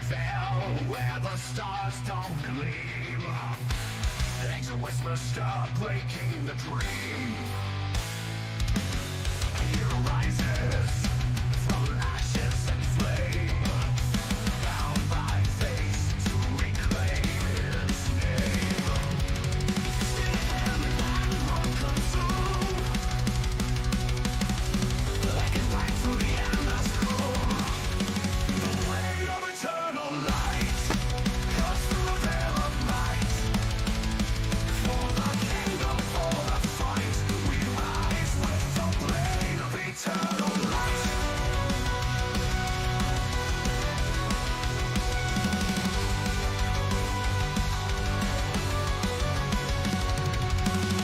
veil where the stars don't gleam. Angel whispers stop breaking the dream. A hero rises from ashes and flame, bound by fate to reclaim his name. Stand and won't consume, like a light through the endless gloom. The way of eternal light cuts through the veil of night. For the kingdom, for the fight, we rise with the blade of eternal light.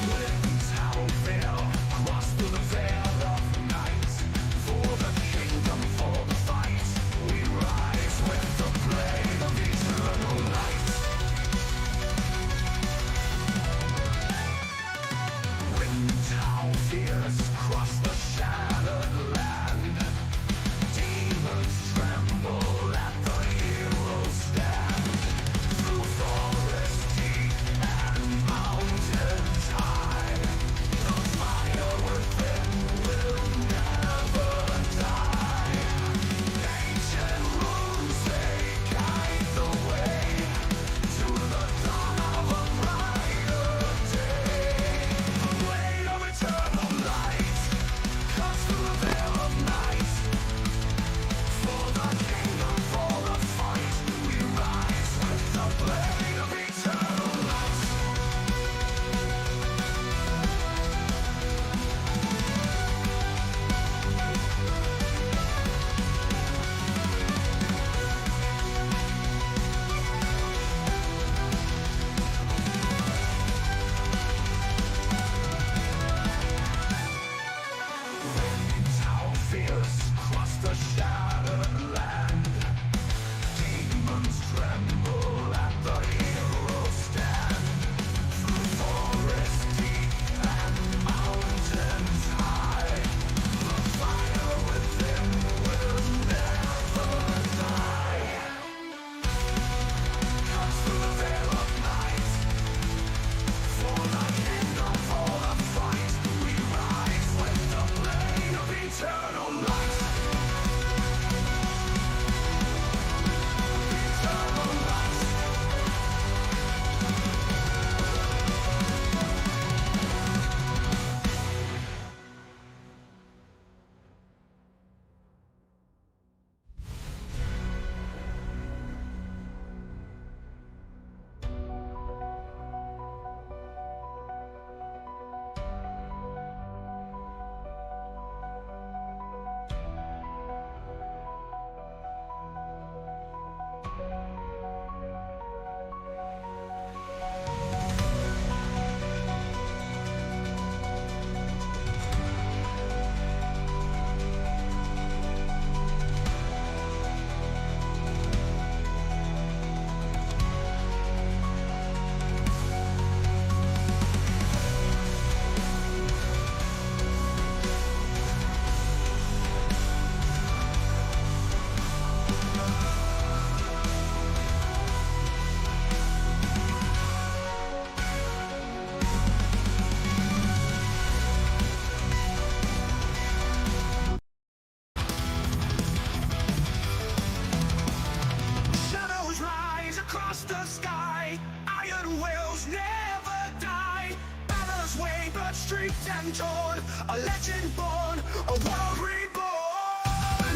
Winds howl veil, cross through the veil of night. For the kingdom, for the fight, we rise with the blade of eternal light. Winds howl fierce, cross the shattered land. Demons tremble at the hero's stand. Through forest deep and mountains high, the fire within will never die. Ancient runes, they guide the way to the dawn of a brighter day. The blade of eternal light cuts through the veil of night. For the kingdom, for the fight, we rise with the blade of eternal light. Winds howl fierce, cross the shattered land. Demons tremble at the hero's stand. Through forest deep and mountains high, the fire within will never die. Cuts through the veil of night. For the kingdom, for the fight, we rise with the blade of eternal light. Eternal light. Shadows rise across the sky. Iron wills never die. Banners wave but streaked and torn. A legend born, a world reborn.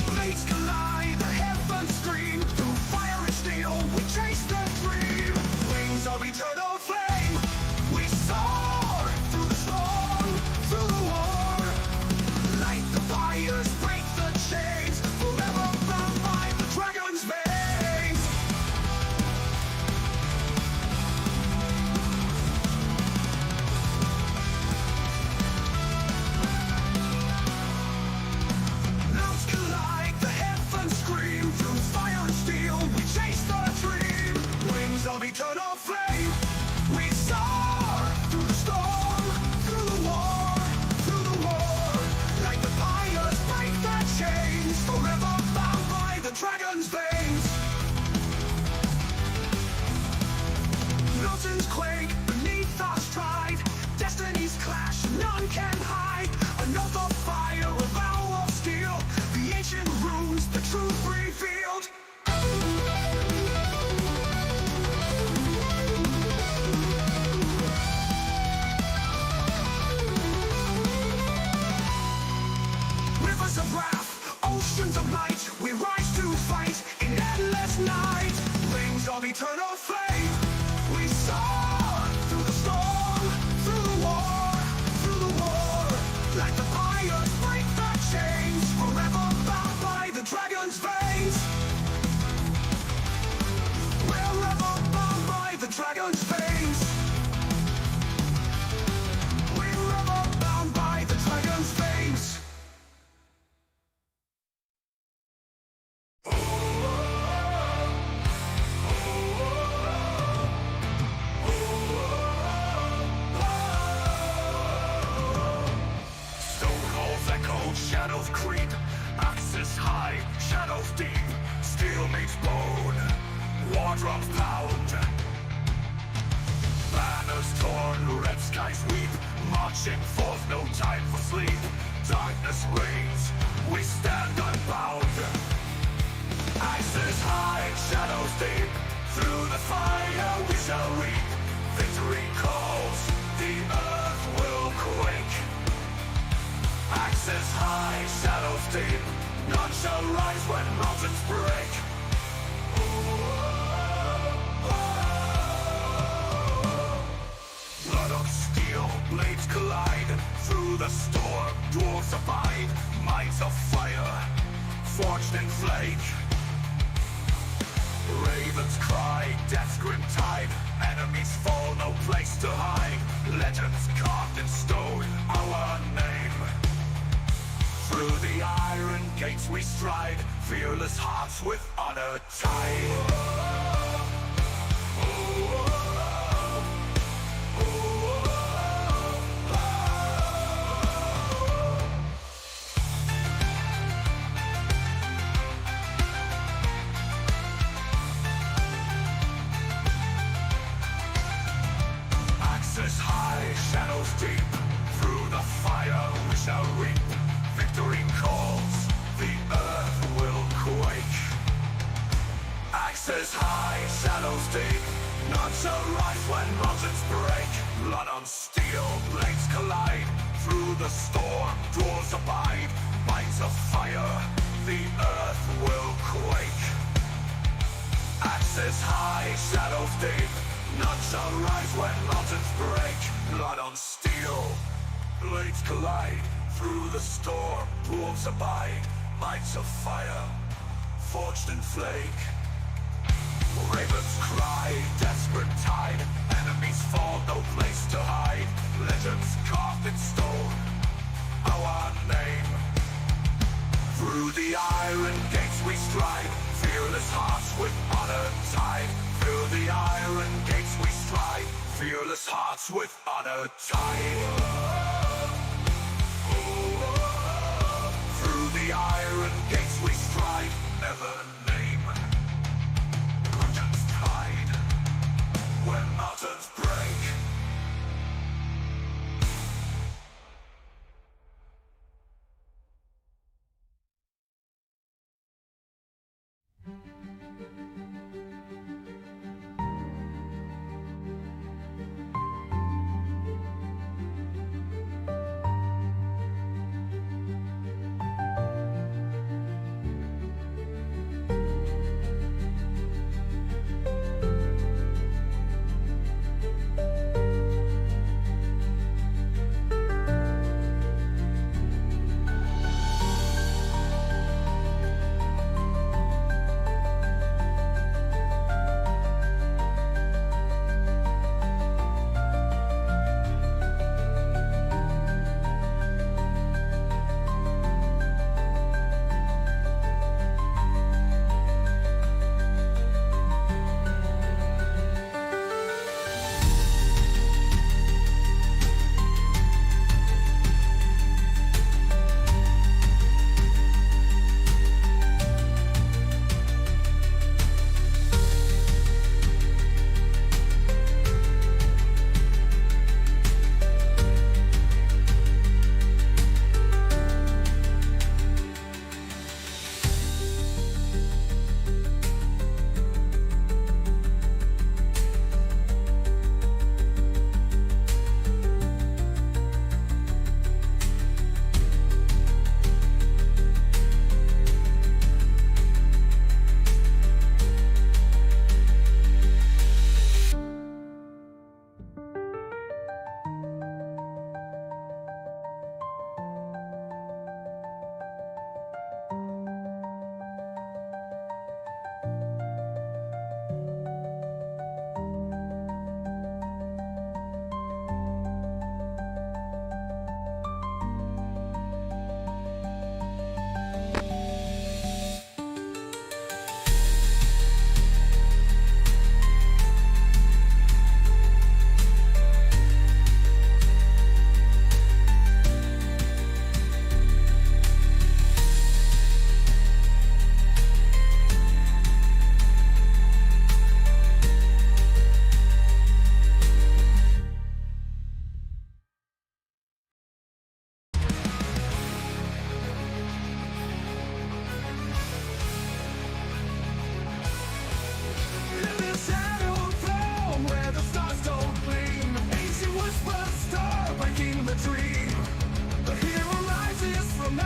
Blades collide, the heavens scream. Through fire and steel, we chase the dream. Wings of eternal flame, we soar through the storm, through the war. Light the fires, break the chains, forever bound by the dragon's veins. of wrath, oceans of light, we rise to fight in endless night. Wings of eternal flame, we soar through the storm, through the war, through the war. Like the fires break the chains, forever bound by the dragon's veins. Wherever bound by the dragon's veins. Wherever bound by the dragon's veins. Shadows creep, axes high, shadows deep. Steel meets bone, war drums pound. Banners torn, red skies weep. Marching forth, no time for sleep. Darkness reigns, we stand unbound. Axes high, shadows deep. Through the fire we shall reap. Victory calls, the earth will quake. Axes high, shadows deep. None shall rise when mountains break. Blood on steel, blades collide. Through the storm, dwarfs abide. Might of fire, forged in flake. Ravens cry, death's grim tide. Enemies fall, no place to hide. Legends carved in stone, our name. Through the iron gates we stride, fearless hearts with honor tied. Axes high, shadows deep. Through the fire we shall reap. Victory calls, the earth will quake. Axes high, shadows deep. None shall rise when mountains break. Blood on steel, blades collide. Through the storm, dwarves abide. Might of fire, the earth will quake. Axes high, shadows deep. None shall rise when mountains break. Blood on steel, blades collide. Through the storm, wolves abide. Mights of fire, forged in flake. Ravens cry, desperate tide. Enemies fall, no place to hide. Legends carved in stone, our name. Through the iron gates we stride. Fearless hearts with honor tied. Through the iron gates we stride. Fearless hearts with honor tied. The iron gates we stride, never name. Legends tide, when mountains break.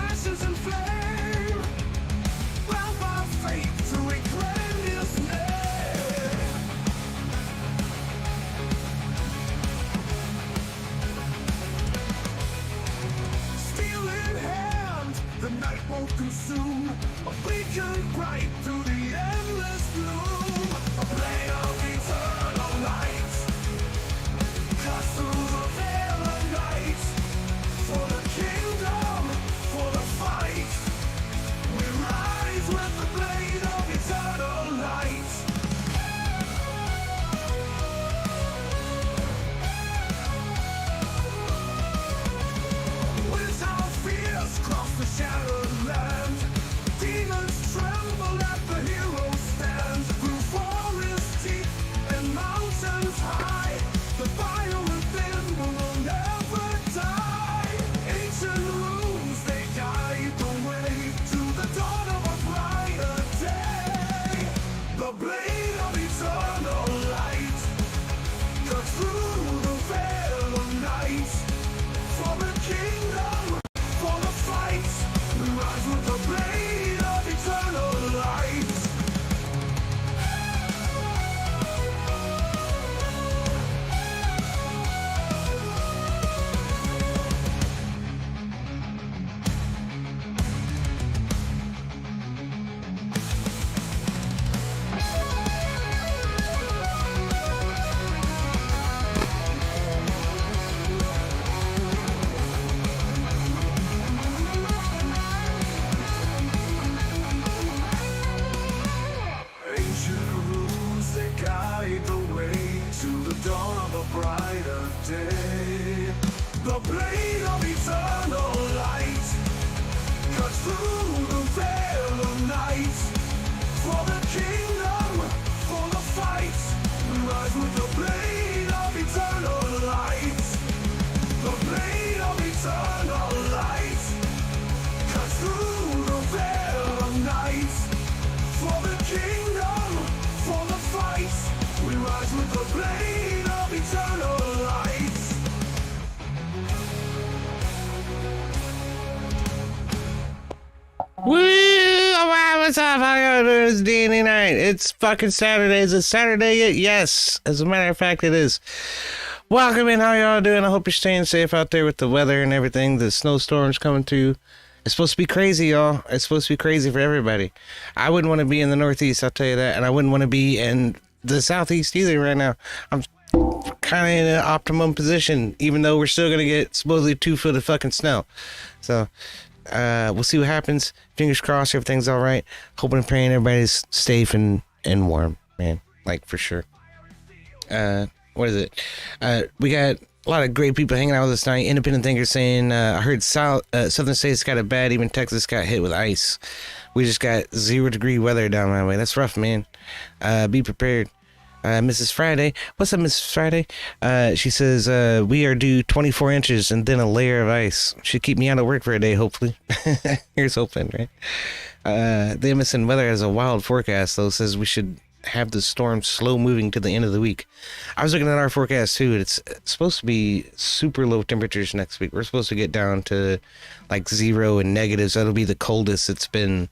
ashes and flame, bound by fate to reclaim his name. Steel in hand, the night won't consume, a beacon bright through the endless gloom, a blade of eternal light, cuts through the veil of night, for the kingdom, for the fight, we rise with the blade of eternal light. Winds our fears cross the shattered land, demons tremble at the hero's stand, through forest deep and mountains high, the fire within will never die. Ancient runes, they guide the way to the dawn of a brighter day. The blade of eternal light cuts through the veil of night, for the kingdom, for the fight, we rise with the blade of eternal light. Ancient rules, they guide the way to the dawn of a brighter day. The blade of eternal light cuts through the veil of night, for the kingdom, for the fight, we rise with the blade of eternal light. The blade of eternal light cuts through the veil of night, for the kingdom, for the fight, we rise with the blade of eternal light. Woo! Alright, what's up? How y'all doing? It's D&D night. It's fucking Saturday. Is it Saturday yet? Yes. As a matter of fact, it is. Welcome in. How y'all doing? I hope you're staying safe out there with the weather and everything. The snowstorms coming through. It's supposed to be crazy, y'all. It's supposed to be crazy for everybody. I wouldn't want to be in the Northeast, I'll tell you that. And I wouldn't want to be in the Southeast either right now. I'm kind of in an optimum position, even though we're still going to get supposedly 2 foot of fucking snow. So, we'll see what happens. Fingers crossed, everything's all right. Hoping and praying everybody's safe and warm, man. Like, for sure. What is it? We got a lot of great people hanging out with us tonight. Independent thinkers saying, I heard Southern states got it bad. Even Texas got hit with ice. We just got 0-degree weather down my way. That's rough, man. Be prepared. Mrs. Friday. What's up, Mrs. Friday? She says, we are due 24 inches and then a layer of ice. Should keep me out of work for a day, hopefully. Here's hoping, right? The MSN weather has a wild forecast, though. Says we should have the storm slow moving to the end of the week. I was looking at our forecast, too. It's supposed to be super low temperatures next week. We're supposed to get down to like 0 and negatives. That'll be the coldest it's been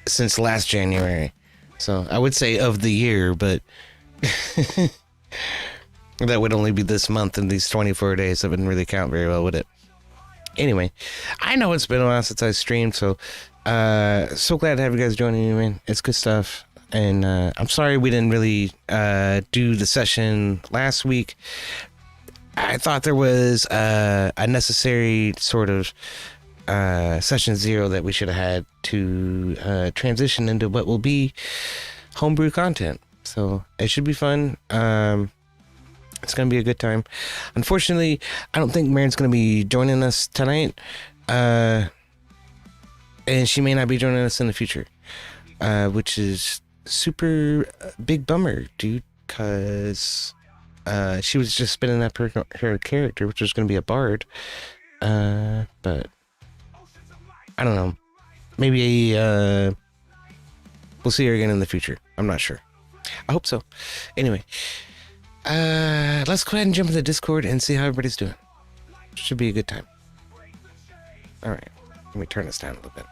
since last January. So I would say of the year, but that would only be this month and these 24 days. That wouldn't really count very well, would it? Anyway, I know it's been a while since I streamed, so so glad to have you guys joining me, man. It's good stuff. And I'm sorry we didn't really do the session last week. I thought there was a necessary sort of session 0 that we should have had to transition into what will be homebrew content. So it should be fun. It's going to be a good time. Unfortunately, I don't think Marin's going to be joining us tonight. And she may not be joining us in the future, which is super big bummer, dude, because she was just spinning up her character, which was going to be a bard. But I don't know. Maybe we'll see her again in the future. I'm not sure. I hope so. Anyway, let's go ahead and jump into Discord and see how everybody's doing. Should be a good time. All right. Let me turn this down a little bit.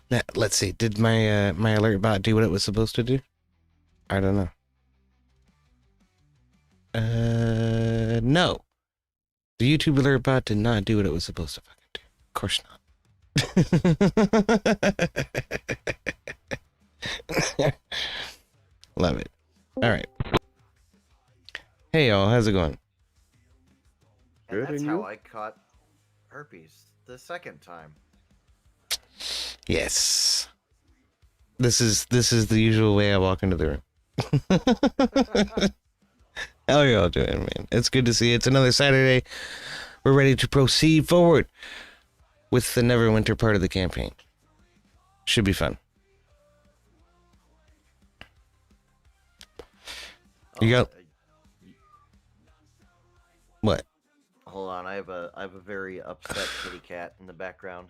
Now, let's see. Did my my alert bot do what it was supposed to do? I don't know. No. The YouTube alert bot did not do what it was supposed to fucking do. Of course not. Love it. All right. Hey y'all, how's it going? And Good, that's and how you? I caught herpes the second time. Yes. This is the usual way I walk into the room. How are y'all doing, man? It's good to see you. It's another Saturday. We're ready to proceed forward with the Neverwinter part of the campaign. Should be fun. You got what? Hold on, I have a very upset kitty cat in the background.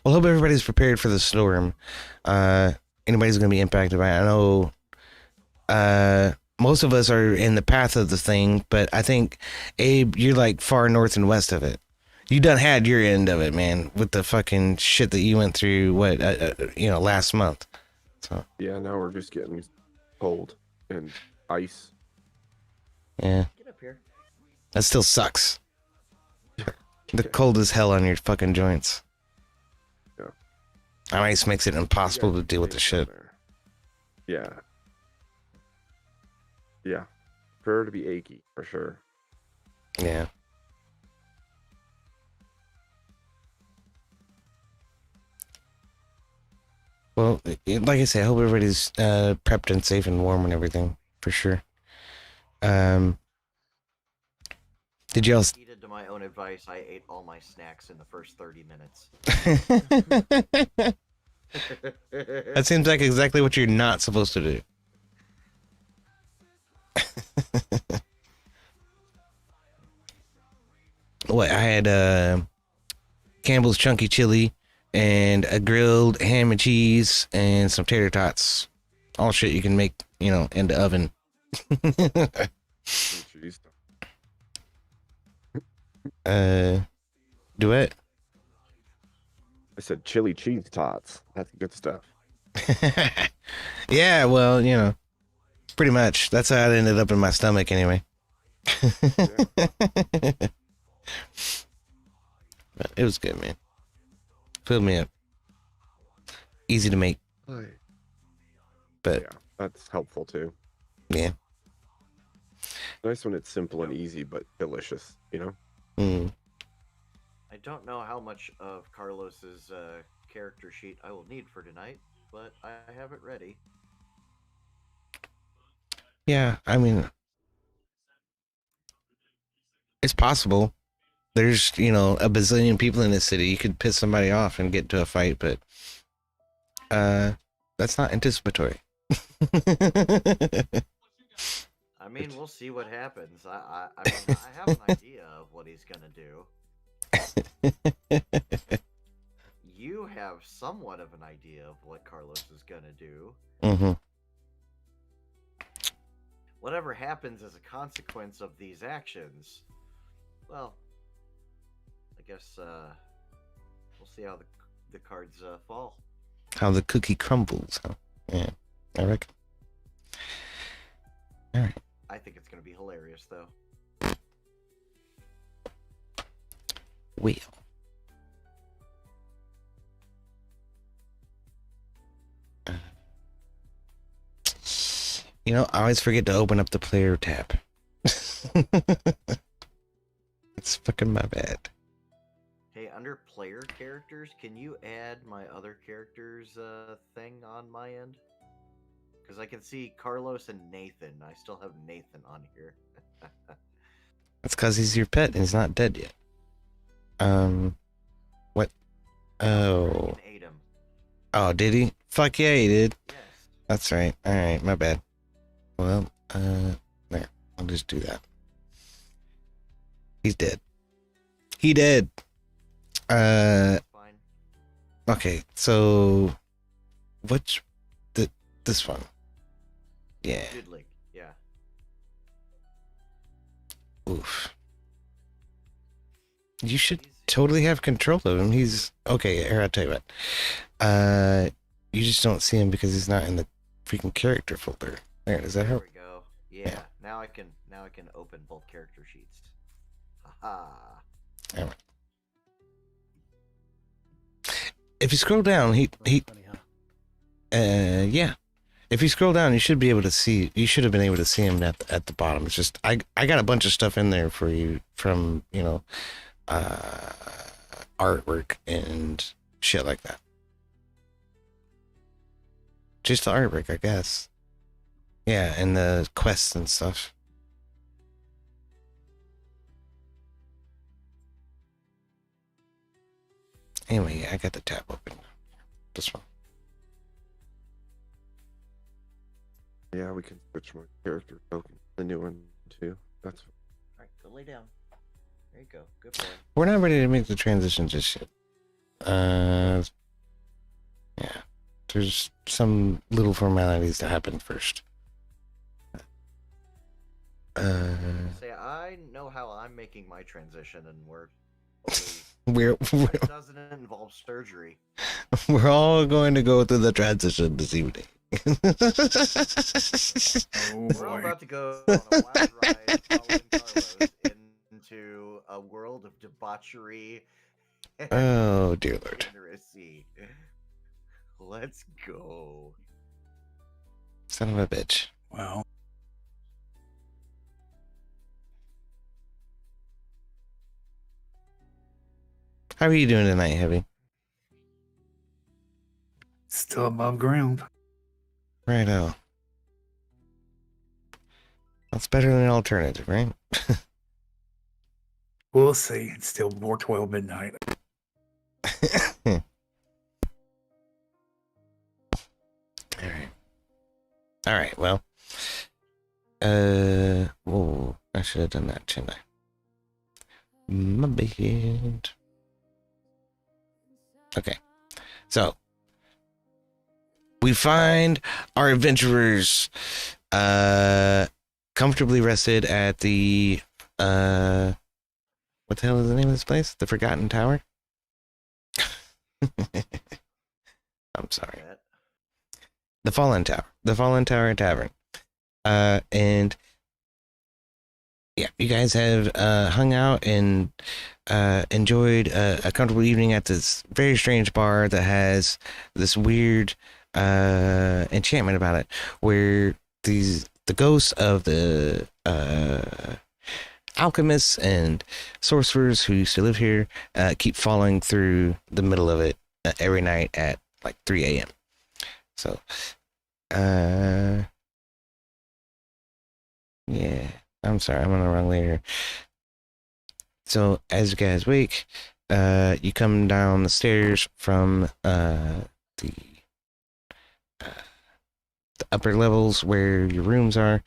Well, hope everybody's prepared for the storm. Anybody's gonna be impacted by it. I know most of us are in the path of the thing, but I think Abe, you're like far north and west of it. You done had your end of it, man, with the fucking shit that you went through. What last month. So Yeah, now we're just getting cold and ice. yeah, Get up here. that still sucks. The cold as hell on your fucking joints. Yeah. Ice makes it impossible You to got deal with the ice shit. down there. Yeah. Yeah. Prefer to be achy, for sure. Yeah. Well, like I say, I hope everybody's prepped and safe and warm and everything, for sure. Did y'all... Heeded to my own advice, I ate all my snacks in the first 30 minutes. That seems like exactly what you're not supposed to do. What, I had Campbell's Chunky Chili and a grilled ham and cheese and some tater tots. All shit you can make, in the oven. Oh, jeez. Do it? I said chili cheese tots. That's good stuff. Yeah, well, pretty much. That's how it ended up in my stomach anyway. But it was good, man. Filled me up. Easy to make, but Yeah, that's helpful too. yeah. Nice when it's simple and easy, but delicious, Mm. I don't know how much of Carlos's character sheet I will need for tonight, but I have it ready. Yeah, I mean, it's possible. There's, a bazillion people in this city. You could piss somebody off and get into a fight, but that's not anticipatory. I mean, we'll see what happens. I mean, I have an idea of what he's gonna do. You have somewhat of an idea of what Carlos is gonna do. Mm-hmm. Whatever happens as a consequence of these actions, well, I guess we'll see how the cards fall. How the cookie crumbles, huh? Yeah, I reckon. All right. I think it's gonna be hilarious, though. Well. I always forget to open up the player tab. It's fucking my bad. Hey, under player characters, can you add my other characters thing on my end? Because I can see Carlos and Nathan. I still have Nathan on here. That's because he's your pet and he's not dead yet. What? Oh. I ate him. Oh, did he? Fuck yeah, he did. Yes. That's right. All right, my bad. Well, there. I'll just do that. He's dead. He dead. Fine. Okay, so which this one? Yeah. Good link. Yeah. Oof. You should totally have control of him. He's okay. Here, I'll tell you what. You just don't see him because he's not in the freaking character folder. There, does that There help? we go. Yeah. Now I can open both character sheets. Haha. All right. If you scroll down, Funny, huh? yeah. If you scroll down, you should be able to see. You should have been able to see him at the bottom. It's just I got a bunch of stuff in there for you from artwork and shit like that. Just the artwork, I guess. Yeah, and the quests and stuff. Anyway, yeah, I got the tab open. This one. Yeah, we can switch my character token. The new one too. That's Alright, go lay down. There you go. Good boy. We're not ready to make the transition just yet. Yeah. There's some little formalities to happen first. Say, I know how I'm making my transition, and we're We're it doesn't involve surgery. we're all going to go through the transition this evening. Oh We're all boy. about to go on a wild ride following Carlos into a world of debauchery and Oh dear Lord. degeneracy. Let's go. Son of a bitch. Well, How are you doing tonight, Heavy? still above ground. Righto. That's better than an alternative, right? We'll see. It's still more 12 midnight. All right, well. Whoa, I should have done that, shouldn't I? My bad. Okay, so we find our adventurers comfortably rested at the what the hell is the name of this place? The Forgotten Tower? I'm sorry. That- The Fallen Tower Tavern. And yeah, you guys have hung out and enjoyed a comfortable evening at this very strange bar that has this weird enchantment about it, where the ghosts of the alchemists and sorcerers who used to live here keep falling through the middle of it every night at like 3 a.m. So, yeah, I'm sorry, I'm on the wrong layer. So, as you guys wake, you come down the stairs from the upper levels where your rooms are,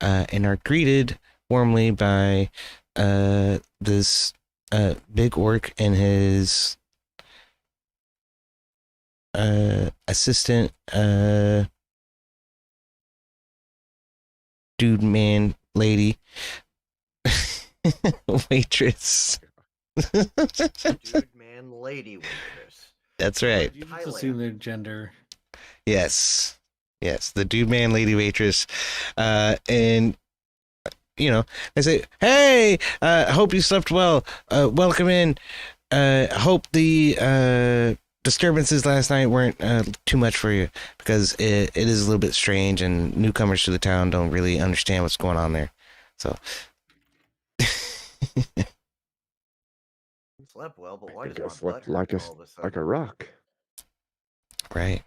and are greeted warmly by this big orc and his assistant dude man lady waitress. Dude, man, lady waitress. That's right. You Thailand. just assume their gender. Yes, the dude man lady waitress. And they say, hey, hope you slept well, welcome in. Hope the disturbances last night weren't too much for you, because it is a little bit strange and newcomers to the town don't really understand what's going on there. So Slept well, but I why think does I my slept butt like hurt a all of a sudden? like a rock. right,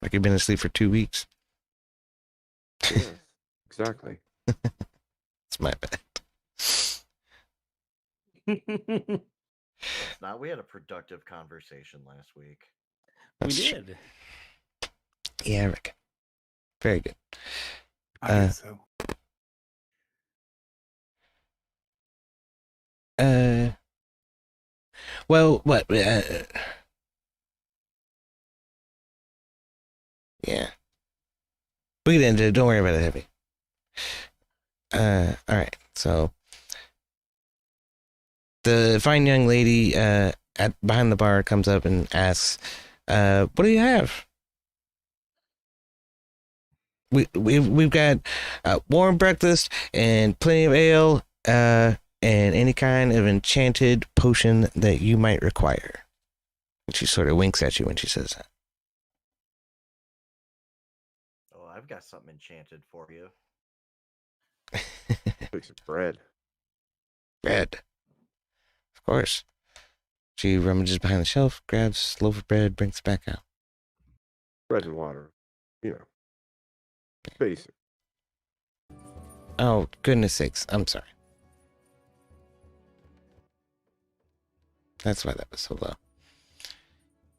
like you've been asleep for 2 weeks. Yes, exactly. It's my bad. It's not. We had a productive conversation last week. We That's true. did. Yeah, I reckon. Very good. I guess so. Well, what? Yeah. We can end it. Don't worry about it, Heavy. All right. So, The fine young lady at behind the bar comes up and asks, "What do you have?" We've got warm breakfast and plenty of ale, and any kind of enchanted potion that you might require. And she sort of winks at you when she says that. Oh, I've got something enchanted for you. Piece of bread. Bread, of course. She rummages behind the shelf, grabs a loaf of bread, brings it back out. Bread and water. You know. Basic. Oh, goodness sakes. I'm sorry. That's why that was so low.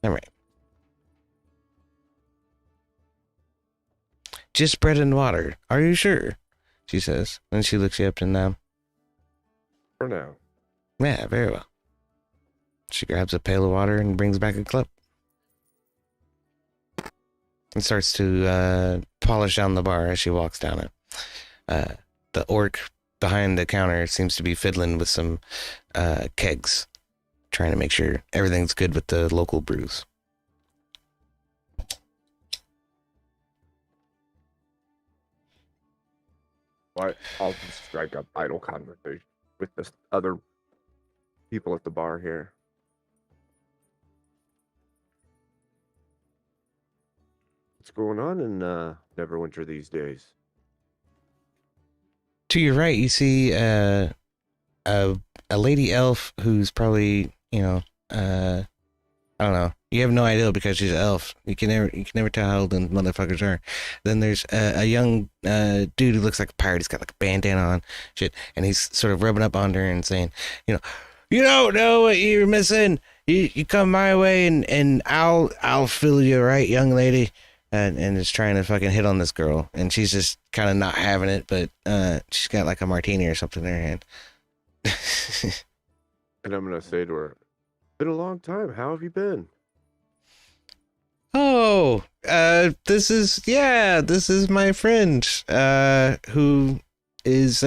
All right. Just bread and water. Are you sure? She says. And she looks you up and down. For now. Yeah, very well. She grabs a pail of water and brings back a cup. And starts to polish down the bar as she walks down it. The orc behind the counter seems to be fiddling with some kegs, trying to make sure everything's good with the local brews. I'll just strike up idle conversation with the other people at the bar here. What's going on in Neverwinter these days? To your right, you see a lady elf who's probably, I don't know. You have no idea because she's an elf. You can never tell how old the motherfuckers are. Then there's a young dude who looks like a pirate. He's got like a bandana on, shit, and he's sort of rubbing up on her and saying, you don't know what you're missing. You come my way and I'll fill you right, young lady. And is trying to fucking hit on this girl, and she's just kind of not having it, but she's got like a martini or something in her hand. And I'm gonna say to her, "Been a long time. How have you been?" Oh, this is my friend, who is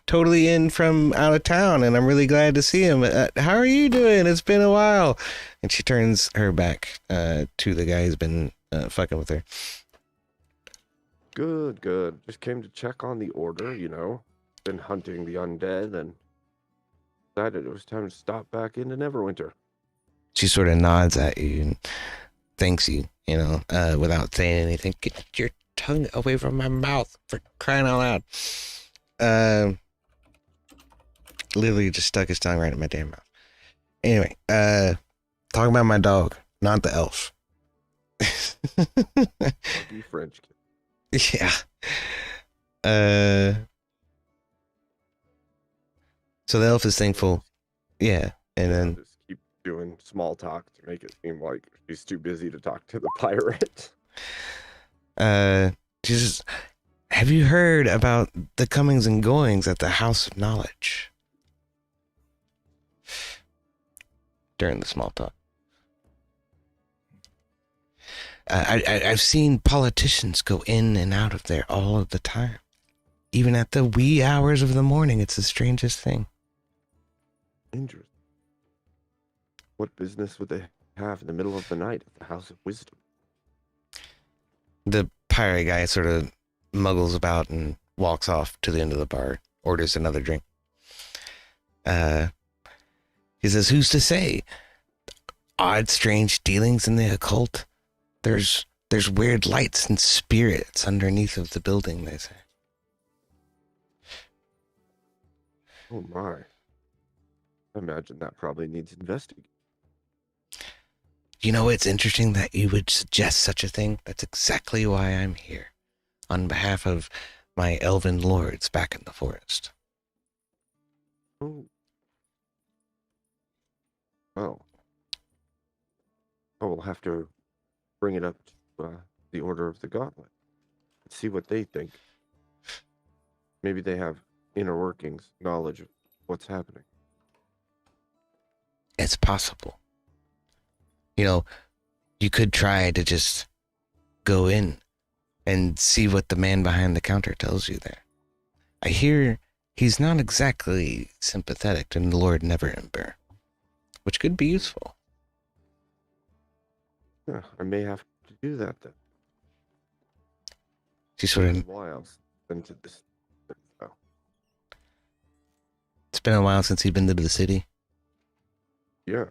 totally in from out of town, and I'm really glad to see him. How are you doing? It's been a while. And she turns her back to the guy who's been fucking with her. Good, good. Just came to check on the order, Been hunting the undead and decided it was time to stop back into Neverwinter. She sort of nods at you and thanks you, without saying anything. Get your tongue away from my mouth, for crying out loud. Literally just stuck his tongue right in my damn mouth. Anyway, talking about my dog, not the elf. Lucky French kid. Yeah. So the elf is thankful. Yeah. And then Just keep doing small talk to make it seem like she's too busy to talk to the pirate. she says, have you heard about the comings and goings at the House of Knowledge? During the small talk. I've seen politicians go in and out of there all of the time. Even at the wee hours of the morning, it's the strangest thing. Interesting. What business would they have in the middle of the night at the House of Wisdom? The pirate guy sort of muggles about and walks off to the end of the bar, orders another drink. He says, who's to say? Odd, strange dealings in the occult. There's weird lights and spirits underneath of the building, they say. Oh my. I imagine that probably needs investigating. It's interesting that you would suggest such a thing. That's exactly why I'm here. On behalf of my elven lords back in the forest. Oh. Well. I will have to bring it up to the Order of the Gauntlet. See what they think. Maybe they have inner workings, knowledge of what's happening. It's possible. You could try to just go in and see what the man behind the counter tells you there. I hear he's not exactly sympathetic to Lord Neverember, which could be useful. Yeah, I may have to do that then. She sort of, It's been a while since this. Oh, it's been a while since he's been to the city. yes.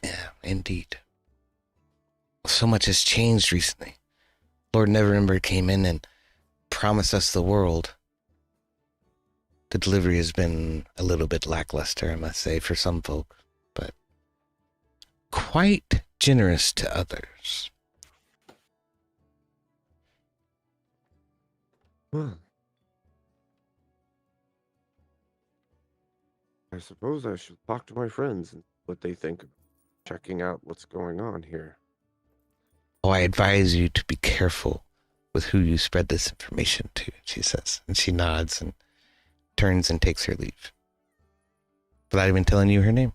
Yeah, indeed. So much has changed recently. Lord Neverember came in and promised us the world. The delivery has been a little bit lackluster, I must say, for some folk, but quite generous to others. Well, I suppose I should talk to my friends and what they think of checking out what's going on here. Oh, I advise you to be careful with who you spread this information to, she says. And she nods and turns and takes her leave. Without even telling you her name.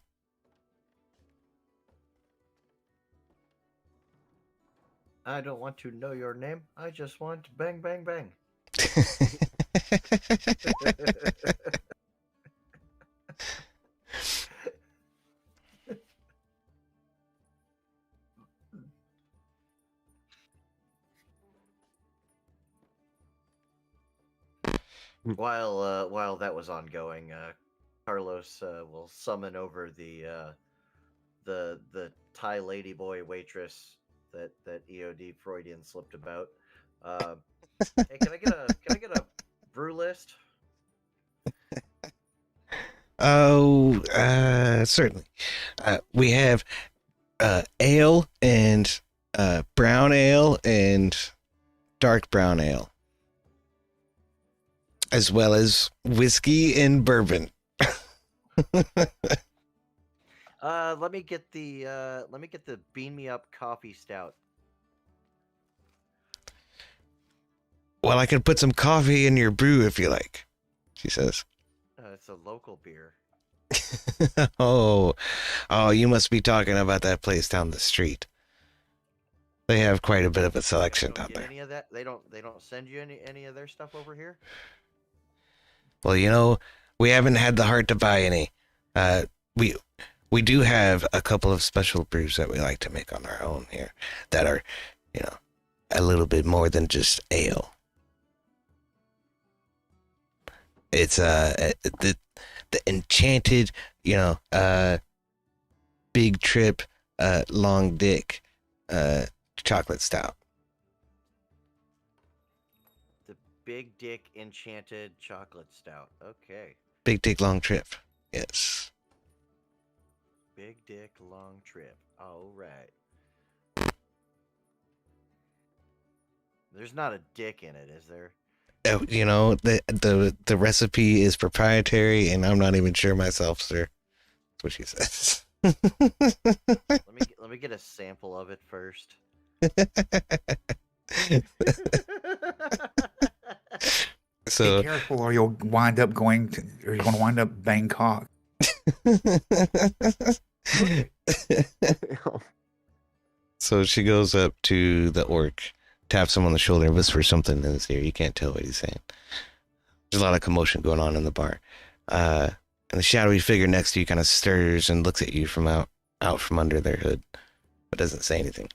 I don't want to know your name. I just want bang, bang, bang. While that was ongoing, Carlos will summon over the Thai ladyboy waitress that EOD Freudian slipped about. Hey, can I get a brew list? Oh, certainly. We have ale and brown ale and dark brown ale, as well as whiskey and bourbon. Let me get the bean me up coffee stout. Well, I can put some coffee in your brew if you like, she says. It's a local beer. Oh, you must be talking about that place down the street. They have quite a bit of a selection Don't down get there. Any of that? They don't send you any of their stuff over here? Well, you know, we haven't had the heart to buy any. We do have a couple of special brews that we like to make on our own here that are, you know, a little bit more than just ale. It's the enchanted, you know, big trip, long dick, chocolate stout. The Big Dick Enchanted Chocolate Stout. Okay. Big dick, long trip. Yes. Big Dick Long Trip. All right. There's not a dick in it, is there? You know, the recipe is proprietary, and I'm not even sure myself, sir. That's what she says. Let me get a sample of it first. So Be careful, or you'll wind up going to, or you're going to wind up Bangkok. So she goes up to the orc, taps him on the shoulder, and whispers something in his ear. You can't tell what he's saying. There's a lot of commotion going on in the bar. And the shadowy figure next to you kind of stirs and looks at you from out from under their hood, but doesn't say anything.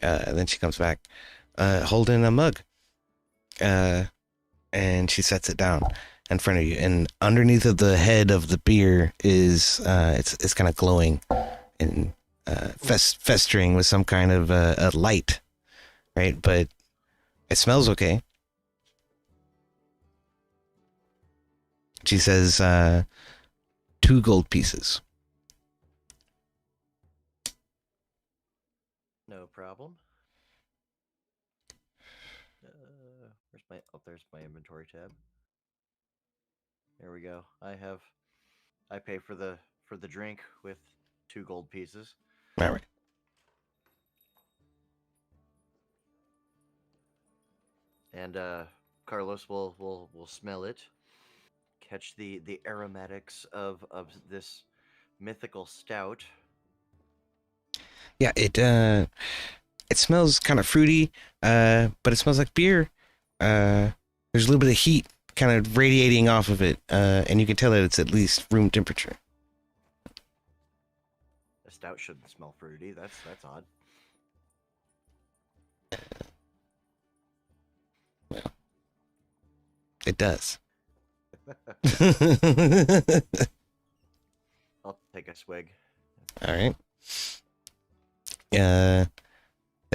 And then she comes back, holding a mug. And she sets it down in front of you. And underneath of the head of the beer is, it's kind of glowing and festering with some kind of a light, right? But it smells okay. She says, 2 gold pieces. No problem. There's my inventory tab. There we go. I pay for the drink with 2 gold pieces. All right. And Carlos will smell it, catch the aromatics of this mythical stout. Yeah, it smells kind of fruity, but it smells like beer. There's a little bit of heat kind of radiating off of it, and you can tell that it's at least room temperature. A stout shouldn't smell fruity. That's odd. Well, it does. I'll take a swig. All right. The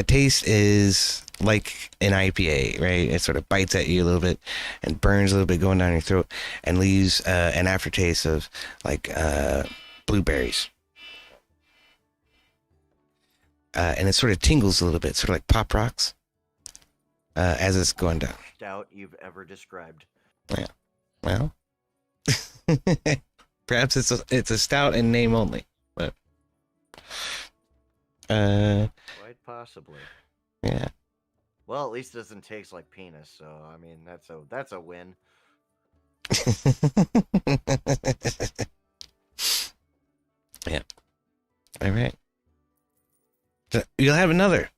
taste is like an IPA, right? It sort of bites at you a little bit and burns a little bit going down your throat and leaves an aftertaste of like blueberries. And it sort of tingles a little bit, sort of like Pop Rocks, as it's going down. Stout you've ever described. Yeah. Well, perhaps it's a stout in name only, but Quite possibly. yeah. Well, at least it doesn't taste like penis, so I mean that's a win. Yeah. All right. So you'll have another.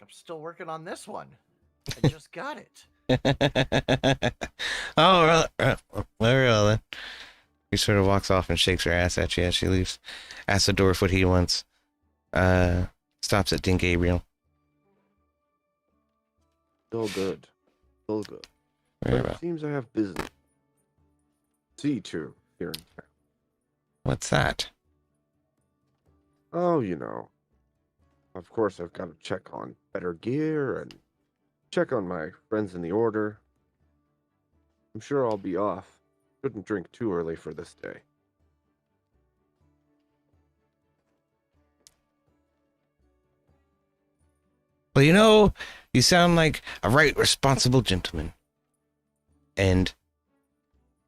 I'm still working on this one. I just got it. Oh, well, then. He sort of walks off and shakes her ass at you as she leaves. Asks the dwarf what he wants. Stops at Dean Gabriel. Still good. Still good. Very But well. it seems I have business. C2 here in town. What's that? Oh, you know. Of course, I've got to check on better gear and check on my friends in the order. I'm sure I'll be off. Shouldn't drink too early for this day. Well, you know, you sound like a right responsible gentleman. And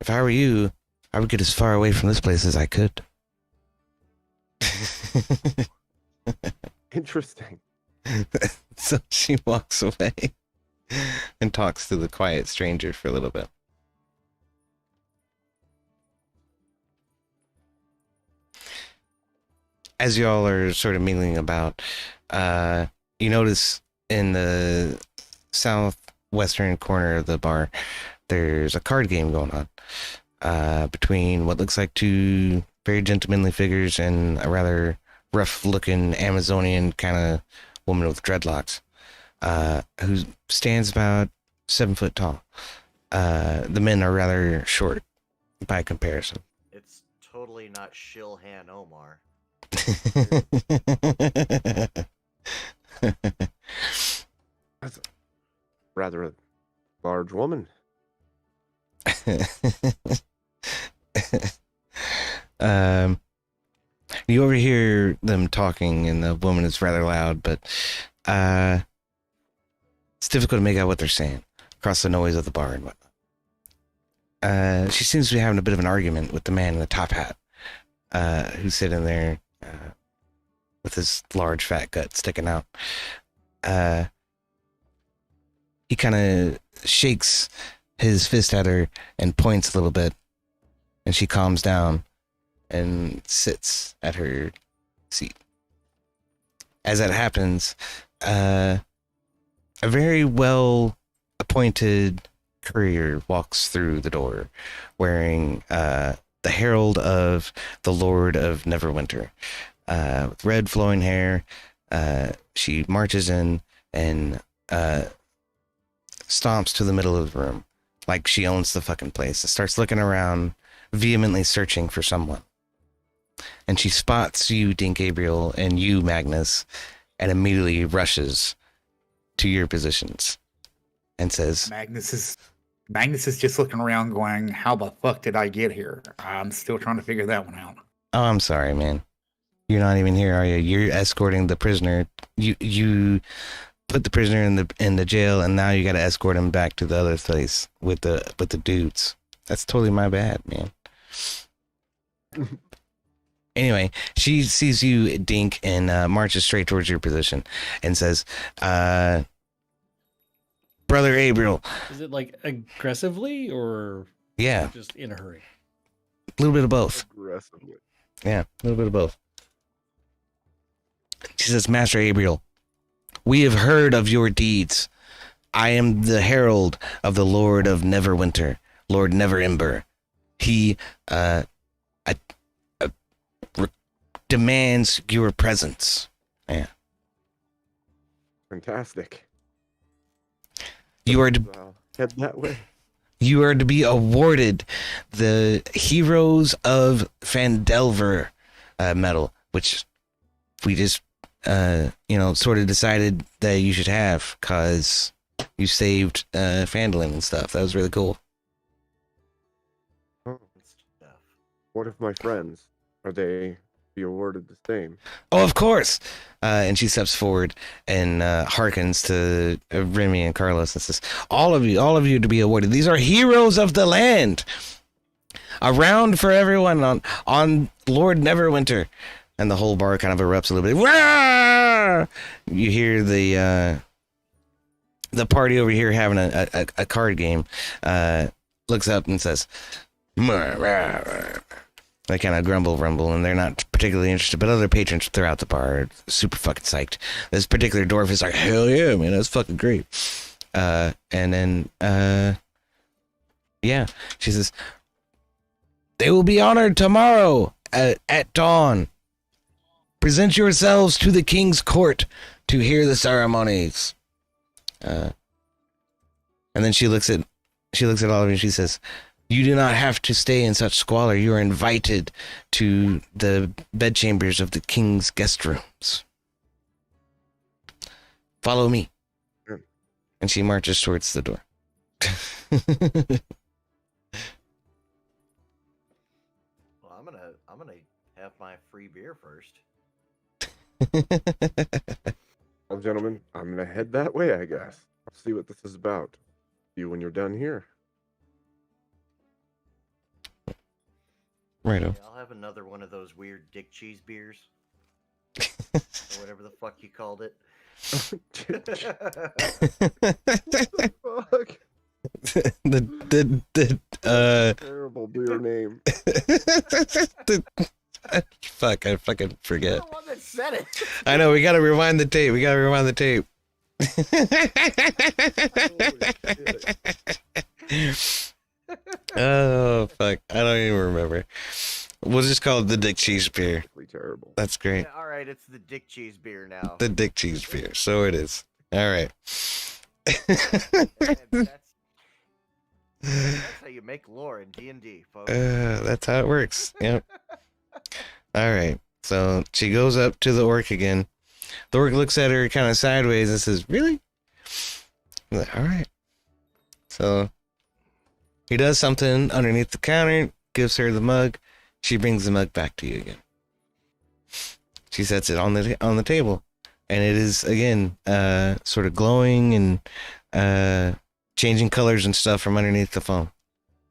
if I were you, I would get as far away from this place as I could. Interesting. So she walks away and talks to the quiet stranger for a little bit. As y'all are sort of mingling about, you notice in the southwestern corner of the bar, there's a card game going on between what looks like two very gentlemanly figures and a rather rough-looking Amazonian kind of woman with dreadlocks, who stands about 7 foot tall. The men are rather short by comparison. It's totally not Shilhan Omar. That's a rather large woman. You overhear them talking, and the woman is rather loud, but it's difficult to make out what they're saying across the noise of the bar and whatnot. She seems to be having a bit of an argument with the man in the top hat, who's sitting there with his large fat gut sticking out. He kind of shakes his fist at her and points a little bit, and she calms down and sits at her seat. As that happens, a very well appointed courier walks through the door wearing the herald of the Lord of Neverwinter, with red flowing hair. She marches in and stomps to the middle of the room like she owns the fucking place and starts looking around, vehemently searching for someone. And she spots you, Dean Gabriel, and you, Magnus, and immediately rushes to your positions and says, Magnus is just looking around going, how the fuck did I get here? I'm still trying to figure that one out. "Oh, I'm sorry, man. You're not even here, are you? You're escorting the prisoner. You put the prisoner in the jail, and now you got to escort him back to the other place with the dudes. That's totally my bad, man." Anyway, she sees you, Dink, and marches straight towards your position and says, "Brother Gabriel." Is it like aggressively or Yeah, just in a hurry? a little bit of both. Aggressively. Yeah, a little bit of both. She says, "Master Gabriel, We have heard of your deeds. I am the herald of the Lord of Neverwinter, Lord Neverember. He demands your presence. Yeah. Fantastic. You are to Head that way. You are to be awarded the Heroes of Fandelver medal, which we just, sort of decided that you should have because you saved Phandalin and stuff. That was really cool. Oh, what if my friends? Are they be awarded the same? Oh, of course. And she steps forward and hearkens to Remy and Carlos and says, all of you to be awarded. These are heroes of the land. A round for everyone on Lord Neverwinter. And the whole bar kind of erupts a little bit. Wah! You hear the party over here having a card game looks up and says, they kind of rumble, and they're not particularly interested, but other patrons throughout the bar are super fucking psyched. This particular dwarf is like, hell yeah, man, that's fucking great. And then, yeah, she says, they will be honored tomorrow at dawn. Present yourselves to the king's court to hear the ceremonies. And then she looks at all of you and she says, you do not have to stay in such squalor. You are invited to the bedchambers of the king's guest rooms. Follow me. Sure. And she marches towards the door. Well, I'm gonna have my free beer first. Well, gentlemen, I'm gonna head that way, I guess. I'll see what this is about. See you when you're done here. Righto. Yeah, I'll have another one of those weird dick cheese beers. Or whatever the fuck you called it. Fuck. the Terrible beer name. fuck, I fucking forget. You're the one that said it. I know, we gotta rewind the tape. Oh, fuck. I don't even remember. We'll just call it the Dick Cheese beer. Terrible. That's great. Yeah, all right, it's the dick cheese beer now. The Dick Cheese beer. So it is. All right. And that's how you make lore in D&D, folks. That's how it works. Yep. All right. So she goes up to the orc again. The orc looks at her kind of sideways and says, really? I'm like, all right. So he does something underneath the counter, gives her the mug. She brings the mug back to you again. She sets it on the table, and it is again sort of glowing and changing colors and stuff from underneath the foam.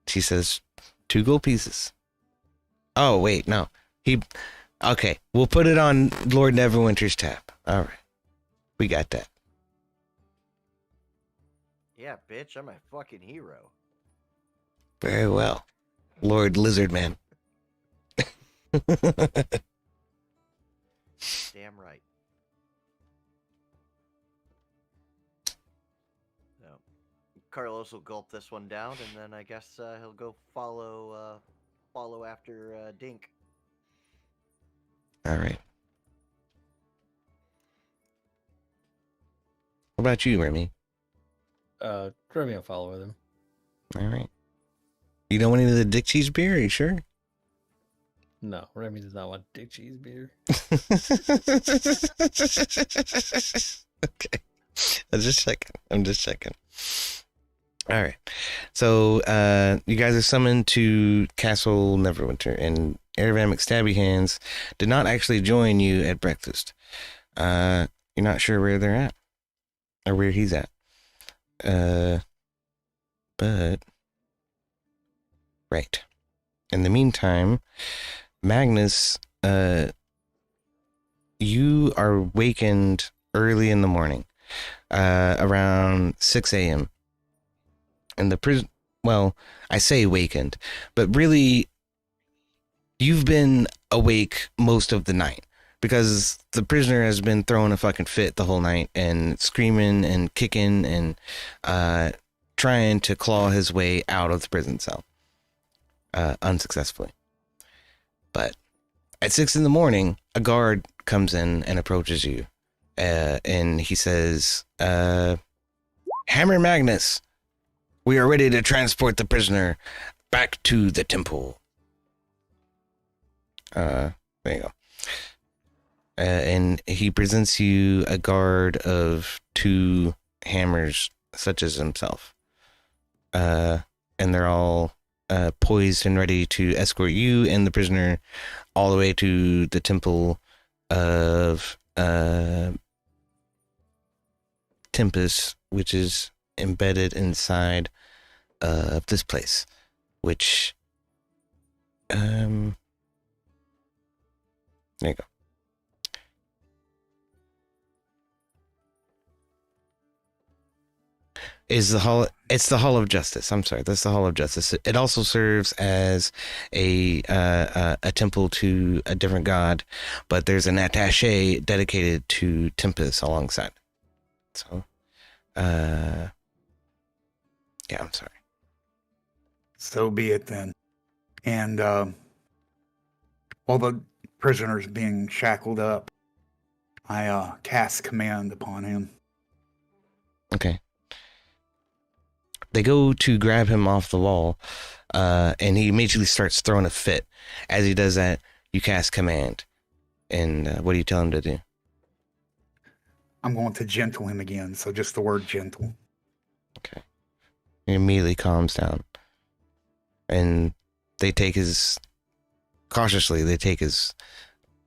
She says, 2 gold pieces. Oh wait, no. Okay, we'll put it on Lord Neverwinter's tab. All right, we got that. Yeah, bitch, I'm a fucking hero. Very well, Lord Lizardman. Damn right. No. Carlos will gulp this one down, and then I guess he'll go follow after Dink. All right. What about you, Remy? Remy will follow with him. All right. You don't want any of the Dick Cheese beer? Are you sure? No, Remy does not want dick cheese beer. Okay. I'm just checking. All right. So, you guys are summoned to Castle Neverwinter, and Aravan McStabby Hands did not actually join you at breakfast. You're not sure where they're at, or where he's at. But right. In the meantime, Magnus, you are wakened early in the morning, around 6 a.m. And the prison, well, I say wakened, but really, you've been awake most of the night. because the prisoner has been throwing a fucking fit the whole night and screaming and kicking and trying to claw his way out of the prison cell unsuccessfully. But at 6 a.m, a guard comes in and approaches you, and he says, Hammer Magnus, we are ready to transport the prisoner back to the temple. There you go. And he presents you a guard of 2 hammers, such as himself. And they're all poised and ready to escort you and the prisoner all the way to the temple of Tempest, which is embedded inside of this place, which there you go. Is the hall? It's the Hall of Justice. I'm sorry, that's the Hall of Justice. It also serves as a temple to a different god, but there's an attaché dedicated to Tempest alongside. So, yeah, I'm sorry. So be it then. And while the prisoner's being shackled up, I cast command upon him. Okay. They go to grab him off the wall, and he immediately starts throwing a fit. As he does that, you cast command. And what do you tell him to do? I'm going to gentle him again, so just the word gentle. Okay. He immediately calms down. And they take his... Cautiously, they take his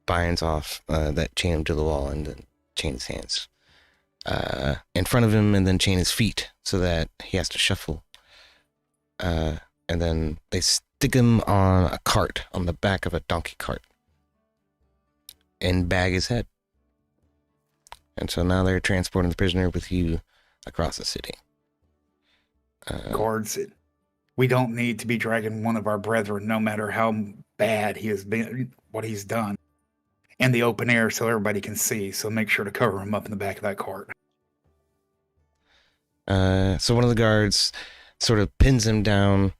binds off that chain him to the wall and then chain his hands in front of him and then chain his feet so that he has to shuffle. And then they stick him on a cart, on the back of a donkey cart, and bag his head. And so now they're transporting the prisoner with you across the city. Guards, we don't need to be dragging one of our brethren, no matter how bad he has been, what he's done, in the open air so everybody can see. So make sure to cover him up in the back of that cart. So one of the guards sort of pins him down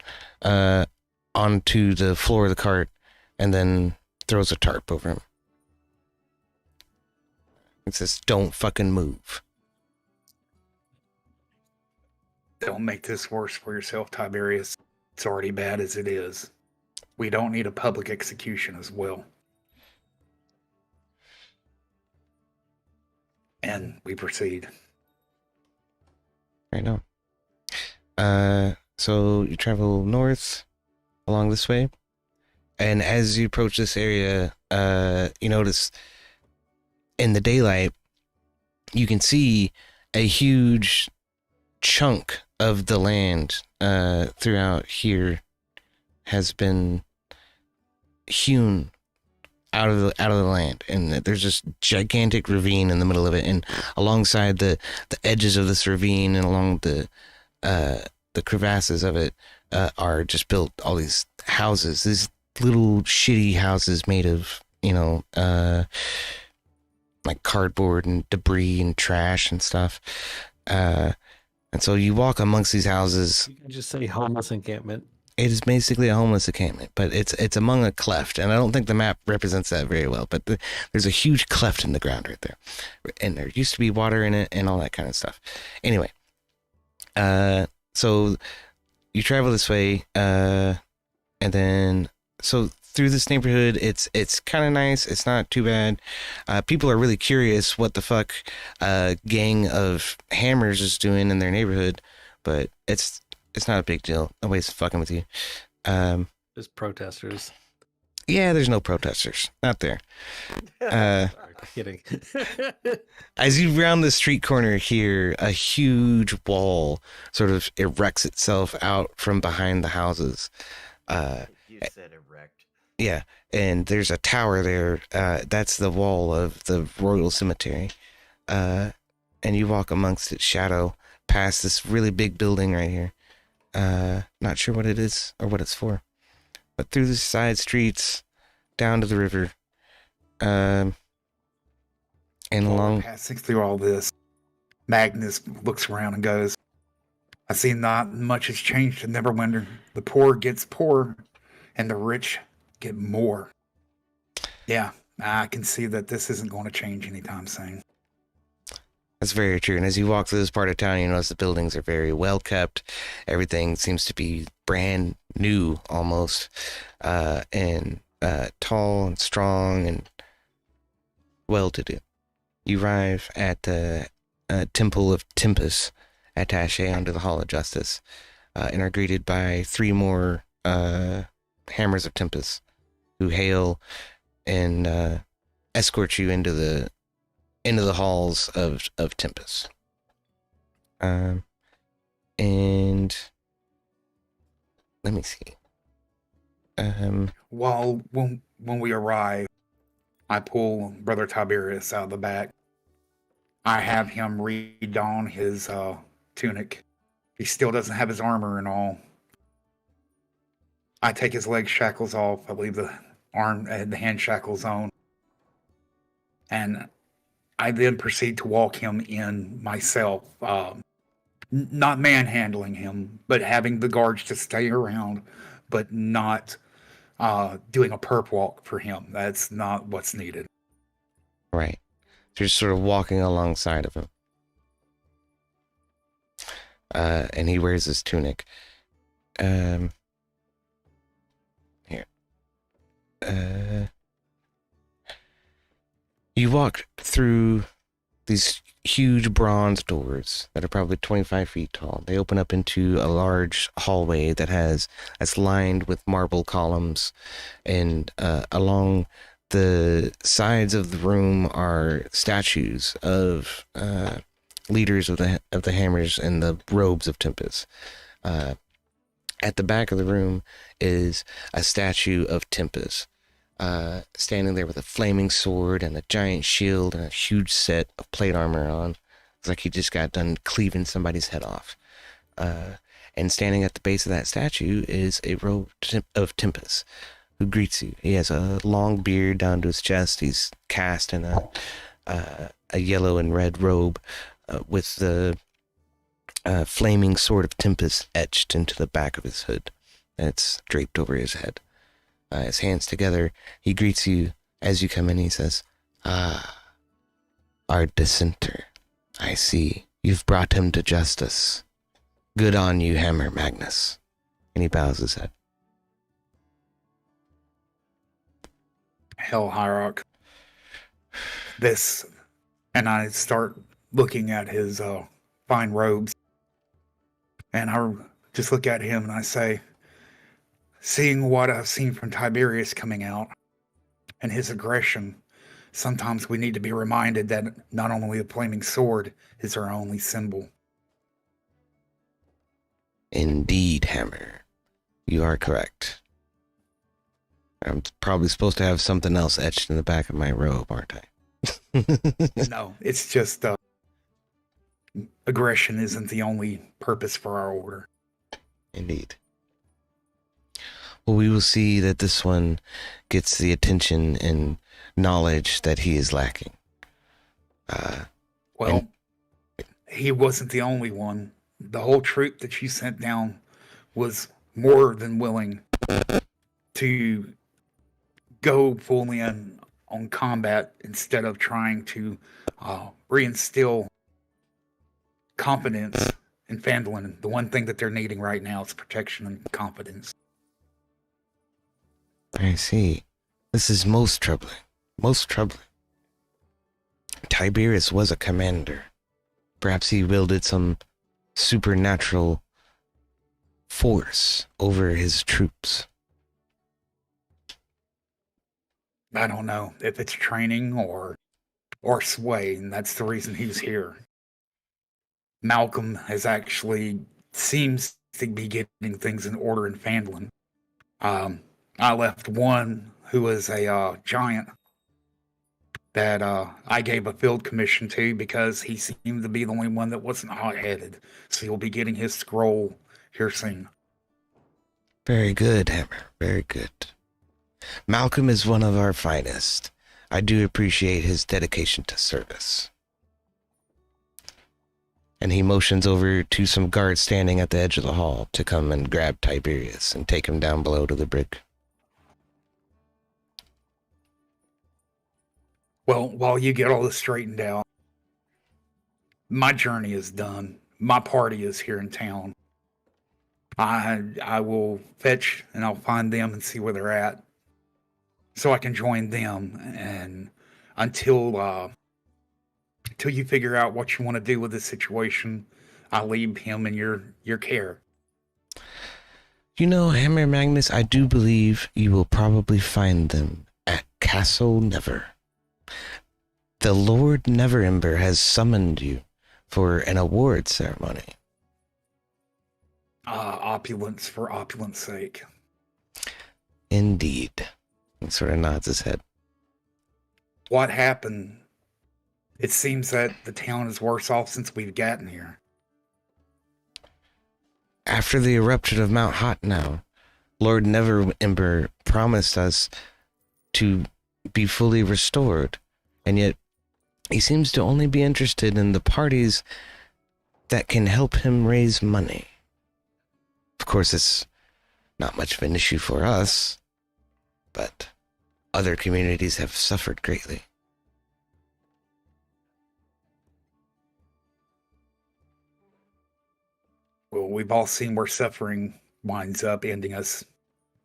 onto the floor of the cart and then throws a tarp over him. It says, "Don't fucking move." Don't make this worse for yourself, Tiberius. It's already bad as it is. We don't need a public execution as well. And we proceed. Right now. So you travel north along this way, and as you approach this area, you notice in the daylight you can see a huge chunk of the land throughout here has been hewn out of the land, and there's this gigantic ravine in the middle of it, and alongside the edges of this ravine and along the crevasses of it are just built all these houses, these little shitty houses made of, like cardboard and debris and trash and stuff. And so you walk amongst these houses. You can just say homeless encampment. It is basically a homeless encampment, but it's among a cleft, and I don't think the map represents that very well, but there's a huge cleft in the ground right there, and there used to be water in it and all that kind of stuff. Anyway, so you travel this way, and then so through this neighborhood, it's kind of nice. It's not too bad. People are really curious what the fuck gang of hammers is doing in their neighborhood, but it's not a big deal. Nobody's fucking with you. There's protesters. Yeah, there's no protesters. Not there. Kidding. As you round the street corner here, a huge wall sort of erects itself out from behind the houses. You said erect. Yeah, and there's a tower there. That's the wall of the Royal Cemetery. And you walk amongst its shadow past this really big building right here. Not sure what it is or what it's for, but through the side streets down to the river, And along, passing through all this, Magnus looks around and goes, I see not much has changed in Neverwinter. The poor gets poorer, and the rich get more. Yeah, I can see that this isn't going to change anytime soon. that's very true. And as you walk through this part of town, you notice the buildings are very well kept. Everything seems to be brand new almost, and tall and strong and well-to-do. You arrive at the Temple of Tempest, attaché under the Hall of Justice, and are greeted by 3 more Hammers of Tempest, who hail and escort you into the halls of Tempest. And let me see. While when we arrive, I pull Brother Tiberius out of the back. I have him re-don his tunic. He still doesn't have his armor and all. I take his leg shackles off. I leave the hand shackles on. And I then proceed to walk him in myself. Not manhandling him, but having the guards to stay around, but not doing a perp walk for him. That's not what's needed. Right. So you're sort of walking alongside of him. And he wears his tunic. Here. You walk through these huge bronze doors that are probably 25 feet tall. They open up into a large hallway that's lined with marble columns, and along the sides of the room are statues of leaders of the Hammers and the robes of Tempest. At the back of the room is a statue of Tempest, standing there with a flaming sword and a giant shield and a huge set of plate armor on. It's like he just got done cleaving somebody's head off. And standing at the base of that statue is a robe of Tempest, who greets you. He has a long beard down to his chest. He's cast in a yellow and red robe with the flaming sword of Tempest etched into the back of his hood. It's draped over his head. His hands together, he greets you as you come in. He says, our dissenter. I see. You've brought him to justice. Good on you, Hammer Magnus. And he bows his head. Hell, Hierarch. This, and I start looking at his fine robes, and I just look at him and I say, seeing what I've seen from Tiberius coming out and his aggression, sometimes we need to be reminded that not only the flaming sword is our only symbol. Indeed, Hammer. You are correct. I'm probably supposed to have something else etched in the back of my robe, aren't I? No, it's just aggression isn't the only purpose for our order. Indeed. Well, we will see that this one gets the attention and knowledge that he is lacking. He wasn't the only one. The whole troop that you sent down was more than willing to go full in on combat instead of trying to reinstill confidence in Phandalin. The one thing that they're needing right now is protection and confidence. I see. This is most troubling. Most troubling. Tiberius was a commander. Perhaps he wielded some supernatural force over his troops. I don't know if it's training or sway, and that's the reason he's here. Malcolm has actually seems to be getting things in order in Phandalin. I left one who was a giant that I gave a field commission to because he seemed to be the only one that wasn't hot-headed. So he'll be getting his scroll here soon. Very good, Hammer. Very good. Malcolm is one of our finest. I do appreciate his dedication to service. And he motions over to some guards standing at the edge of the hall to come and grab Tiberius and take him down below to the brig. Well, while you get all this straightened out, my journey is done. My party is here in town. I will fetch and I'll find them and see where they're at, so I can join them. And until you figure out what you want to do with this situation, I leave him in your care. You know, Hammer Magnus, I do believe you will probably find them at Castle Never. The Lord Neverember has summoned you for an award ceremony. Opulence for opulence sake. Indeed. He sort of nods his head. What happened? It seems that the town is worse off since we've gotten here. After the eruption of Mount Hot now, Lord Neverember promised us to be fully restored, and yet he seems to only be interested in the parties that can help him raise money. Of course, it's not much of an issue for us, but other communities have suffered greatly. Well, we've all seen where suffering winds up ending us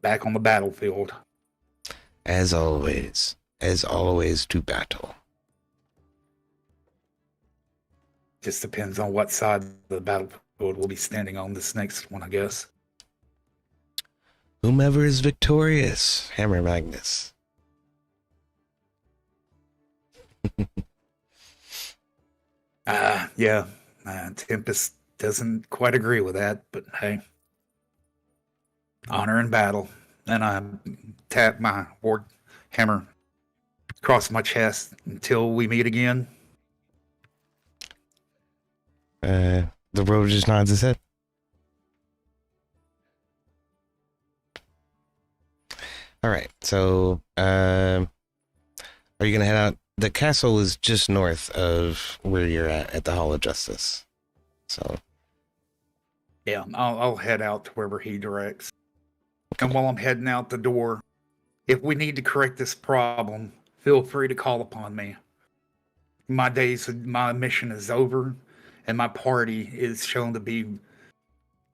back on the battlefield. As always to battle. Just depends on what side of the battlefield we'll be standing on this next one, I guess. Whomever is victorious, Hammer Magnus. Yeah, Tempest doesn't quite agree with that, but hey, honor in battle. And I tap my war hammer across my chest until we meet again. The road just nods his head. All right, so are you gonna head out? The castle is just north of where you're at the Hall of Justice. So Yeah, I'll head out to wherever he directs. And while I'm heading out the door, if we need to correct this problem, feel free to call upon me. My mission is over, and my party is shown to be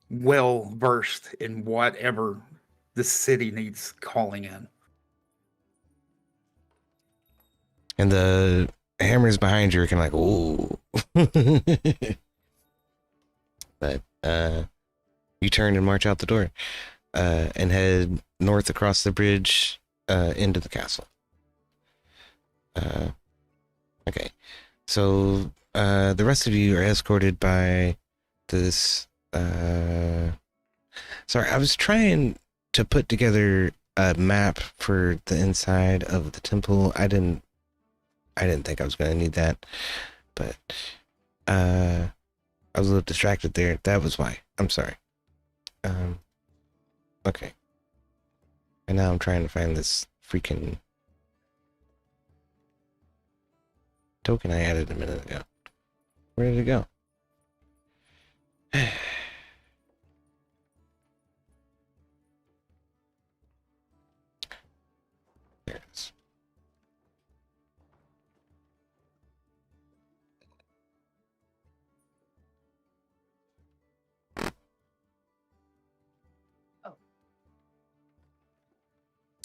well versed in whatever the city needs calling in. And the hammers behind you are kind of like, ooh. But you turn and march out the door and head north across the bridge into the castle. Okay. So the rest of you are escorted by this... sorry, I was trying to put together a map for the inside of the temple. I didn't think I was going to need that, but I was a little distracted there. That was why. I'm sorry. Okay. And now I'm trying to find this freaking token I added a minute ago. Where did it go? There it is.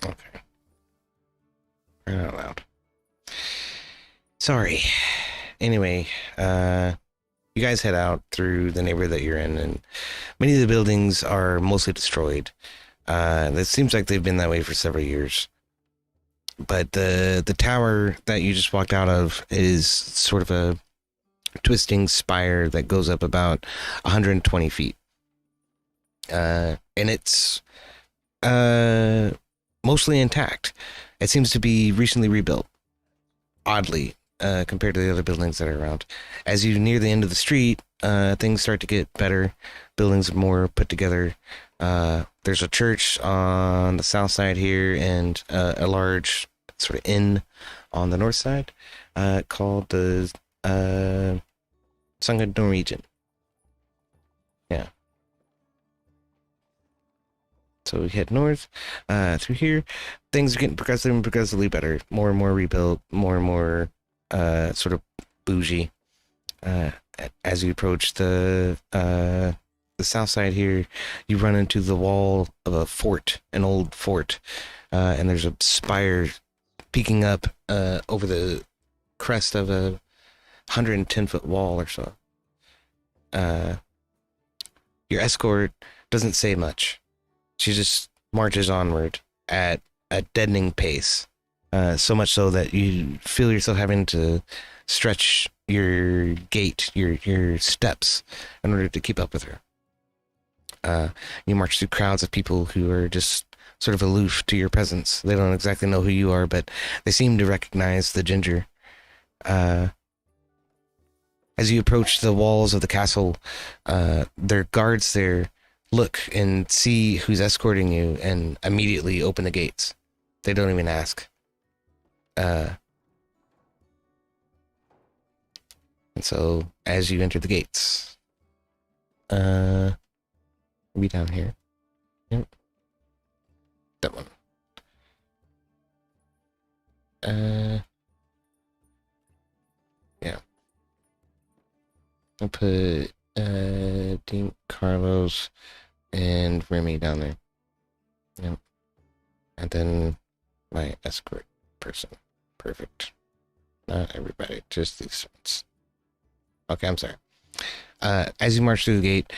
Okay. Right out loud. Sorry. Anyway, you guys head out through the neighborhood that you're in, and many of the buildings are mostly destroyed. It seems like they've been that way for several years. But the tower that you just walked out of is sort of a twisting spire that goes up about 120 feet. And it's mostly intact. It seems to be recently rebuilt, oddly, compared to the other buildings that are around. As you near the end of the street, things start to get better. Buildings are more put together. There's a church on the south side here, and a large sort of inn on the north side, called the Sungad Norwegian. Yeah. So we head north, through here. Things are getting progressively better. More and more rebuilt, more and more, sort of bougie. As you approach the south side here, you run into the wall of a fort, an old fort, and there's a spire peeking up, over the crest of a 110-foot wall or so. Your escort doesn't say much. She just marches onward at a deadening pace, so much so that you feel yourself having to stretch your gait, your steps, in order to keep up with her. You march through crowds of people who are just sort of aloof to your presence. They don't exactly know who you are, but they seem to recognize the ginger. As you approach the walls of the castle, their guards there look and see who's escorting you and immediately open the gates. They don't even ask. And so as you enter the gates, be down here. Yep. That one. Yeah. I'll put Dean Carlos and Remy down there. Yep. And then my escort person. Perfect. Not everybody, just these ones. Okay, I'm sorry. As you march through the gate,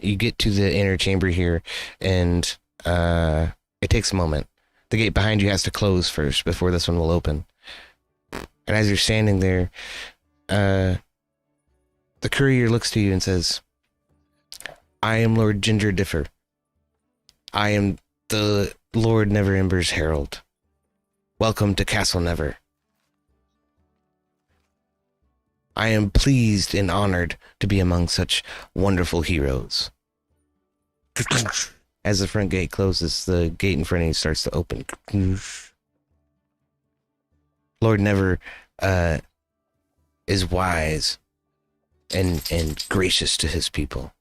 you get to the inner chamber here, and it takes a moment. The gate behind you has to close first before this one will open. And as you're standing there, the courier looks to you and says, "I am Lord Ginger Differ. I am the Lord Neverember's herald. Welcome to Castle Never. I am pleased and honored to be among such wonderful heroes." As the front gate closes, the gate in front of you starts to open. Lord Never is wise and gracious to his people.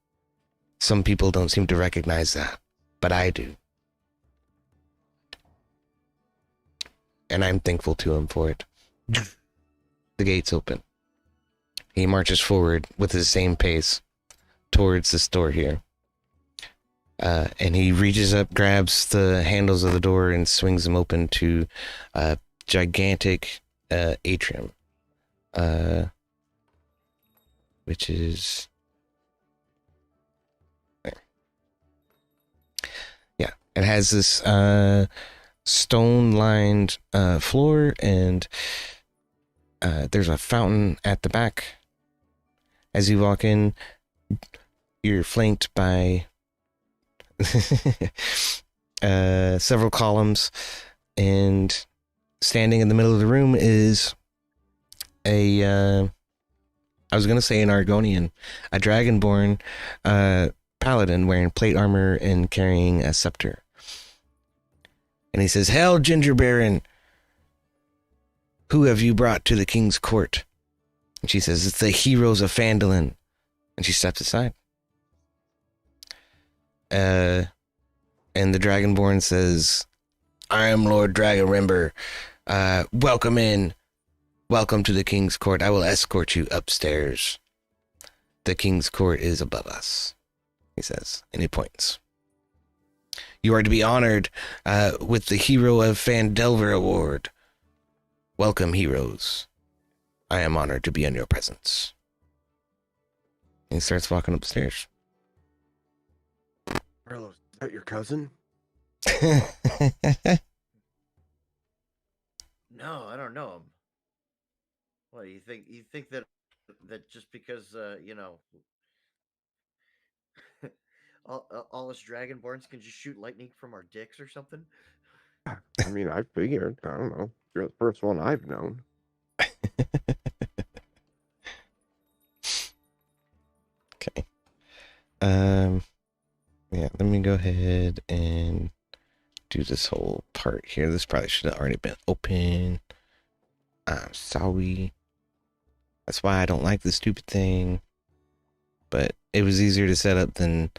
Some people don't seem to recognize that, but I do. And I'm thankful to him for it. The gates open. He marches forward with the same pace towards this door here. And he reaches up, grabs the handles of the door, and swings them open to a gigantic atrium. Which is there. Yeah, it has this stone-lined floor, and there's a fountain at the back. As you walk in, you're flanked by several columns, and standing in the middle of the room is I was going to say an Argonian, a dragonborn paladin wearing plate armor and carrying a scepter. And he says, "Hail, Ginger Baron! Who have you brought to the king's court?" And she says, "It's the heroes of Phandalin." And she steps aside. And the Dragonborn says, "I am Lord Dragonrember. Welcome in. Welcome to the king's court. I will escort you upstairs. The king's court is above us," he says, and he points. "You are to be honored with the Hero of Phandelver Award. Welcome, heroes. I am honored to be in your presence." And he starts walking upstairs. Carlos, is that your cousin? No, I don't know him. What do you think? You think that just because all us dragonborns can just shoot lightning from our dicks or something? I mean, I figured. I don't know. You're the first one I've known. Okay. Yeah, let me go ahead and do this whole part here. This probably should have already been open. I'm sorry. That's why I don't like this stupid thing. But it was easier to set up than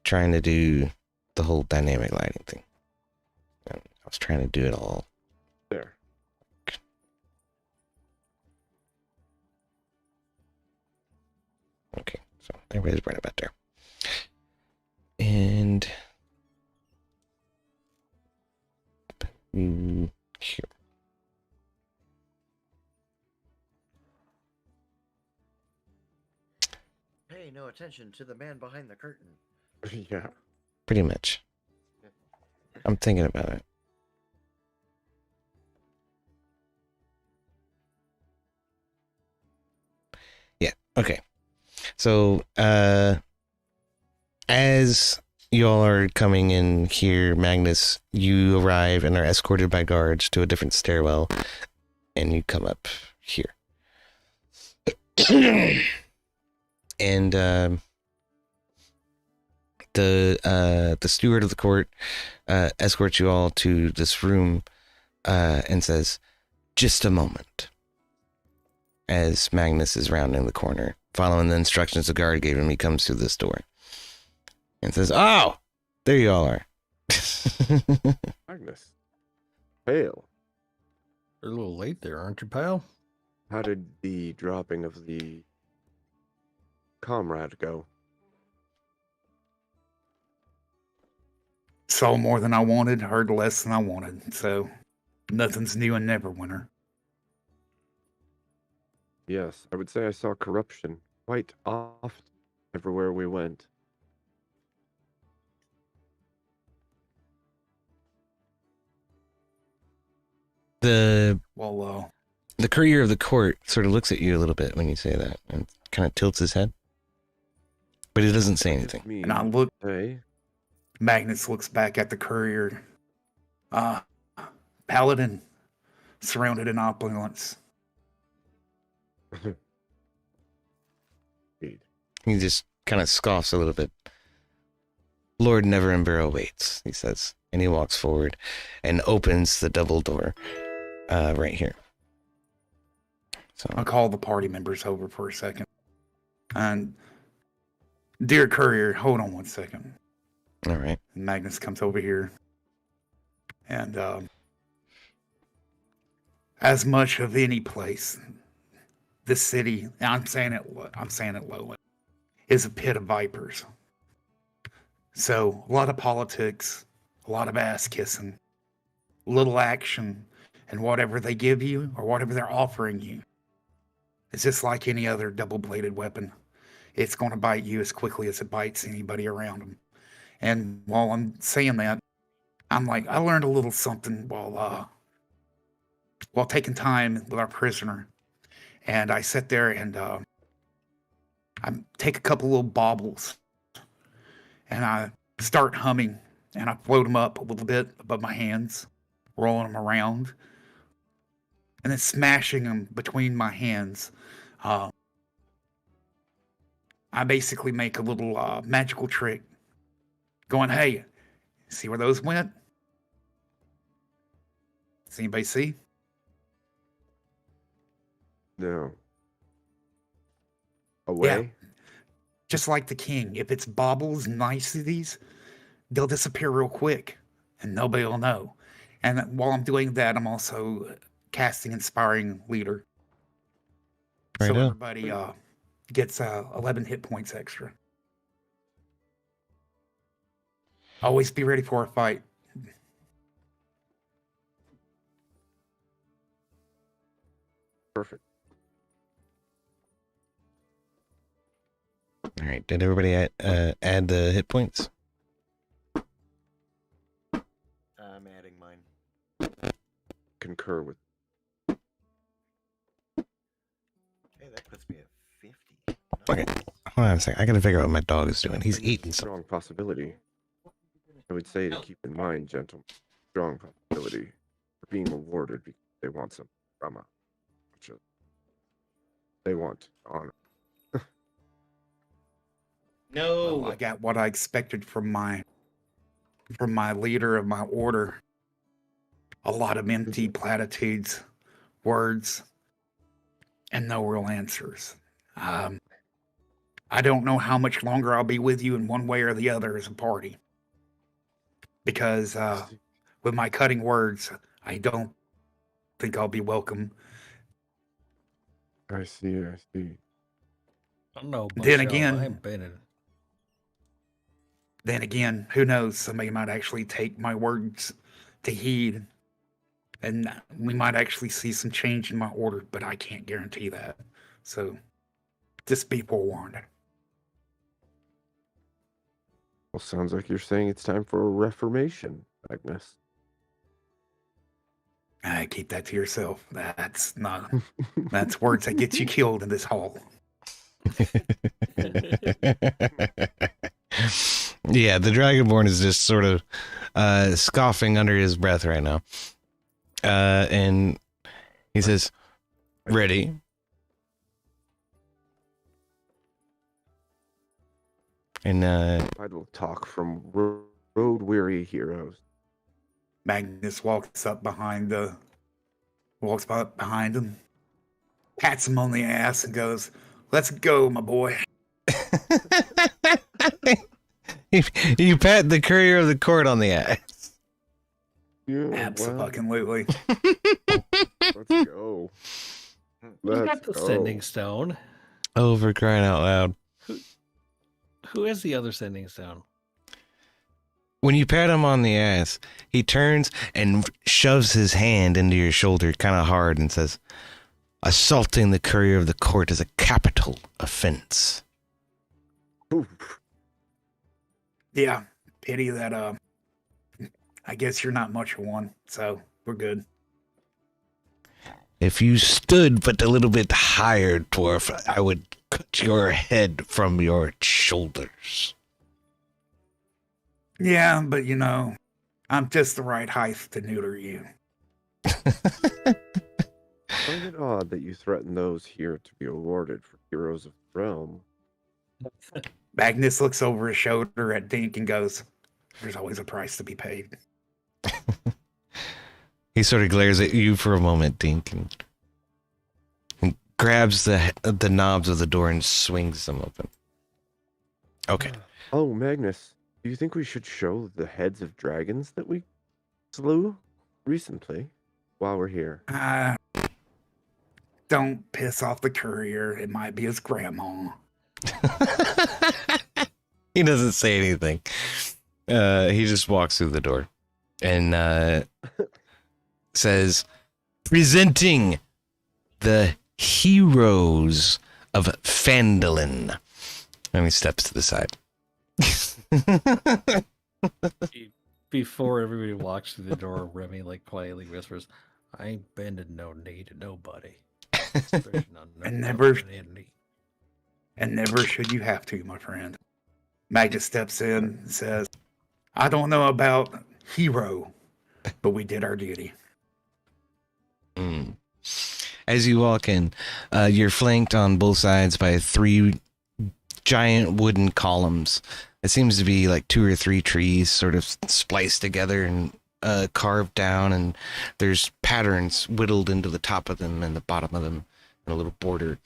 trying to do the whole dynamic lighting thing. And I was trying to do it all. There. Okay, so everybody's right about there. And here. Pay no attention to the man behind the curtain. Yeah. Pretty much. I'm thinking about it. Yeah, okay. So, as y'all are coming in here, Magnus, you arrive and are escorted by guards to a different stairwell, and you come up here. And the steward of the court escorts you all to this room and says, "Just a moment." As Magnus is rounding the corner, following the instructions the guard gave him, he comes through this door and says, "Oh, there you all are." Magnus. Hail. You're a little late there, aren't you, pal? How did the dropping of the comrade go? Saw more than I wanted, heard less than I wanted. So nothing's new in Neverwinter. Yes, I would say I saw corruption quite often everywhere we went. The Well, courier of the court sort of looks at you a little bit when you say that and kind of tilts his head, but he doesn't say anything. and I look, Hey, Magnus looks back at the courier. Paladin, surrounded in opulence. indeed. He just kind of scoffs a little bit. "Lord Neverember awaits," he says, and he walks forward and opens the double door right here. So I'll call the party members over for a second. And, dear courier, hold on one second. all right. And Magnus comes over here. And as much of any place, this city, and I'm saying it low, is a pit of vipers. So a lot of politics, a lot of ass kissing, little action, and whatever they give you or whatever they're offering you. It's just like any other double-bladed weapon. It's going to bite you as quickly as it bites anybody around them. And while I'm saying that, I'm like, I learned a little something while taking time with our prisoner. And I sit there and I take a couple little baubles and I start humming and I float them up a little bit above my hands, rolling them around, and then smashing them between my hands. I basically make a little magical trick going, "Hey, see where those went? Does anybody see?" No. Away? Just like the king. If it's baubles, niceties, they'll disappear real quick and nobody will know. And while I'm doing that, I'm also casting Inspiring Leader. Right So on. everybody gets 11 hit points extra. Always be ready for a fight. Perfect. All right. Did everybody add the hit points? I'm adding mine. Concur with. Hey, that puts me at 50. Okay. Hold on a second. I gotta figure out what my dog is doing. He's eating something. Strong possibility. I would say to keep in mind, gentlemen, strong possibility for being rewarded because they want some drama. They want honor. No. Well, I got what I expected from my leader of my order. A lot of empty platitudes, words, and no real answers. I don't know how much longer I'll be with you in one way or the other as a party. Because with my cutting words, I don't think I'll be welcome. I see. I see. I don't know. Then Michelle, again- I ain't been in. Then again, who knows? Somebody might actually take my words to heed, and we might actually see some change in my order, but I can't guarantee that. So just be forewarned. Well, sounds like you're saying it's time for a reformation, Agnes. Keep that to yourself. That's not. That's words that get you killed in this hall. Yeah, the Dragonborn is just sort of scoffing under his breath right now. And he says, ready. And Idle talk from road-weary heroes. Magnus walks behind him, pats him on the ass, and goes, "Let's go, my boy." you pat the courier of the court on the ass. Yeah, Absolutely. Let's go. You got Let's the go. sending stone. Oh, for crying out loud. Who is the other sending stone? When you pat him on the ass, he turns and shoves his hand into your shoulder kind of hard and says, assaulting the courier of the court is a capital offense. Oof. Yeah, pity that. I guess you're not much of one, so we're good. If you stood but a little bit higher, dwarf, I would cut your head from your shoulders. Yeah, but I'm just the right height to neuter you. Find it odd that you threaten those here to be awarded for heroes of the realm. Magnus looks over his shoulder at Dink and goes, "There's always a price to be paid." He sort of glares at you for a moment, Dink, and grabs the knobs of the door and swings them open. Okay. Oh, Magnus, do you think we should show the heads of dragons that we slew recently while we're here? Don't piss off the courier. It might be his grandma. He doesn't say anything. He just walks through the door and says, presenting the heroes of Phandalin. And he steps to the side. Before everybody walks through the door, Remy quietly whispers, "I ain't bending no knee to nobody." Especially not no And never- entity. And never should you have to, my friend. Magnus steps in and says, "I don't know about hero, but we did our duty." Mm. As you walk in, you're flanked on both sides by 3 giant wooden columns. It seems to be like 2 or 3 trees sort of spliced together and carved down, and there's patterns whittled into the top of them and the bottom of them and a little border,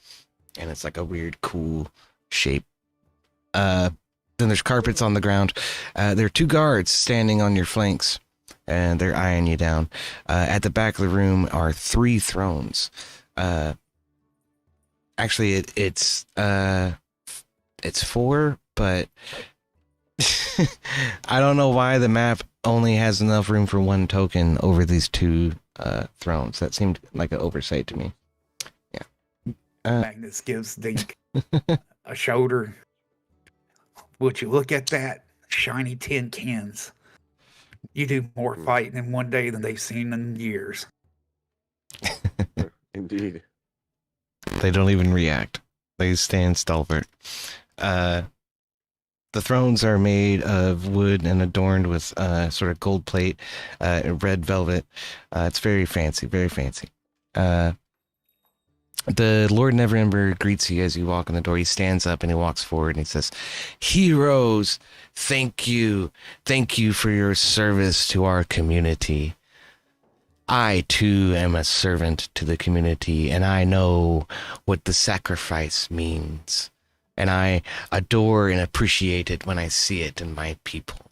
and it's like a weird cool shape. Then there's carpets on the ground. There are 2 guards standing on your flanks, and they're eyeing you down. At the back of the room are 3 thrones. Actually, it's 4, but I don't know why the map only has enough room for 1 token over these 2 thrones. That seemed like an oversight to me. Yeah. Magnus gives Dink a shoulder. Would you look at that? Shiny tin cans. You do more fighting in one day than they've seen in years. Indeed. They don't even react. They stand stalwart. The thrones are made of wood and adorned with sort of gold plate, red velvet. It's very fancy, very fancy. The Lord Neverember greets you as you walk in the door. He stands up and he walks forward and he says, "Heroes, thank you. Thank you for your service to our community. I too am a servant to the community, and I know what the sacrifice means. And I adore and appreciate it when I see it in my people.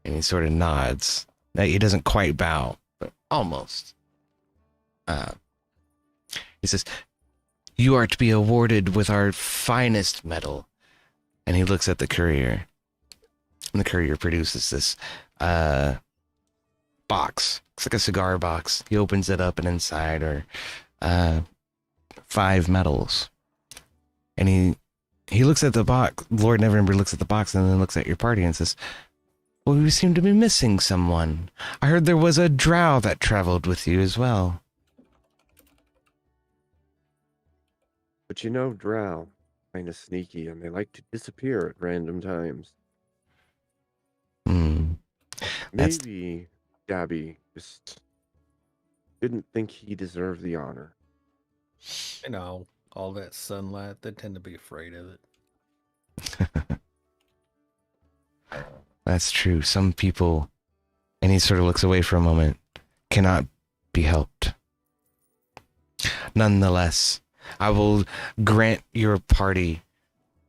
And he sort of nods. Now, he doesn't quite bow, but almost. He says, "You are to be awarded with our finest medal." And he looks at the courier. And the courier produces this box. It's like a cigar box. He opens it up, and inside are 5 medals. And he looks at the box. Lord Neverember looks at the box and then looks at your party and says, "Well, we seem to be missing someone. I heard there was a drow that traveled with you as well." But you know, drow kind of sneaky, and they like to disappear at random times. That's- Maybe Gabby just didn't think he deserved the honor. You know, all that sunlight, they tend to be afraid of it. That's true. Some people, and he sort of looks away for a moment, cannot be helped. Nonetheless, I will grant your party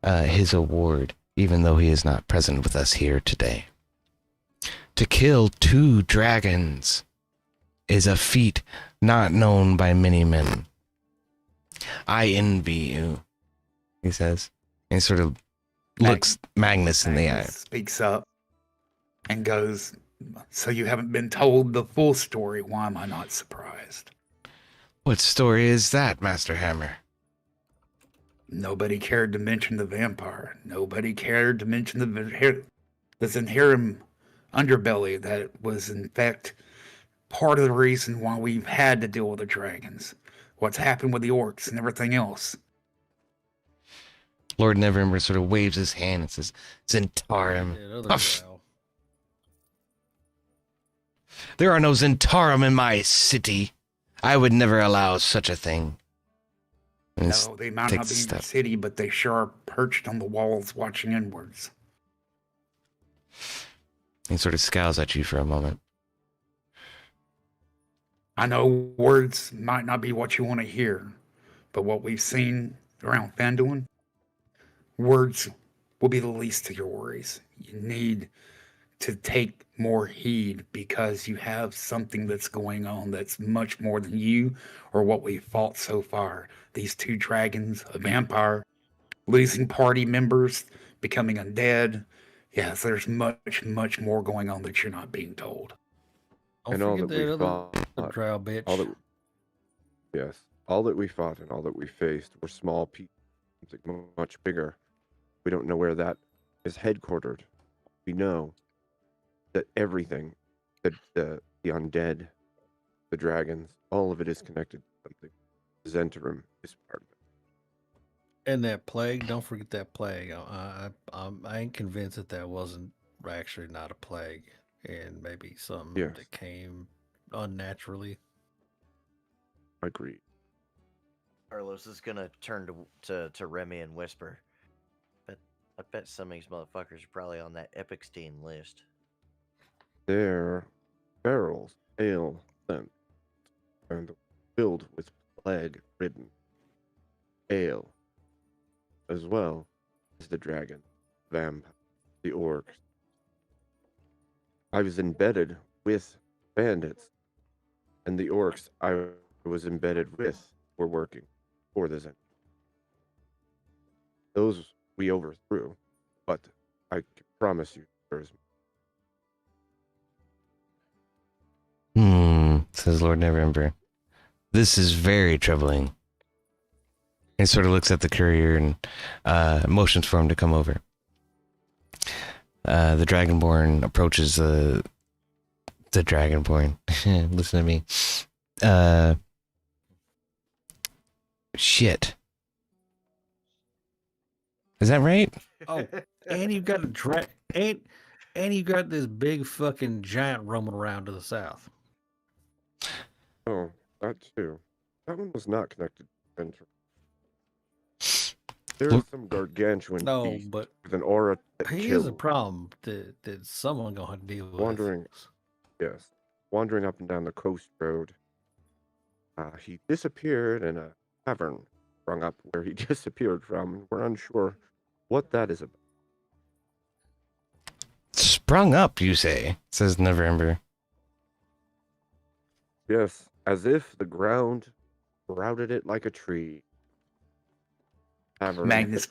his award, even though he is not present with us here today. To kill 2 dragons is a feat not known by many men. I envy you, he says. And he sort of looks Magnus in the eye. Speaks up and goes, "So you haven't been told the full story. Why am I not surprised?" What story is that, Master Hammer? Nobody cared to mention the vampire. Nobody cared to mention the Zenharim underbelly that was, in fact, part of the reason why we've had to deal with the dragons. What's happened with the orcs and everything else. Lord Neverember sort of waves his hand and says, "Zentarum." Yeah, another Huff. drow. There are no Zentarum in my city. I would never allow such a thing. And No, they might takes not a be in step. the city, but they sure are perched on the walls watching inwards. He sort of scowls at you for a moment. I know words might not be what you want to hear, but what we've seen around Fandolin, words will be the least of your worries. You need to take more heed because you have something that's going on that's much more than you or what we've fought so far. These 2 dragons, a vampire, losing party members, becoming undead. Yes, there's much, much more going on that you're not being told. Don't And all forget that we that other fought, drow bitch. all that we fought and all that we faced were small pieces, something much bigger. We don't know where that is headquartered. We know that everything, that the undead, the dragons, all of it is connected to something. Zentarum is part of it. And that plague, don't forget that plague. I ain't convinced that wasn't actually not a plague, and maybe something Yes. that came unnaturally. Agreed. Carlos is gonna turn to Remy and whisper, I bet some of these motherfuckers are probably on that Epicstein list. Their barrels, ale, scent, and filled with plague-ridden ale, as well as the dragon, vampire, the orcs. I was embedded with bandits, and the orcs I was embedded with were working for the Zen. Those we overthrew, but I can promise you there's Says Lord Neverember. This is very troubling. He sort of looks at the courier and motions for him to come over. The Dragonborn approaches the Dragonborn. Listen to me. Shit. Is that right? Oh, and you got and you got this big fucking giant roaming around to the south. Oh, that too. That one was not connected to Zentarum. There is Look- some gargantuan No, beast but with an aura that here's a kills. problem that someone gonna have to deal with. Wandering. Yes. wandering up and down the coast road. He disappeared in a tavern sprung up where he disappeared from. We're unsure what that is about. Sprung up, you say, says November. Yes, as if the ground sprouted it like a tree. Tavern Magnus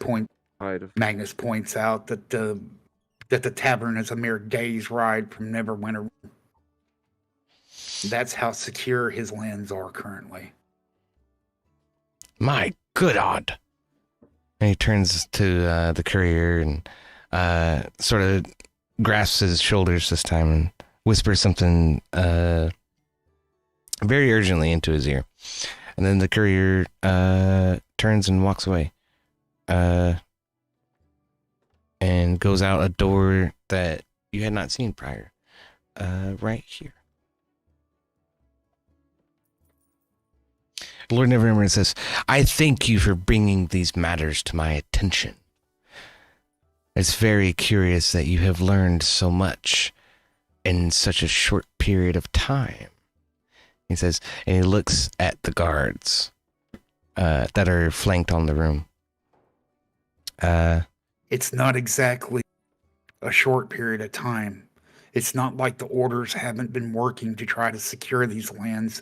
side of points out that the tavern is a mere day's ride from Neverwinter. That's how secure his lands are currently. My good odd. And he turns to the courier and sort of grasps his shoulders this time and whispers something very urgently into his ear. And then the courier turns and walks away. And goes out a door that you had not seen prior. Right here. Lord Neverember says, I thank you for bringing these matters to my attention. It's very curious that you have learned so much in such a short period of time. He says, and he looks at the guards that are flanked on the room. It's not exactly a short period of time. It's not like the orders haven't been working to try to secure these lands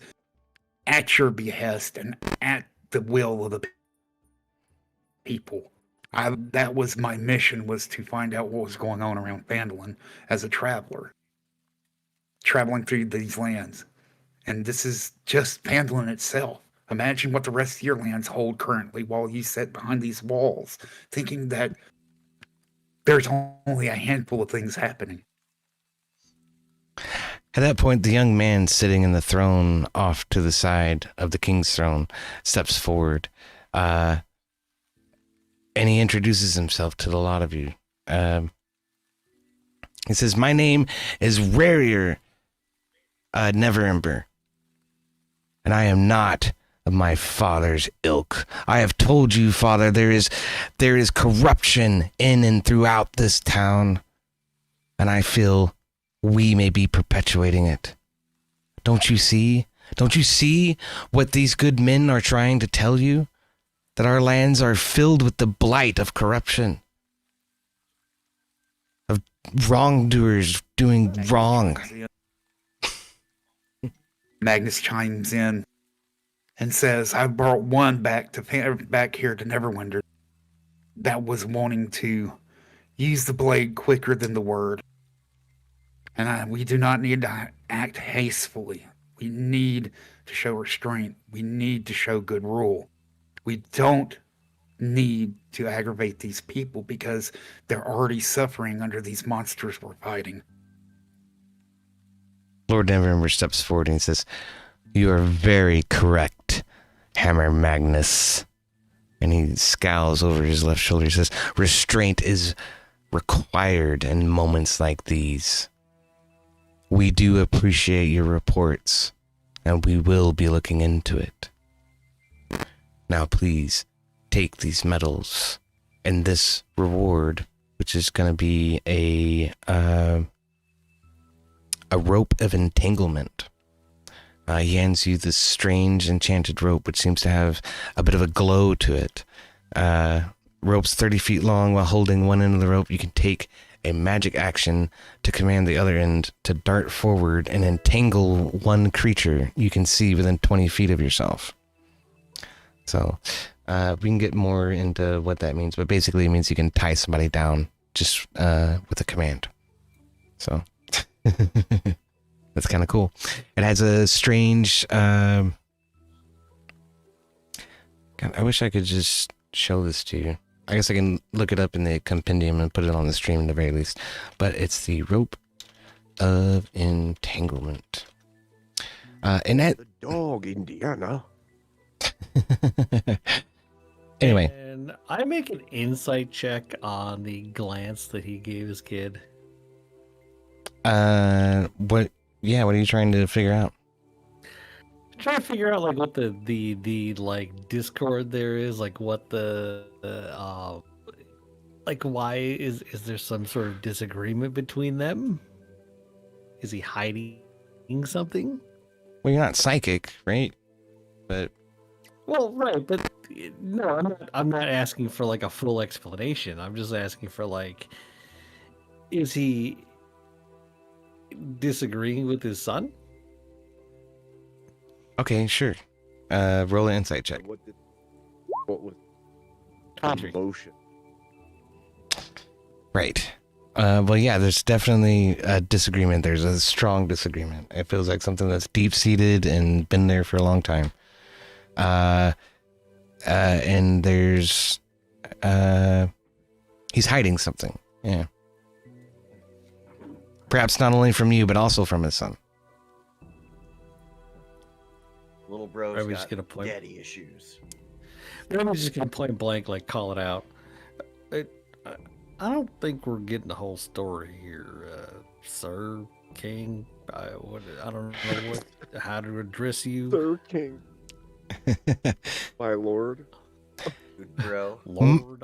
at your behest and at the will of the people. That was my mission, was to find out what was going on around Phandalin as a traveler, traveling through these lands. And this is just Phandalin itself. Imagine what the rest of your lands hold currently while you sit behind these walls, thinking that there's only a handful of things happening. At that point, the young man sitting in the throne off to the side of the king's throne steps forward, and he introduces himself to the lot of you. He says, my name is Rarier Neverember, and I am not of my father's ilk. I have told you, father, there is corruption in and throughout this town, and I feel we may be perpetuating it. Don't you see? Don't you see what these good men are trying to tell you? That our lands are filled with the blight of corruption, of wrongdoers doing wrong. Magnus chimes in and says, I brought one back here to Neverwinter that was wanting to use the blade quicker than the word. And we do not need to act hastily. We need to show restraint. We need to show good rule. We don't need to aggravate these people because they're already suffering under these monsters we're fighting. Lord Neverember steps forward and says, you are very correct, Hammer Magnus. And he scowls over his left shoulder. He says, restraint is required in moments like these. We do appreciate your reports, and we will be looking into it. Now, please, take these medals and this reward, which is going to be a rope of entanglement. He hands you this strange enchanted rope, which seems to have a bit of a glow to it. Rope's 30 feet long. While holding one end of the rope, you can take a magic action to command the other end to dart forward and entangle one creature you can see within 20 feet of yourself. So we can get more into what that means, but basically it means you can tie somebody down just with a command. So that's kind of cool. It has a strange... God, I wish I could just show this to you. I guess I can look it up in the compendium and put it on the stream at the very least. But it's the rope of entanglement. And that... the dog, Indiana. Anyway. And I make an insight check on the glance that he gave his kid. What are you trying to figure out? Trying to figure out like what the like discord there is, like what the like why is there some sort of disagreement between them? Is he hiding something? Well, you're not psychic, right? But Well, right, but no, I'm not asking for like a full explanation. I'm just asking for like, is he disagreeing with his son? okay, sure. Roll an insight check. What was Patrick. emotion? Right. Well, yeah, there's definitely a disagreement. There's a strong disagreement. It feels like something that's deep-seated and been there for a long time. And there's, he's hiding something. Yeah. Perhaps not only from you, but also from his son. Little bro's Are we just got gonna play- daddy issues. I'm just gonna point blank, like call it out. I don't think we're getting the whole story here, Sir King. I don't know how to address you, Sir King. My lord. Good bro. Lord.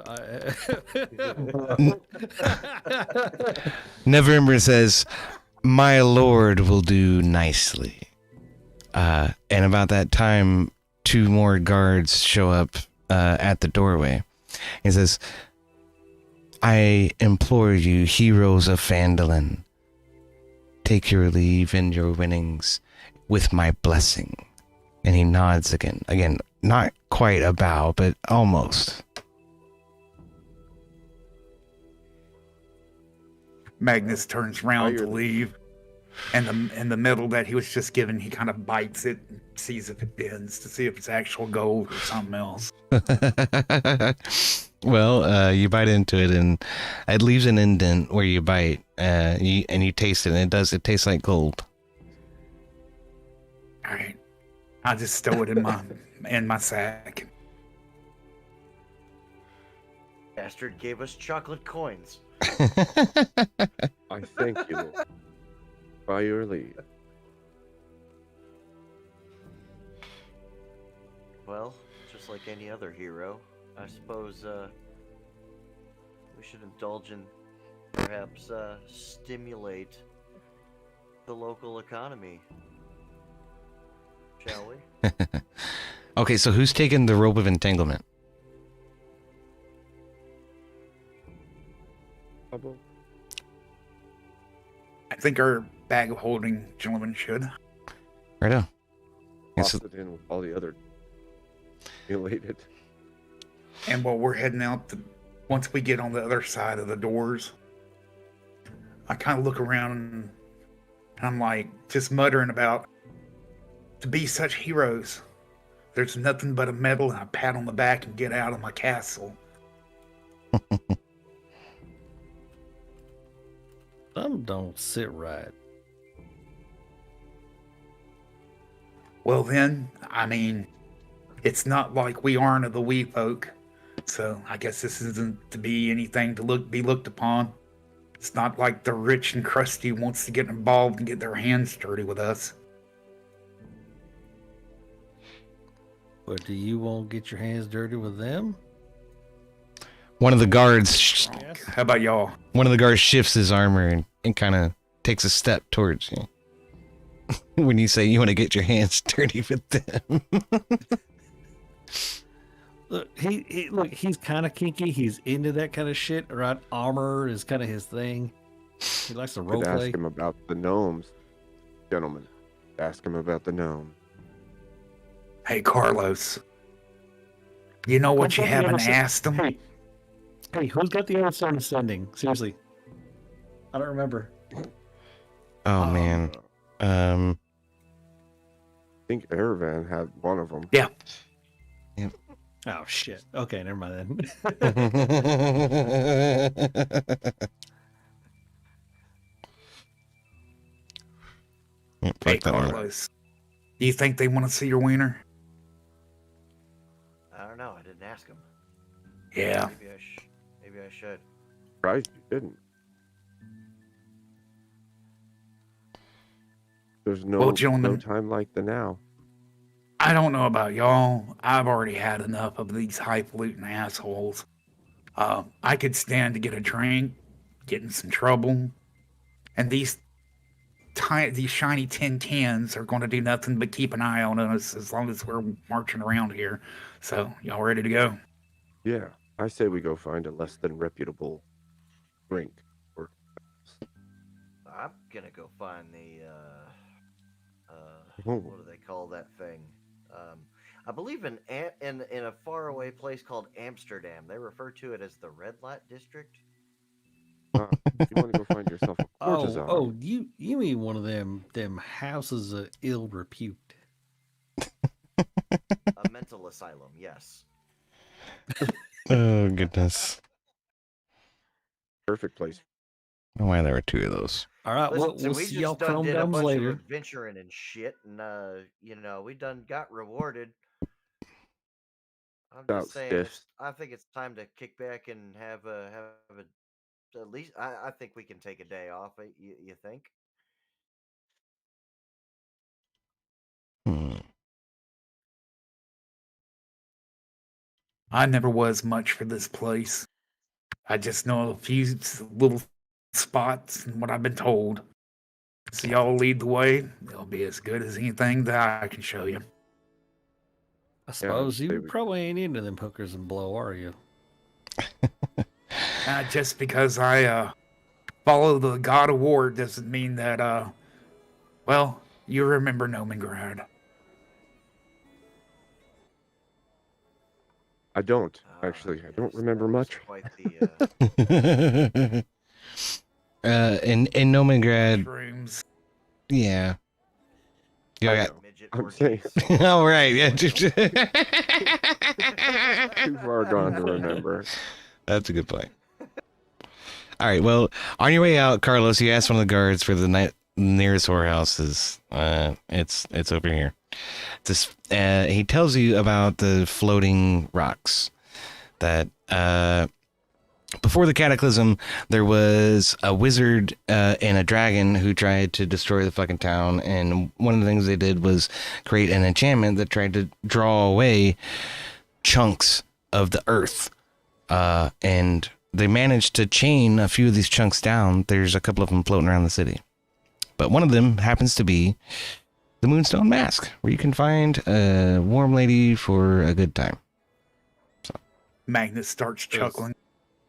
Neverember says, "My lord will do nicely." And about that time, 2 more guards show up at the doorway. He says, "I implore you, heroes of Phandalin, take your leave and your winnings with my blessing." And he nods again. Again, not quite a bow, but almost. Magnus turns around to leave, and the medal that he was just given, he kind of bites it and sees if it bends to see if it's actual gold or something else. Well, you bite into it, and it leaves an indent where you bite, and you taste it, and it tastes like gold. All right, I'll just stow it in my sack. Bastard gave us chocolate coins. I thank you, Lord. By your leave. Well, just like any other hero, I suppose we should indulge in perhaps stimulate the local economy. Shall we? Okay, so who's taking the rope of entanglement? I think our bag of holding gentlemen should. Righto. Toss it in with all the other elated. And while we're heading out, once we get on the other side of the doors, I kind of look around and I'm like just muttering about to be such heroes. There's nothing but a medal and a pat on the back and get out of my castle. Some don't sit right. Well then, I mean, it's not like we aren't of the wee folk, so I guess this isn't to be anything to be looked upon. It's not like the rich and crusty wants to get involved and get their hands dirty with us. But do you won't get your hands dirty with them? One of the guards, Yes. How about y'all? one of the guards shifts his armor and kind of takes a step towards you. When you say you want to get your hands dirty with them. Look, he's kind of kinky. He's into that kind of shit. Right? Armor is kind of his thing. He likes to role Could ask play. him about the gnomes, gentlemen. Ask him about the gnome. Hey, Carlos. You know what you Who's got the haven't other asked him? Hey, who's got the other son ascending? Seriously, I don't remember. Oh man. I think Erevan had one of them. Yeah. Oh shit. Okay, never mind then. Yeah, Hey, fuck that one. Carlos. Do you think they want to see your wiener? I don't know. I didn't ask him. Yeah. Maybe I should. Surprised you didn't. There's no, Well, gentlemen- no time like the now. I don't know about y'all. I've already had enough of these highfalutin assholes. I could stand to get a drink, get in some trouble, and these these shiny tin cans are going to do nothing but keep an eye on us as long as we're marching around here. So, y'all ready to go? Yeah, I say we go find a less than reputable drink. Or I'm gonna go find the Oh. what do they call that thing? I believe in a faraway place called Amsterdam, they refer to it as the red light district. you want to go find yourself a courtesan? Oh, you mean one of them houses of ill repute? A mental asylum, yes. Oh, goodness. Perfect place. I don't know why there were two of those. All right, Listen, we'll we see just y'all done chrome did a domes bunch later. of adventuring and shit, and we done got rewarded. I'm About just saying, stiffs. I think it's time to kick back and have a at least. I think we can take a day off. You think? Hmm. I never was much for this place. I just know a few little spots and what I've been told. So y'all lead the way. It'll be as good as anything that I can show you. I suppose say you we- probably ain't into them hookers and blow, are you? Just because I follow the God of War doesn't mean that well, you remember Nomingrad. I don't actually. I don't Yes, remember that was much. Quite the. in Nomingrad, Shrooms. yeah. I Yeah. know. Midget I'm orgies. saying- All right. Yeah. Too far gone to remember. That's a good point. All right. Well, on your way out, Carlos, you asked one of the guards for the nearest whorehouse. It's over here. He tells you about the floating rocks that before the cataclysm, there was a wizard and a dragon who tried to destroy the fucking town. And one of the things they did was create an enchantment that tried to draw away chunks of the earth. And they managed to chain a few of these chunks down. There's a couple of them floating around the city. But one of them happens to be the Moonstone Mask, where you can find a warm lady for a good time. Magnus starts chuckling.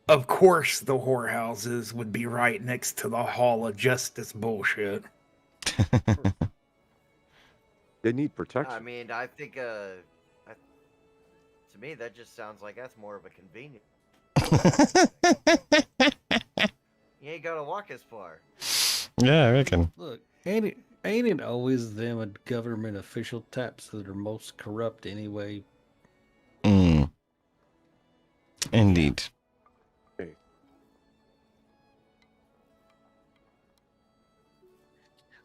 Of course, the whorehouses would be right next to the Hall of Justice bullshit. They need I protection. mean, I think to me that just sounds like that's more of a convenience. You ain't gotta walk as far. Yeah, I reckon. Look, ain't it always them government official taps that are most corrupt anyway? Indeed.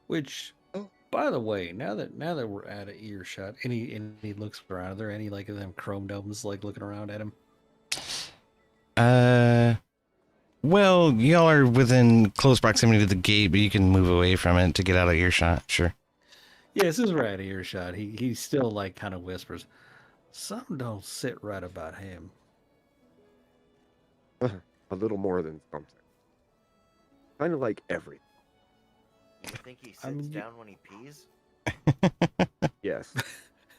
Which, by the way, now that we're out of earshot, any looks around, are there any like of them chrome domes like looking around at him? Well, y'all are within close proximity to the gate, but you can move away from it to get out of earshot. Sure. Yeah, since we're out of earshot, he still like kind of whispers, "Something don't sit right about him." A little more than something. Kind of like everything. You think he sits I mean, down when he pees? Yes.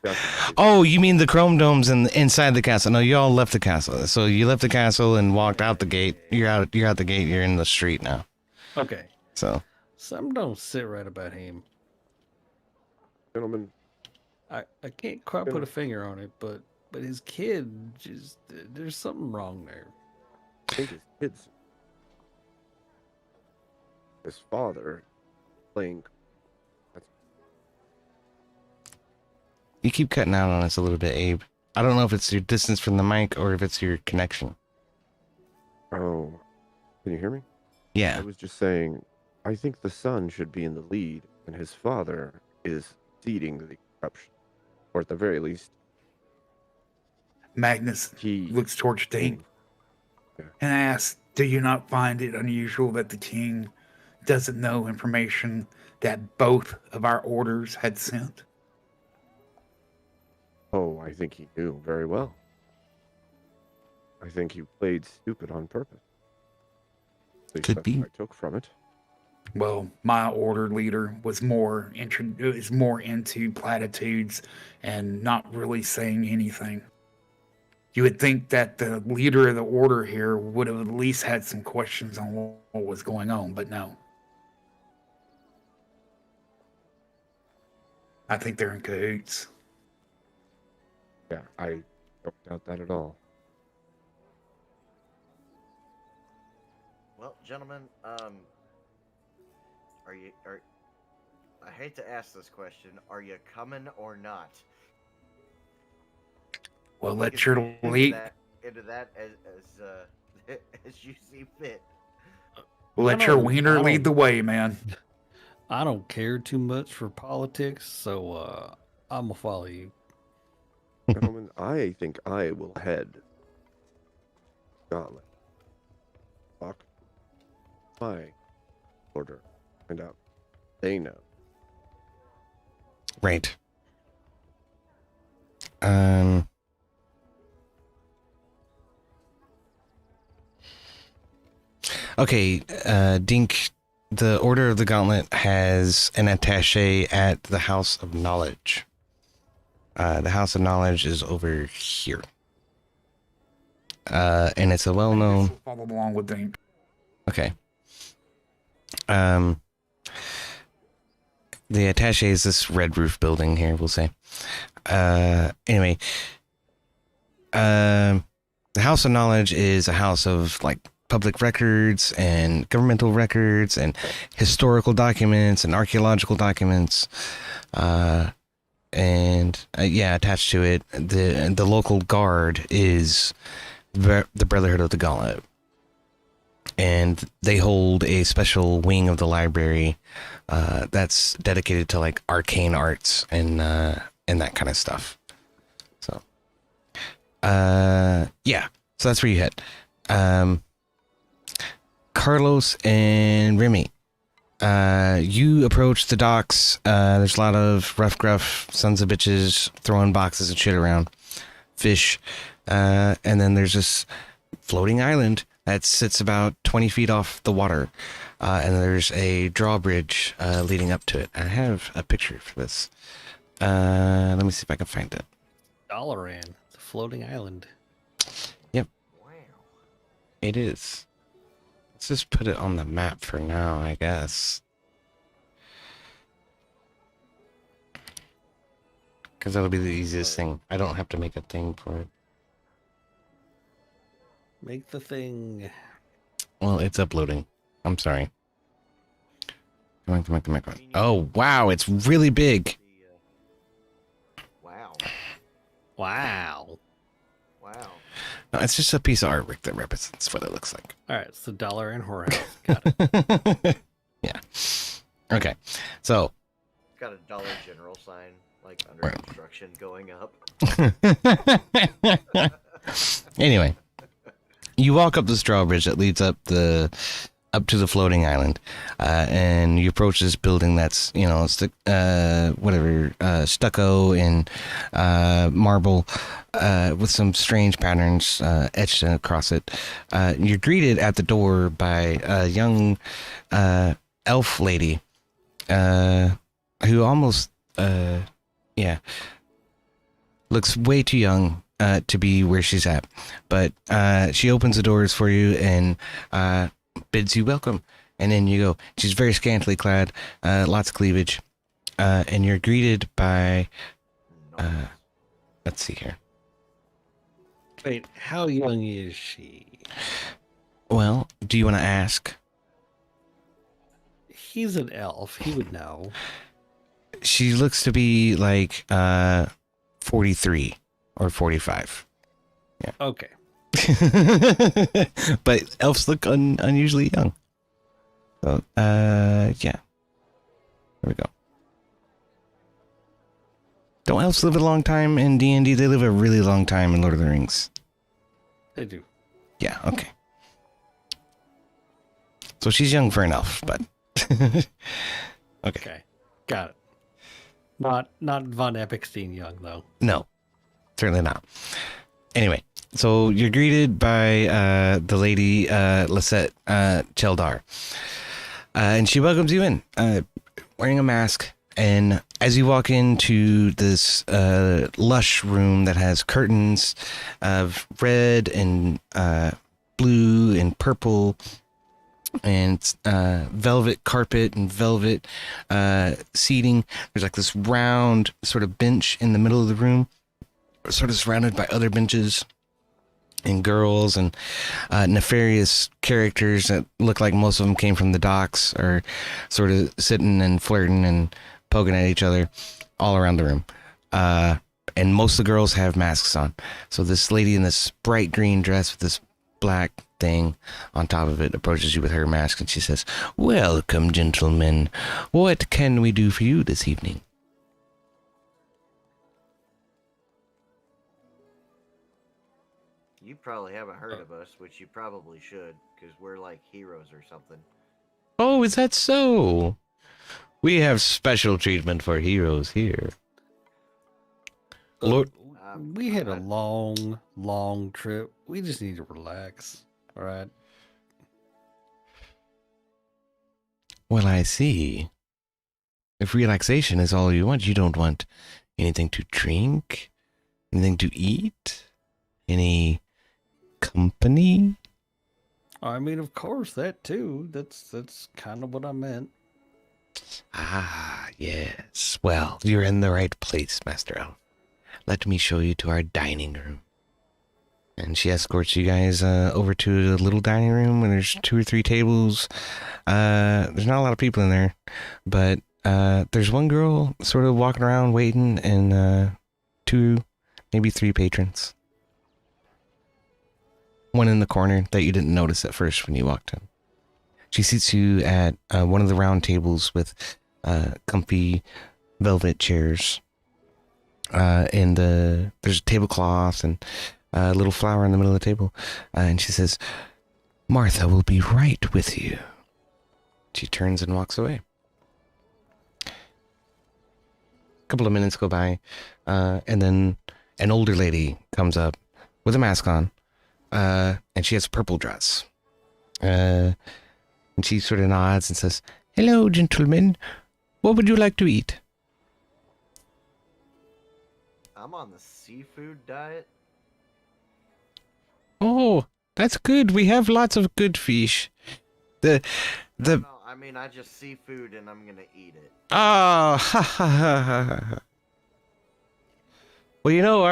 Definitely. Oh, you mean the chrome domes inside the castle? No, you all left the castle. So you left the castle and walked out the gate. You're out the gate. You're in the street now. Okay, So something don't sit right about him. Gentlemen, I can't quite put a finger on it, but his kid just there's something wrong there. I think his kids. His father playing. you keep cutting out on us a little bit, Abe. I don't know if it's your distance from the mic or if it's your connection. Oh, can you hear me? I Yeah. was just saying, I think the son should be in the lead, and his father is seeding the corruption, or at the very least, Magnus he looks towards Dane and asks, "Do you not find it unusual that the king doesn't know information that both of our orders had sent?" Oh, I think he knew very well. I think he played stupid on purpose. At least Could that's be. what I took from it. Well, my order leader was is more into platitudes and not really saying anything. You would think that the leader of the order here would have at least had some questions on what was going on, but no. I think they're in cahoots. Yeah, I don't doubt that at all. Well, gentlemen, I hate to ask this question. Are you coming or not? Well, We let can your speak lead, into that as you see fit. let I your don't- wiener I lead don't- the way, man. I don't care too much for politics, so I'm gonna follow you. Gentlemen, I think I will head. Gauntlet. Talk. My order. Find out. They know. Right. Um. Okay, Dink, the Order of the Gauntlet has an attaché at the House of Knowledge. The House of Knowledge is over here. And it's a well-known... Follow along with them. Okay. The attaché is this red roof building here, we'll say. Anyway. The House of Knowledge is a house of, like, public records and governmental records and historical documents and archaeological documents. Yeah, attached to it, the local guard is the Brotherhood of the Gauntlet. And they hold a special wing of the library that's dedicated to like arcane arts and that kind of stuff. So, yeah, so that's where you head. Carlos and Remy, you approach the docks. There's a lot of rough, gruff sons of bitches throwing boxes and shit around, fish, and then there's this floating island that sits about 20 feet off the water, and there's a drawbridge leading up to it. I have a picture for this. Let me see if I can find it. Dalaran, it's a floating island. Wow. It is. Let's just put it on the map for now, I guess. Because that'll be the easiest thing. I don't have to make a thing for it. Make the thing. Well, it's uploading. I'm sorry. Come on. Oh, wow, it's really big. Wow. Wow. Wow. No, it's just a piece of artwork that represents what it looks like. All right, it's the Dalaran whorehouse. Got it. Yeah. Okay. So, It's got a Dollar General sign, like under Right. construction going up. anyway, you walk up this drawbridge that leads up to the floating island, and you approach this building that's stucco and marble with some strange patterns etched across it. You're greeted at the door by a young elf lady who almost looks way too young to be where she's at, but she opens the doors for you and bids you welcome, and then you go. She's very scantily clad, lots of cleavage, and you're greeted by let's see here. Wait, how young is she? Well, do you want to ask? He's an elf. He would know. She looks to be like 43 or 45. Okay. But elves look unusually young. So, yeah. There we go. Don't elves live a long time in D&D? They live a really long time in Lord of the Rings. They do. Yeah, okay. So she's young for an elf, but... okay. Okay. Got it. Not Von Epicstein young, though. No, certainly not. Anyway, so you're greeted by the lady Lisette Cheldar. and she welcomes you in, wearing a mask. And as you walk into this lush room that has curtains of red and blue and purple and velvet carpet and velvet seating, there's like this round sort of bench in the middle of the room, sort of surrounded by other benches and girls and nefarious characters that look like most of them came from the docks, or sort of sitting and flirting and poking at each other all around the room. And most of the girls have masks on. So this lady in this bright green dress with this black thing on top of it approaches you with her mask, and she says, "Welcome, gentlemen. What can we do for you this evening?" You probably haven't heard of us, which you probably should, because we're like heroes or something. Oh, is that so? We have special treatment for heroes here. Lord, We had a long trip. We just need to relax. All right. well, I see. If relaxation is all you want, you don't want anything to drink, anything to eat, any company? I mean, of course, that too. That's kind of what I meant. Ah, yes. Well, you're in the right place, Master Elf. Let me show you to our dining room. And she escorts you guys over to the little dining room where there's 2 or 3 tables. There's not a lot of people in there, but there's one girl sort of walking around waiting, and 2, maybe 3 patrons. One in the corner that you didn't notice at first when you walked in. She seats you at one of the round tables with comfy velvet chairs. And there's a tablecloth and a little flower in the middle of the table. And she says, "Martha will be right with you." She turns and walks away. A couple of minutes go by, and then an older lady comes up with a mask on, and she has a purple dress. And she sort of nods and says, "Hello, gentlemen. What would you like to eat?" I'm on the seafood diet. "Oh, that's good. We have lots of good fish. The No, I mean, I just seafood and I'm gonna eat it. ha ha ha ha. Well, you know,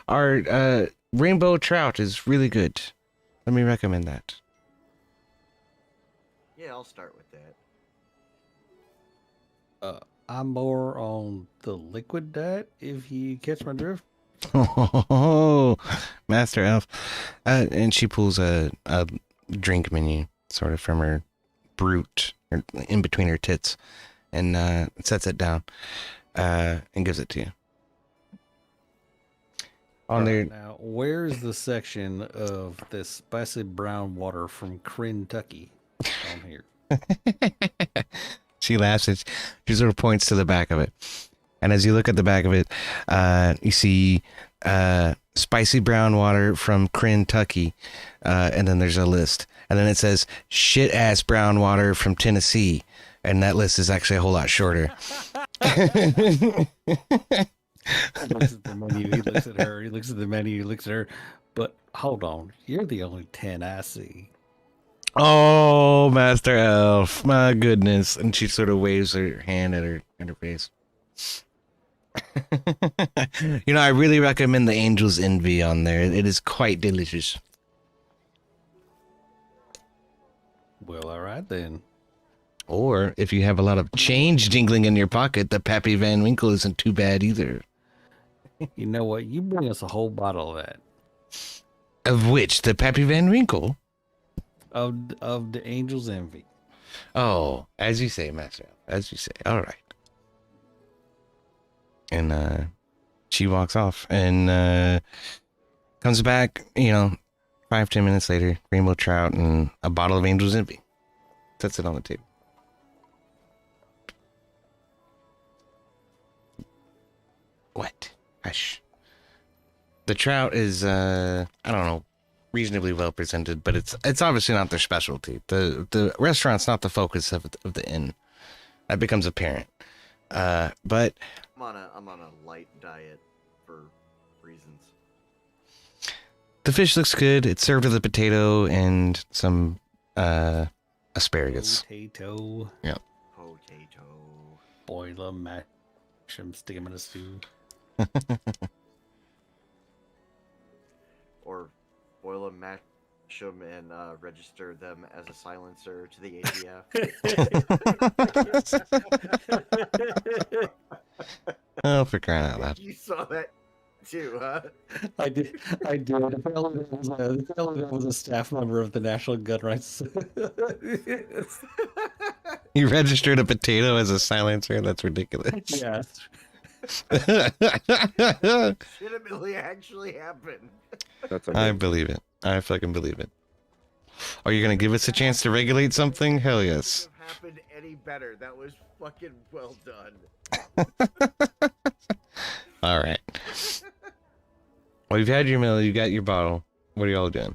our rainbow trout is really good. Let me recommend that. Yeah, I'll start with that. I'm more on the liquid diet, if you catch my drift. Oh, Master Elf. And she pulls a drink menu sort of from her brute, or in between her tits, and sets it down and gives it to you. On there, Now, where's the section of this spicy brown water from Kentucky on here? she laughs and she sort of points to the back of it. And as you look at the back of it, you see spicy brown water from Kentucky, and then there's a list. And then it says shit ass brown water from Tennessee, and that list is actually a whole lot shorter. He looks at the menu, he looks at her, he looks at the menu, he looks at her. But hold on, you're the only 10 I see. Oh, Master Elf, my goodness. And she sort of waves her hand at her face. You know, I really recommend the Angel's Envy on there. It is quite delicious. Well, all right then. Or if you have a lot of change jingling in your pocket, the Pappy Van Winkle isn't too bad either. You know what? You bring us a whole bottle of that. Of which? The Pappy Van Winkle? Of the Angel's Envy. Oh, as you say, Master Elf. As you say. All right. And she walks off and comes back, 5-10 minutes later, rainbow trout and a bottle of Angel's Envy. Sets it on the table. What? Hush. The trout is, I don't know, reasonably well presented, but it's obviously not their specialty. The restaurant's not the focus of the inn. That becomes apparent. But I'm on a light diet for reasons. the fish looks good. It's served with a potato and some asparagus. Potato. Potato. Boil them, mash them, stick them in a stew. Or boil them, mash them, and register them as a silencer to the ATF. Oh, for crying out loud. You saw that too, huh? I did. Apparently that was a staff member of the National Gun Rights. You registered a potato as a silencer? That's ridiculous. Yes. Legitimately actually happened. That's I amazing. believe it. I fucking believe it. Are you gonna give us a chance to regulate something? Hell yes. Couldn't have happened any better. That was fucking well done. All right. Well, you've had your meal. You got your bottle. What are y'all doing?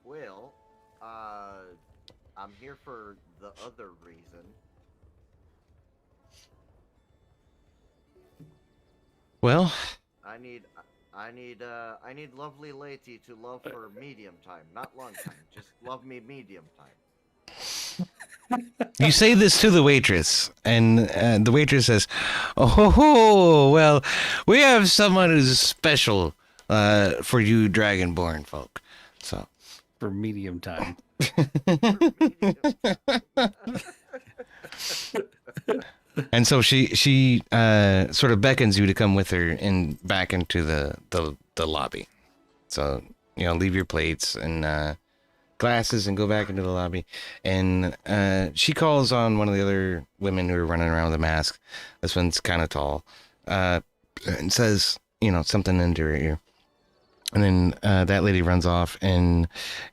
Well, I'm here for the other reason. Well, I need lovely lady to love for medium time, not long time. Just love me medium time. you say this to the waitress, and the waitress says, "Oh, well, we have someone who's special for you Dragonborn folk." So, For medium time. and so she sort of beckons you to come with her and back into the lobby. So, leave your plates and glasses and go back into the lobby. And she calls on one of the other women who are running around with a mask. This one's kind of tall, and says, something into her ear. And then that lady runs off and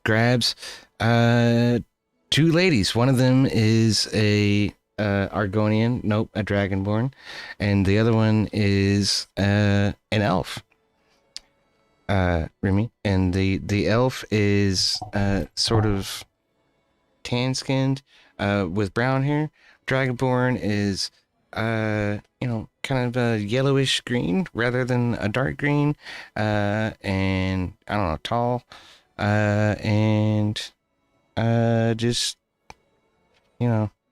grabs two ladies. One of them is a Argonian, nope, a Dragonborn, and the other one is an elf. Remy, and the elf is sort of tan-skinned with brown hair. Dragonborn is kind of a yellowish green rather than a dark green, and I don't know, tall, and just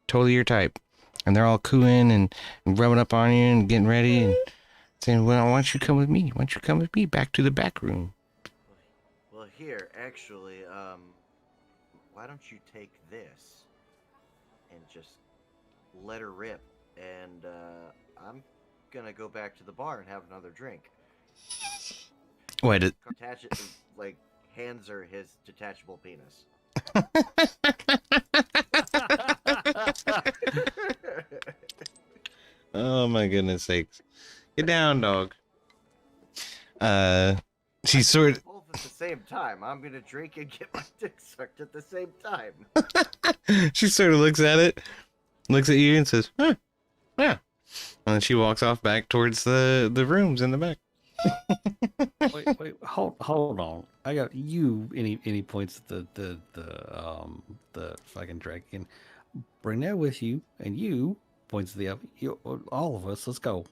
totally your type. And they're all cooing and rubbing up on you and getting ready and saying, "Well, why don't you come with me? Why don't you come with me back to the back room?" Well, here, actually, why don't you take this and just let her rip, and I'm gonna go back to the bar and have another drink. Wait, Attach it, like, hands her his detachable penis. oh my goodness sakes. Get down, dog. She's sort of... Both at the same time. I'm gonna drink and get my dick sucked at the same time. she sort of looks at it, looks at you and says, "Huh, yeah." And then she walks off back towards the rooms in the back. wait, hold on. I got you. Any points at the fucking dragon? Bring that with you, and you points at the up. You, all of us. Let's go.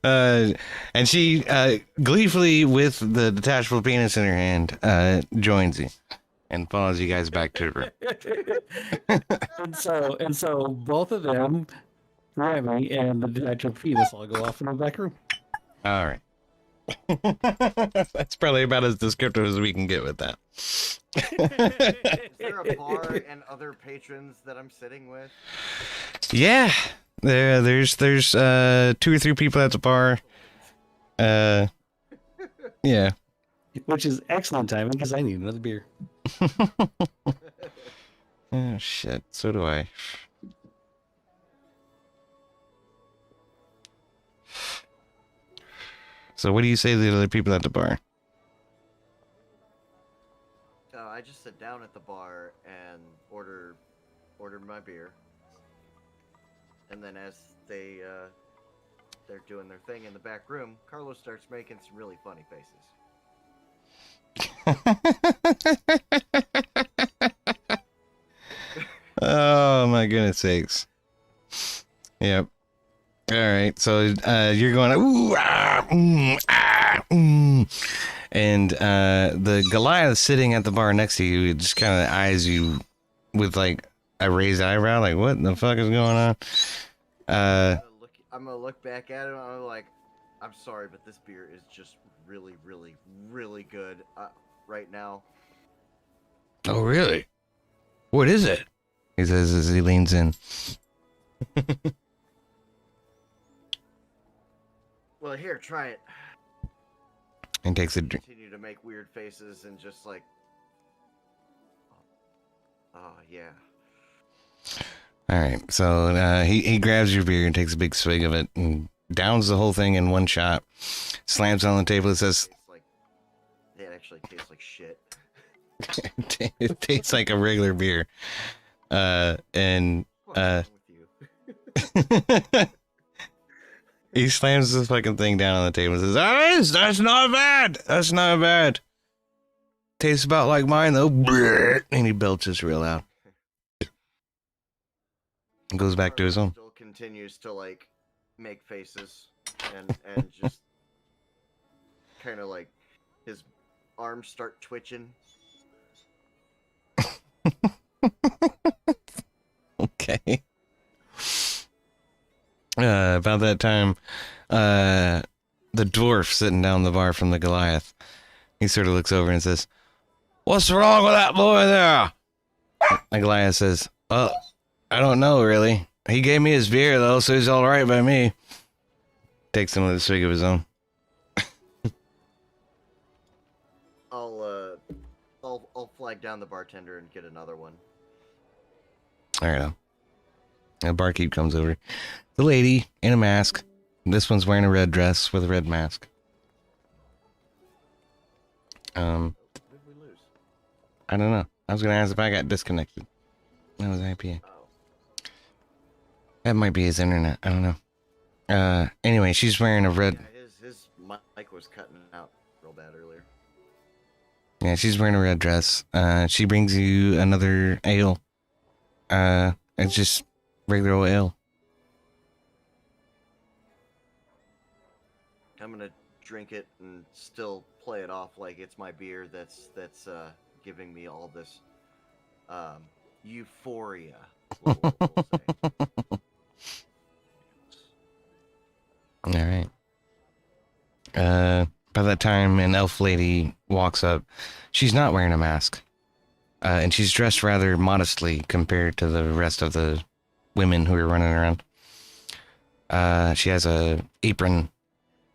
And she gleefully, with the detachable penis in her hand, joins you and follows you guys back to the room. and so both of them, Remy and the detachable penis, all go off in the back room. All right. That's probably about as descriptive as we can get with that. Is there a bar and other patrons that I'm sitting with? Yeah, there's 2 or 3 people at the bar. Yeah. Which is excellent timing because I need another beer. Oh shit, so do I. So what do you say to the other people at the bar? I just sit down at the bar and order my beer, and then as they they're doing their thing in the back room, Carlos starts making some really funny faces. Oh my goodness sakes. Yep. All right. So you're going ooh and the Goliath sitting at the bar next to you just kind of eyes you with like a raised eyebrow, like what the fuck is going on? I'm gonna look back at him. I'm like, I'm sorry, but this beer is just really, really, really good right now. Oh really? What is it? He says as he leans in. Well, here, try it. And takes a drink. Continue to make weird faces and just like, oh yeah. All right, so he grabs your beer and takes a big swig of it and downs the whole thing in one shot. Slams it on the table and says, It actually tastes like shit. "It tastes like a regular beer." And What's wrong with you? he slams this fucking thing down on the table and says, "That's not bad. That's not bad. Tastes about like mine though." And he belches real loud. And goes back to his home. Still continues to like make faces and just kind of like his arms start twitching. Okay. About that time, the dwarf sitting down the bar from the Goliath, he sort of looks over and says, "What's wrong with that boy there?" The Goliath says, "Well, I don't know really. He gave me his beer though, so he's all right by me." Takes him with a swig of his own. I'll flag down the bartender and get another one. All right. A barkeep comes over. The lady in a mask. This one's wearing a red dress with a red mask. What did we lose? I don't know. I was gonna ask if I got disconnected. That was IPA. Oh. That might be his internet. I don't know. Anyway, she's wearing a red. Yeah, his mic was cutting out real bad earlier. Yeah, she's wearing a red dress. She brings you another ale. It's just regular old ale. I'm gonna drink it and still play it off like it's my beer that's giving me all this euphoria. We'll say. All right. By that time, an elf lady walks up. She's not wearing a mask. And she's dressed rather modestly compared to the rest of the women who are running around. She has a apron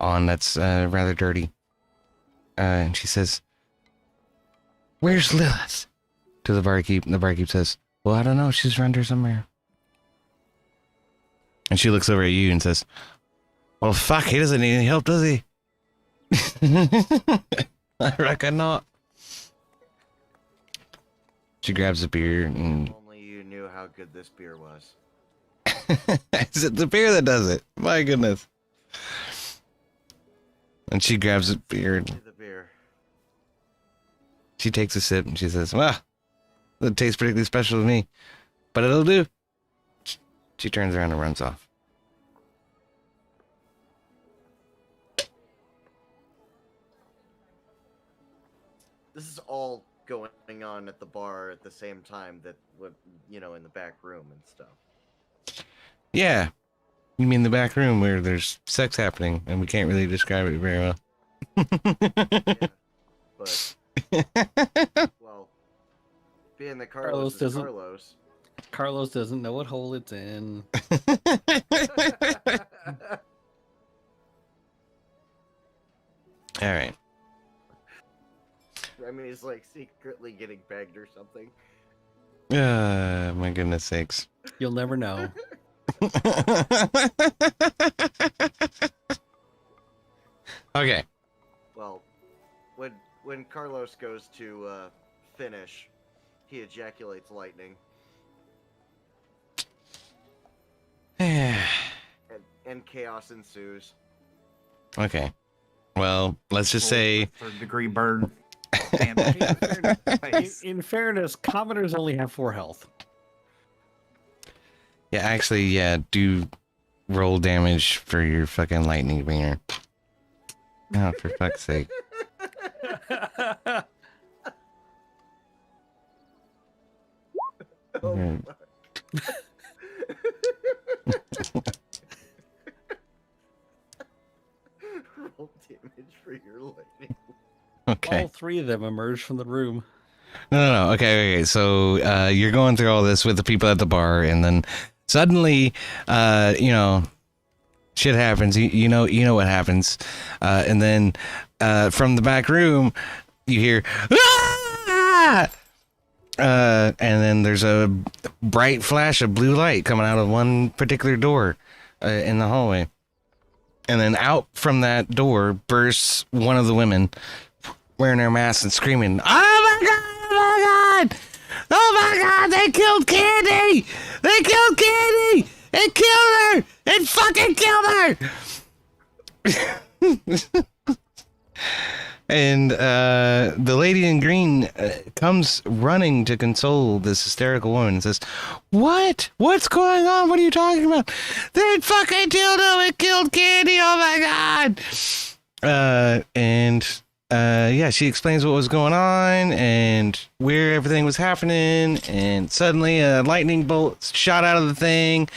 on that's rather dirty. And she says, "Where's Lilith?" to the barkeep. And the barkeep says, "Well, I don't know. She's around here somewhere." And she looks over at you and says, "Well, fuck, he doesn't need any help, does he?" I reckon not. She grabs a beer and... Only you knew how good this beer was. Is it the beer that does it? My goodness. And she grabs a beer and The beer. she takes a sip and she says, "Well, it tastes particularly special to me, but it'll do." She turns around and runs off. This is all going on at the bar at the same time that, in the back room and stuff. Yeah. You mean the back room where there's sex happening and we can't really describe it very well. Yeah. But, well, being that Carlos Carlos is doesn't- Carlos. Carlos doesn't know what hole it's in. All right. I mean, he's like secretly getting pegged or something. My goodness sakes. You'll never know. Okay. Well, when Carlos goes to finish, he ejaculates lightning, and chaos ensues. Okay. Well, let's just say. Third-degree burn. Damage. In fairness, commoners only have 4 health. Yeah, actually, yeah, do roll damage for your fucking lightning bringer. Oh, for fuck's sake. Oh, Yeah. Roll damage for your lightning. Okay. All 3 of them emerge from the room. No. Okay. So you're going through all this with the people at the bar, and then suddenly, shit happens. You know what happens, and then from the back room, you hear, "Ah!" And then there's a bright flash of blue light coming out of one particular door in the hallway, and then out from that door bursts one of the women wearing her mask and screaming, "Oh my god! Oh my god! Oh my god! They killed Candy! They killed Candy! It killed her! It fucking killed her!" And the lady in green comes running to console this hysterical woman and says, "What? What's going on? What are you talking about? They fucking killed him! It killed Candy! Oh my god!" Yeah, she explains what was going on and where everything was happening, and suddenly a lightning bolt shot out of the thing,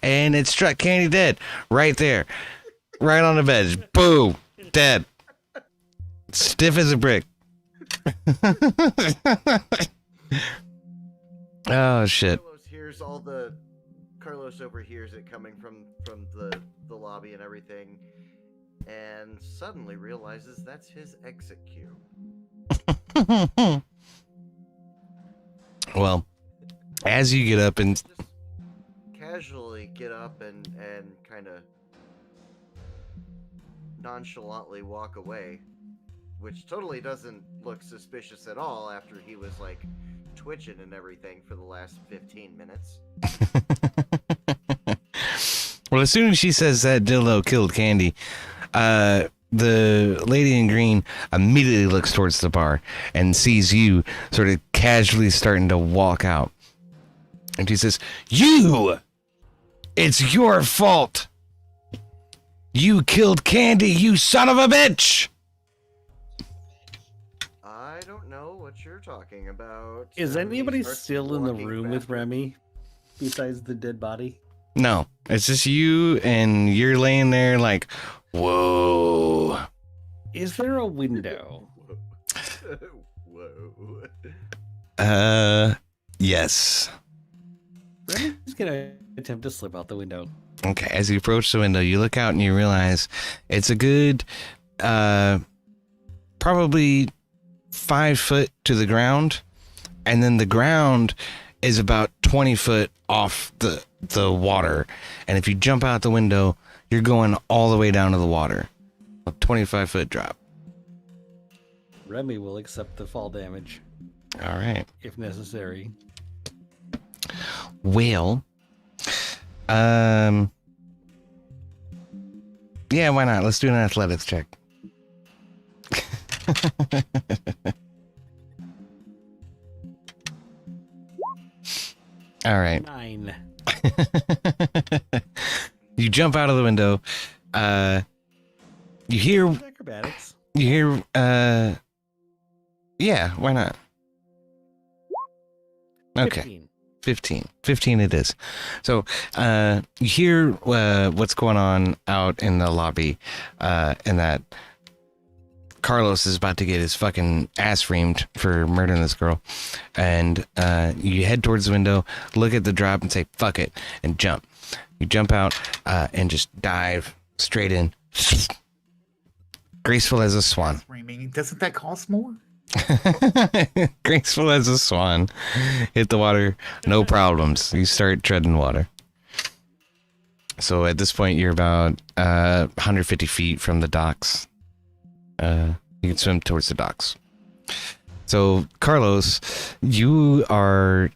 and it struck Candy dead right there, right on the bed. Boom, dead, stiff as a brick. Oh shit. Carlos overhears it coming from the lobby and everything, and suddenly realizes that's his exit cue. Well, as you get up and Just casually get up and kind of nonchalantly walk away, which totally doesn't look suspicious at all after he was like twitching and everything for the last 15 minutes. well, as soon as she says that dildo killed Candy, the lady in green immediately looks towards the bar and sees you sort of casually starting to walk out. And she says, "You! It's your fault! You killed Candy, you son of a bitch!" I don't know what you're talking about. Is And he anybody starts still in the walking room with backwards. Remy besides the dead body? No, it's just you, and you're laying there like, whoa. Is there a window? Whoa. Yes. Remy's gonna attempt to slip out the window. Okay, as you approach the window, you look out and you realize it's a good, probably 5 foot to the ground, and then the ground is about 20 foot off the water. And if you jump out the window, you're going all the way down to the water. A 25-foot drop. Remy will accept the fall damage All right. if necessary. Well, yeah, why not? Let's do an athletics check. All right. 9. You jump out of the window. You hear, Acrobatics. yeah, why not? Okay. 15. 15 it is. So you hear what's going on out in the lobby, and that Carlos is about to get his fucking ass reamed for murdering this girl. And you head towards the window, look at the drop and say, fuck it, and jump. You jump out and just dive straight in. Graceful as a swan. Screaming. Doesn't that cost more? Graceful as a swan. Hit the water, no problems. You start treading water. So at this point, you're about 150 feet from the docks. You can swim towards the docks. So Carlos, you are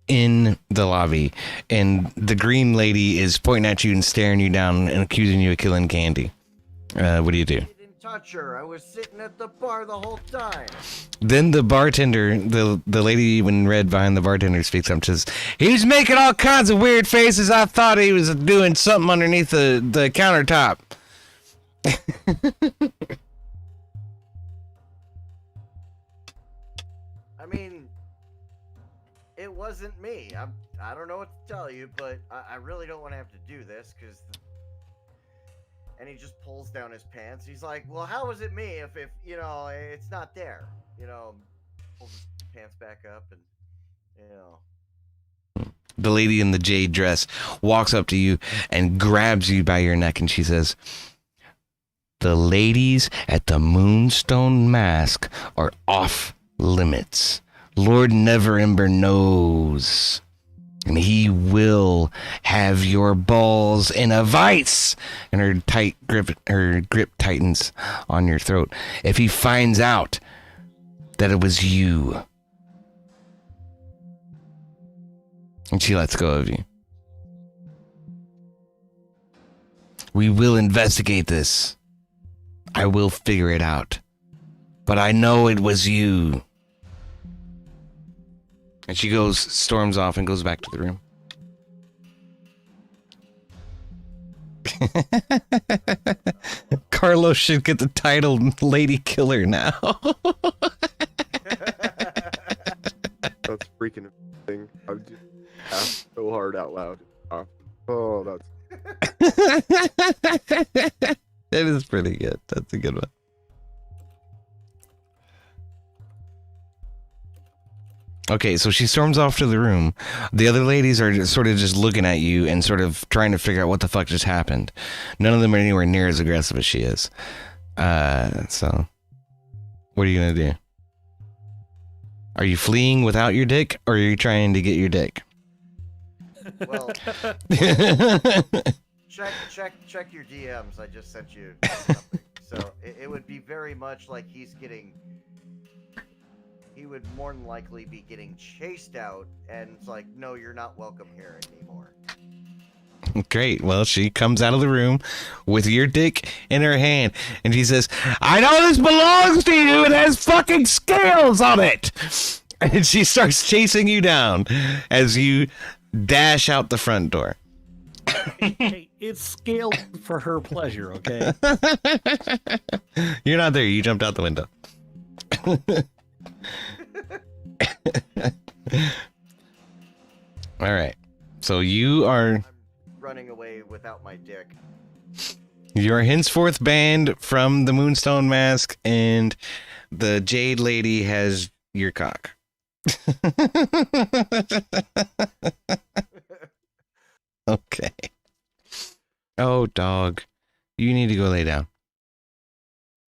in the lobby, and the green lady is pointing at you and staring you down and accusing you of killing Candy. What do you do? I didn't touch her. I was sitting at the bar the whole time. Then the bartender, the lady in red behind the bartender, speaks up and says, "He was making all kinds of weird faces. I thought he was doing something underneath the countertop." I mean, it wasn't me. I don't know what to tell you, but I really don't want to have to do this because. And he just pulls down his pants. He's like, "Well, how is it me if you know it's not there?" You know, pulls his pants back up and you know. The lady in the jade dress walks up to you and grabs you by your neck, and she says, "The ladies at the Moonstone Mask are off limits. Lord Neverember knows. And he will have your balls in a vice." And her grip tightens on your throat. "If he finds out that it was you." And she lets go of you. "We will investigate this. I will figure it out. But I know it was you." And she storms off and goes back to the room. Carlos should get the title Lady Killer now. That's freaking thing. I'm just laughed so hard out loud. Oh, that's. That is pretty good. That's a good one. Okay, so she storms off to the room. The other ladies are just sort of just looking at you and sort of trying to figure out what the fuck just happened. None of them are anywhere near as aggressive as she is. So what are you gonna do? Are you fleeing without your dick, or are you trying to get your dick? Well, check your DMs. I just sent you something. So it would be very much like he would more than likely be getting chased out, and it's like, "No, you're not welcome here anymore." Great. Well, she comes out of the room with your dick in her hand, and she says, "I know this belongs to you. It has fucking scales on it." And she starts chasing you down as you dash out the front door. Hey, it's scaled for her pleasure, okay? You're not there. You jumped out the window. All right. So you are... I'm running away without my dick. You are henceforth banned from the Moonstone Mask, and the Jade Lady has your cock. Okay. Oh, dog. You need to go lay down.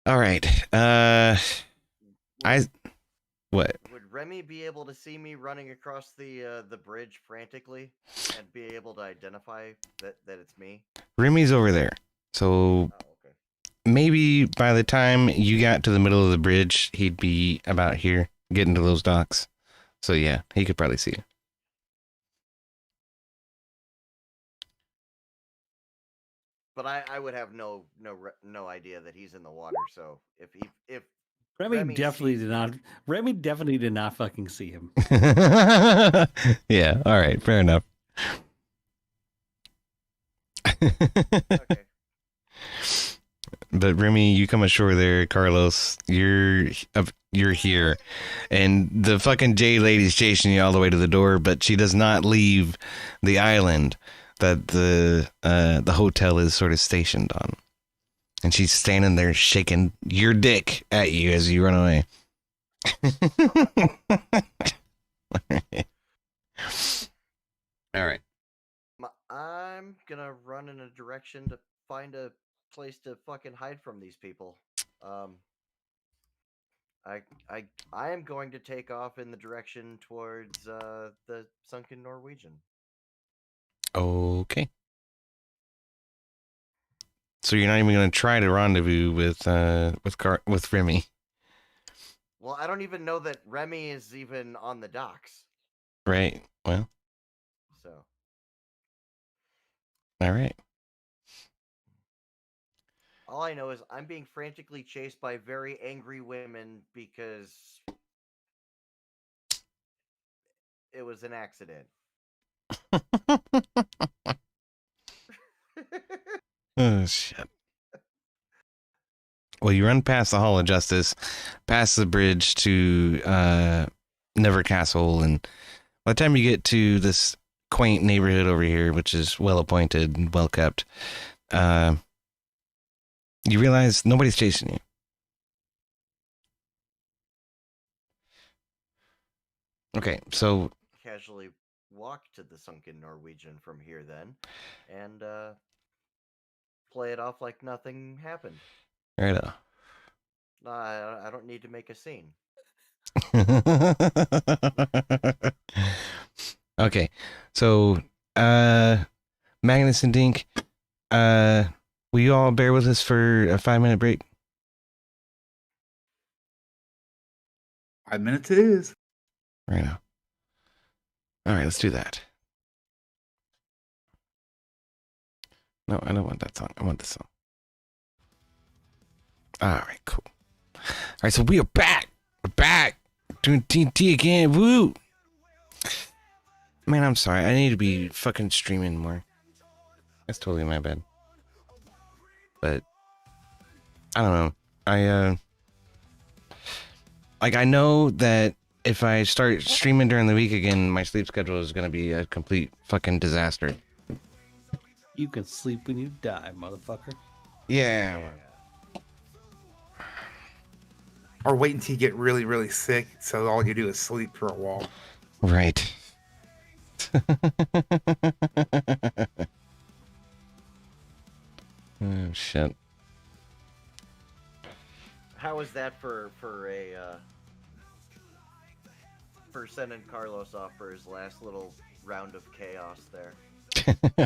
All right. What? Would Remy be able to see me running across the bridge frantically and be able to identify that it's me? Remy's over there. So Oh, okay. maybe by the time you got to the middle of the bridge, he'd be about here, getting to those docks. So yeah, he could probably see you. But I would have no idea that he's in the water. So if Remy definitely did not fucking see him. Yeah, all right, fair enough. okay. But Remy, you come ashore there. Carlos, you're here, and the fucking J lady's chasing you all the way to the door, but she does not leave the island that the hotel is sort of stationed on, and she's standing there shaking your dick at you as you run away. All right. I'm gonna run in a direction to find a place to fucking hide from these people. I am going to take off in the direction towards the sunken Norwegian. Okay. So you're not even going to try to rendezvous with Remy. Well, I don't even know that Remy is even on the docks. Right. Well, So all right. all I know is I'm being frantically chased by very angry women because it was an accident. Oh shit. Well, you run past the Hall of Justice, past the bridge to Never Castle, and by the time you get to this quaint neighborhood over here, which is well appointed and well kept, you realize nobody's chasing you. Okay, so Casually walk to the sunken Norwegian from here then, and play it off like nothing happened. right on. I don't need to make a scene. Okay, so Magnus and Dink, will you all bear with us for a 5-minute break? 5 minutes it is. Right now. All right, let's do that. No, I don't want that song. I want this song. All right, cool. All right, so we are back. We're back doing DnD again. Woo! Man, I'm sorry. I need to be fucking streaming more. That's totally my bad. But I don't know. I know that if I start streaming during the week again, my sleep schedule is gonna be a complete fucking disaster. You can sleep when you die, motherfucker. Yeah. Or wait until you get really, really sick, so all you do is sleep for a while. Right. Oh shit. How was that for sending Carlos off for his last little round of chaos there?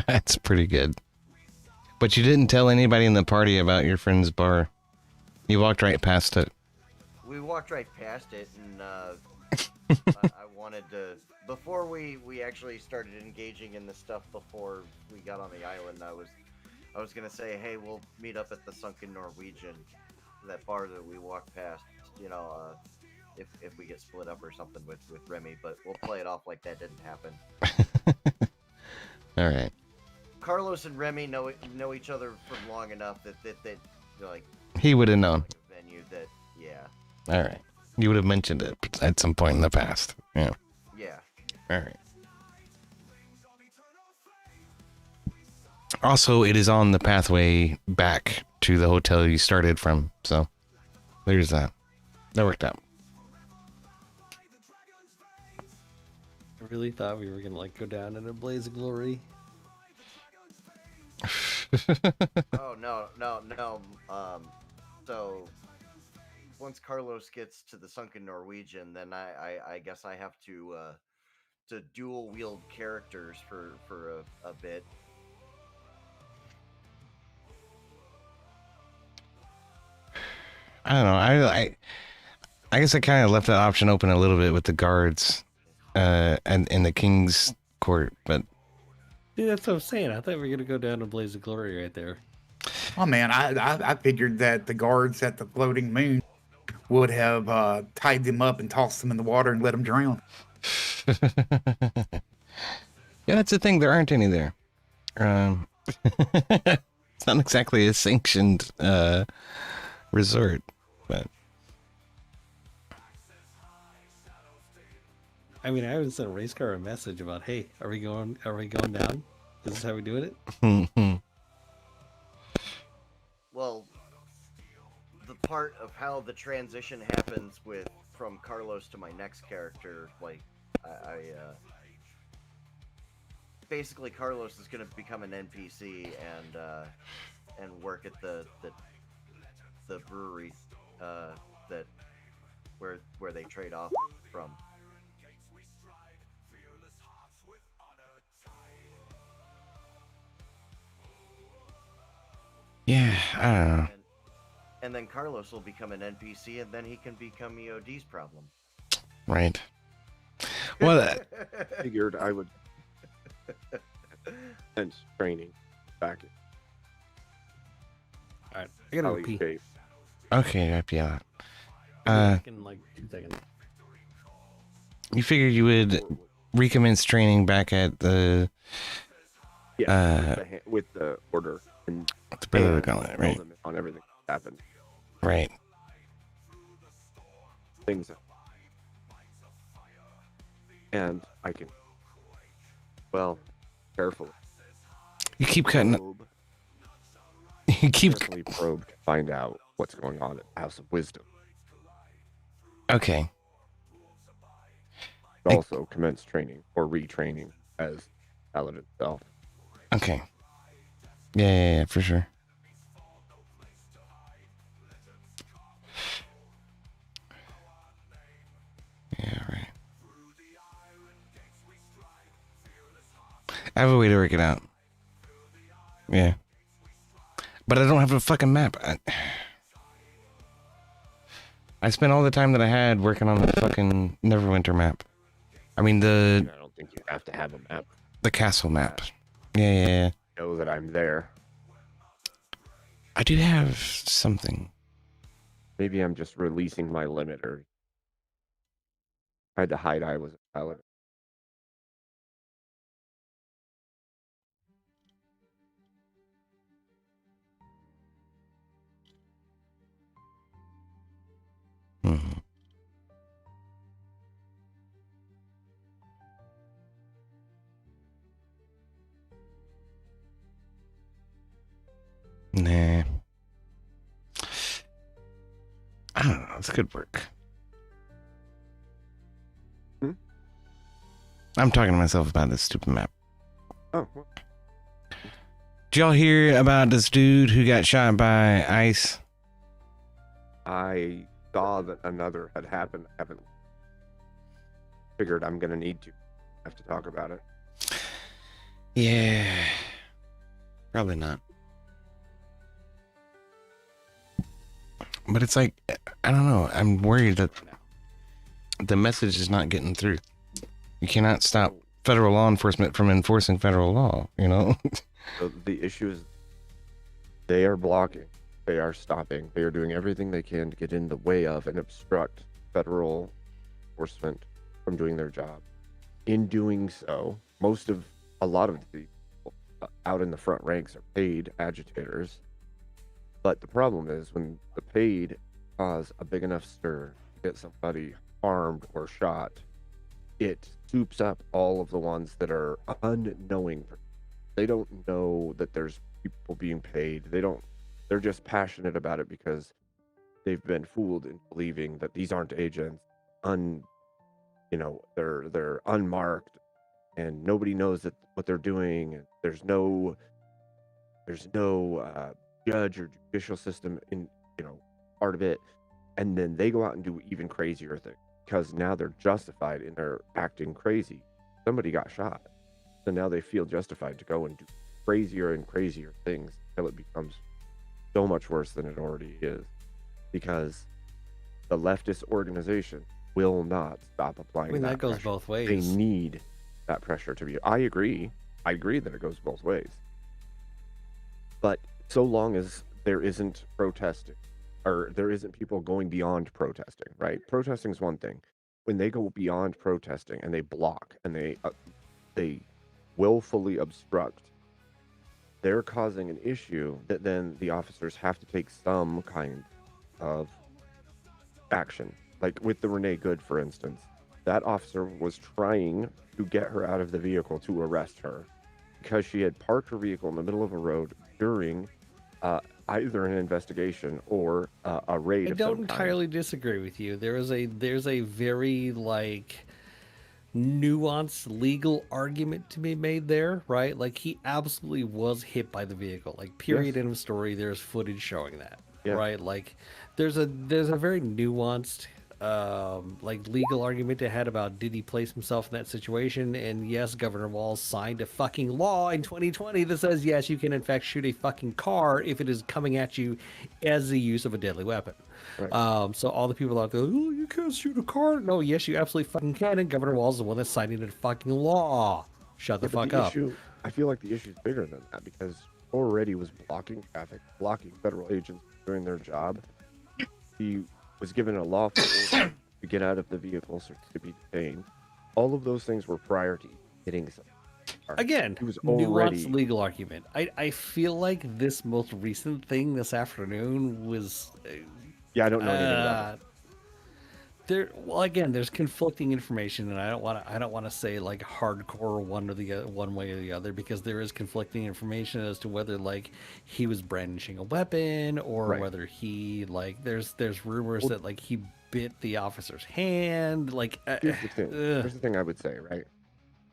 That's pretty good. But you didn't tell anybody in the party about your friend's bar. You walked right past it. We walked right past it, and I wanted to, before we actually started engaging in the stuff before we got on the island, I was gonna say, hey, we'll meet up at the Sunken Norwegian, that bar that we walked past, you know, if we get split up or something with Remy, but we'll play it off like that didn't happen. All right. Carlos and Remy know each other from long enough that like He would have known. a venue that yeah. All right. You would have mentioned it at some point in the past. Yeah. Yeah. All right. Also, it is on the pathway back to the hotel you started from. So there's that. That worked out. I really thought we were gonna like go down in a blaze of glory. Oh no. So once Carlos gets to the Sunken Norwegian, then I guess I have to dual wield characters for a bit. I don't know. I guess I kind of left that option open a little bit with the guards, and in the king's court, but Dude, that's what I'm saying. I thought we were gonna go down to blaze of glory right there. Oh man, I figured that the guards at the floating moon would have tied them up and tossed them in the water and let them drown. yeah, that's the thing. There aren't any there. It's not exactly a sanctioned resort, but I mean, I even sent race car a message about, hey, are we going down? Is this how we doing it? Well, the part of how the transition happens from Carlos to my next character, like I basically Carlos is going to become an NPC and work at the brewery that where they trade off from. yeah, I don't know. And then Carlos will become an NPC, and then he can become EOD's problem. Right. Well, Figured I would and training back in All right, I gotta go Valley pee. shape. okay, I feel that. Back in like 2 seconds. You figured you would recommence training back at the With the order and Brother and Gauntlet, tell right? them on everything that happened. Right. Things. And I can, well, carefully You keep cutting. probe, You keep. carefully probe to find out what's going on at the House of Wisdom. Okay. Also commence training or retraining as Paladin itself. Okay. Yeah, for sure. Yeah, right. I have a way to work it out. Yeah. But I don't have a fucking map. I spent all the time that I had working on the fucking Neverwinter map. I mean And I don't think you have to have a map. the castle map. Yeah. Know that I'm there. I do have something. Maybe I'm just releasing my limiter. I had to hide I was a Paladin. Mhm. Nah. I don't know. It's good work. Hmm? I'm talking to myself about this stupid map. Oh, well, Did y'all hear about this dude who got shot by ice? I saw that another had happened. I haven't figured I'm gonna need to have to talk about it. Yeah. Probably not. But it's like, I don't know. I'm worried that the message is not getting through. You cannot stop federal law enforcement from enforcing federal law, you know? So the issue is they are blocking, they are stopping, they are doing everything they can to get in the way of and obstruct federal enforcement from doing their job. In doing so, a lot of the people out in the front ranks are paid agitators. But the problem is when the paid cause a big enough stir to get somebody harmed or shot, it soups up all of the ones that are unknowing. They don't know that there's people being paid. They're just passionate about it because they've been fooled into believing that these aren't agents. They're unmarked and nobody knows what they're doing. And there's no judge or judicial system in part of it, and then they go out and do even crazier things because now they're justified in their acting crazy. Somebody got shot, so now they feel justified to go and do crazier and crazier things until it becomes so much worse than it already is, because the leftist organization will not stop applying. I mean, that goes pressure. both ways. They need that pressure to be. I agree that it goes both ways. But so long as there isn't protesting, or there isn't people going beyond protesting, right? Protesting is one thing. When they go beyond protesting and they block and they willfully obstruct, they're causing an issue that then the officers have to take some kind of action. Like with the Renee Good, for instance, that officer was trying to get her out of the vehicle to arrest her because she had parked her vehicle in the middle of a road during either an investigation or a raid. I of don't some kind. entirely disagree with you. There's a very nuanced legal argument to be made there, right? Like he absolutely was hit by the vehicle. Like period, Yes. end of story. There's footage showing that, Yes. right? Like there's a very nuanced like legal argument they had about did he place himself in that situation? And yes, Governor Walz signed a fucking law in 2020 that says yes, you can in fact shoot a fucking car if it is coming at you as the use of a deadly weapon. Right. So all the people out there, oh, you can't shoot a car. No, yes, you absolutely fucking can. And Governor Walz is the one that's signing the fucking law. Shut the Yeah, but fuck up. I feel like the issue is bigger than that because already was blocking traffic, blocking federal agents doing their job. He was given a lawful order to get out of the vehicle so to be detained. All of those things were prior to hitting something. Again, He was nuanced already legal argument. I feel like this most recent thing this afternoon was Yeah, I don't know anything about it. well, again, there's conflicting information, and I don't want to say like hardcore one way or the other, because there is conflicting information as to whether like he was brandishing a weapon or Right. whether he like there's rumors that like he bit the officer's hand. Like Here's the thing. Here's the thing I would say, right?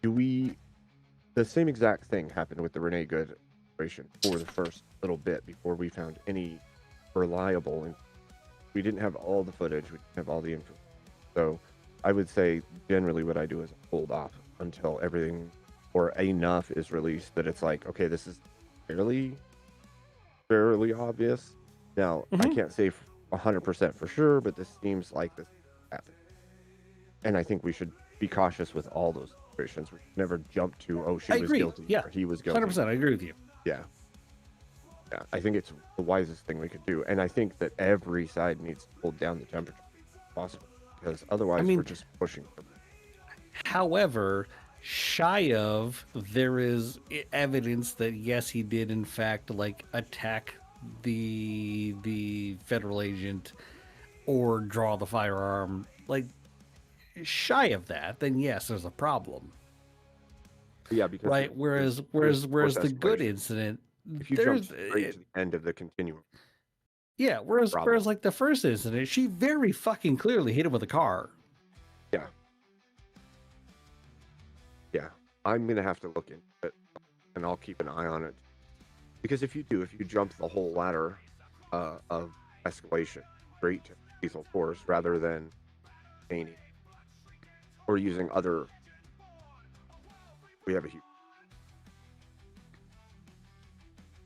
The same exact thing happened with the Renee Good situation for the first little bit before we found any reliable, and we didn't have all the footage, we didn't have all the info. So I would say generally what I do is hold off until everything or enough is released that it's like, okay, this is fairly obvious. Now, I can't say 100% for sure, but this seems like this happened. And I think we should be cautious with all those situations. We should never jump to, oh, she I was agree. guilty Yeah, or he was guilty. 100%. I agree with you. Yeah. Yeah, I think it's the wisest thing we could do. And I think that every side needs to hold down the temperature if possible, because otherwise we're just pushing. However, shy of, there is evidence that yes, he did in fact like attack the federal agent or draw the firearm. Like shy of that, then yes, there's a problem. Yeah, because Right. Whereas the good incident, if you jump there's straight to the end of the continuum. yeah. Whereas problem. like the first incident, she very fucking clearly hit him with a car. Yeah. Yeah. I'm gonna have to look into it, and I'll keep an eye on it. Because if you jump the whole ladder of escalation straight to lethal force rather than feigning or using other, we have a huge.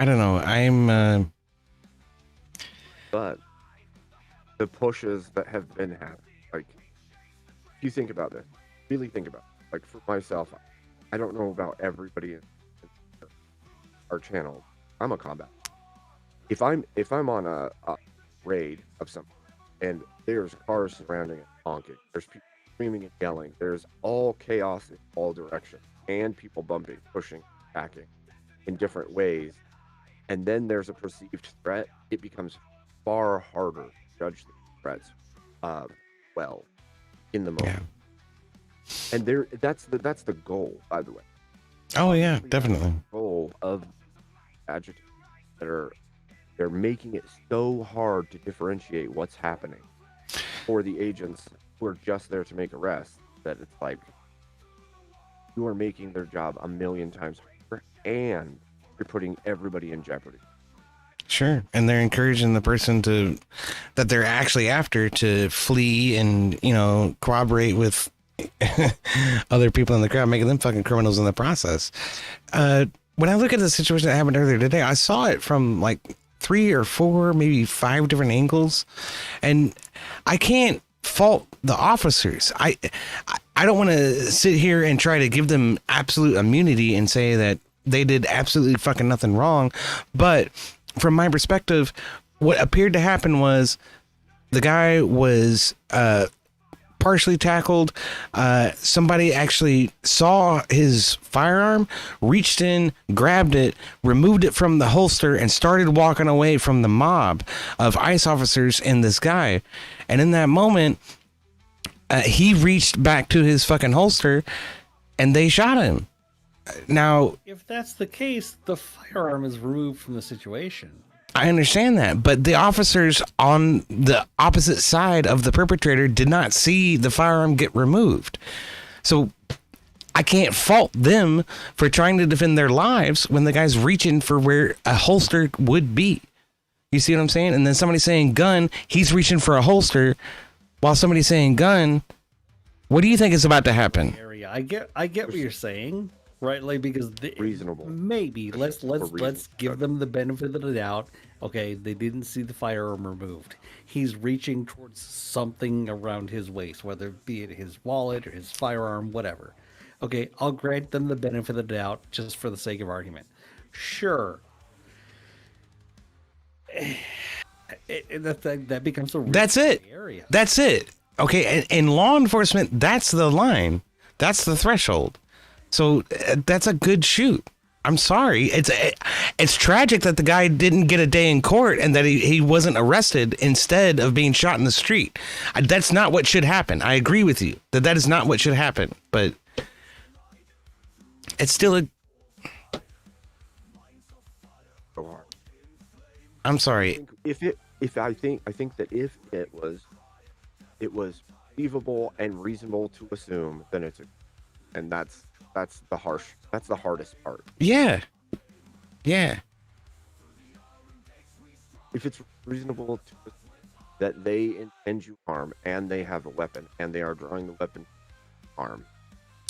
I don't know. But the pushes that have been happening, like, if you think about this, really think about it. Like, for myself, I don't know about everybody in our channel. I'm a combat. If I'm on a raid of something and there's cars surrounding it honking, there's people screaming and yelling, there's all chaos in all directions, and people bumping, pushing, attacking in different ways, and then there's a perceived threat, it becomes far harder to judge the threats well in the moment. Yeah. And that's the goal, by the way. Oh yeah, definitely. The goal of agitators that they're making it so hard to differentiate what's happening for the agents who are just there to make arrests that it's like you are making their job a million times harder and you're putting everybody in jeopardy. Sure. And they're encouraging the person that they're actually after to flee and, cooperate with other people in the crowd, making them fucking criminals in the process. When I look at the situation that happened earlier today, I saw it from like 3 or 4, maybe 5 different angles. And I can't fault the officers. I don't want to sit here and try to give them absolute immunity and say that they did absolutely fucking nothing wrong. But from my perspective, what appeared to happen was the guy was partially tackled. Somebody actually saw his firearm, reached in, grabbed it, removed it from the holster, and started walking away from the mob of ICE officers and this guy. And in that moment, he reached back to his fucking holster and they shot him. Now, if that's the case, the firearm is removed from the situation. I understand that, but the officers on the opposite side of the perpetrator did not see the firearm get removed. So I can't fault them for trying to defend their lives when the guy's reaching for where a holster would be. You see what I'm saying? And then somebody saying gun, he's reaching for a holster. while somebody's saying gun, what do you think is about to happen? Area. I get what you're saying, right? Like because Reasonable. Maybe let's give them the benefit of the doubt. Okay, they didn't see the firearm removed. He's reaching towards something around his waist, whether it be it his wallet or his firearm, whatever. Okay, I'll grant them the benefit of the doubt just for the sake of argument. Sure. That becomes a real That's it. area. That's it. Okay, in law enforcement, that's the line. That's the threshold. So that's a good shoot. I'm sorry. It's tragic that the guy didn't get a day in court and that he wasn't arrested instead of being shot in the street. That's not what should happen. I agree with you that is not what should happen. But it's still a. I'm sorry. I think that if it was believable and reasonable to assume, then that's the hardest part. Yeah. If it's reasonable to assume that they intend you harm and they have a weapon and they are drawing the weapon harm,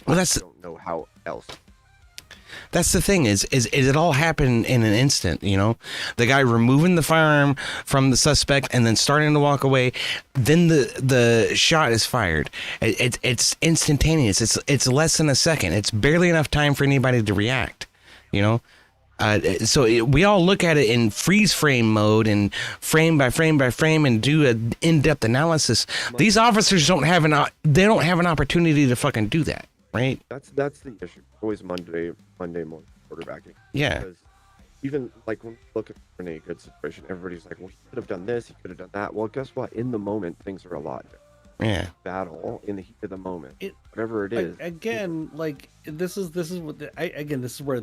Well, I don't know how else. That's the thing is it all happened in an instant, you know, the guy removing the firearm from the suspect and then starting to walk away. Then the shot is fired. It's instantaneous. It's less than a second. It's barely enough time for anybody to react, you know? So we all look at it in freeze frame mode and frame by frame by frame and do an in-depth analysis. These officers don't have an opportunity to fucking do that. Right. That's the issue. Always Monday morning quarterbacking. Yeah. Because even like when we look at the Renee Good situation, everybody's like, well, he could have done this, he could have done that. Well, guess what? In the moment, things are a lot different. Yeah. Battle in the heat of the moment. Whatever it is. Again, like this is what this is where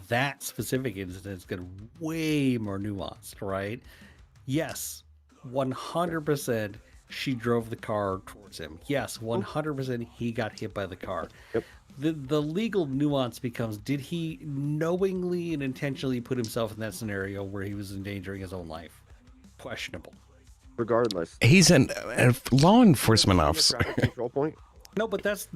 that specific incident is going to way more nuanced, right? Yes, 100%. She drove the car towards him. Yes, 100% he got hit by the car. Yep. The legal nuance becomes, did he knowingly and intentionally put himself in that scenario where he was endangering his own life? Questionable. Regardless. He's a law enforcement officer. Traffic control point. No, but that's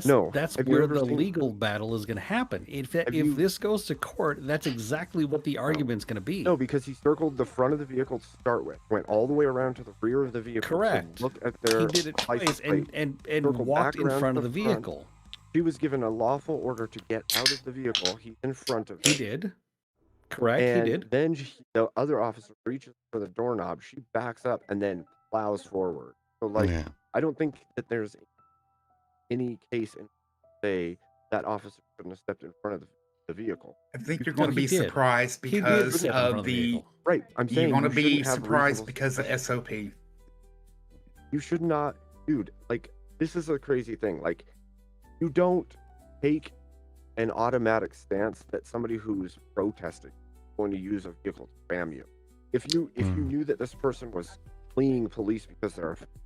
No. Have you where ever the seen- legal battle is going to happen. If this goes to court, that's exactly what the argument's going to be. No, because he circled the front of the vehicle to start with, went all the way around to the rear of the vehicle. Correct. To look at their He did it license twice plate, and circled walked back in around front to of the front. vehicle. She was given a lawful order to get out of the vehicle. He's in front of her. He did. Correct, And he did. then the other officer reaches for the doorknob. She backs up and then plows forward. So, like, Yeah. I don't think that there's any case in say that officer couldn't have stepped in front of the vehicle. I think you're No, going to he be did. surprised He did because step in front of the the. vehicle. Right. I'm saying You're going to be shouldn't have surprised reasonable because of suspicion. SOP. You should not, dude. Like, this is a crazy thing. Like, you don't take an automatic stance that somebody who's protesting is going to use a vehicle to spam you. If you knew that this person was fleeing police because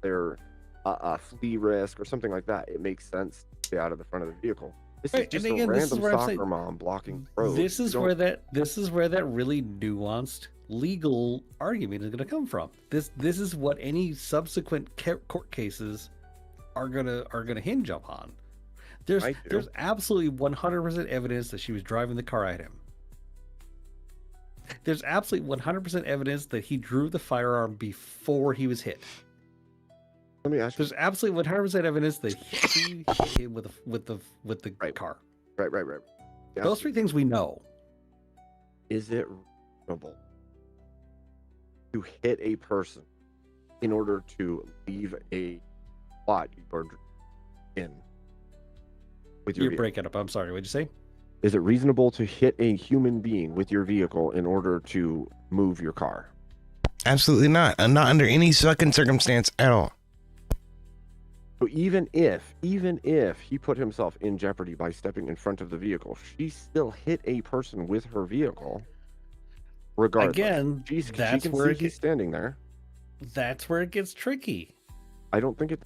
they're a flea risk or something like that, it makes sense to stay out of the front of the vehicle. This Right, is just and again, a this is random where I'm soccer saying- mom blocking the road. This is You where don't- that really nuanced legal argument is going to come from. This is what any subsequent court cases are gonna hinge upon. There's I do. there's absolutely 100% evidence that she was driving the car at him. There's absolutely 100% evidence that he drew the firearm before he was hit. Let me ask you. There's absolutely 100% evidence that he hit him with the Right. car. Right. Yeah. Those three things we know. Is it reasonable to hit a person in order to leave a spot you're in with your You're vehicle? breaking up. I'm sorry. What'd you say? Is it reasonable to hit a human being with your vehicle in order to move your car? Absolutely not. And not under any fucking circumstance at all. So even if he put himself in jeopardy by stepping in front of the vehicle, she still hit a person with her vehicle. Regardless, Again, she that's can where see it he's gets, standing there. that's where it gets tricky. I don't think it's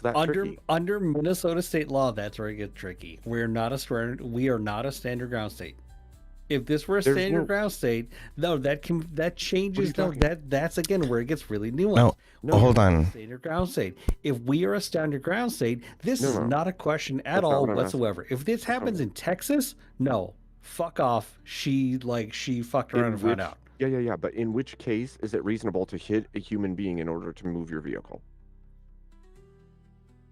that tricky. Under Minnesota state law, that's where it gets tricky. We are not a standard ground state. If this were a There's stand your no- ground state, no, that changes. No, talking about? that's again where it gets really nuanced. No, No, hold you're on. a stand your ground state. If we are a stand your ground state, this No, is no. not a question at That's not all what I'm asking. whatsoever. If this That's not happens what- in Texas, no, fuck off. She fucked around and found out. Yeah. But in which case is it reasonable to hit a human being in order to move your vehicle?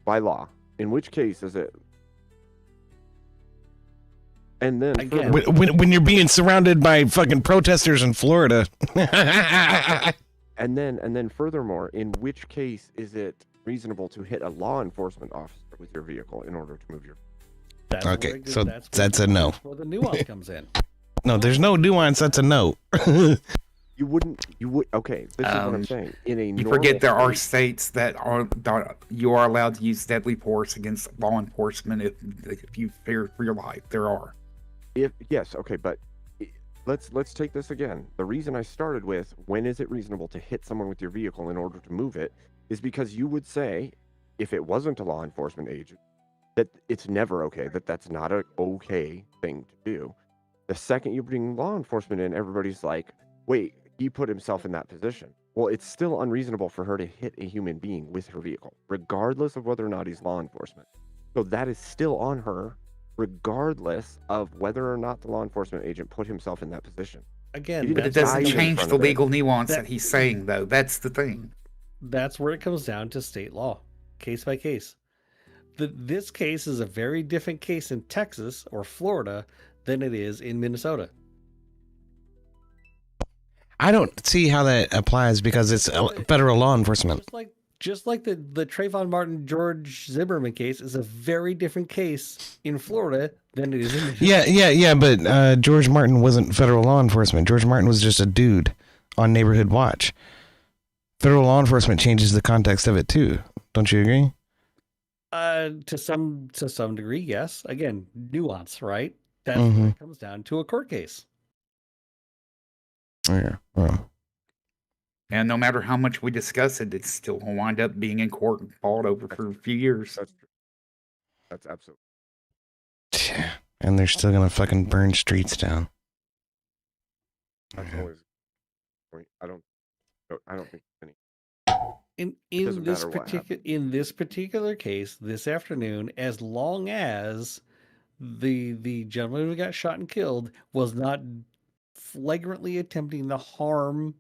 By law. In which case is it? And then Again, When you're being surrounded by fucking protesters in Florida. and then furthermore, in which case is it reasonable to hit a law enforcement officer with your vehicle in order to move your? that's Okay, where it- so that's that's a no. That's where the nuance comes in. No, there's no nuance. That's a no. You would. Okay, this is what I'm saying. In a You normal forget there are state- states that you are allowed to use deadly force against law enforcement if you fear for your life. There are. Yes, okay, but let's take this again. The reason I started with when is it reasonable to hit someone with your vehicle in order to move it is because you would say, if it wasn't a law enforcement agent, that it's never okay, that's not an okay thing to do. The second you bring law enforcement in, everybody's like, wait, he put himself in that position. Well, it's still unreasonable for her to hit a human being with her vehicle, regardless of whether or not he's law enforcement. So that is still on her, regardless of whether or not the law enforcement agent put himself in that position. Again, But But it that's doesn't died in change front the of it. legal nuance That- that he's saying, though. That's the thing. That's where it comes down to state law, case by case. This case is a very different case in Texas or Florida than it is in Minnesota. I don't see how that applies because it's federal law enforcement. Just like the Trayvon Martin George Zimmerman case is a very different case in Florida than it is in Michigan. Yeah, but George Martin wasn't federal law enforcement. George Martin was just a dude on Neighborhood Watch. Federal law enforcement changes the context of it too. Don't you agree? To some degree, yes. Again, nuance, right? That's Mm-hmm. where it comes down to a court case. Yeah. Well, And no matter how much we discuss it, it's still going to wind up being in court and fought over for a few years. That's true. That's absolutely. and they're still gonna fucking burn streets down. That's always. I don't think any. In doesn't matter what in this particular case, this afternoon, as long as the gentleman who got shot and killed was not flagrantly attempting to harm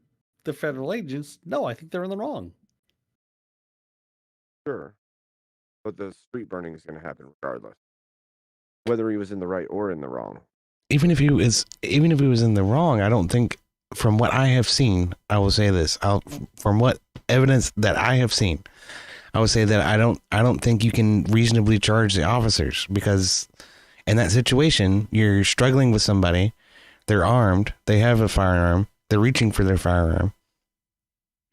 the federal agents, no, I think they're in the wrong. Sure. But the street burning is going to happen regardless. Whether he was in the right or in the wrong. Even if he was in the wrong, I don't think, from what I have seen, I will say this. From what evidence that I have seen, I would say that I don't think you can reasonably charge the officers, because in that situation, you're struggling with somebody, they're armed, they have a firearm, they're reaching for their firearm.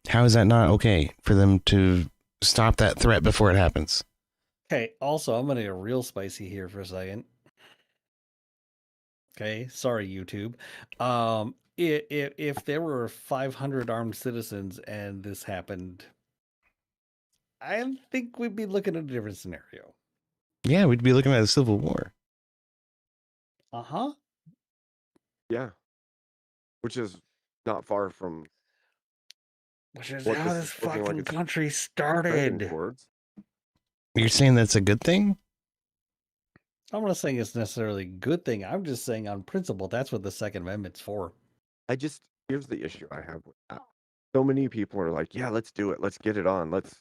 How is that not okay for them to stop that threat before it happens? Okay, also, I'm going to get real spicy here for a second. Okay, sorry, YouTube. If there were 500 armed citizens and this happened, I think we'd be looking at a different scenario. Yeah, we'd be looking at a civil war. Uh-huh. Yeah. Which is not far from Which is what how this this is looking like fucking it's country trending started. towards. You're saying that's a good thing? I'm not saying it's necessarily a good thing. I'm just saying on principle, that's what the Second Amendment's for. Here's the issue I have with that. So many people are like, yeah, let's do it. Let's get it on. Let's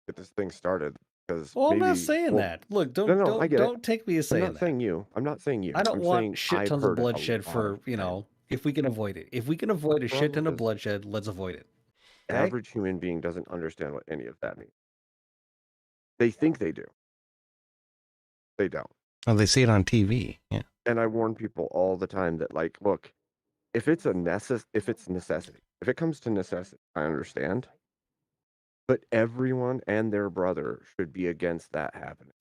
get this thing started. Because Well, I'm not maybe- saying well, that. Look, No, I get it. don't take me as I'm saying not that. saying you. I'm not saying you. I don't I'm want saying shit I've tons of heard it a bloodshed lot for, of you times. know, if we can avoid it. If we can avoid a shit ton Problem of is- bloodshed, let's avoid it. Okay? Average human being doesn't understand what any of that means. They think they do. They don't. Oh, they see it on TV. Yeah. And I warn people all the time that, like, look, if it's necessity, if it comes to necessity, I understand. But everyone and their brother should be against that happening.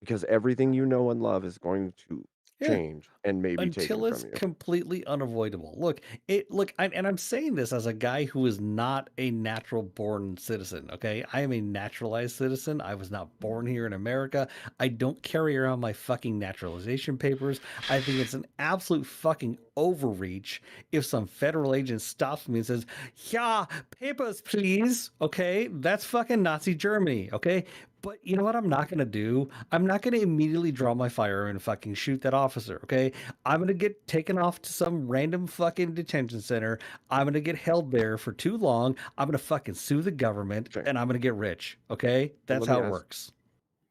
Because everything you know and love is going to Yeah. change and maybe taken Until it's from you. completely unavoidable. And I'm saying this as a guy who is not a natural born citizen. Okay, I am a naturalized citizen. I was not born here in America. I don't carry around my fucking naturalization papers. I think it's an absolute fucking overreach if some federal agent stops me and says, "Yeah, papers, please." Okay, that's fucking Nazi Germany. Okay, but you know what I'm not going to do? I'm not going to immediately draw my firearm and fucking shoot that officer, okay? I'm going to get taken off to some random fucking detention center. I'm going to get held there for too long. I'm going to fucking sue the government Okay. and I'm going to get rich, okay? That's let me how it ask- works.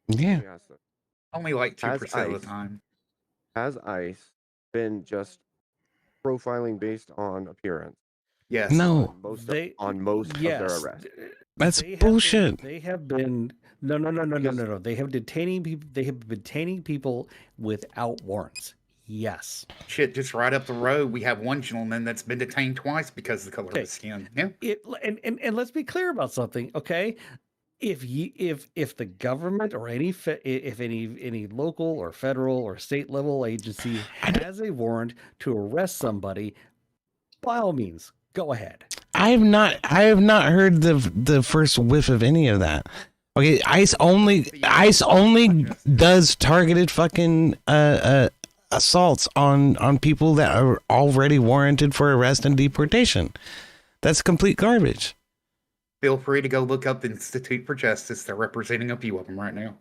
Yeah. Let me ask this. Only like 2% Has of the ICE- time. Has ICE been just profiling based on appearance Yes. No. on most, They, on most of their yes, arrests? That's they have bullshit. they have been no. Because- They have detaining people. They have been detaining people without warrants. Yes. Shit, just right up the road, we have one gentleman that's been detained twice because of the color Okay. of his skin. Yeah. And let's be clear about something, okay? If the government or if any local or federal or state level agency has a warrant to arrest somebody, by all means, go ahead. I have not heard the first whiff of any of that. Okay, ICE only does targeted fucking assaults on people that are already warranted for arrest and deportation. That's complete garbage. Feel free to go look up the Institute for Justice. They're representing a few of them right now.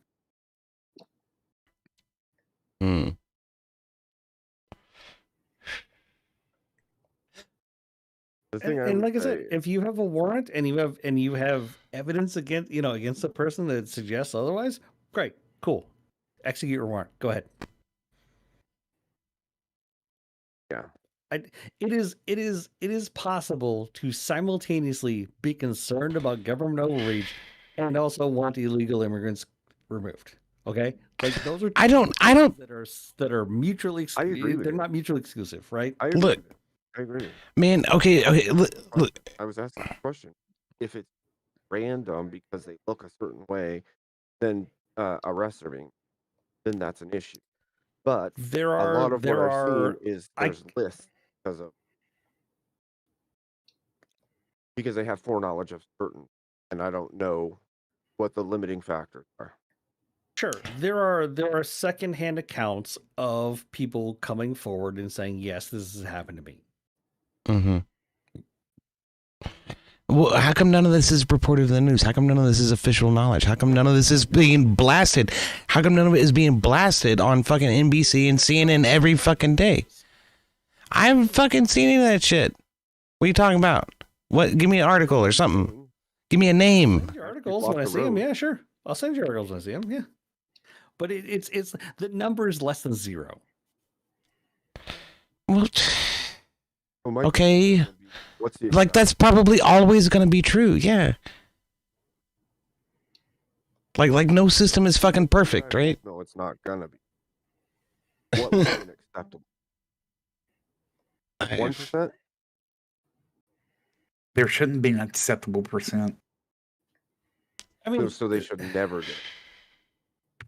Hmm. The thing And would like I said, say- if you have a warrant and you have evidence against the person that suggests otherwise, great, cool, execute your warrant. Go ahead. Yeah. It is possible to simultaneously be concerned about government overreach and also want illegal immigrants removed. Okay, like those are I don't that are mutually I agree with they're you. not mutually exclusive, right? I agree. Look. with it. I agree. man. Okay. Look. I was asking the question: if it's random because they look a certain way, then arrests are being, then that's an issue. But There a are lot of what there I've are seen is I- there's lists because they have foreknowledge of certain, and I don't know what the limiting factors are. Sure, there are secondhand accounts of people coming forward and saying, yes, this has happened to me. Mm-hmm. Well, how come none of this is reported in the news? How come none of this is official knowledge? How come none of this is being blasted? How come none of it is being blasted on fucking NBC and CNN every fucking day? I haven't fucking seen any of that shit. What are you talking about? What? Give me an article or something. Give me a name. Send your articles off when I the see them. road. Yeah, sure. I'll send you articles when I see them. Yeah, but it's the number is less than zero. Well, Well, my okay. question would be, what's the Like that's probably always gonna be true. Yeah. Like no system is fucking perfect, right? No, it's not gonna be. What would be an acceptable? 1%? There shouldn't be an acceptable percent. I mean, So they should never get.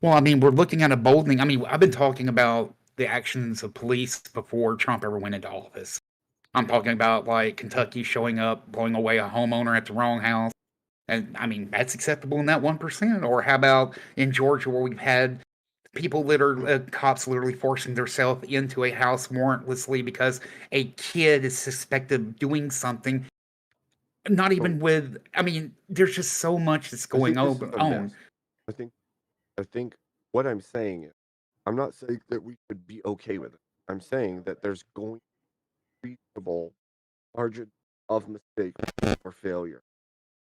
Well, I mean, we're looking at a boldening. I mean, I've been talking about the actions of police before Trump ever went into office. I'm talking about like Kentucky showing up, blowing away a homeowner at the wrong house. And I mean, that's acceptable in that 1%. Or how about in Georgia where we've had people cops literally forcing themselves into a house warrantlessly because a kid is suspected of doing something. Not even with, I mean, there's just so much that's going I think this is a on. mess. I think what I'm saying is, I'm not saying that we could be okay with it. I'm saying that there's going to be reasonable margin of mistake or failure.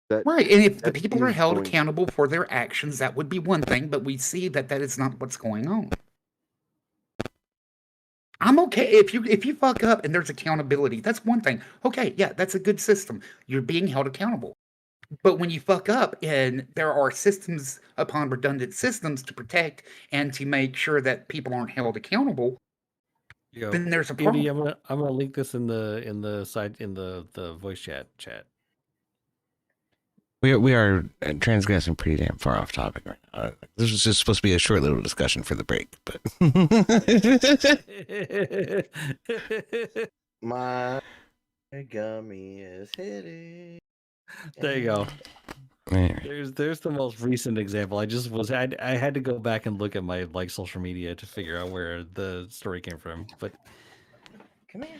That Right, and if the that people are is held going- accountable for their actions, that would be one thing, but we see that that is not what's going on. I'm okay if you fuck up and there's accountability. That's one thing. Okay, yeah, that's a good system. You're being held accountable. But when you fuck up and there are systems upon redundant systems to protect and to make sure that people aren't held accountable, yo, then there's a problem. Andy, I'm gonna link this in the voice chat. We are transgressing pretty damn far off topic right now. This was just supposed to be a short little discussion for the break, but My gummy is hitting. There you go. Anyway. There's the most recent example. I had to go back and look at my like social media to figure out where the story came from. But Come here.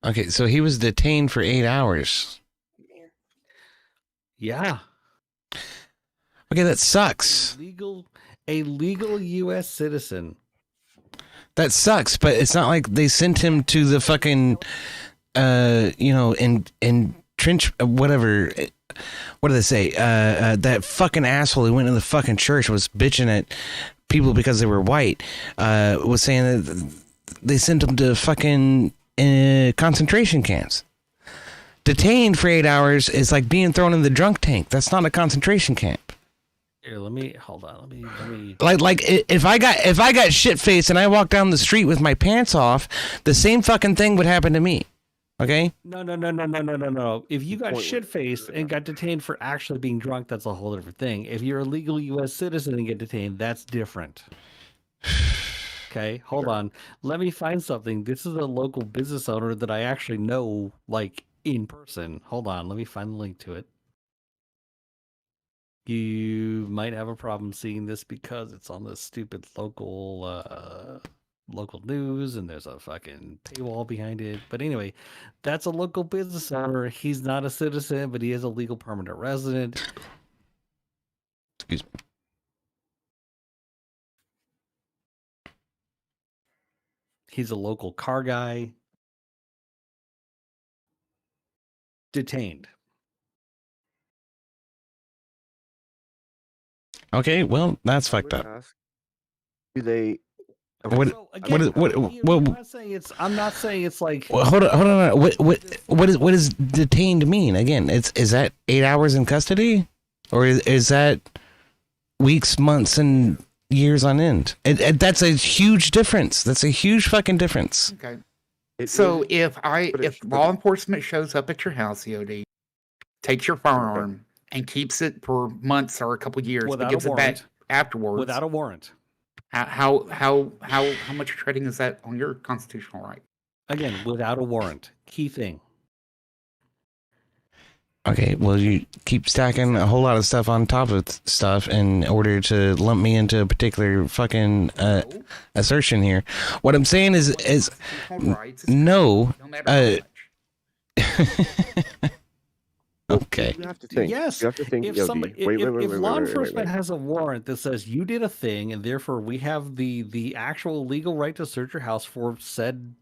Okay, so he was detained for 8 hours. Come here. yeah, Okay, that sucks. a legal U.S. citizen. That sucks, but it's not like they sent him to the fucking, in trench, whatever. What do they say? That fucking asshole who went to the fucking church was bitching at people because they were white. Was saying that they sent him to fucking concentration camps. Detained for 8 hours is like being thrown in the drunk tank. That's not a concentration camp. Here, hold on. Let me. Like if I got shit faced and I walked down the street with my pants off, the same fucking thing would happen to me. Okay? No. If you got Point shit was- faced and got detained for actually being drunk, that's a whole different thing. If you're a legal U.S. citizen and get detained, that's different. Okay, hold on. Let me find something. This is a local business owner that I actually know, like in person. Hold on. Let me find the link to it. You might have a problem seeing this because it's on the stupid local news and there's a fucking paywall behind it. But anyway, that's a local business owner. He's not a citizen, but he is a legal permanent resident. Excuse me. He's a local car guy. Detained. Okay, well, that's I fucked would up. ask, do they? What- So, I'm not saying it's like Well, hold on. What does detained mean? Again, is that 8 hours in custody, or is that weeks, months, and years on end? That's a huge difference. That's a huge fucking difference. Okay. It So is- if law enforcement shows up at your house, EOD, takes your firearm and keeps it for months or a couple years, Without but gives a it back warrant. afterwards, without a warrant. how much trading is that on your constitutional right? Again, without a warrant. Key thing. Okay, well, you keep stacking a whole lot of stuff on top of stuff in order to lump me into a particular fucking assertion here. What I'm saying is Constitutional rights is no. no matter how much. Okay. You have to think. Yes, You have to think. If Yogi. somebody, Wait, if law wait, enforcement wait. has a warrant that says you did a thing, and therefore we have the actual legal right to search your house for said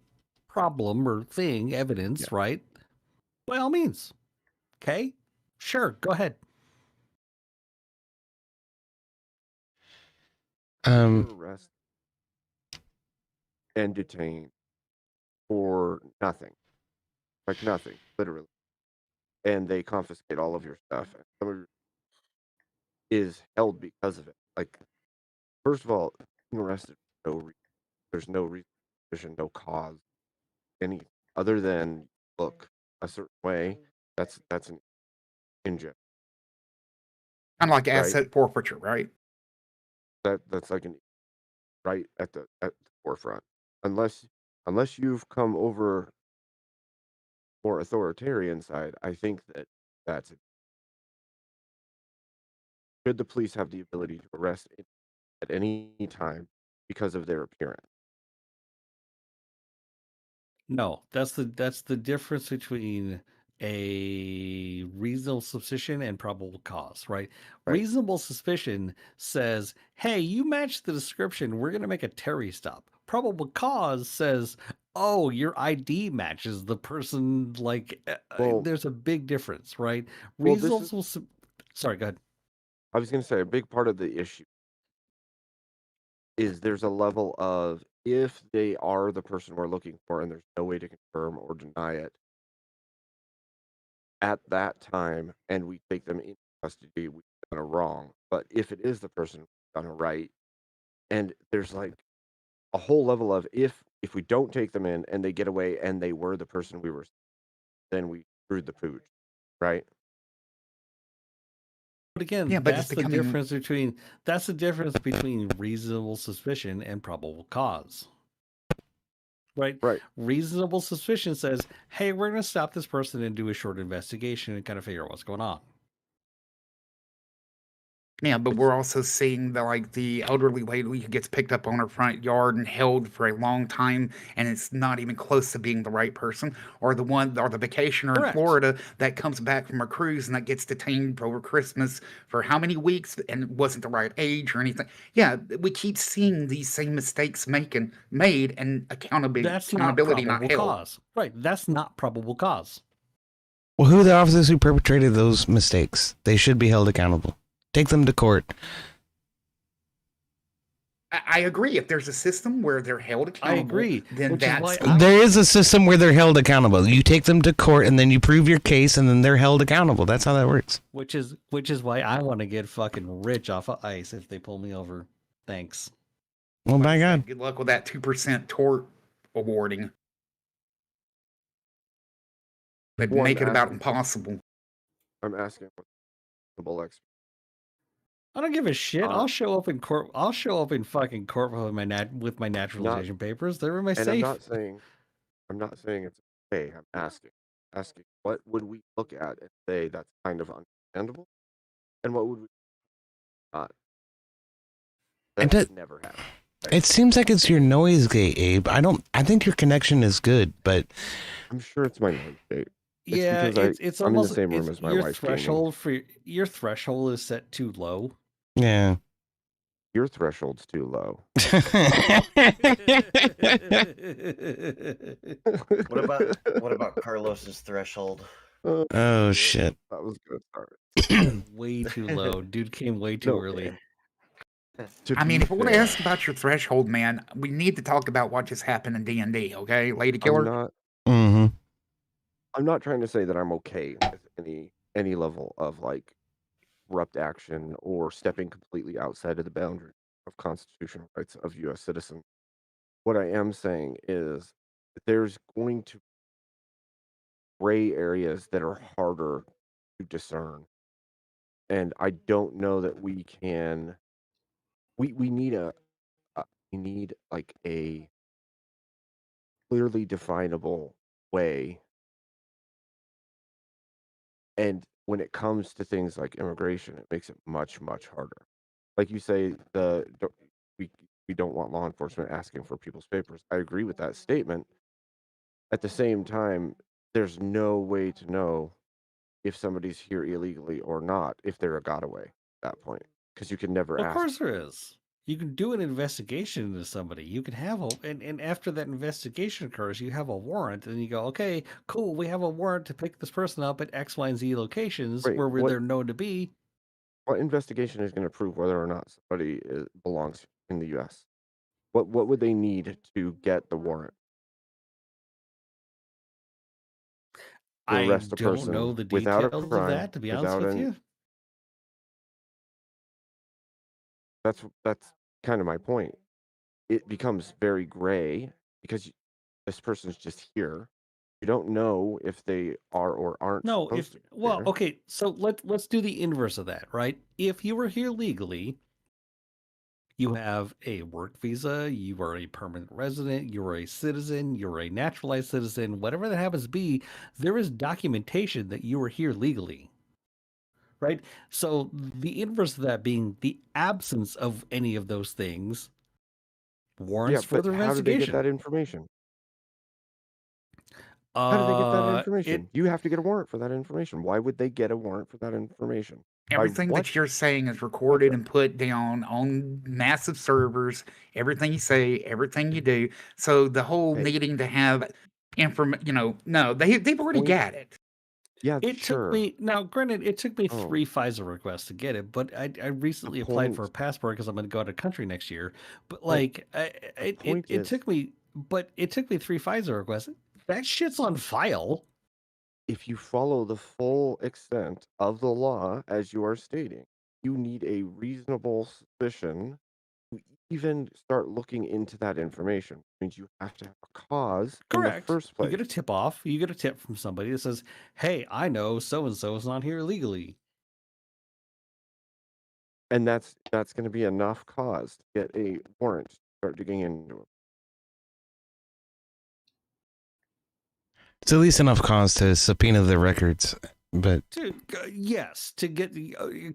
problem or thing, evidence, right? By all means. Okay, sure, go ahead. Arrest and detained for nothing, like nothing, literally, and they confiscate all of your stuff. And some of your is held because of it. Like, first of all, being arrested, there's no reason, no cause, any other than look a certain way. That's an injury. Kind of like Right. asset forfeiture, right? That's like an right at the forefront. Unless you've come over more authoritarian side, I think that's it. Should the police have the ability to arrest at any time because of their appearance? No, that's the difference between a reasonable suspicion and probable cause, right? Right. Reasonable suspicion says, "Hey, you match the description. We're going to make a Terry stop." Probable cause says, "Oh, your ID matches the person." Like, Well- there's a big difference, right? Well, this is- Reasonable. Sorry, go ahead. I was going to say a big part of the issue is there's a level of if they are the person we're looking for and there's no way to confirm or deny it at that time and we take them into custody, we've done a wrong. But if it is the person, we've done a right. And there's like a whole level of if we don't take them in and they get away and they were the person we were, then we screwed the pooch, right? But again, Yeah, but that's it's the becoming difference between reasonable suspicion and probable cause. Right? Right. Reasonable suspicion says, hey, we're going to stop this person and do a short investigation and kind of figure out what's going on. Yeah, but we're also seeing the elderly lady who gets picked up on her front yard and held for a long time, and it's not even close to being the right person, or the vacationer in Correct. Florida that comes back from a cruise and that gets detained over Christmas for how many weeks and wasn't the right age or anything. Yeah, we keep seeing these same mistakes made, and That's not accountability not probable held. cause. Right. That's not probable cause. Well, who are the officers who perpetrated those mistakes? They should be held accountable. Take them to court. I agree. If there's a system where they're held accountable, I agree. then Which is that's why There is a system where they're held accountable. You take them to court and then you prove your case and then they're held accountable. That's how that works. Which is why I want to get fucking rich off of ICE if they pull me over. Thanks. Well, by God. good luck with that 2% tort awarding. They'd Well, make it I'm about asking- impossible. I'm asking what reasonable I don't give a shit. Uh, I'll show up in court. I'll show up in fucking court with my naturalization papers. They're in my And safe. I'm not saying it's okay. I'm asking what would we look at and say that's kind of understandable, and what would we not? And That that- never happen. It seems like it's your noise gate, Abe. I think your connection is good, but I'm sure it's my noise gate. Yeah, because it's I'm in the almost same room it's- as my your wife gaming. your threshold is set too low. yeah. Your threshold's too low. What about Carlos's threshold? Oh, shit. That was good. Sorry. Way too low. Dude came way too No, early. To I be mean, if I want to fair, ask about your threshold, man, we need to talk about what just happened in D&D, okay? Lady Killer? Mm-hmm. I'm not trying to say that I'm okay with any level of like corrupt action or stepping completely outside of the boundary of constitutional rights of U.S. citizens. What I am saying is that there's going to be gray areas that are harder to discern, and I don't know that we can. We need we need like a clearly definable way. And when it comes to things like immigration, it makes it much harder. Like you say, we don't want law enforcement asking for people's papers. I agree with that statement. At the same time, there's no way to know if somebody's here illegally or not if they're a gotaway at that point, because you can never Of ask. course there is. You can do an investigation into somebody. You can have and after that investigation occurs, you have a warrant, and you go, okay, cool, we have a warrant to pick this person up at X, Y, and Z locations Right, where what- they're known to be. What investigation is going to prove whether or not somebody belongs in the U.S.? What would they need to get the warrant? To I arrest a don't person know the without a details of crime, that, to be honest without with you. That's kind of my point. It becomes very gray because this person's just here. You don't know if they are or aren't. No, supposed if to be well, here. okay, so let's do the inverse of that, right? If you were here legally, you have a work visa, you are a permanent resident, you're a citizen, you're a naturalized citizen, whatever that happens to be, there is documentation that you were here legally. Right? So the inverse of that being the absence of any of those things warrants Yeah, but further how did they get investigation. that information? How did they get that information? You have to get a warrant for that information. Why would they get a warrant for that information? Everything what? that you're saying is recorded and put down on massive servers. Everything you say, everything you do. So the whole Hey. needing to have no, they've already Point- got it. Yeah, It sure. took me now. Granted, it took me Oh. 3 FISA requests to get it, but I recently applied for a point- passport because I'm going to go out of country next year. But But like, point it is- took me, but it took me 3 FISA requests. That shit's on file. If you follow the full extent of the law as you are stating, you need a reasonable suspicion to even start looking into that information. Which means you have to have a cause in the Correct. first You place. get a tip off. You get a tip from somebody that says, "Hey, I know so and so is not here illegally." And that's going to be enough cause to get a warrant to start digging into it. It's at least enough cause to subpoena the records, but Yes, to get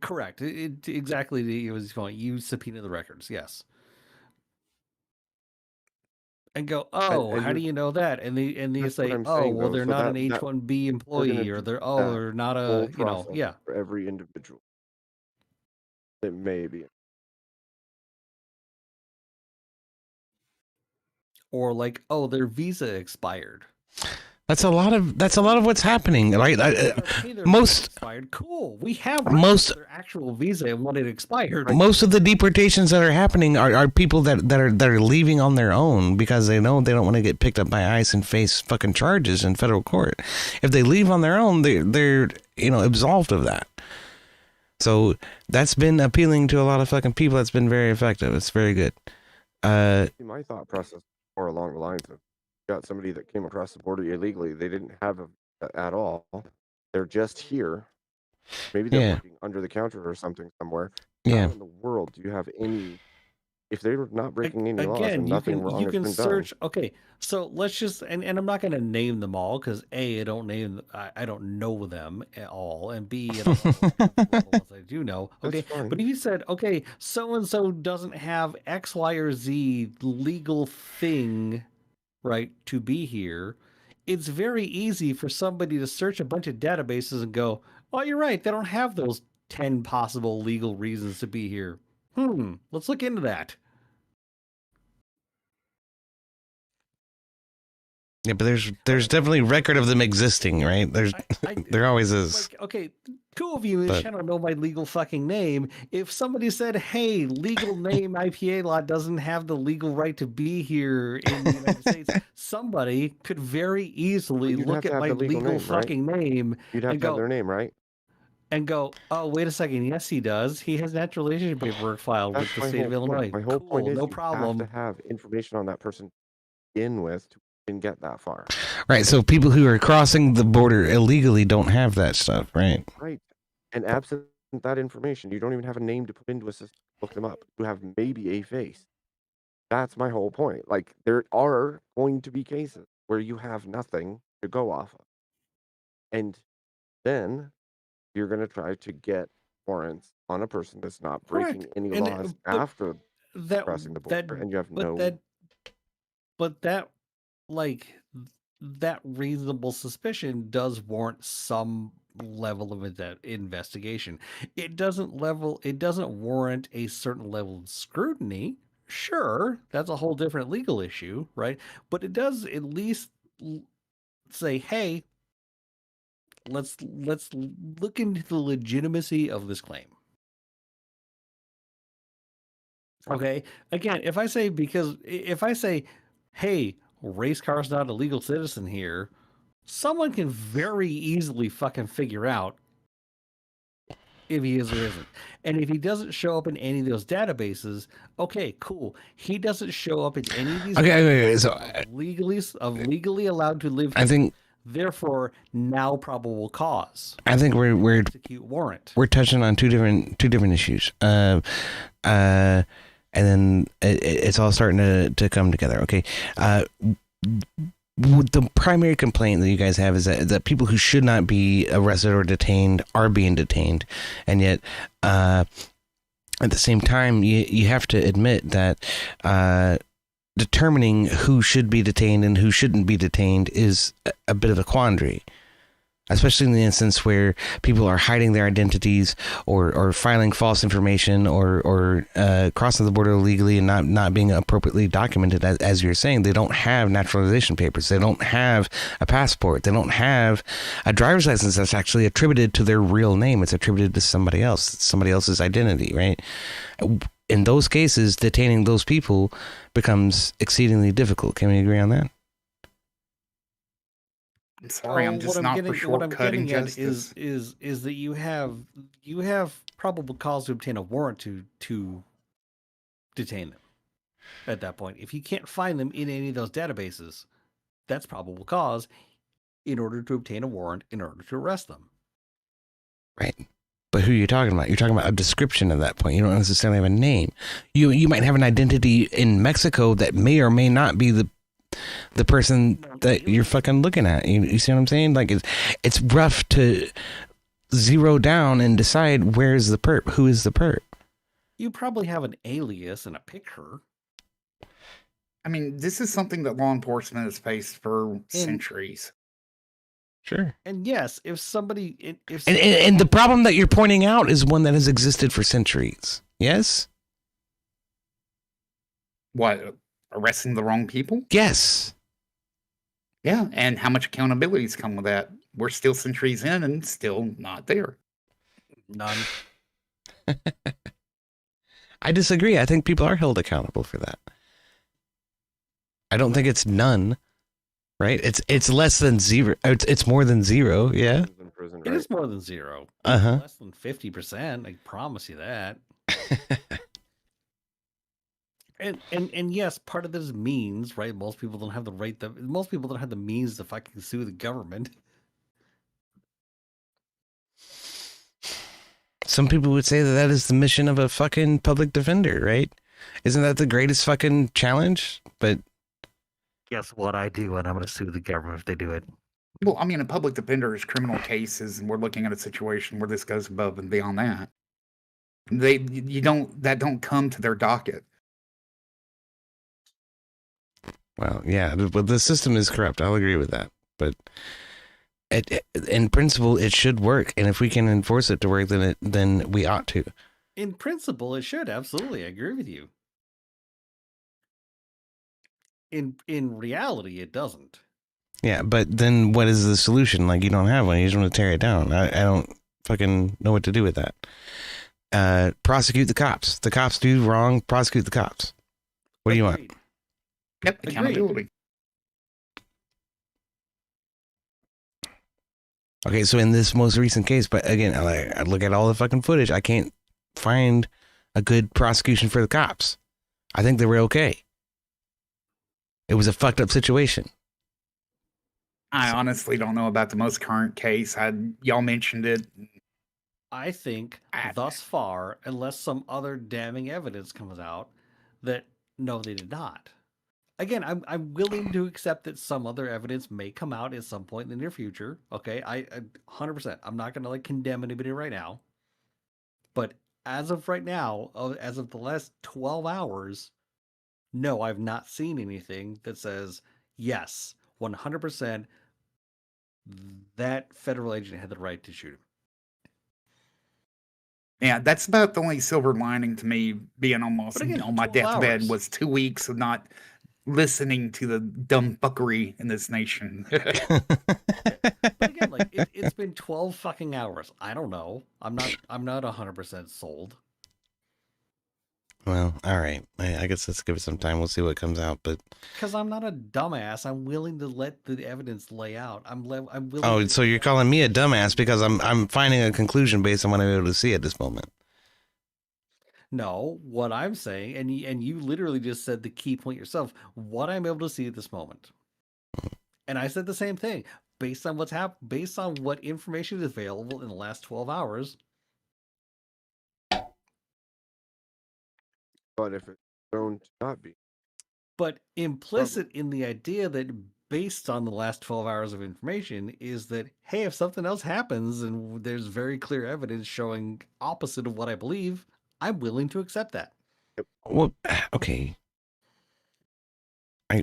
correct. Exactly. It was point. You subpoena the records. Yes. And go, oh, And how do you're, you know that? And they that's what say, I'm oh, saying, well, though. they're So not an that H-1B we're going to employee, or do they're that they're not whole a, process yeah, for every individual. It may be. or like, oh, their visa expired. that's a lot of what's happening, right? Hey, their visa Most expired. Cool. We have most their actual visa and when it expired. most of the deportations that are happening are people that are leaving on their own because they know they don't want to get picked up by ICE and face fucking charges in federal court. If they leave on their own, they're absolved of that. So that's been appealing to a lot of fucking people. That's been very effective. It's very good. My thought process more along the lines of got somebody that came across the border illegally. They didn't have a at all. They're just here. Maybe they're Yeah. working under the counter or something somewhere. Yeah. How in the world do you have any? If they're not breaking any laws Again, and nothing wrong you has can been search. done, Okay, so let's just and I'm not going to name them all because A, I don't know them at all, and B, I don't know the ones I do know. Okay, that's fine. but if you said, okay, so and so doesn't have X, Y, or Z legal thing, right, to be here, it's very easy for somebody to search a bunch of databases and go, oh, you're right, they don't have those 10 possible legal reasons to be here. Let's look into that. Yeah, but there's definitely record of them existing, right? There always is. Like, okay, two of you But- I don't know my legal fucking name. If somebody said, hey, legal name IPA law doesn't have the legal right to be here in the United States, somebody could very easily You'd look have to at have my the legal legal name, right? fucking name You'd have and to have go, their name, right? and go, oh, wait a second. Yes, he does. He has natural relationship paperwork filed That's with the my state of whole Illinois. point. My whole point Cool, is no you problem. have to have information on that person to begin with to even get that far. Right, so people who are crossing the border illegally don't have that stuff, right? Right. And absent that information, you don't even have a name to put into a system to look them up. You have maybe a face. That's my whole point. Like, there are going to be cases where you have nothing to go off of. And then you're going to try to get warrants on a person that's not breaking Correct. any And, laws but after that crossing the that border, and you have but no. that like that reasonable suspicion does warrant some level of investigation. It doesn't warrant a certain level of scrutiny. Sure, that's a whole different legal issue, right? But it does at least say, hey, let's look into the legitimacy of this claim. Okay. Again, if I say, hey, race car's not a legal citizen here, someone can very easily fucking figure out if he is or isn't. And if he doesn't show up in any of those databases, okay, cool. He doesn't show up in any of these Okay, so legally allowed to live. I think Therefore, now probable cause. I think we're Execute warrant. we're touching on two different issues. And then it's all starting to come together. Okay. The primary complaint that you guys have is that people who should not be arrested or detained are being detained, and yet at the same time you have to admit that determining who should be detained and who shouldn't be detained is a bit of a quandary, especially in the instance where people are hiding their identities or filing false information or crossing the border illegally and not being appropriately documented. As you're saying, they don't have naturalization papers. They don't have a passport. They don't have a driver's license that's actually attributed to their real name. It's attributed to somebody else, somebody else's identity, right? In those cases, detaining those people becomes exceedingly difficult. Can we agree on that? I'm sorry, I'm just not for shortcutting justice. Is that you have probable cause to obtain a warrant to detain them at that point. If you can't find them in any of those databases, that's probable cause in order to obtain a warrant in order to arrest them. Right. But who are you talking about? You're talking about a description at that point. You don't necessarily have a name. You might have an identity in Mexico that may or may not be the person that you're fucking looking at. You see what I'm saying? Like it's rough to zero down and decide where's the perp, who is the perp. You probably have an alias and a picture. I mean, this is something that law enforcement has faced for centuries. Sure. And yes, if somebody, And the problem that you're pointing out is one that has existed for centuries. Yes? What, arresting the wrong people? Yes. Yeah, and how much accountability's come with that? We're still centuries in and still not there. none. I disagree. I think people are held accountable for that. I don't think it's none, right? It's less than zero. It's more than zero. Yeah. In prison, It right? is more than zero. Uh-huh. Less than 50%. I promise you that. And yes, part of this means, right? Most people don't have the right. Most people don't have the means to fucking sue the government. Some people would say that is the mission of a fucking public defender, right? Isn't that the greatest fucking challenge? But Guess what I do, and I'm going to sue the government if they do it. Well, I mean, a public defender is criminal cases, and we're looking at a situation where this goes above and beyond that. That don't come to their docket. well, yeah, but the system is corrupt. I'll agree with that. But in principle, it should work, and if we can enforce it to work, then we ought to. In principle, it should absolutely. I agree with you. In reality, it doesn't. Yeah, but then what is the solution? Like, you don't have one. You just want to tear it down. I don't fucking know what to do with that. Prosecute the cops. The cops do wrong. Prosecute the cops. What do you want? Agreed. Yep, Agreed. accountability. Okay, so in this most recent case, but again, I look at all the fucking footage. I can't find a good prosecution for the cops. I think they were okay. It was a fucked up situation. I honestly don't know about the most current case. Y'all mentioned it. I think thus far, unless some other damning evidence comes out, that no, they did not. Again, I'm willing to accept that some other evidence may come out at some point in the near future. Okay, I 100%. I'm not going to like condemn anybody right now. But as of right now, as of the last 12 hours, no, I've not seen anything that says yes, 100%. That federal agent had the right to shoot him. Yeah, that's about the only silver lining to me being almost But again, on my 12 deathbed hours. was 2 weeks of not listening to the dumb fuckery in this nation. But again, like it's been 12 fucking hours. I don't know. I'm not 100% sold. Well, all right. I guess let's give it some time. We'll see what comes out. But Because I'm not a dumbass. I'm willing to let the evidence lay out. I'm willing. oh, to so you're calling me a dumbass because I'm finding a conclusion based on what I'm able to see at this moment. No, what I'm saying, and you literally just said the key point yourself. What I'm able to see at this moment, and I said the same thing based on what's happened, based on what information is available in the last 12 hours. But if it's shown to not be, But implicit in the idea that based on the last 12 hours of information is that, hey, if something else happens and there's very clear evidence showing opposite of what I believe, I'm willing to accept that. Well, okay. I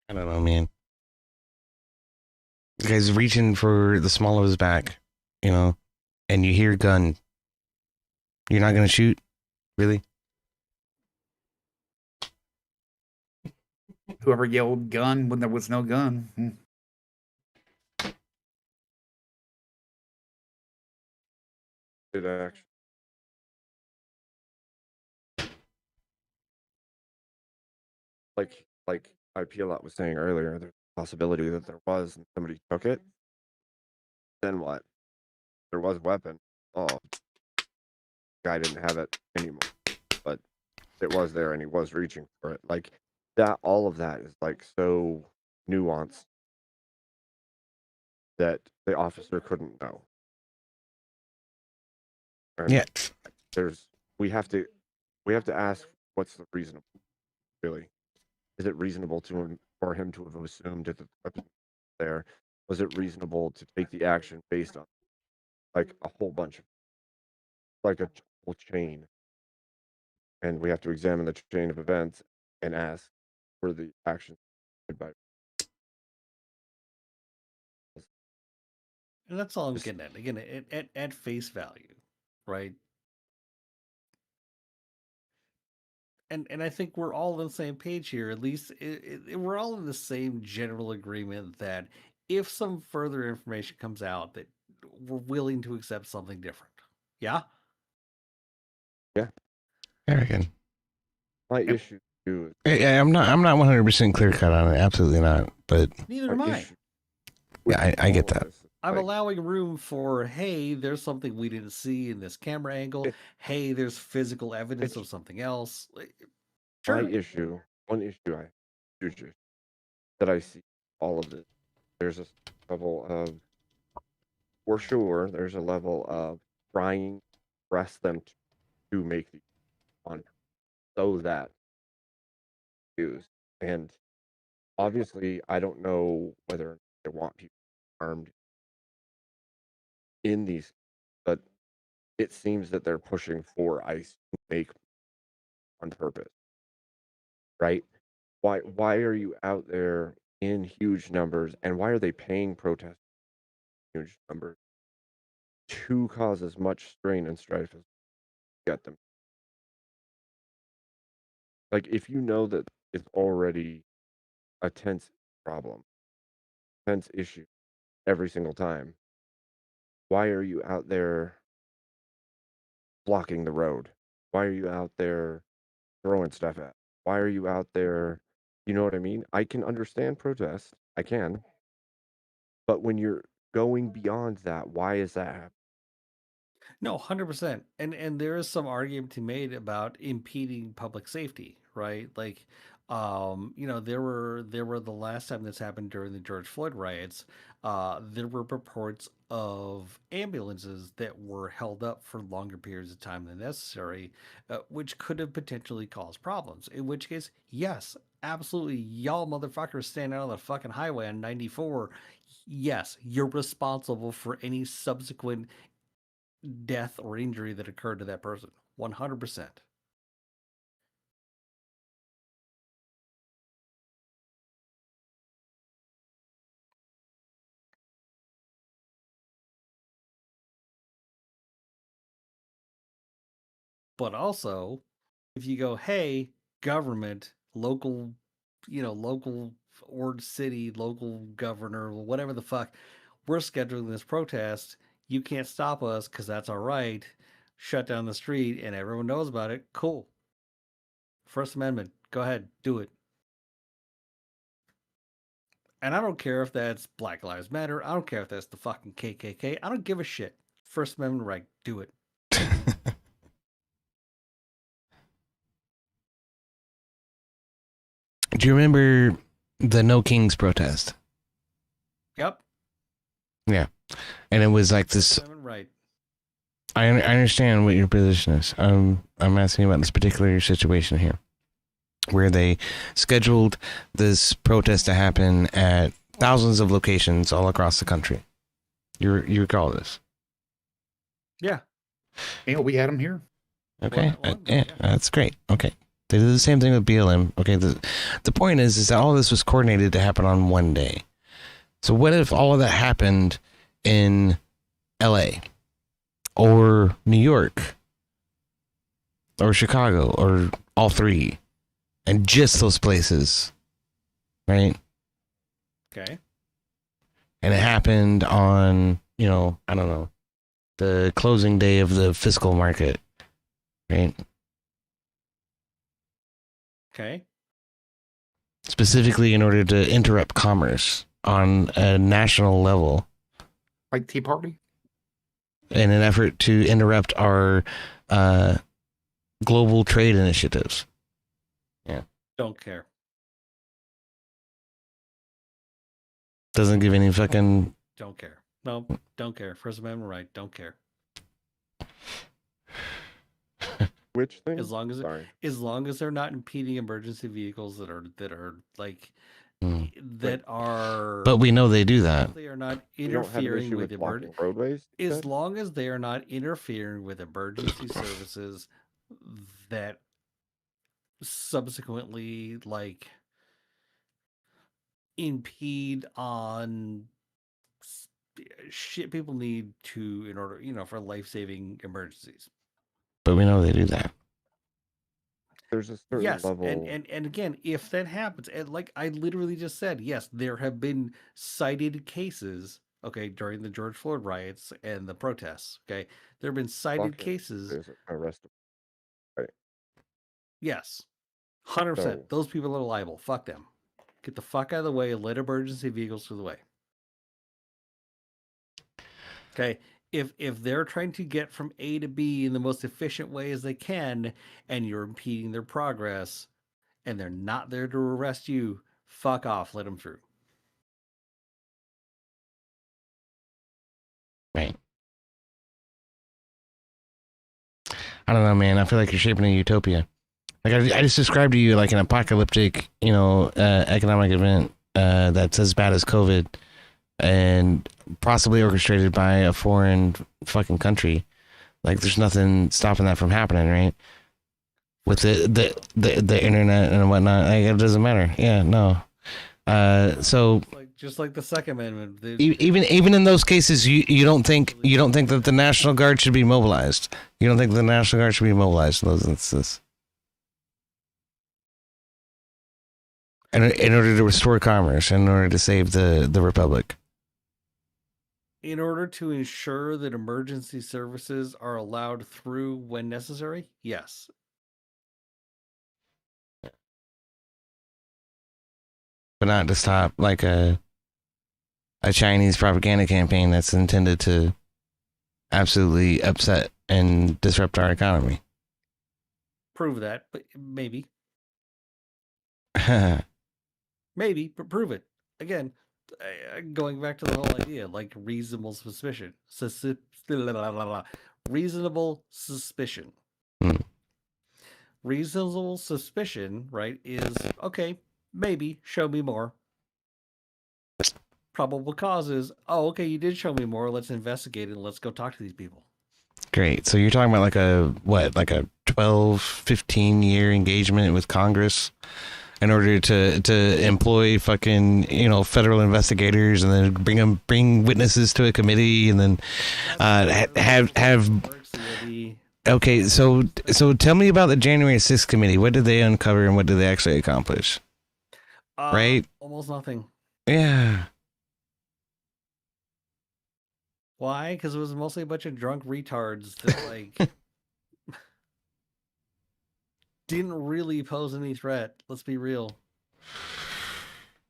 don't know, man. The guy's reaching for the small of his back, and you hear gun. You're not gonna shoot, really? Whoever yelled gun when there was no gun. it actually. Like IP a lot was saying earlier, there's a possibility that there was and somebody took it. Then what? There was a weapon. Oh, guy didn't have it anymore, but it was there and he was reaching for it. Like that, all of that is like so nuanced that the officer couldn't know. And Yeah. we have to ask what's the reason, really. Is it reasonable for him to have assumed that the weapon was there? Was it reasonable to take the action based on like a whole bunch of like a whole chain? And we have to examine the chain of events and ask were the actions by And that's all I'm just getting at. Again, at face value, right? And I think we're all on the same page here. At least we're all in the same general agreement that if some further information comes out, that we're willing to accept something different. Yeah. yeah. Very good. My Yep. issue too I'm not 100% clear cut on it. Absolutely not. But Neither my am I. issue with yeah, I get all of that. this, I'm like, allowing room for, hey, there's something we didn't see in this camera angle. it- Hey, there's physical evidence it's of something else. Like, my sure. issue. One issue huge issue that I see all of this. There's a level of, for sure, there's a level of trying to press them to make the on so that used. And obviously, I don't know whether they want people armed in these, but it seems that they're pushing for ICE to make on purpose, right? Why are you out there in huge numbers, and why are they paying protesters in huge numbers to cause as much strain and strife as get them? Like, if you know that it's already a tense problem, tense issue every single time, why are you out there blocking the road? Why are you out there throwing stuff at? Why are you out there? You know what I mean? I can understand protest. I can. But when you're going beyond that, why is that happening? No, 100%. And there is some argument to be made about impeding public safety, right? Like there were the last time this happened during the George Floyd riots, there were reports of ambulances that were held up for longer periods of time than necessary, which could have potentially caused problems. In which case, yes, absolutely, y'all motherfuckers standing out on the fucking highway on 94, yes, you're responsible for any subsequent death or injury that occurred to that person. 100%. But also, if you go, hey, government, local, local or city, local governor, whatever the fuck, we're scheduling this protest. You can't stop us because that's our right. Shut down the street and everyone knows about it. Cool. First Amendment. Go ahead. Do it. And I don't care if that's Black Lives Matter. I don't care if that's the fucking KKK. I don't give a shit. First Amendment right. Do it. Do you remember the No Kings protest? Yep. Yeah. And it was like this. First Amendment right. I understand what your position is. I'm asking about this particular situation here, where they scheduled this protest to happen at thousands of locations all across the country. You recall this? Yeah. Yeah, we had them here. Okay. Well, Yeah, yeah. that's great. Okay. They did the same thing with BLM. Okay. The point is that all this was coordinated to happen on one day. So what if all of that happened in LA or New York or Chicago or all three, and just those places, right? Okay. And it happened on, I don't know, the closing day of the fiscal market, right? Okay. Specifically in order to interrupt commerce on a national level Like Tea Party? in an effort to interrupt our global trade initiatives. Don't care. Doesn't give any fucking... Don't care. No, don't care. First Amendment right. Don't care. Which thing? As long as Sorry. as long as they're not impeding emergency vehicles that are like Hmm. that are. But we know they do that. They are not You don't have an interfering issue with with blocking emergency. roadways? you As said? long as they are not interfering with emergency services that subsequently like impede on shit people need to in order, for life-saving emergencies. But we know they do that. There's a certain Yes, level. and again, if that happens, and like I literally just said, yes, there have been cited cases, okay, during the George Floyd riots and the protests, okay, there have been cited blocking cases. is arrestable. Yes, 100%. So- Those people are liable. Fuck them. Get the fuck out of the way and let emergency vehicles through the way. Okay, if they're trying to get from A to B in the most efficient way as they can, and you're impeding their progress, and they're not there to arrest you, fuck off. Let them through. Right. I don't know, man. I feel like you're shaping a utopia. Like I just described to you like an apocalyptic, economic event that's as bad as COVID, and possibly orchestrated by a foreign fucking country. Like there's nothing stopping that from happening, right? With the internet and whatnot, like, it doesn't matter. Yeah, no. So Just like the Second Amendment. even in those cases, you don't think that the National Guard should be mobilized. You don't think the National Guard should be mobilized in those instances. In order to restore commerce, in order to save the Republic. In order to ensure that emergency services are allowed through when necessary, yes. But not to stop like a Chinese propaganda campaign that's intended to absolutely upset and disrupt our economy. Prove that, but maybe. Maybe, but prove it. Again, going back to the whole idea, like reasonable suspicion. Reasonable suspicion. Hmm. Reasonable suspicion, right, is, okay, maybe, show me more. Probable causes, oh, okay, you did show me more, let's investigate it, and let's go talk to these people. Great. So you're talking about like a 12, 15 year engagement with Congress in order to employ fucking, federal investigators and then bring witnesses to a committee and then have okay, so tell me about the January 6th committee. What did they uncover and what did they actually accomplish? Right? Almost nothing. Yeah. Why? Because it was mostly a bunch of drunk retards that like didn't really pose any threat. Let's be real.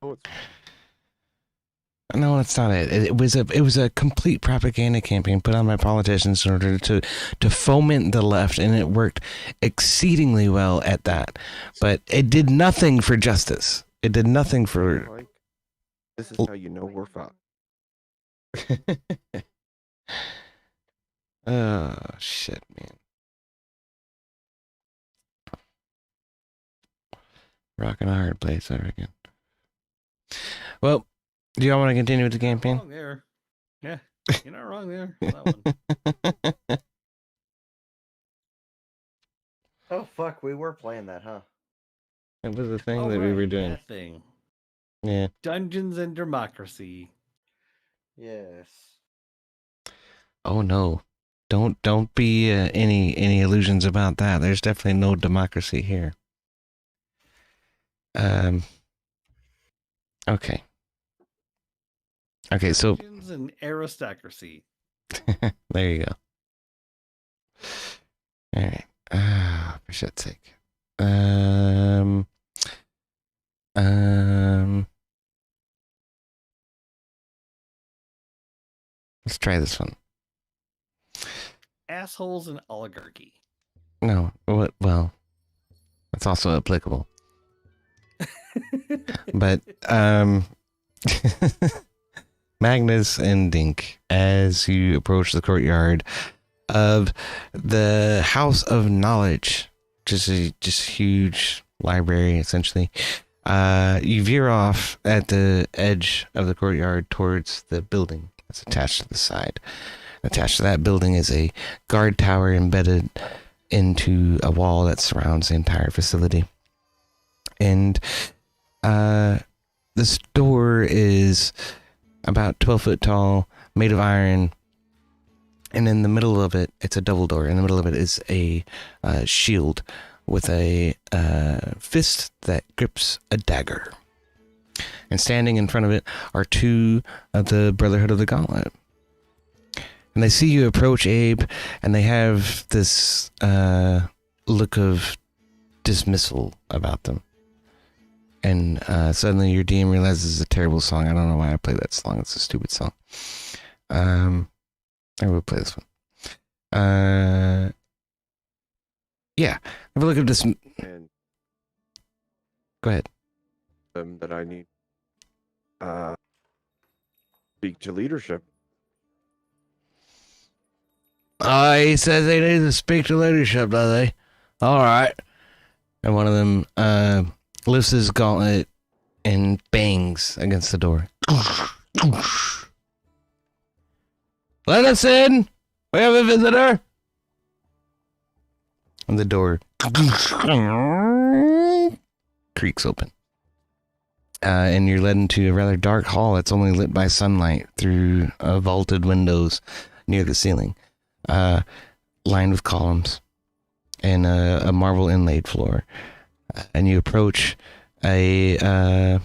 Oh, No, it's not it. It was a complete propaganda campaign put on by politicians in order to foment the left, and it worked exceedingly well at that. But it did nothing for justice. It did nothing for. Mike, this is how you know we're fucked. Oh shit, man. Rocking a hard place, I reckon. Well, do y'all want to continue with the campaign? Wrong there. Yeah, you're not wrong there. That one. Oh fuck, we were playing that, huh? It was the thing Oh, that we were right, doing. that thing. Yeah. Dungeons and Democracy. Yes. Oh no. Don't be any illusions about that. There's definitely no democracy here. Okay. Okay, so Dungeons and Aristocracy. there you go. All right. For shit's sake. Let's try this one. Assholes and Oligarchy. No, what? Well, that's also applicable. But Magnus and Dink, as you approach the courtyard of the House of Knowledge, just a huge library essentially. You veer off at the edge of the courtyard towards the building that's attached to the side. Attached to that building is a guard tower embedded into a wall that surrounds the entire facility. And this door is about 12 foot tall, made of iron. And in the middle of it, it's a double door. In the middle of it is a shield with a fist that grips a dagger. And standing in front of it are two of the Brotherhood of the Gauntlet. And they see you approach, Abe, and they have this look of dismissal about them. And suddenly your DM realizes it's a terrible song. I don't know why I played that song. It's a stupid song. I will play this one. Yeah. Have a look at this. And Go ahead. that I need speak to leadership. He says they need to speak to leadership, do they? All right. And one of them lifts his gauntlet and bangs against the door. Let us in! We have a visitor! And the door creaks open. And you're led into a rather dark hall that's only lit by sunlight through vaulted windows near the ceiling, lined with columns and a marble inlaid floor. And you approach a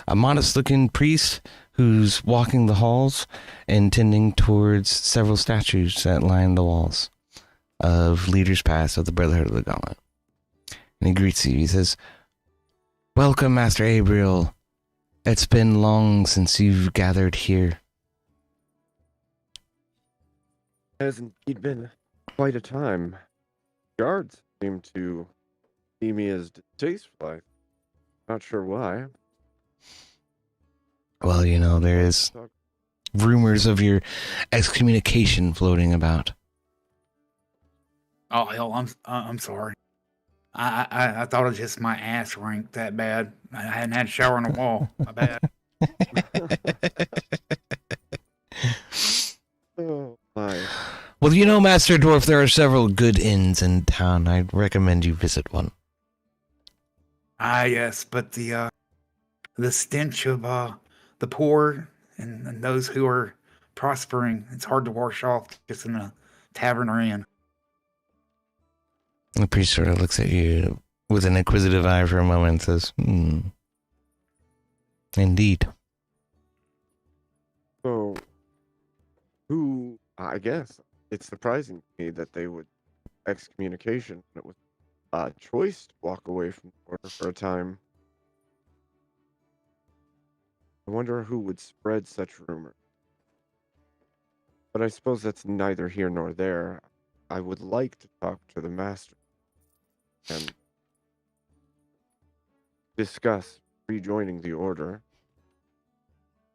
modest-looking priest who's walking the halls and tending towards several statues that line the walls of leaders past of the Brotherhood of the Gauntlet. And he greets you. He says, "Welcome, Master Abriel. It's been long since you've gathered here." Has indeed been quite a time. Guards seem to see me as distasteful. Not sure why. Well, you know, there is rumors of your excommunication floating about. Oh hell, I'm sorry. I thought it was just my ass ranked that bad. I hadn't had a shower on a wall. My bad. Oh my. Well, you know, Master Dwarf, there are several good inns in town. I'd recommend you visit one. Ah, yes, but the stench of the poor and those who are prospering, it's hard to wash off just in a tavern or inn. The priest sort of looks at you with an inquisitive eye for a moment and says, Indeed. So, I guess it's surprising to me that they would excommunication when it was a choice to walk away from the order for a time. I wonder who would spread such rumors. But I suppose that's neither here nor there. I would like to talk to the master and discuss rejoining the order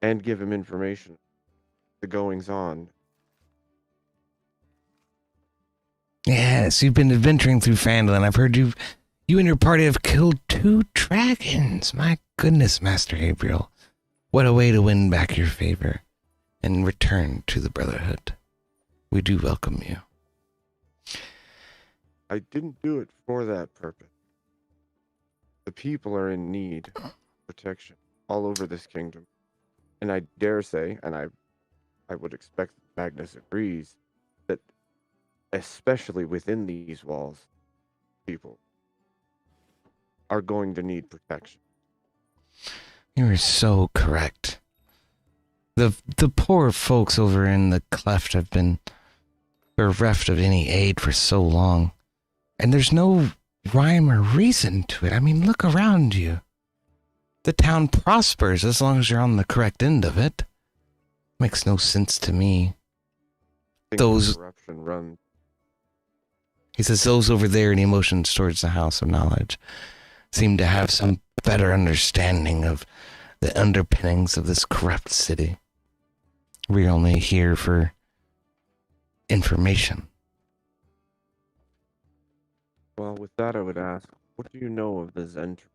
and give him information, the goings on. Yes, you've been adventuring through Phandalin. I've heard you and your party have killed 2 dragons. My goodness, Master Abriel. What a way to win back your favor and return to the Brotherhood. We do welcome you. I didn't do it for that purpose. The people are in need of protection all over this kingdom. And I dare say, and I would expect Magnus agrees, that especially within these walls, people are going to need protection. You are so correct. The poor folks over in the cleft have been bereft of any aid for so long. And there's no rhyme or reason to it. I mean, look around you. The town prospers as long as you're on the correct end of it. Makes no sense to me. Those corruption run. He says those over there, and he motions towards the House of Knowledge, seem to have some better understanding of the underpinnings of this corrupt city. We're only here for information. Well, with that, I would ask, what do you know of the Zentr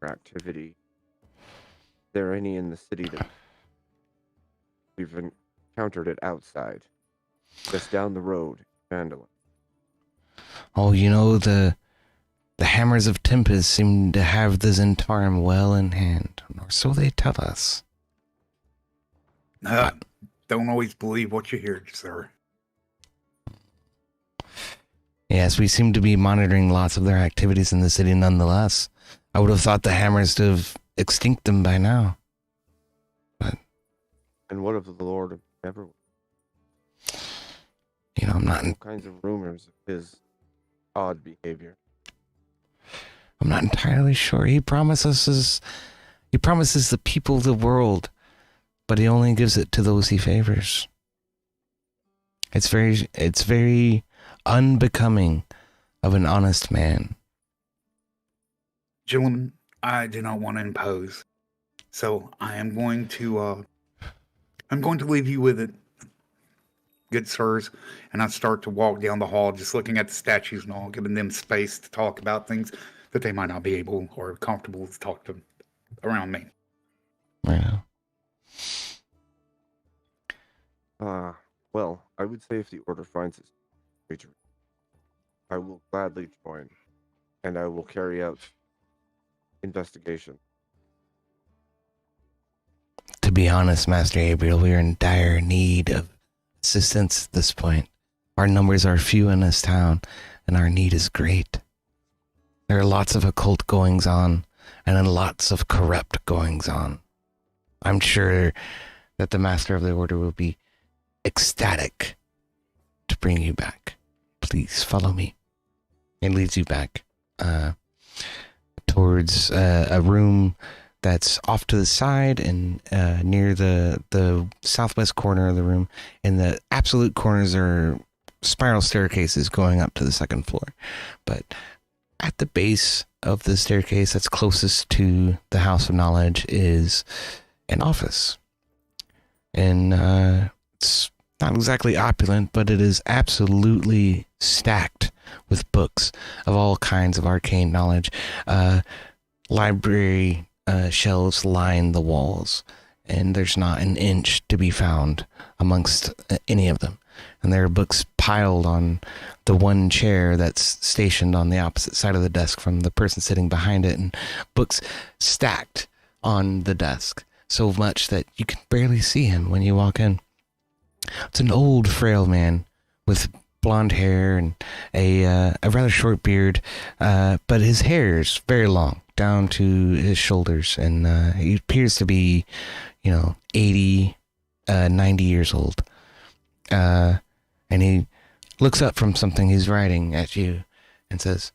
activity? Is there any in the city that we've encountered it outside? Just down the road, Vandalin. Oh, you know, the Hammers of Tempest seem to have the Zentarum well in hand, or so they tell us. Don't always believe what you hear, sir. Yes, we seem to be monitoring lots of their activities in the city nonetheless. I would have thought the Hammers to have extinct them by now. But, And what of the Lord of Neverwinter? you know, I'm not All kinds of rumors of his odd behavior. I'm not entirely sure. He promises the people the world, but he only gives it to those he favors. It's very unbecoming of an honest man. Gentlemen, I do not want to impose. So I am going to leave you with it, good sirs. And I start to walk down the hall, just looking at the statues and all, giving them space to talk about things that they might not be able or comfortable to talk to around me. Yeah. Well, I would say if the Order finds its creature, I will gladly join, and I will carry out investigation. To be honest, Master Gabriel, we are in dire need of assistance at this point. Our numbers are few in this town, and our need is great. There are lots of occult goings on, and then lots of corrupt goings on. I'm sure that the Master of the Order will be ecstatic to bring you back. Please follow me. It leads you back towards a room that's off to the side and near the southwest corner of the room. In the absolute corners are spiral staircases going up to the second floor. But at the base of the staircase that's closest to the House of Knowledge is an office. And it's not exactly opulent, but it is absolutely stacked with books of all kinds of arcane knowledge. Library shelves line the walls, and there's not an inch to be found amongst any of them. And there are books piled on the one chair that's stationed on the opposite side of the desk from the person sitting behind it, and books stacked on the desk, so much that you can barely see him when you walk in. It's an old, frail man with blonde hair and a rather short beard, but his hair is very long, down to his shoulders, and he appears to be, 80, 90 years old. And he looks up from something he's writing at you and says,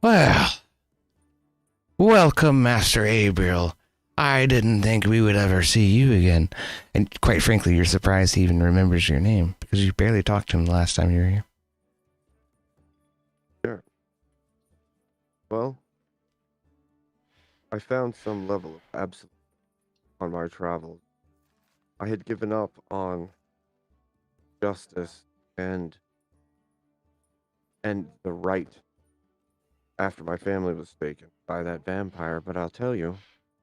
"Well, welcome, Master Gabriel. I didn't think we would ever see you again." And quite frankly, you're surprised he even remembers your name, because you barely talked to him the last time you were here. Sure. Well, I found some level of absolute on my travels. I had given up on justice and the right after my family was taken by that vampire, but I'll tell you,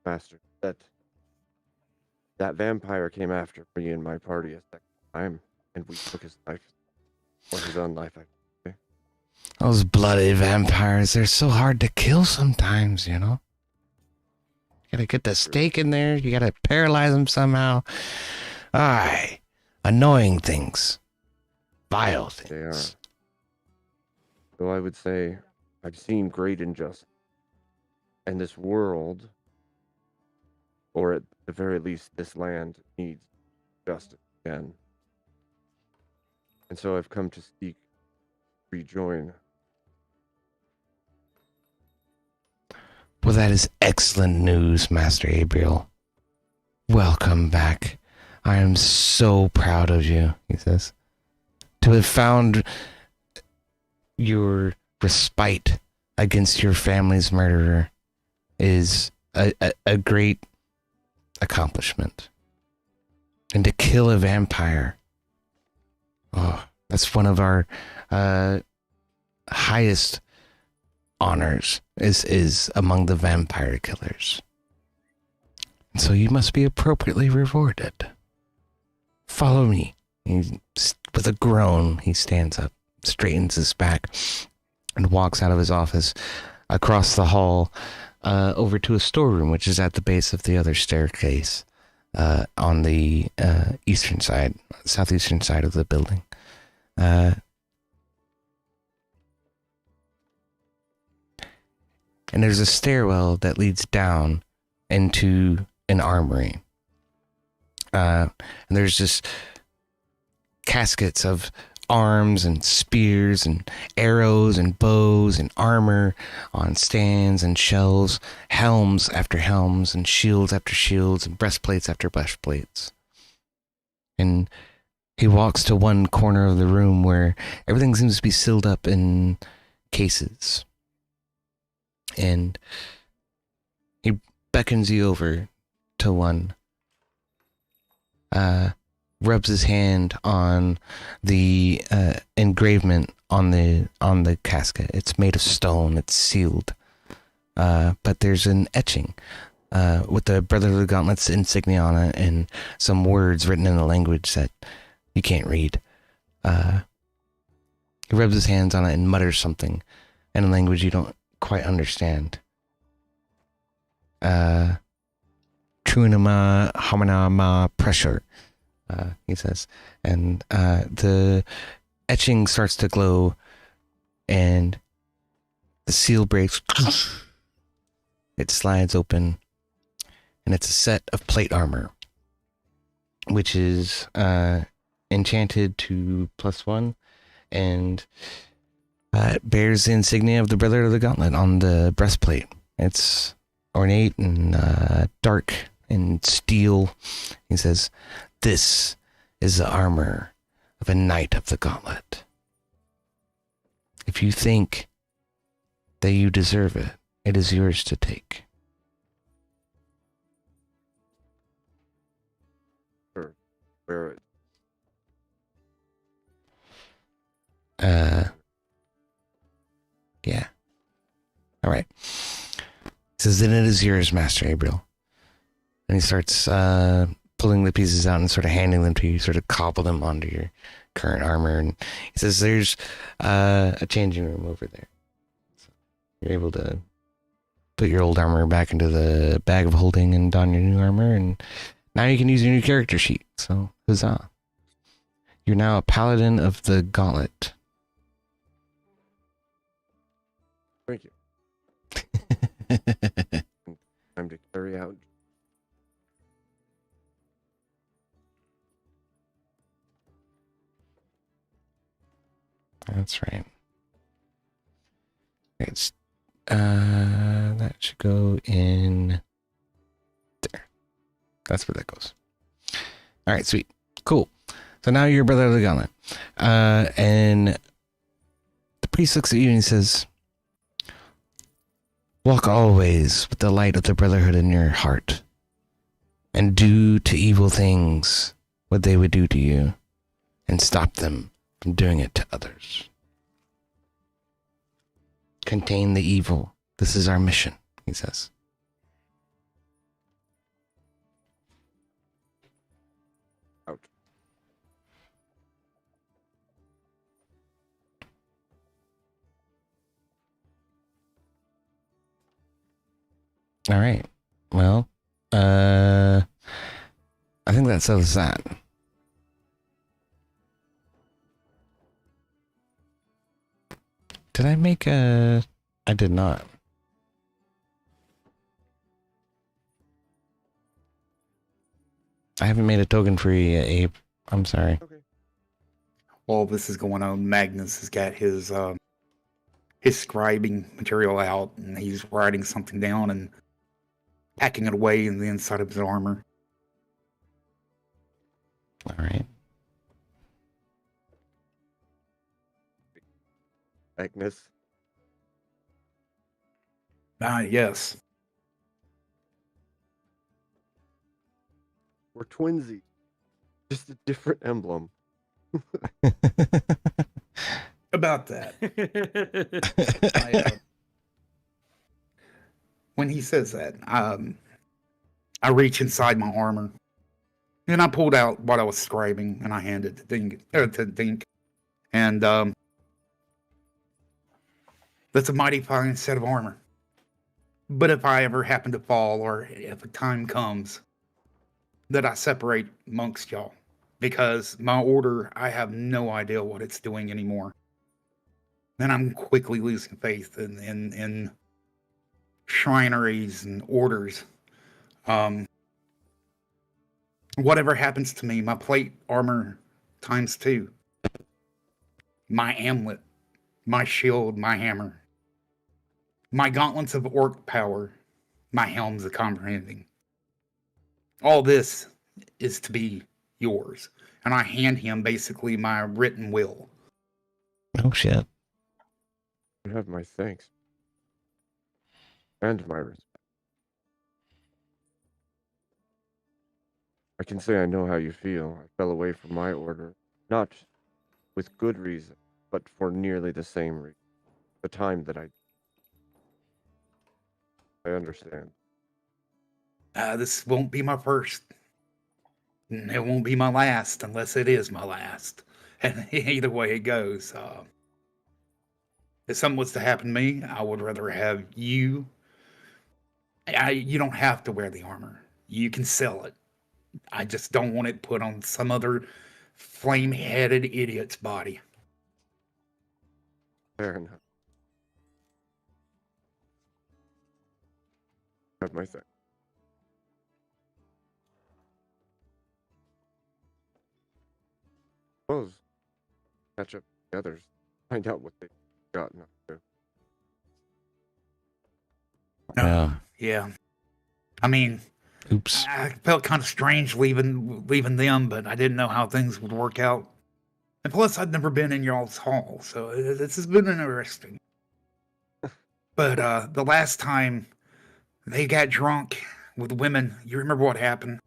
Master, that vampire came after me and my party a second time, and we took his life, or his own life, actually. Those bloody vampires, they're so hard to kill sometimes, You gotta get the stake in there, you gotta paralyze them somehow. Aye, annoying things. Vile things. They are. So I would say I've seen great injustice, and this world, or at the very least this land, needs justice again. And so I've come to seek rejoin. Well, that is excellent news, Master Gabriel. Welcome back. I am so proud of you, he says. To have found your respite against your family's murderer is a great accomplishment. And to kill a vampire, oh, That's one of our highest honors is among the vampire killers. And so you must be appropriately rewarded. Follow me. With a groan, he stands up, straightens his back, and walks out of his office across the hall over to a storeroom, which is at the base of the other staircase on the southeastern side of the building. And there's a stairwell that leads down into an armory. And there's just caskets of arms and spears and arrows and bows and armor on stands and shelves, helms after helms and shields after shields and breastplates after breastplates. And he walks to one corner of the room where everything seems to be sealed up in cases. And he beckons you over to one. Rubs his hand on the engravement on the casket. It's made of stone. It's sealed, but there's an etching with the Brother of the Gauntlet's insignia on it and some words written in a language that you can't read. He rubs his hands on it and mutters something in a language you don't quite understand. Trunama Hamanama pressure. He says, and the etching starts to glow, and the seal breaks. It slides open, and it's a set of plate armor, which is enchanted to +1, and it bears the insignia of the Brother of the Gauntlet on the breastplate. It's ornate and dark and steel. He says, "This is the armor of a Knight of the Gauntlet. If you think that you deserve it, it is yours to take." Sure. Wear it. Yeah. All right. He says, "Then it is yours, Master Abriel." And he starts pulling the pieces out and sort of handing them to you, sort of cobble them onto your current armor. And he says, "There's a changing room over there. So you're able to put your old armor back into the bag of holding and don your new armor. And now you can use your new character sheet. So, huzzah. You're now a paladin of the Gauntlet." Thank you. Time to carry out. That's right. It's that should go in there. That's where that goes. All right, sweet, cool. So now you're Brother of the Gauntlet, and the priest looks at you and he says, "Walk always with the light of the Brotherhood in your heart, and do to evil things what they would do to you, and stop them from doing it to others. Contain the evil. This is our mission," he says. Ouch. All right. Well, I think that settles that. Did I make a... I did not. I haven't made a token for you yet, Abe. I'm sorry. Okay. While this is going on, Magnus has got his scribing material out, and he's writing something down and packing it away in the inside of his armor. All right. Agnes. Yes. We're twinsies. Just a different emblem. About that. When he says that, I reach inside my armor and I pulled out what I was scribing and I handed it to Dink. And that's a mighty fine set of armor. But if I ever happen to fall, or if a time comes that I separate amongst y'all, because my order, I have no idea what it's doing anymore. And I'm quickly losing faith in shrineries and orders. Whatever happens to me, my plate armor ×2, my amulet, my shield, my hammer, my gauntlets of orc power, my helms of comprehending. All this is to be yours. And I hand him basically my written will. Oh shit. You have my thanks. And my respect. I can say I know how you feel. I fell away from my order, not with good reason, but for nearly the same reason. The time that I understand. This won't be my first. It won't be my last unless it is my last. And either way it goes. If something was to happen to me, I would rather have you. You don't have to wear the armor. You can sell it. I just don't want it put on some other flame-headed idiot's body. Fair enough. Have my thanks. Suppose catch up with the others, find out what they've gotten up to. Yeah. I mean, Oops. I felt kind of strange leaving them, but I didn't know how things would work out. And plus, I'd never been in y'all's hall, so this has been interesting. But the last time they got drunk with women, you remember what happened?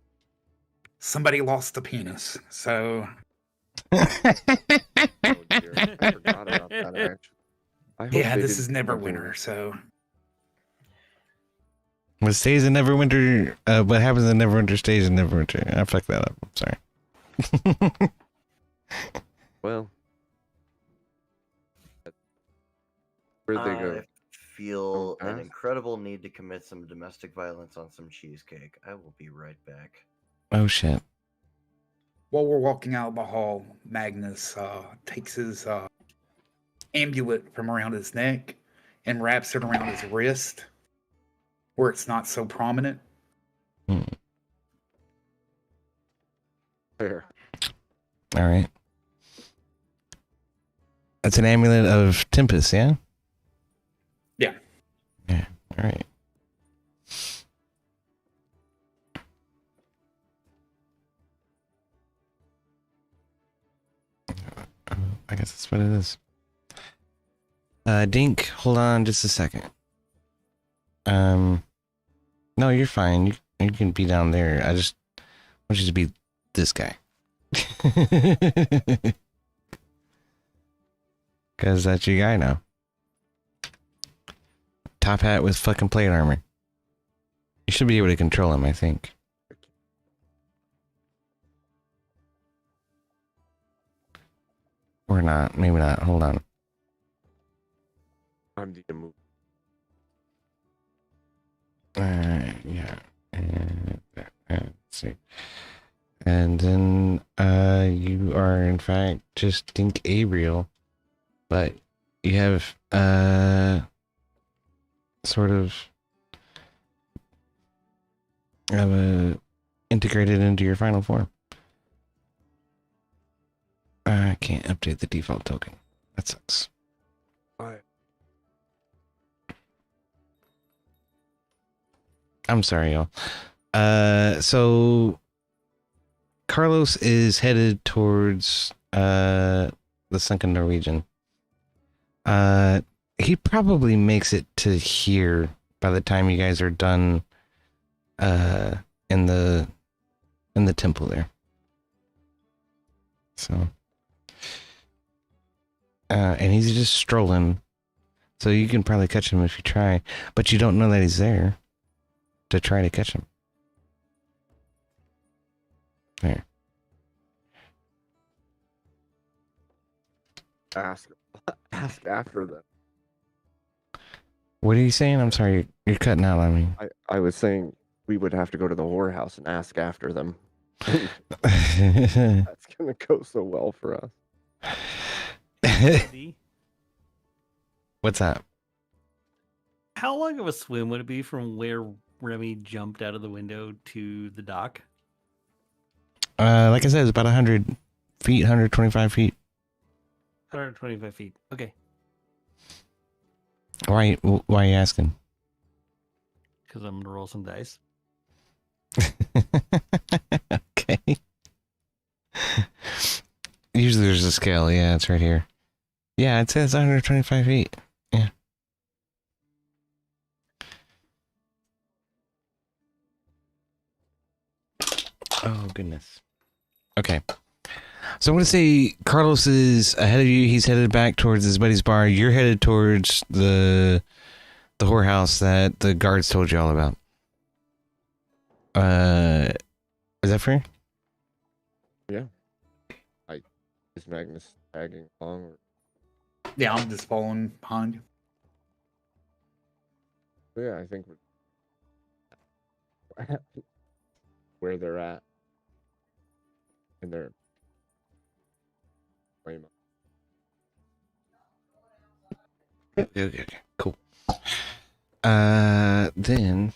Somebody lost a penis, so... Oh dear, I forgot about that actually. I hope Yeah, they this didn't is do something Neverwinter, so... What stays in Neverwinter, what happens in Neverwinter stays in Neverwinter. I fucked that up. I'm sorry. well. Where'd they go? I feel Oh, an pass? incredible need to commit some domestic violence on some cheesecake. I will be right back. Oh shit. While we're walking out of the hall, Magnus takes his amulet from around his neck and wraps it around his wrist, where it's not so prominent. Fair. All right. That's an amulet of Tempest, yeah? Yeah. Yeah. All right. I guess that's what it is. Dink, hold on just a second. No, you're fine. You can be down there. I just want you to be this guy. Because that's your guy now. Top hat with fucking plate armor. You should be able to control him, I think. Or not. Maybe not. Hold on. I'm the move. Yeah. And, let's see. And then you are in fact just Dink Abriel, but you have sort of integrated into your final form. I can't update the default token. That sucks. Alright. I'm sorry, y'all. So Carlos is headed towards the Sunken Norwegian. He probably makes it to here by the time you guys are done in the temple there. So and he's just strolling. So you can probably catch him if you try, but you don't know that he's there to try to catch him. There. Ask after them. What are you saying? I'm sorry, you're cutting out on me. I was saying we would have to go to the whorehouse and ask after them. Okay. That's gonna go so well for us. What's that? How long of a swim would it be from where Remy jumped out of the window to the dock? Like I said, it's about 100 feet, 125 feet. 125 feet. Okay. Why are you asking? Because I'm going to roll some dice. Okay. Usually there's a scale. Yeah, it's right here. Yeah, it says 125 feet. Yeah. Oh, goodness. Okay. So I'm going to say Carlos is ahead of you. He's headed back towards his buddy's bar. You're headed towards the whorehouse that the guards told you all about. Is that fair? Yeah. Is Magnus tagging along? Or... Yeah, I'm just following behind you. Yeah, I think where they're at. And they're Okay, cool. Then,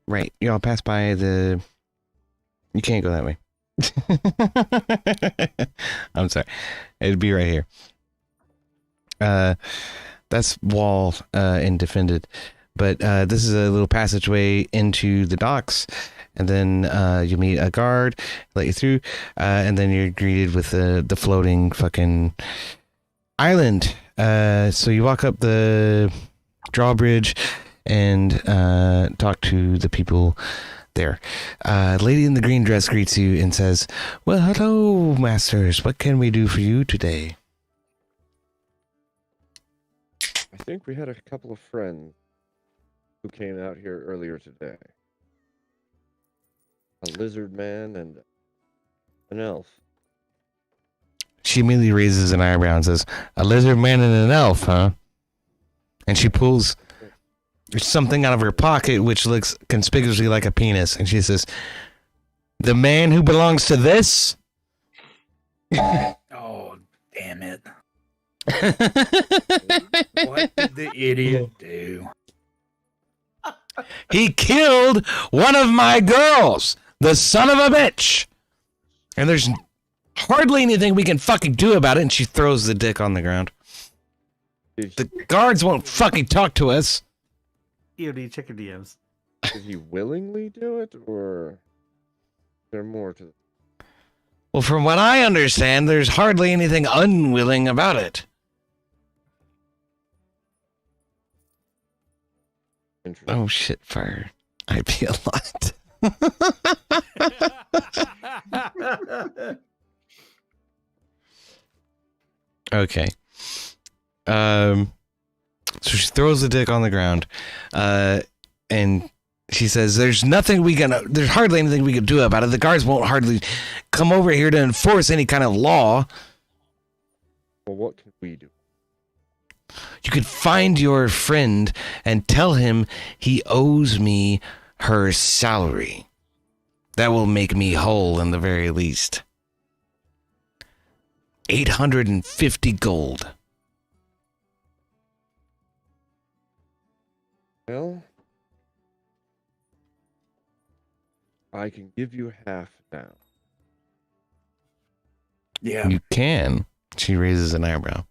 right, y'all pass by the. You can't go that way. I'm sorry. It'd be right here. That's wall and defended, but this is a little passageway into the docks, and then you meet a guard, let you through, and then you're greeted with the floating fucking island. So you walk up the drawbridge and talk to the people there. Lady in the green dress greets you and says, "Well, hello, masters. What can we do for you today?" I think we had a couple of friends who came out here earlier today. A lizard man and an elf. She immediately raises an eyebrow and says, "A lizard man and an elf, huh?" And she pulls something out of her pocket which looks conspicuously like a penis. And she says, "The man who belongs to this?" Oh, damn it. What did the idiot do? He killed one of my girls, the son of a bitch. And there's hardly anything we can fucking do about it. And she throws the dick on the ground. The guards won't fucking talk to us. EOD, check your DMs. Did he willingly do it, or is there more to it? Well, from what I understand, there's hardly anything unwilling about it. Oh shit, fire. I'd be a lot. Okay. So she throws the dick on the ground, and she says, there's hardly anything we can do about it. The guards won't hardly come over here to enforce any kind of law. Well, what can we do? You could find your friend and tell him he owes me her salary. That will make me whole in the very least. 850 gold. Well, I can give you half now. Yeah. You can. She raises an eyebrow.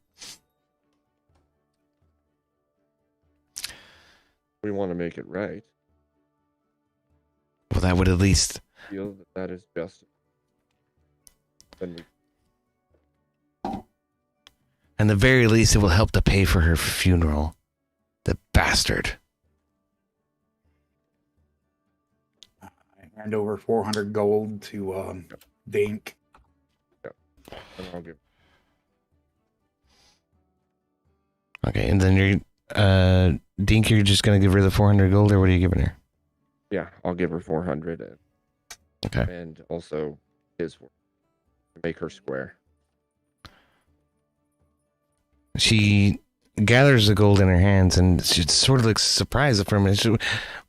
We want to make it right. Well, that would at least... Feel that is justice. Then we... And the very least, it will help to pay for her funeral. The bastard. I hand over 400 gold to Dink. And I'll give Okay, and then Dink, you're just gonna give her the 400 gold, or what are you giving her? Yeah, I'll give her 400 Okay. and also his work to make her square. She gathers the gold in her hands and she sort of looks surprised for a minute.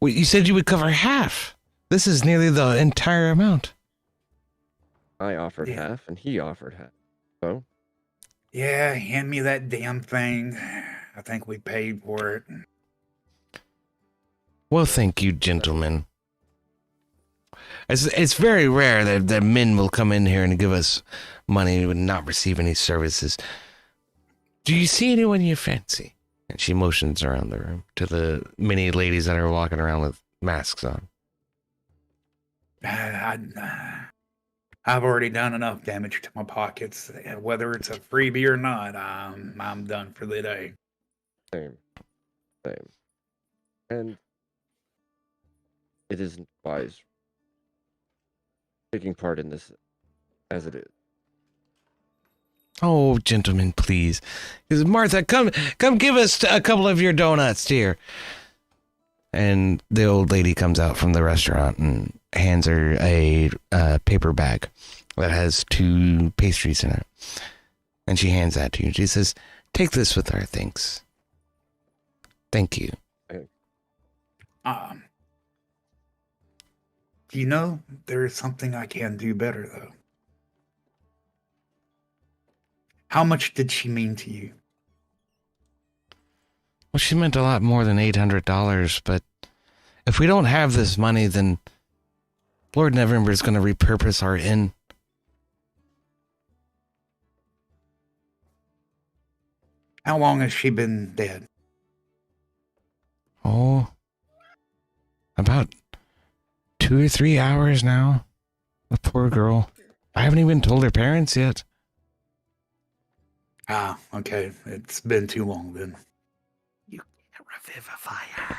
Well, you said you would cover half. This is nearly the entire amount. I offered Yeah. half and he offered half. So, Yeah, hand me that damn thing. I think we paid for it. Well, thank you, gentlemen. It's very rare that men will come in here and give us money and not receive any services. Do you see anyone you fancy? And she motions around the room to the many ladies that are walking around with masks on. I've already done enough damage to my pockets. Whether it's a freebie or not, I'm done for the day. same. And it isn't wise taking part in this as it is. Oh, gentlemen, please. Martha, come give us a couple of your donuts, dear. And the old lady comes out from the restaurant and hands her a paper bag that has 2 pastries in it. And she hands that to you. She says, take this with our thanks. Thank you. You know, there is something I can do better, though. How much did she mean to you? Well, she meant a lot more than $800, but if we don't have this money, then Lord Neverember is going to repurpose our inn. How long has she been dead? Oh, about 2 or 3 hours now. The poor girl. I haven't even told her parents yet. Ah, okay. It's been too long then. You can't revivify her.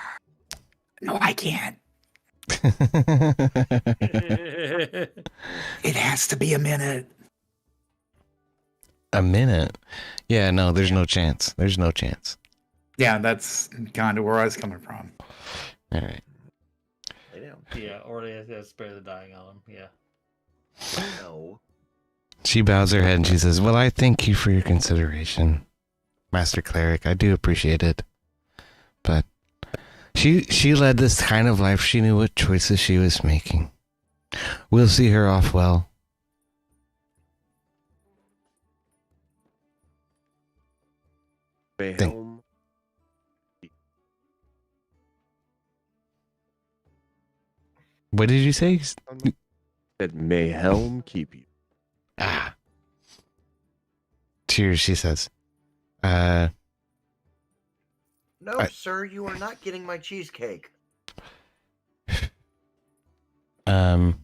No, I can't. It has to be a minute. A minute? Yeah, no, there's no chance. There's no chance. Yeah, that's kind of where I was coming from. All right. Lay down. Yeah, or they have to spare the dying on him. Yeah. No. She bows her head and she says, well, I thank you for your consideration, Master Cleric. I do appreciate it. But she led this kind of life. She knew what choices she was making. We'll see her off well. Helm. What did you say? Said, may Helm keep you. Ah. Cheers, she says. No, sir, you are not getting my cheesecake. I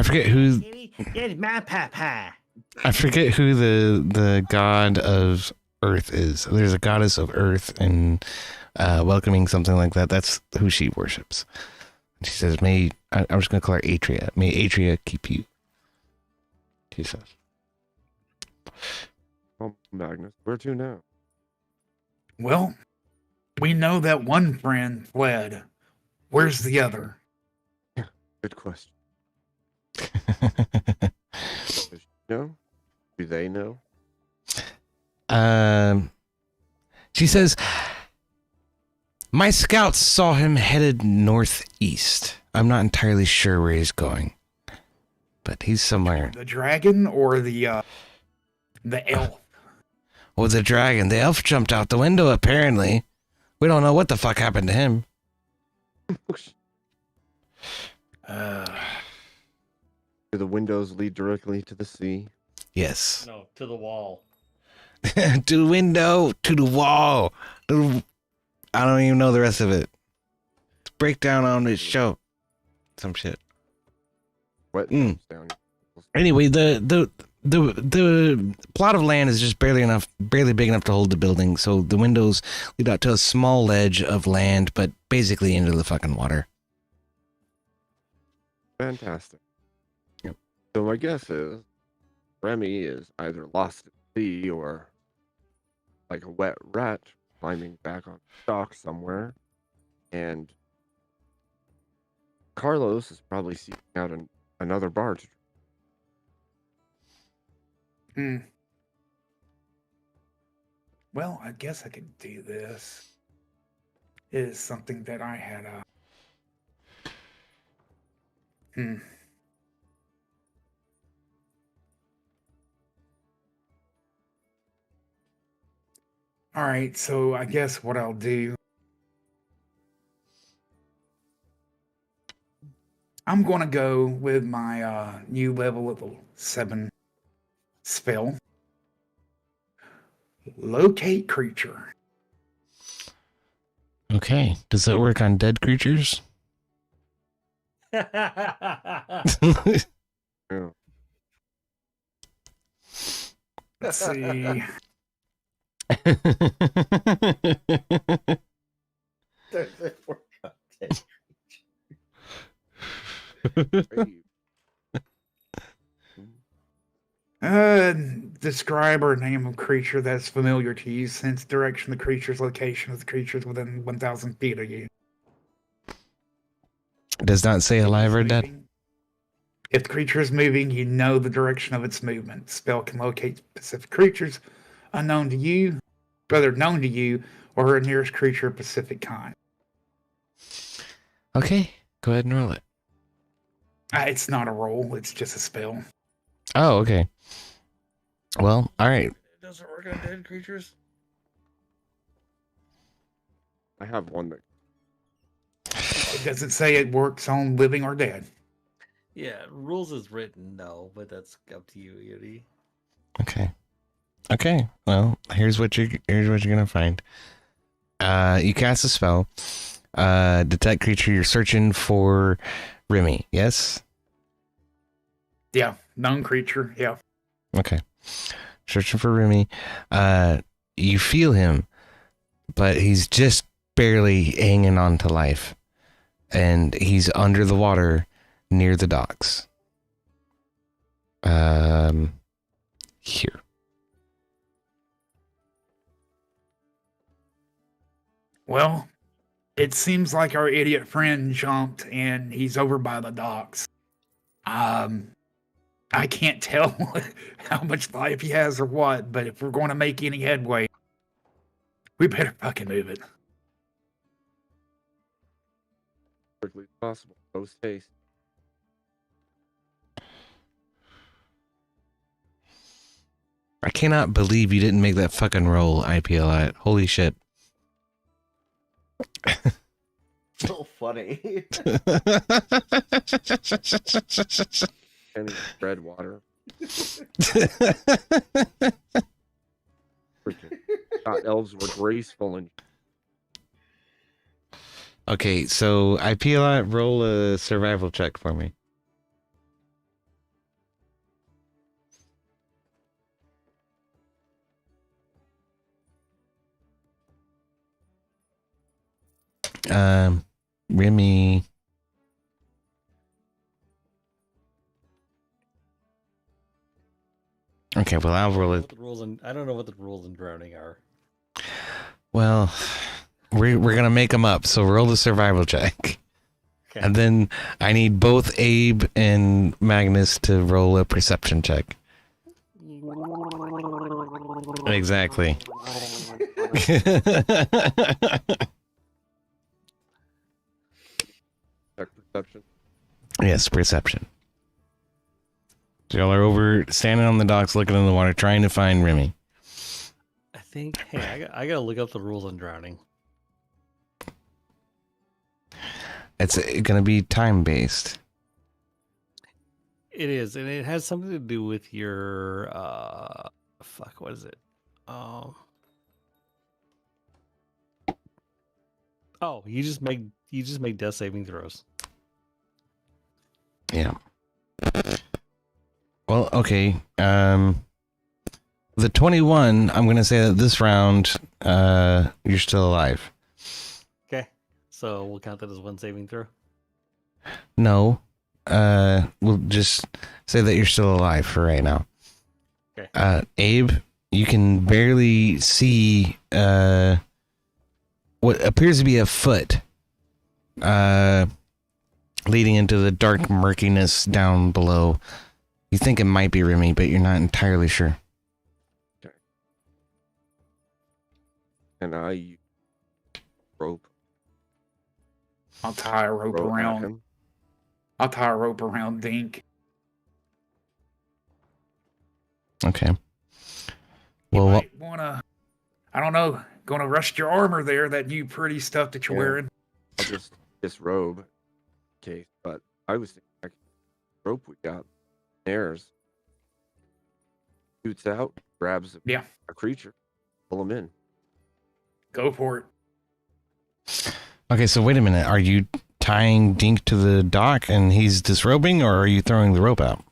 forget who It's my papa. I forget who the god of Earth is. There's a goddess of Earth and welcoming, something like that. That's who she worships. She says, I'm just gonna call her Atria. May Atria keep you. She says. Oh, Magnus, where to now? Well, we know that one friend fled. Where's the other? Good question. Does she know? Do they know? She says, my scouts saw him headed northeast. I'm not entirely sure where he's going, but he's somewhere. The dragon or the elf? Well, the dragon. The elf jumped out the window, apparently. We don't know what the fuck happened to him. Do the windows lead directly to the sea? Yes. No, to the wall. To the window, to the wall. I don't even know the rest of it. It's breakdown on this show. Some shit. What? Mm. Down. Anyway, the plot of land is just barely big enough to hold the building. So the windows lead out to a small ledge of land, but basically into the fucking water. Fantastic. Yep. So my guess is Remy is either lost at sea or like a wet rat climbing back on dock somewhere, and Carlos is probably seeking out another bar to. Hmm. Well, I guess I could do this. It is something that I had. All right, so I guess what I'll do. I'm going to go with my new level 7 spell. Locate creature. Okay. Does that work on dead creatures? Yeah. Let's see. Does it work on dead? Describe or name a creature that's familiar to you. Sense direction, the creature's location of the creatures within 1,000 feet of you. Does not say alive or dead. Moving. If the creature is moving, you know the direction of its movement. The spell can locate specific creatures unknown to you, whether known to you, or a nearest creature of Pacific kind. Okay. Go ahead and roll it. It's not a roll, it's just a spell. Oh, okay. Well, all right. It doesn't work on dead creatures. I have one that. It doesn't say it works on living or dead. Yeah, rules is written, no, but that's up to you, Yuri. Okay. Okay. Well, here's what you're gonna find. You cast a spell. Detect creature. You're searching for Remy. Yes. Yeah, known creature. Yeah. Okay. Searching for Remy. You feel him, but he's just barely hanging on to life, and he's under the water near the docks. Here. Well, it seems like our idiot friend jumped and he's over by the docks. I can't tell how much life he has or what, but if we're going to make any headway, we better fucking move it. Quickly as possible. Post haste. I cannot believe you didn't make that fucking roll, IPL. Holy shit. So funny. And red water. Freaking elves were graceful and Okay, so IPL, roll a survival check for me. Remy. Okay, well, I'll roll it. I don't know what the rules in drowning are. Well, we're gonna make them up. So roll the survival check, Okay. and then I need both Abe and Magnus to roll a perception check. Exactly. check perception. Yes, perception. So y'all are over standing on the docks, looking in the water, trying to find Remy. I think. Hey, I gotta look up the rules on drowning. It's gonna be time based. It is, and it has something to do with your what is it? Oh, you just make death saving throws. Yeah. Well, okay. The 21, I'm gonna say that this round, you're still alive. Okay. So we'll count that as one saving throw. No. We'll just say that you're still alive for right now. Okay. Abe, you can barely see what appears to be a foot leading into the dark murkiness down below. You think it might be Remy, but you're not entirely sure. And I use rope. I'll tie a rope Rope at around. him. I'll tie a rope around Dink. Okay. You Well, might wanna, I don't know, gonna rust your armor there, that new pretty stuff that you're Yeah. wearing. I'll just disrobe. Okay, but I was thinking like rope we got. Airs. Shoots out, grabs Yeah. a creature, pull him in. Go for it. okay, so wait a minute. Are you tying Dink to the dock and he's disrobing, or are you throwing the rope out?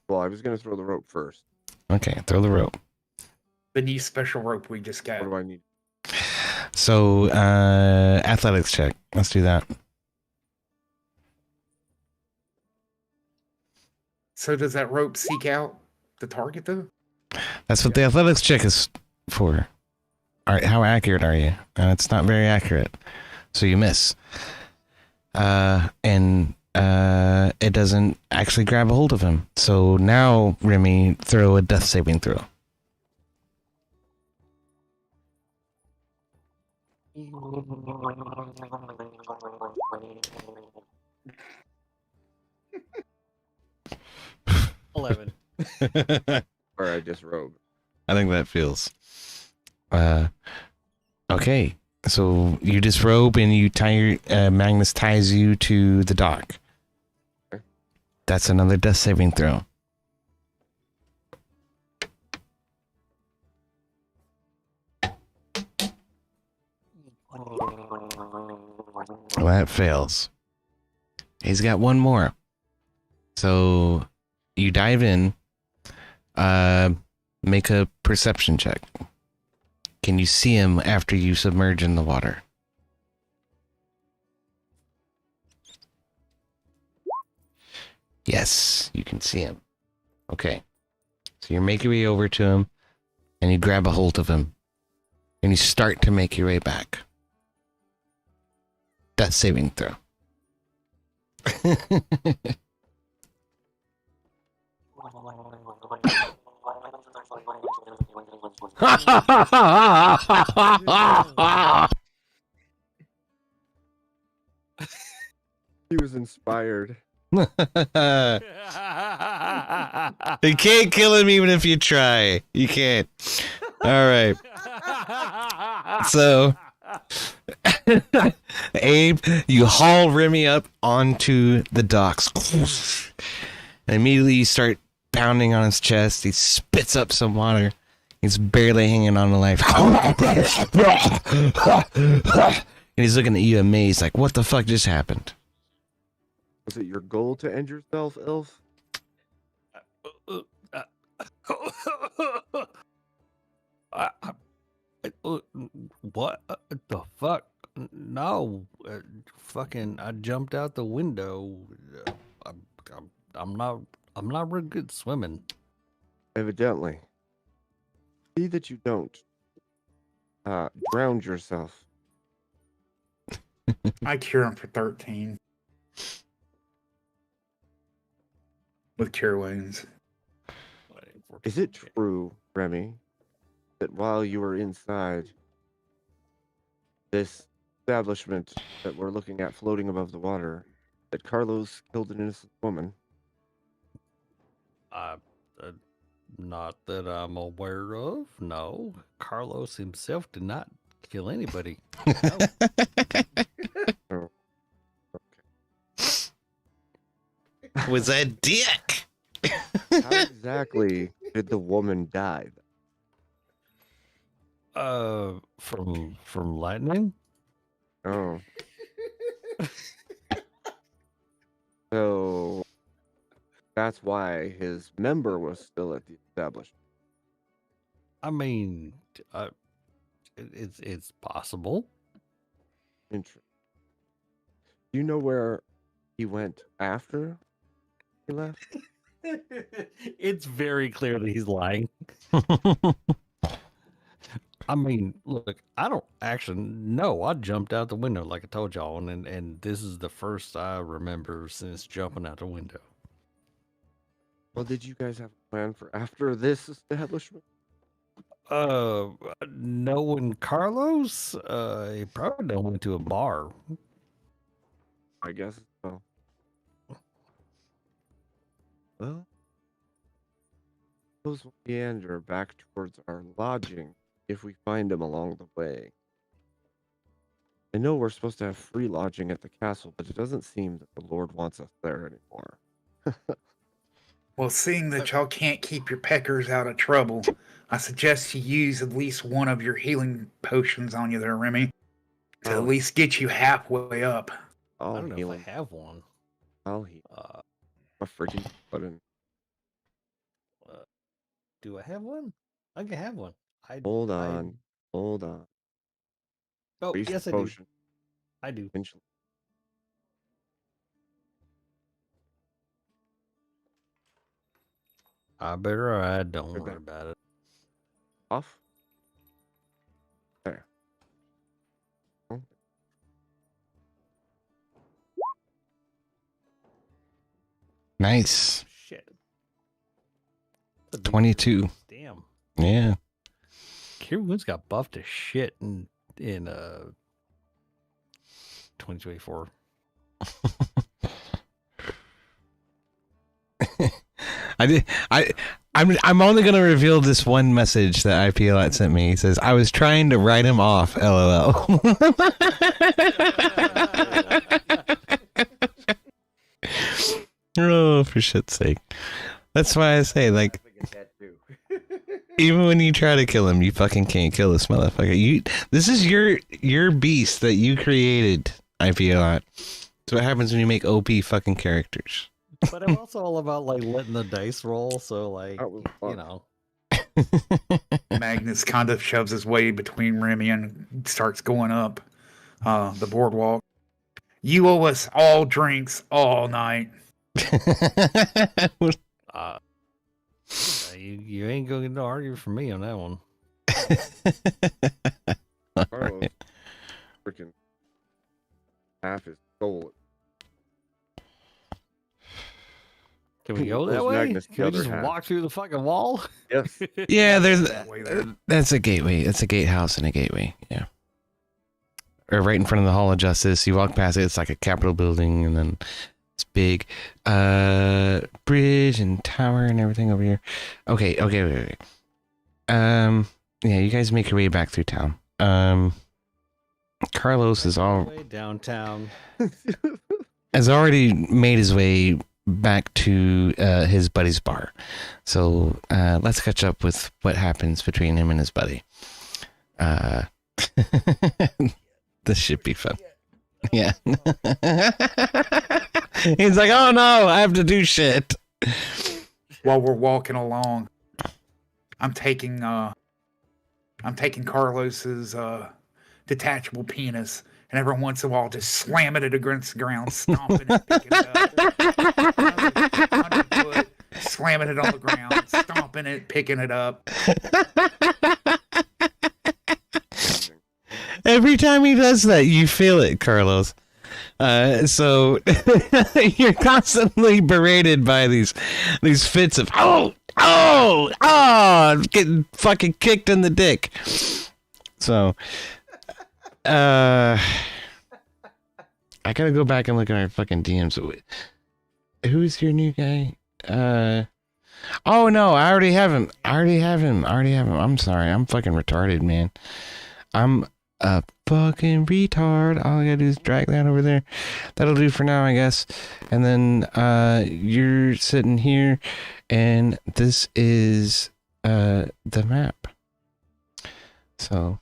Well, I was gonna throw the rope first. Okay, throw the rope. The new special rope we just got. What do I need? So, athletics check. Let's do that. So does that rope seek out the target though? That's what the athletics check is for. All right, how accurate are you? It's not very accurate, so you miss. And it doesn't actually grab a hold of him. So now, Remy, throw a death saving throw. $11. Or I disrobe. I think that feels. Okay, so you disrobe and you tie your Magnus ties you to the dock. Okay. That's another death saving throw. Well, that fails. He's got one more. So you dive in. Make a perception check. Can you see him after you submerge in the water? Yes, you can see him. Okay. So you make your way over to him and you grab a hold of him and you start to make your way back. Death saving throw. He was inspired. You can't kill him even if you try. You can't. All right. So, Abe, you haul Remy up onto the docks. And immediately you start pounding on his chest. He spits up some water. He's barely hanging on to life. And he's looking at you amazed, like, what the fuck just happened? Was it your goal to end yourself, Elf? What the fuck? No, fucking! I jumped out the window. I'm not real good swimming. Evidently. See that you don't drown yourself. I cure him for 13. With cure wounds. Is it true, Remy, that while you were inside this establishment that we're looking at floating above the water, that Carlos killed an innocent woman? Not that I'm aware of. No, Carlos himself did not kill anybody. No. Was that dick? How exactly did the woman die? From lightning. Oh. So that's why his member was still at the establishment. I mean, it's possible. Interesting. Do you know where he went after he left? It's very clear that he's lying. I mean, look, I don't actually know. I jumped out the window like I told y'all, and this is the first I remember since jumping out the window. Well, did you guys have a plan for after this establishment? Knowing Carlos, he probably done went to a bar. I guess so. Well, suppose we'll meander back towards our lodging if we find him along the way. I know we're supposed to have free lodging at the castle, but it doesn't seem that the Lord wants us there anymore. Well, seeing that y'all can't keep your peckers out of trouble, I suggest you use at least one of your healing potions on you there, Remy, to at Oh. least get you halfway up. I I'll don't know heal if him. I have one. I'll heal. Uh, A freaking button. do I have one? I can have one. Hold on. Hold on. Oh, Waste yes, I do. potion. I do. Eventually. I better. I don't You're worry back. about it. Off. There. Oh, Nice. Shit. That's a big 22. Damn. Yeah. Kieran Woods got buffed to shit in 2024. I'm only gonna reveal this one message that IPLat sent me. He says, I was trying to write him off, LOL. Oh, for shit's sake. That's why I say, like, I figured that too. even when you try to kill him, you fucking can't kill this motherfucker. This is your beast that you created, IPLat. That's what happens when you make OP fucking characters. But I'm also all about like letting the dice roll. So like, That was you fun. know, Magnus kind of shoves his way between Remy and starts going up the boardwalk. You owe us all drinks all night. uh, you ain't going to argue for me on that one. Carlos. Freaking half his soul. Can we go Where's that way? Magnus Can the we other just half? walk through the fucking wall? Yes. Yeah, Way there. that's a gateway. It's a gatehouse and a gateway. Yeah. Or right in front of the Hall of Justice. You walk past it, it's like a Capitol building, and then it's big bridge and tower and everything over here. Okay, wait. Yeah, you guys make your way back through town. Carlos is Way downtown. has already made his way back to his buddy's bar. So let's catch up with what happens between him and his buddy. This should be fun. Yeah. He's like, oh no, I have to do shit. While we're walking along, I'm taking Carlos's detachable penis, and every once in a while just slamming it against the ground, stomping it, picking it up. 100 foot, slamming it on the ground, stomping it, picking it up. Every time he does that, you feel it, Carlos. So you're constantly berated by these fits of getting fucking kicked in the dick. So I gotta go back and look at our fucking DMs. Who's your new guy? Oh no, I already have him. I'm sorry, I'm fucking retarded, man. I'm a fucking retard. All I gotta do is drag that over there. That'll do for now, I guess. And then you're sitting here, and this is the map. So,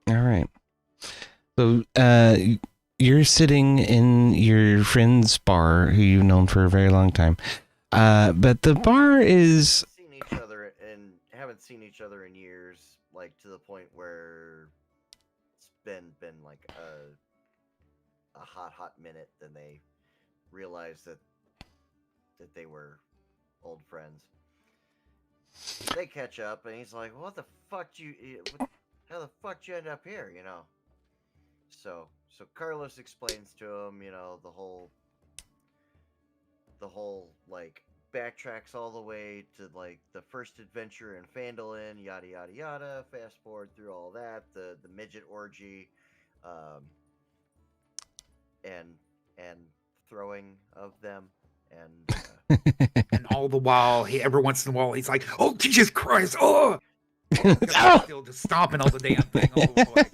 all right. So you're sitting in your friend's bar, who you've known for a very long time. But the bar is Seen each other and haven't seen each other in years, like to the point where it's been like a hot minute. Then they realized that they were old friends. They catch up, and he's like, "What the how the fuck you end up here, you know? So Carlos explains to him, you know, the whole like backtracks all the way to like the first adventure in Phandalin, yada yada yada. Fast forward through all that, the midget orgy, and throwing of them, and And all the while, every once in a while, he's like, "Oh Jesus Christ! Oh!" Oh! Still just stomping on the damn thing all the way.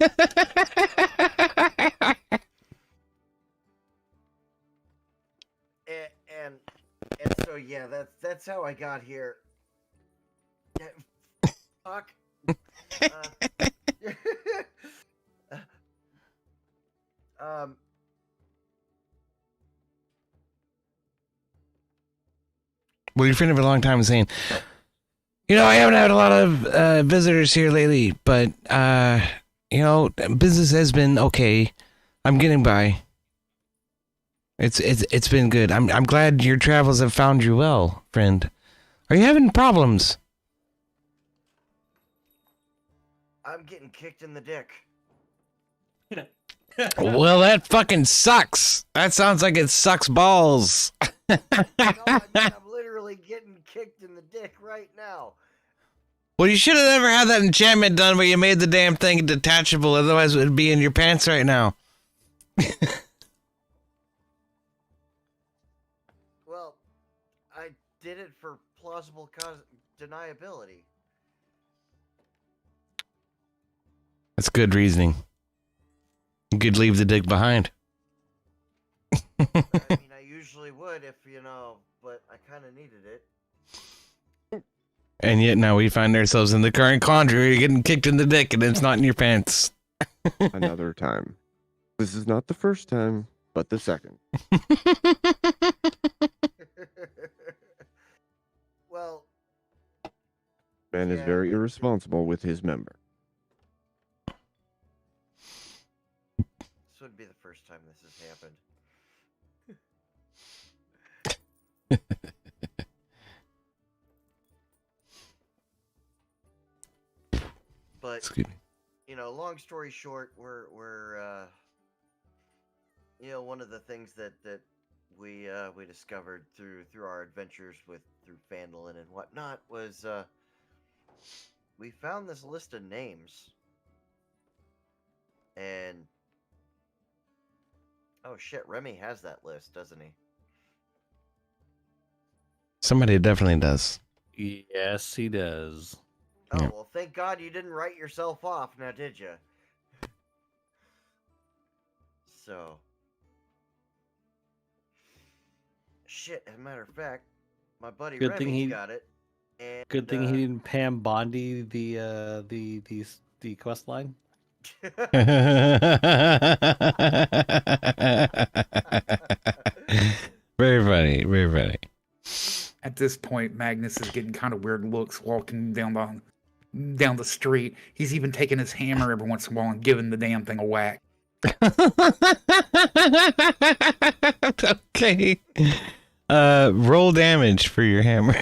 and so yeah, that's how I got here. Fuck. Um. Well, your friend of a long time was saying, you know, I haven't had a lot of visitors here lately, but you know, business has been okay. I'm getting by. It's been good. I'm glad your travels have found you well, friend. Are you having problems? I'm getting kicked in the dick. Well, that fucking sucks. That sounds like it sucks balls. No, I mean, I'm literally getting kicked in the dick right now. Well, you should have never had that enchantment done where you made the damn thing detachable. Otherwise, it would be in your pants right now. Well, I did it for plausible deniability. That's good reasoning. You could leave the dick behind. I mean, I usually would if, you know, but I kind of needed it. And yet now we find ourselves in the current quandary where you're getting kicked in the dick and it's not in your pants. Another time. This is not the first time, but the second. Well, Man is yeah, very irresponsible with his member. this would be the first time this has happened. But Excuse me. you know, long story short, we're you know, one of the things that we discovered through our adventures through Phandalin and whatnot was we found this list of names, and oh shit, Remy has that list, doesn't he? Somebody definitely does. Yes, he does. Oh, Yeah. well, thank God you didn't write yourself off, now did you? So, shit, as a matter of fact, my buddy Good thing Remy's he- got it. And, Good thing he didn't Pam Bondi the quest line. Very funny, very funny. At this point, Magnus is getting kind of weird looks walking down the street. He's even taking his hammer every once in a while and giving the damn thing a whack. Okay. Roll damage for your hammer.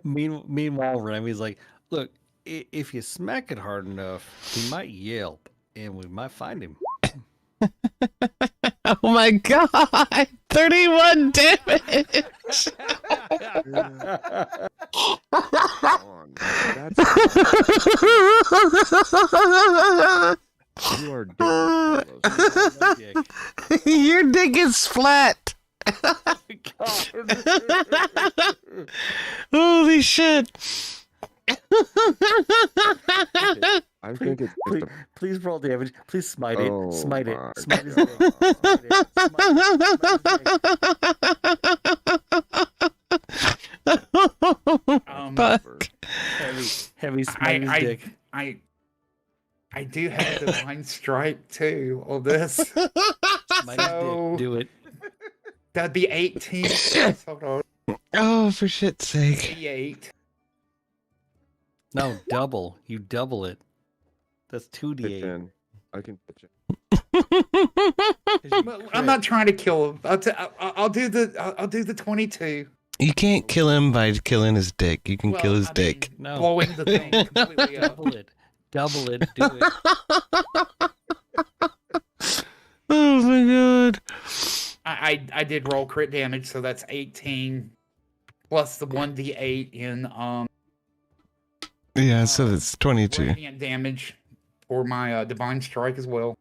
Meanwhile, Remy's like, look, if you smack it hard enough, he might yelp, and we might find him. Oh my god! 31 damage! On. That's you are dick. Your dick is flat! Holy shit! I think it's Please, just a please roll damage. Please smite it. Oh Smite it. my Smite his God. dick. Smite it. Fuck. Heavy smite his dick. I do have the divine strike too on this. Smite his So- dick. Do it. That'd be 18. Yes, hold on. Oh, for shit's sake. 88. No, double. You double it. That's pitch 2d8. in. I can pitch in. I'm not trying to kill him. I'll do the 22. You can't kill him by killing his dick. You can kill his dick. No. Blowing the thing completely up. Double it. Do it. Oh my god. I did roll crit damage, so that's 18 plus the 1d8 in Yeah, so it's 22. radiant damage for my divine strike as well.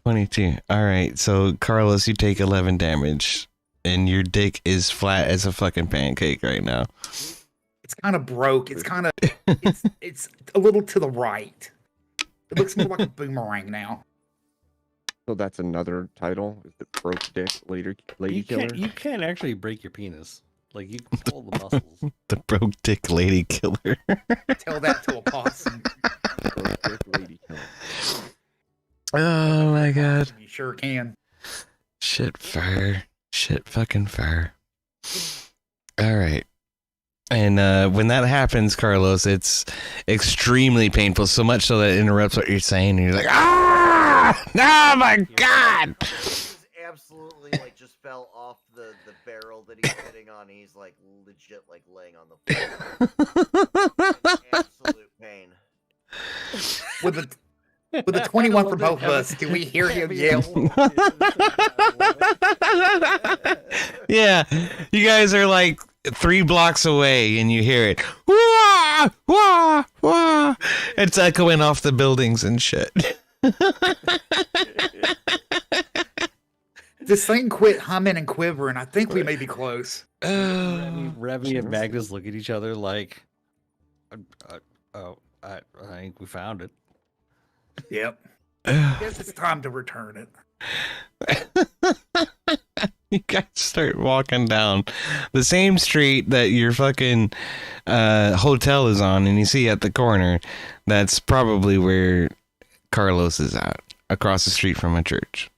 22. Alright, so Carlos, you take 11 damage. And your dick is flat as a fucking pancake right now. It's kind of broke. It's kind of it's a little to the right. It looks more like a boomerang now. So that's another title. Is it Broke Dick Lady Killer? You can't actually break your penis. Like, you can pull the muscles. The broke dick lady killer. Tell that to a possum. Broke Dick Lady Killer. Oh my god. You sure can. Shit fire. Shit fucking fire. Alright. And when that happens, Carlos, it's extremely painful, so much so that it interrupts what you're saying, and you're like, ah! Oh my god! He's absolutely like just fell off the barrel that he's sitting on. He's like legit like laying on the floor. In absolute pain. With a 21 for both of us, do we hear him yell? Yeah, you guys are like 3 blocks away and you hear it. Wah! Wah! Wah! It's echoing off the buildings and shit. This thing quit humming and quivering. I think we may be close. Remy and Magnus look at each other like, I think we found it. Yep. Guess it's time to return it. You guys start walking down the same street that your fucking hotel is on, and you see at the corner, that's probably where Carlos is at, across the street from a church.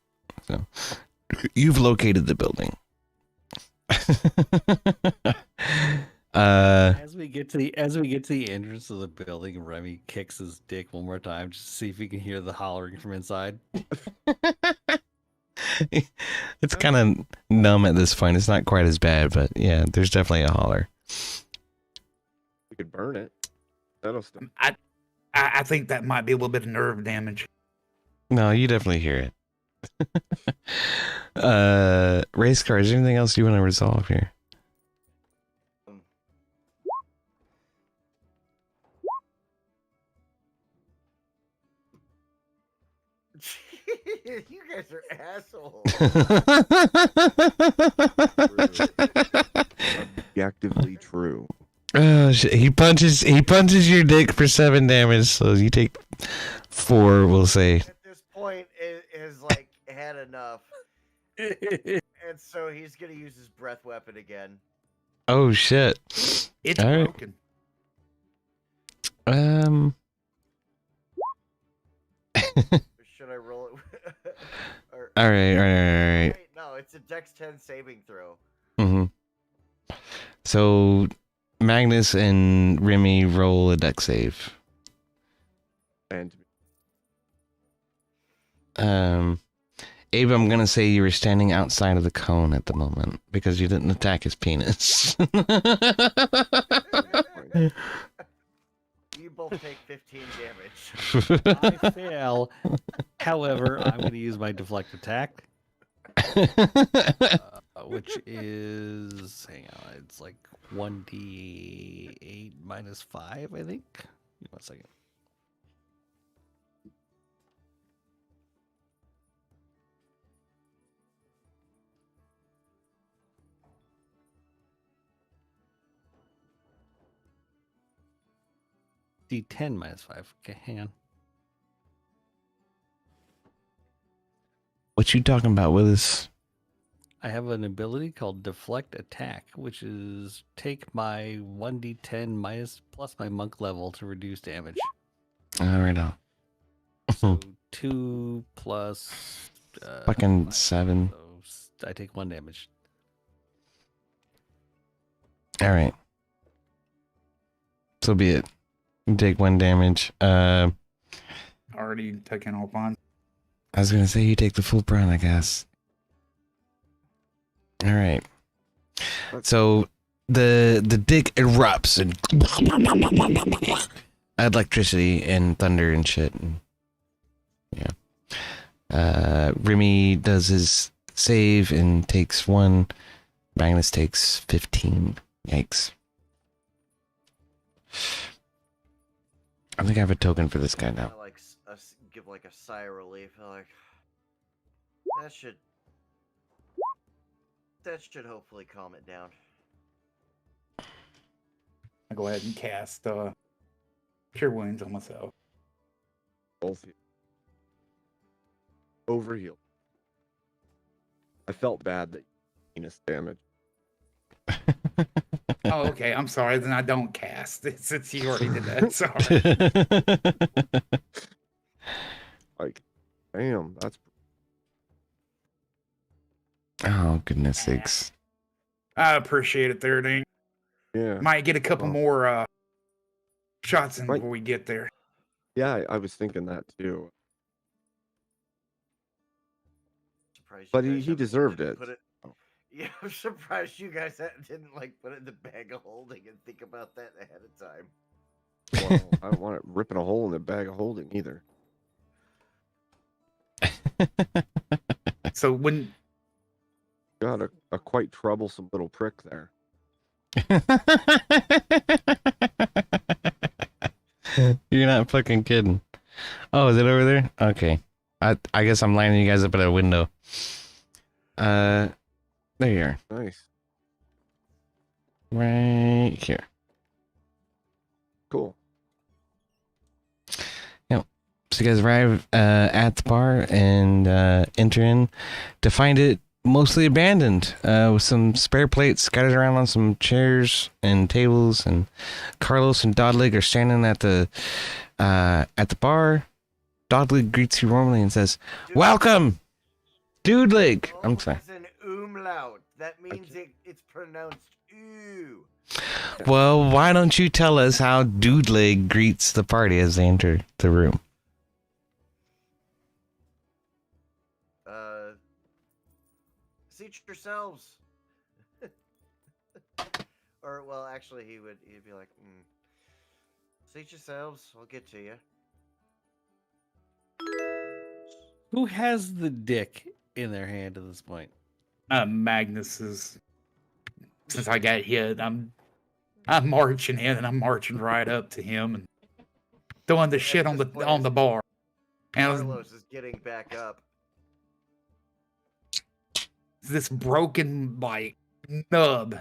So you've located the building. As we get to the entrance of the building, Remy kicks his dick one more time just to see if he can hear the hollering from inside. It's kind of numb at this point. It's not quite as bad, but yeah, there's definitely a holler. We could burn it. That'll stop. I think that might be a little bit of nerve damage. No, you definitely hear it. Race car, is there anything else you want to resolve here? You guys are assholes. Objectively true. Oh shit! He punches your dick for 7 damage, so you take 4. We'll say. At this point, it has like had enough, and so he's gonna use his breath weapon again. Oh shit! It's All right. broken. Should I roll it? Or, All right. wait, no, it's a Dex 10 saving throw. Mm-hmm. So Magnus and Remy roll a deck save. And Abe, I'm gonna say you were standing outside of the cone at the moment because you didn't attack his penis. You both take 15 damage. I fail. However, I'm going to use my deflect attack, which is, hang on, it's like 1d8 minus 5, I think. Give me 1 second. D10 minus 5. Okay, hang on. What you talking about, Willis? I have an ability called Deflect Attack, which is take my 1d10 minus plus my monk level to reduce damage. All right, now. So 2 plus Fucking 5, 7. so I take 1 damage. All right. So be it. You take 1 damage. Already taken all on. I was gonna say you take the full brunt, I guess. All right. So the dick erupts and electricity and thunder and shit. And, yeah. Remy does his save and takes 1. Magnus takes 15. Yikes. I think I have a token for this guy now. I like give like a sigh of relief. I like that should hopefully calm it down. I go ahead and cast Cure Wounds on myself. Both overheal. I felt bad that penis damage. Oh, okay. I'm sorry. Then I don't cast since you already did that. Sorry. Like, damn, that's Oh, goodness sakes. I appreciate it there, Ding. yeah. Might get a couple Well, more shots in Right. before we get there. Yeah, I was thinking that too. Surprised But you he guys haven't deserved didn't it. Put it. Yeah, I'm surprised you guys didn't like put it in the bag of holding and think about that ahead of time. Well, I don't want it ripping a hole in the bag of holding either. So when Got a quite troublesome little prick there. You're not fucking kidding. Oh, is it over there? Okay. I guess I'm lining you guys up at a window. There you are. Nice. Right here. Cool. So you guys arrive at the bar and enter in to find it mostly abandoned, with some spare plates scattered around on some chairs and tables, and Carlos and Dodlig are standing at the bar. Dodlig greets you warmly and says, "Welcome, Dudelig." I'm sorry. It's an umlaut. That means it's pronounced ooh. Well, why don't you tell us how Dudelig greets the party as they enter the room? Seat yourselves. Or, well, actually, he'd be like, seat yourselves. I'll get to you. Who has the dick in their hand at this point? Magnus is, since I got hit, I'm marching in and I'm marching right up to him and throwing the shit on the bar. And Carlos is getting back up. this broken like nub,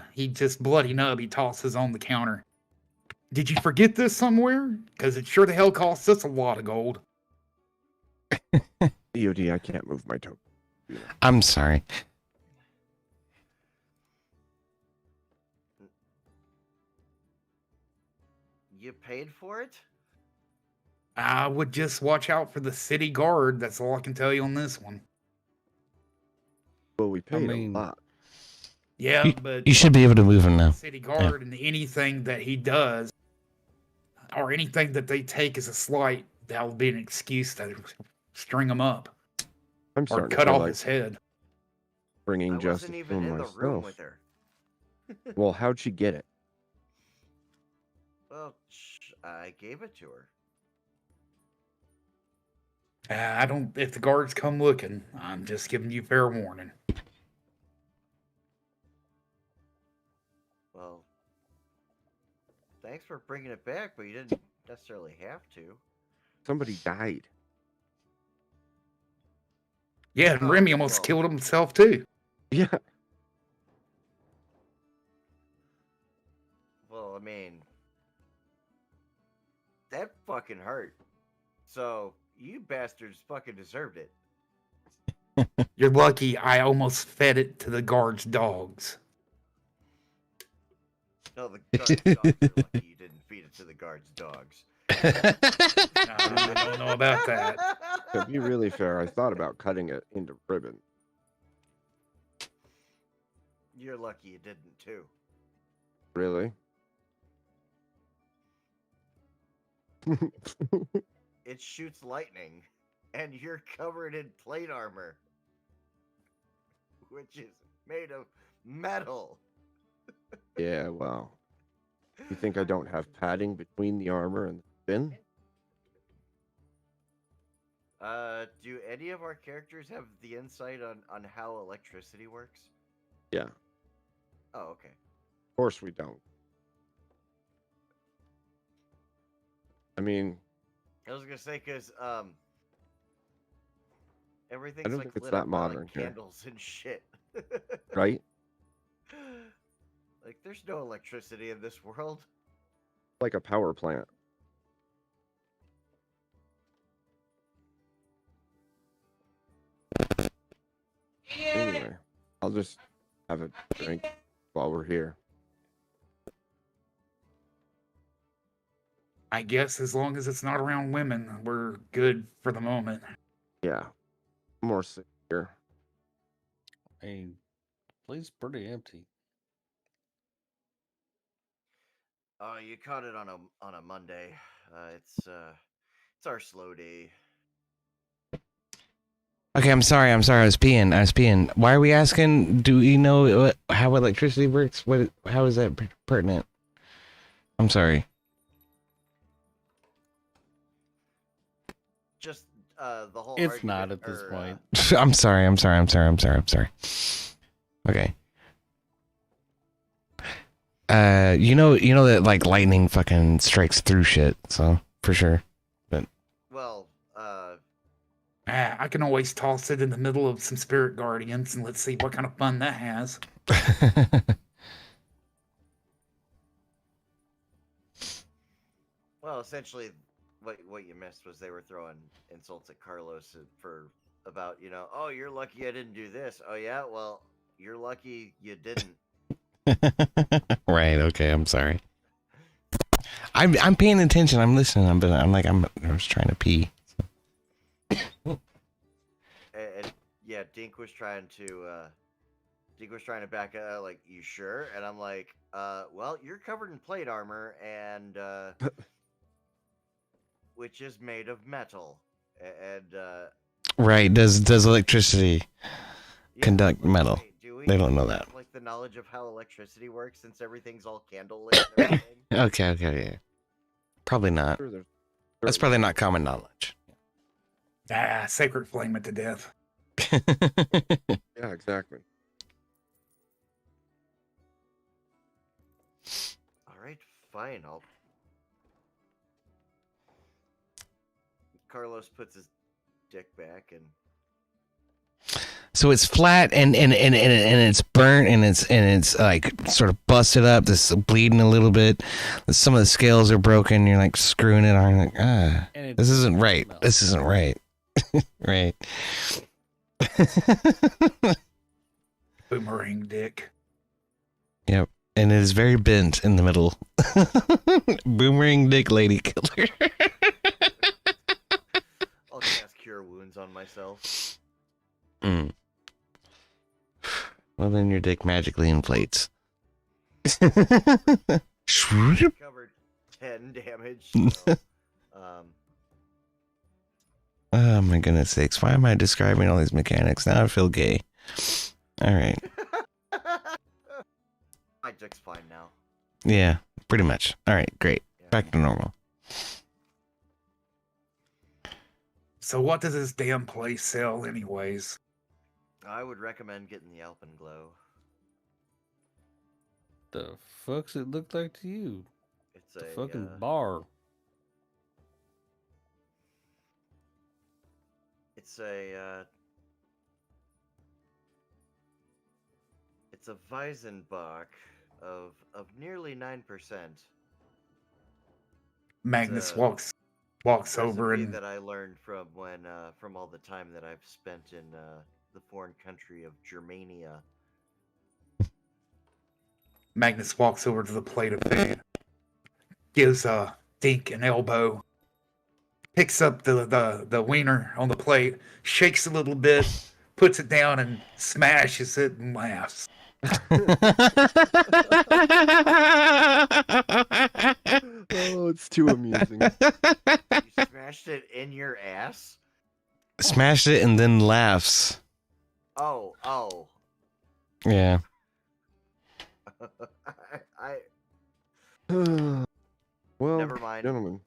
bloody nub, he tosses on the counter. Did you forget this somewhere? Because it sure the hell costs us a lot of gold. EOD, I can't move my toe. I'm sorry. You paid for it? I would just watch out for the city guard. That's all I can tell you on this one. Well, we paid mean- a lot. Yeah, but You should be able to move him now. city guard and anything that he does or anything that they take as a slight, that'll be an excuse to string him up I'm or starting to cut feel off like his head. bringing I justice wasn't to even in the room myself. with her. Well, how'd she get it? Well, I gave it to her. I don't. If the guards come looking, I'm just giving you fair warning. Well, thanks for bringing it back, but you didn't necessarily have to. Somebody died. Yeah, and Oh, Remy almost well. killed himself too. Yeah. Well, I mean, that fucking hurt. So, you bastards fucking deserved it. You're lucky I almost fed it to the guards' dogs. No, the guards' dogs are lucky you didn't feed it to the guards' dogs. I don't know about that. To be really fair, I thought about cutting it into ribbon. You're lucky you didn't, too. Really? It shoots lightning, and you're covered in plate armor, which is made of metal. Yeah, well. You think I don't have padding between the armor and the skin? Do any of our characters have the insight on how electricity works? Yeah. Oh, okay. Of course we don't. I mean, I was gonna say because I everything's don't like think it's lit that up by modern like here. candles and shit. Right? Like, there's no electricity in this world. Like a power plant. Anyway, I'll just have a drink while we're here. I guess as long as it's not around women, we're good for the moment. Yeah. More secure. I mean, the place is pretty empty. Oh, you caught it on a Monday. It's our slow day. Okay, I'm sorry. I was peeing. Why are we asking? Do we know how electricity works? How is that pertinent? I'm sorry. Just the whole. It's not argument, at this or, point. I'm sorry. Okay. You know that like lightning fucking strikes through shit, so for sure. Well, I can always toss it in the middle of some spirit guardians and let's see what kind of fun that has. well, essentially, what you missed was they were throwing insults at Carlos for about oh, you're lucky I didn't do this. Oh yeah, well, you're lucky you didn't. Right. Okay. I'm sorry. I'm paying attention. I'm listening. I'm just trying to pee. And yeah, Dink was trying to back up, like, you sure? And I'm like, well, you're covered in plate armor, and which is made of metal, and Right. Does electricity yeah, conduct like, metal? wait, do we They don't know have, that. like, the knowledge of how electricity works since everything's all candlelit and everything. Okay. Yeah. Probably not. Sure, there's That's certain- probably not common knowledge. Sacred flame it to death. Yeah, exactly. All right, fine. Carlos puts his dick back and So it's flat and it's burnt and it's like sort of busted up. This is bleeding a little bit. Some of the scales are broken. You're like screwing it on. You're like, And it this isn't right. smells. This isn't right. Right. Boomerang dick. Yep. And it is very bent in the middle. Boomerang dick lady killer. I'll cast Cure Wounds on myself. Mm. Well, then your dick magically inflates. Covered 10 damage. So, Oh my goodness sakes. Why am I describing all these mechanics? Now I feel gay. Alright. my dick's fine now. Yeah, pretty much. Alright, great. Yeah. Back to normal. So what does this damn place sell anyways? I would recommend getting the Alpenglow. The fuck's it look like to you? It's The a fucking bar. it's a it's a Weizenbach of nearly 9%. Magnus a walks over Recipe and that I learned from from all the time that I've spent in the foreign country of Germania. Magnus walks over to the plate of food, gives Dink an elbow, picks up the wiener on the plate, shakes a little bit, puts it down, and smashes it and laughs. Oh, it's too amusing. You smashed it in your ass? Smashed it and then laughs. Oh. Yeah. A I Well, never mind. gentlemen.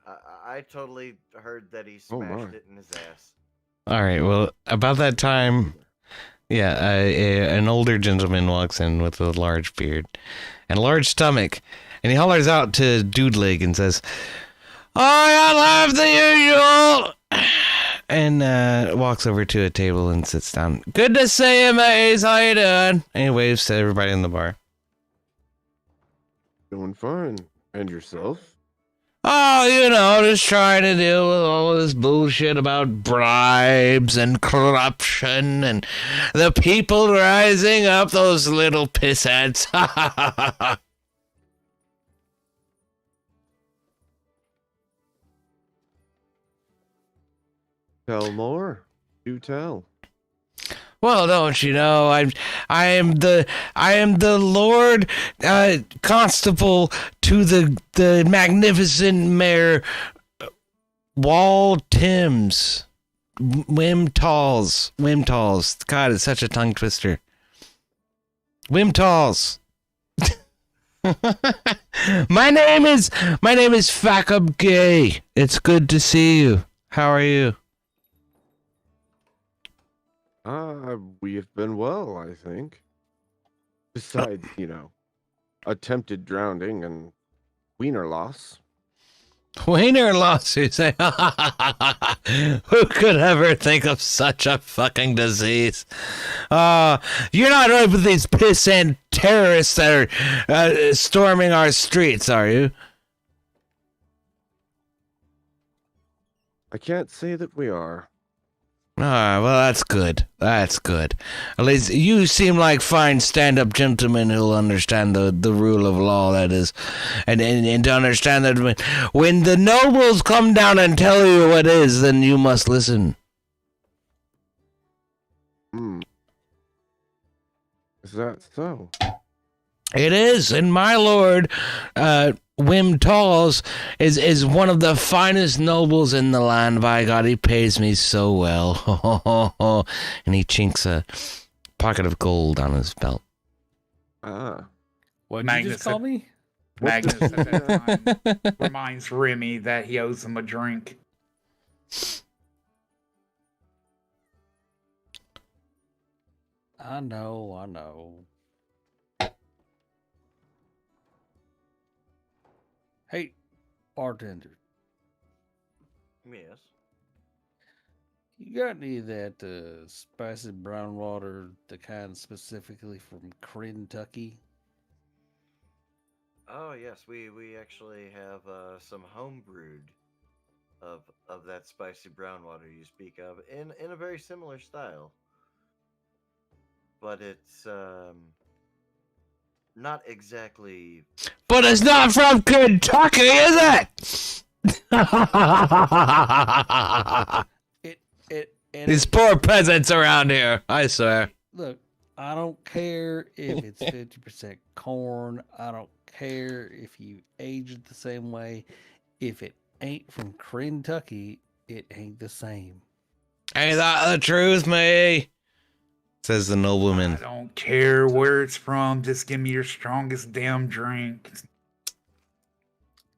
I totally heard that he Oh, smashed my. it in his ass. All right. Well, about that time, yeah, an older gentleman walks in with a large beard and a large stomach, and he hollers out to Dude Leg and says, "I love the usual," and walks over to a table and sits down. "Good to see you, mates. How you doing?" And he waves to everybody in the bar. Doing fine. And yourself? Oh, just trying to deal with all this bullshit about bribes and corruption and the people rising up, those little pissheads. Tell more. Do tell. Well, don't you know? I am the Lord Constable to the magnificent Mayor Wall Timms. Wimtalls. God, it's such a tongue twister. Wimtalls. My name is Fackup Gay. It's good to see you. How are you? We have been well, I think. Besides, attempted drowning and wiener loss. Wiener loss, you say? Who could ever think of such a fucking disease? You're not right with these pissant terrorists that are storming our streets, are you? I can't say that we are. Well, that's good. That's good. At least you seem like fine stand-up gentlemen who'll understand the rule of law, that is. And to understand that when the nobles come down and tell you what is, then you must listen. Is that so? It is, and my lord, Wim Talls is one of the finest nobles in the land. By God, he pays me so well. And he chinks a pocket of gold on his belt. What did you Magnus just call me? Magnus at that time reminds Remy that he owes him a drink. I know. Hey, bartender, Yes. you got any of that spicy brown water, the kind specifically from Kentucky? Oh yes, we actually have some home brewed of that spicy brown water you speak of in a very similar style. But it's not exactly But it's not from Kentucky, is it? And These poor peasants around here, I swear. look, I don't care if it's 50% corn. I don't care if you age it the same way. If it ain't from Kentucky, it ain't the same. Ain't that the truth, me? Says the nobleman. I don't care where it's from. Just give me your strongest damn drink.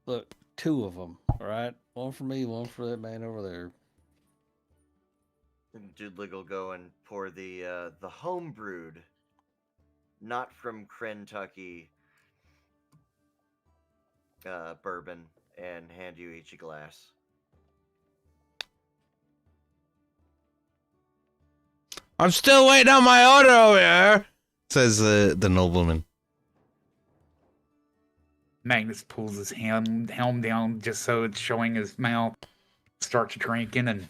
Look, 2 of them, all right? One for me, one for that man over there. Dude will go and pour the home brewed, not from Kentucky, bourbon, and hand you each a glass. I'm still waiting on my order over here, says the nobleman. Magnus pulls his helm down just so it's showing his mouth. Starts drinking and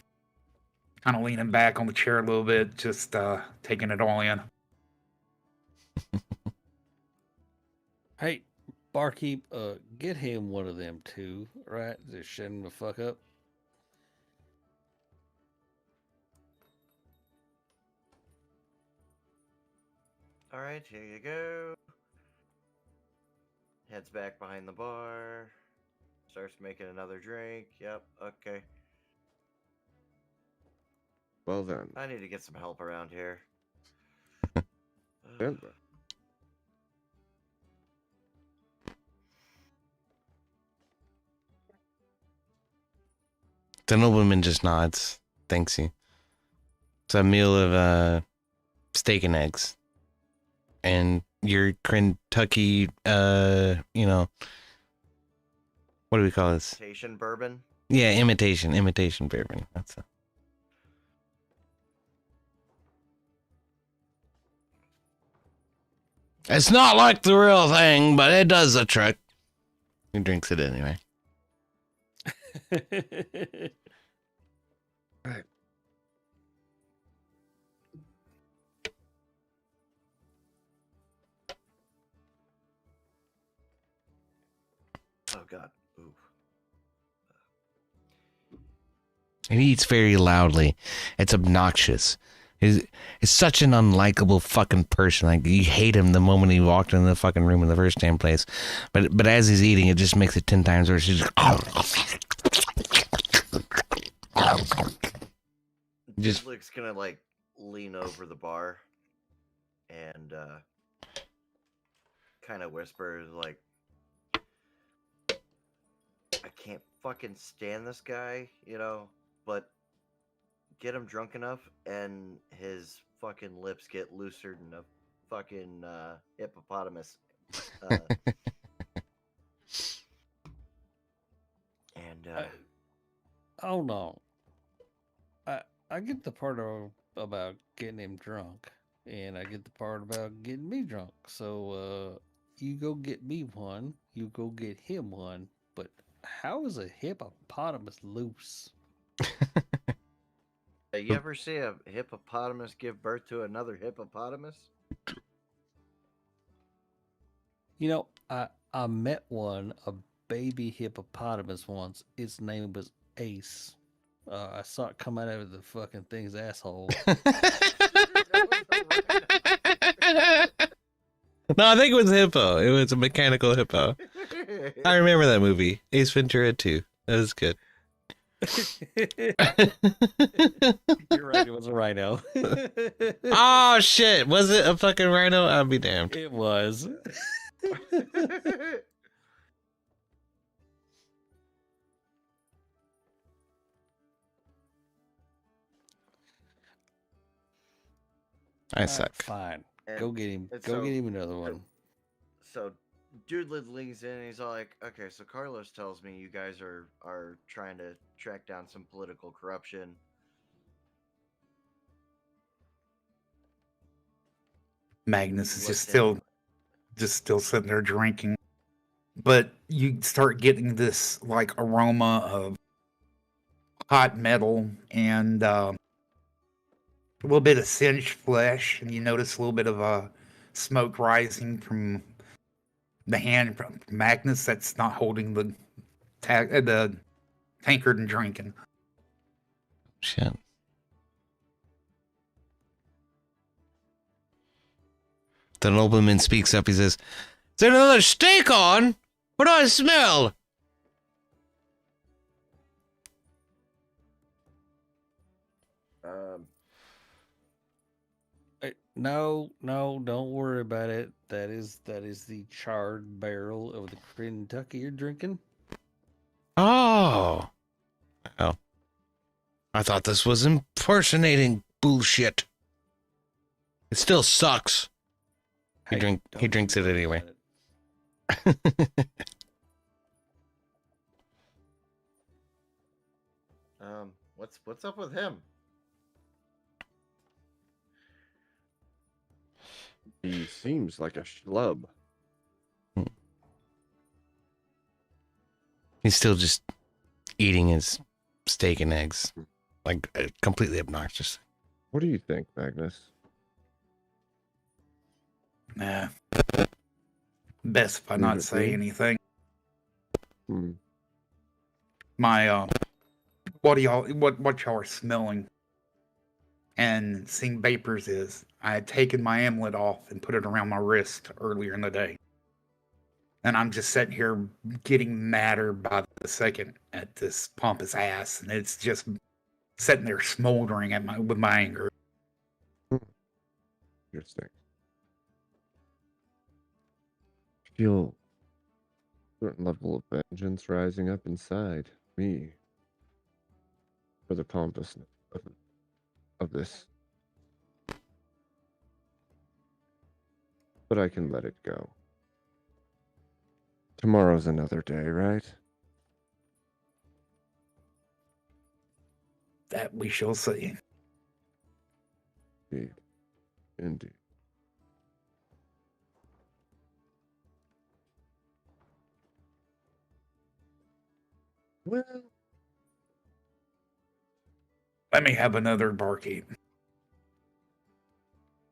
kind of leaning back on the chair a little bit, just taking it all in. Hey, barkeep, get him one of them 2, right? Just shut him the fuck up. All right, here you go. Heads back behind the bar. Starts making another drink. Yep, okay. Well then. I need to get some help around here. Stand by. The nobleman just nods. Thanks you. It's a meal of steak and eggs. And your Kentucky, you know, what do we call this? Imitation bourbon. Yeah, imitation bourbon. That's it. It's not like the real thing, but it does the trick. He drinks it anyway. Oh God. Ooh. And he eats very loudly. It's obnoxious. He's such an unlikable fucking person. Like, you hate him the moment he walked into the fucking room in the first damn place. But as he's eating, it just makes it 10 times worse. He's just Luke's gonna like lean over the bar and kind of whisper like, I can't fucking stand this guy, you know, but get him drunk enough and his fucking lips get looser than a fucking hippopotamus. And Oh no. I get the part about getting him drunk, and I get the part about getting me drunk. So you go get me one, you go get him one. But how is a hippopotamus loose? you ever see a hippopotamus give birth to another hippopotamus? You know, I met a baby hippopotamus once. Its name was Ace. I saw it come out of the fucking thing's asshole. No, I think it was hippo. It was a mechanical hippo. I remember that movie, Ace Ventura 2. That was good. You're right, it was a rhino. Oh shit! Was it a fucking rhino? I'll be damned. It was. I suck. Fine. And- Go get him. and Go so- get him another one. So dude leans in and he's all like, okay, so Carlos tells me you guys are trying to track down some political corruption. Magnus is just Listen. still sitting there drinking. But you start getting this like aroma of hot metal and a little bit of singed flesh, and you notice a little bit of smoke rising from the hand from Magnus that's not holding the tankard and drinking. Shit. The nobleman speaks up. He says, "Is there another steak on? What do I smell?" No, don't worry about it. That is the charred barrel of the Kentucky you're drinking. Oh. Well, I thought this was impersonating bullshit. It still sucks. He Hey, don't drinks it worry anyway. about it. What's up with him? He seems like a schlub. He's still just eating his steak and eggs. Like, completely obnoxious. What do you think, Magnus? Nah. Best if I Leave not it say be. anything. Hmm. My what y'all are smelling and seeing vapors is I had taken my amulet off and put it around my wrist earlier in the day. And I'm just sitting here getting madder by the second at this pompous ass, and it's just sitting there smoldering with my anger. Interesting. I feel a certain level of vengeance rising up inside me. for the pompousness of this. But I can let it go. Tomorrow's another day, right? That we shall see. Indeed. Indeed. Well, Let me have another barkeep.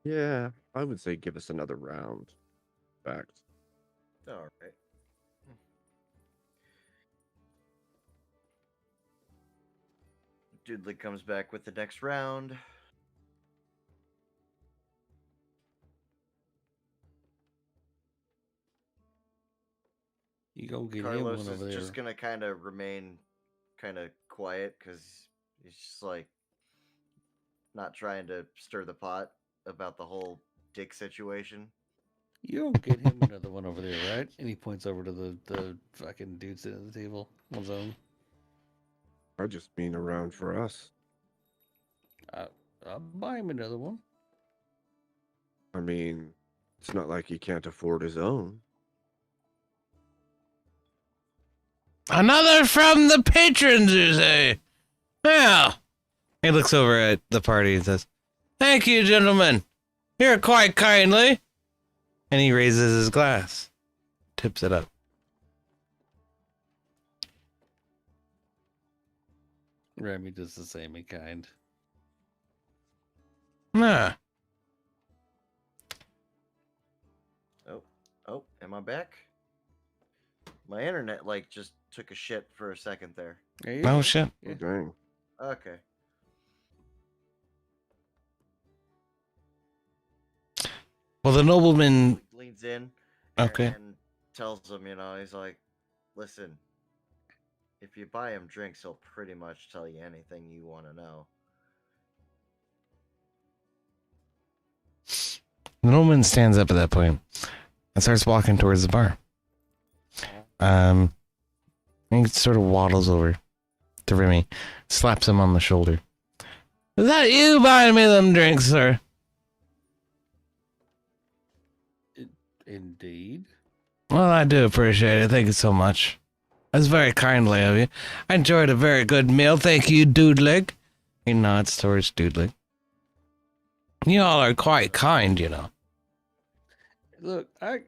yeah, I would say give us another round. In fact. All right. Doodley comes back with the next round. You go get him Carlos one over is there. just gonna kind of remain kind of quiet because he's just like not trying to stir the pot about the whole dick situation. You go get him another one over there, right? And he points over to the fucking dude sitting at the table on his own. I just mean around for us. I'll buy him another one. I mean, it's not like he can't afford his own. Another from the patrons, you say? Well, he looks over at the party and says, "Thank you, gentlemen. You're quite kindly." And he raises his glass, tips it up. Remy does the same in kind. Ah, Oh, am I back? My internet like just took a shit for a second there. There you oh go. shit. Yeah. Oh, dang. Okay. Well, the nobleman. Leans in Okay. and tells him, he's like, listen, if you buy him drinks, he'll pretty much tell you anything you want to know. The nobleman stands up at that point and starts walking towards the bar. He sort of waddles over to Remy, slaps him on the shoulder. "Is that you buying me them drinks, sir?" Indeed. "Well, I do appreciate it. Thank you so much. That's very kindly of you. I enjoyed a very good meal. Thank you, Doodlig." He nods towards Doodlig. "You all are quite kind, you know." Look, I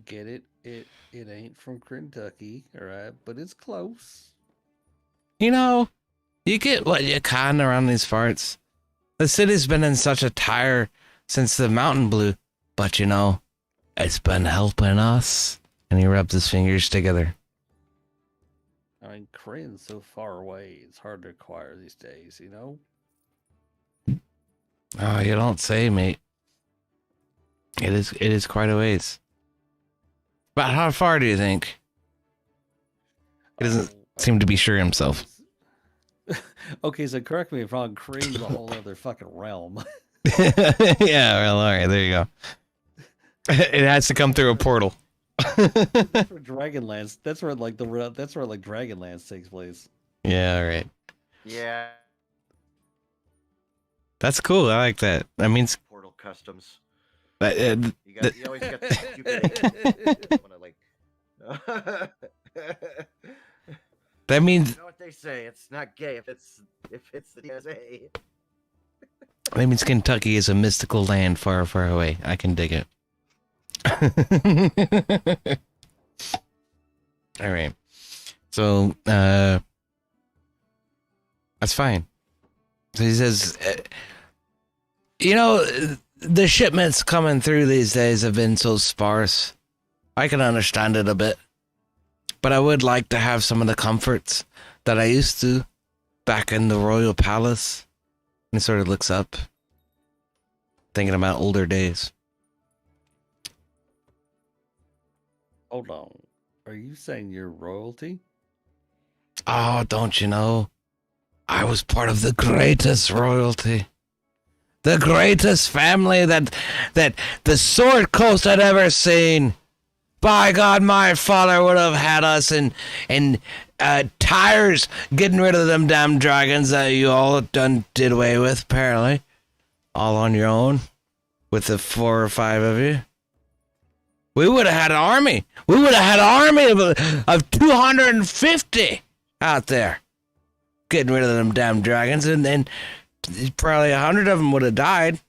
get it. It ain't from Kentucky, all right, but it's close. You know, you get what you can around these parts. The city's been in such a tire since the mountain blew, but you know, it's been helping us. And he rubs his fingers together. I mean, Crane's so far away, it's hard to acquire these days, you know? Oh, you don't say, mate. It is quite a ways. About how far do you think? He doesn't seem to be sure himself. Okay, so correct me if I'm wrong, Crane's a whole other fucking realm. Yeah, well, all right, there you go. It has to come through a portal. That's where Dragonlance. That's where Dragonlance takes place. Yeah, all right. Yeah. That's cool. I like that. That means Portal customs. that, You always got the stupid. that means You know what they say? It's not gay if it's the USA. that means Kentucky is a mystical land far, far away. I can dig it. All right. So, that's fine. So he says, you know, the shipments coming through these days have been so sparse. I can understand it a bit. But I would like to have some of the comforts that I used to back in the royal palace. And he sort of looks up, thinking about older days. Hold on. Are you saying you're royalty? Oh, don't you know? I was part of the greatest royalty. The greatest family that the Sword Coast had ever seen. By God, my father would have had us in tires getting rid of them damn dragons that you all did away with, apparently. All on your own, with the 4 or 5 of you. We would have had an army. We would have had an army of 250 out there getting rid of them damn dragons, and then probably 100 of them would have died.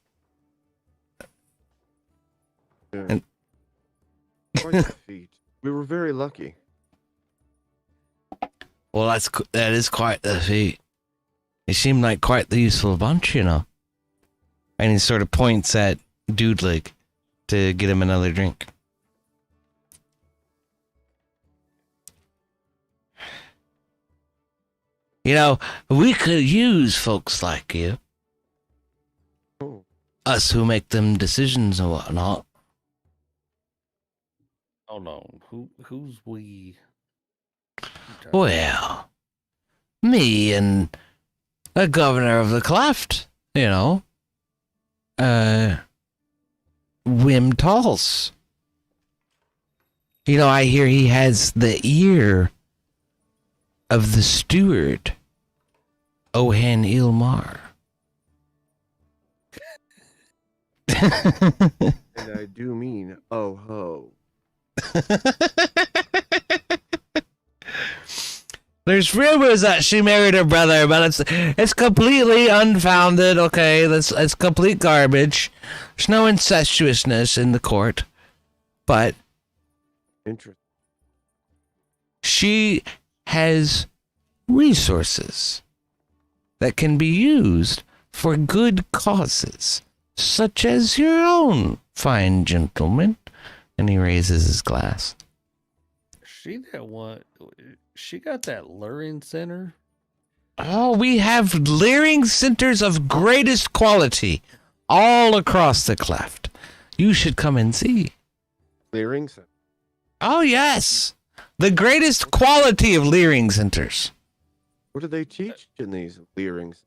Yeah. And- Quite a feat. We were very lucky. Well, that is quite the feat. They seem like quite the useful bunch, you know. And he sort of points at Doodlig to get him another drink. You know, we could use folks like you. Oh, Us who make them decisions and whatnot. Oh no, who's we? Well, me and the governor of the cleft, you know. Wim Talls. You know, I hear he has the ear of the steward, Ohen Ilmar. and I do mean oh ho. There's rumors that she married her brother, but it's completely unfounded, okay? It's complete garbage. There's no incestuousness in the court. But Interesting. she has resources that can be used for good causes, such as your own, fine gentleman. And he raises his glass. She that one? She got that luring center. Oh, we have leering centers of greatest quality all across the cleft. You should come and see. Clearing center. Oh, yes. The greatest quality of leering centers. What do they teach in these learings?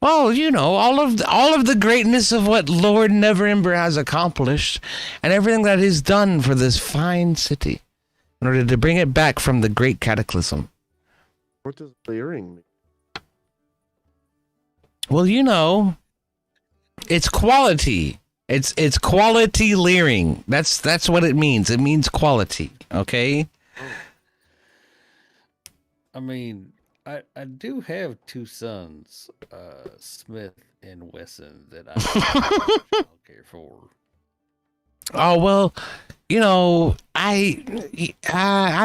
Well, you know, all of the greatness of what Lord Neverember has accomplished and everything that he's done for this fine city in order to bring it back from the great cataclysm. What does leering mean? Well, you know, it's quality. It's quality leering. That's what it means. It means quality, okay? I mean, I do have 2 sons, Smith and Wesson, that I care for. Oh, well, you know, I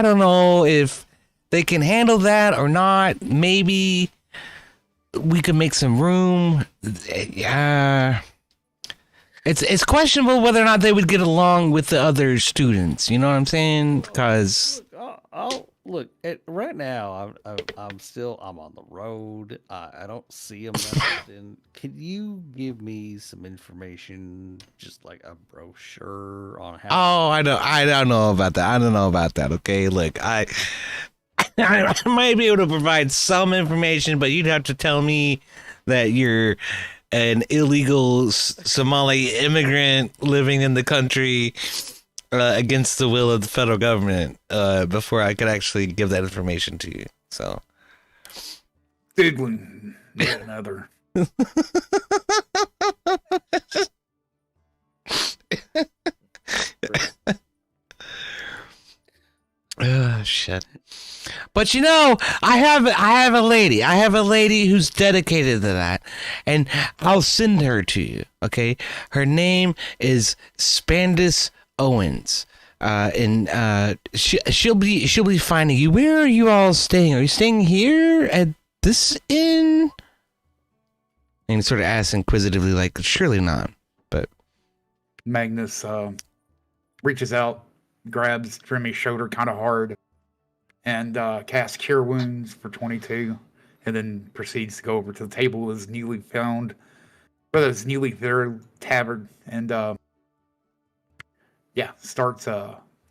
don't know if they can handle that or not. Maybe we could make some room. It's questionable whether or not they would get along with the other students. You know what I'm saying? Because Look, right now I'm on the road. I don't see them. And can you give me some information, just like a brochure on how? oh, I don't know about that. I don't know about that. Okay, look, I might be able to provide some information, but you'd have to tell me that you're an illegal Somali immigrant living in the country against the will of the federal government before I could actually give that information to you. So, Diglin, yet another. Oh, shit. But you know, I have a lady. I have a lady who's dedicated to that, and I'll send her to you. Okay, her name is Spandis Owens. She'll be finding you. Where are you all staying? Are you staying here at this inn? And he sort of asks inquisitively, like, surely not. But Magnus reaches out, grabs Trimmy's shoulder kind of hard, and casts Cure Wounds for 22, and then proceeds to go over to the table of his newly found, or his newly third tavern, and starts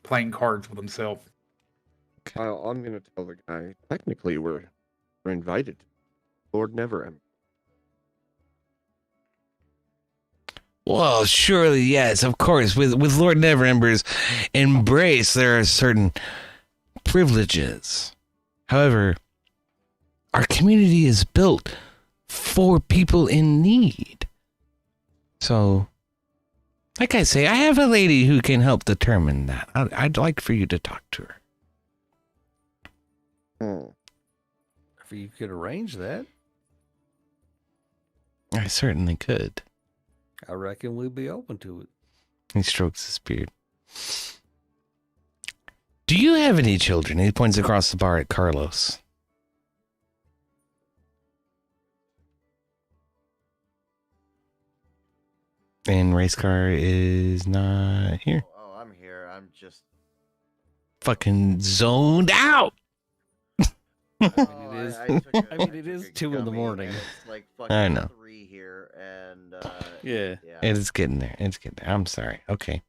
playing cards with himself. I'm going to tell the guy, technically we're invited. Lord Neverember. Well, surely, yes, of course. With Lord Neverember's embrace, there are certain privileges. However, our community is built for people in need. So, like I say, I have a lady who can help determine that. I'd like for you to talk to her. If you could arrange that, I certainly could. I reckon we'd be open to it. He strokes his beard. Do you have any children? He points across the bar at Carlos. And race car is not here. Oh, I'm here. I'm just. Fucking zoned out. Oh, is- I mean, took it is a 2 in the gummy, morning. and It's like fucking I know. 3 here, and Yeah. It's getting there. It's getting there. I'm sorry. Okay.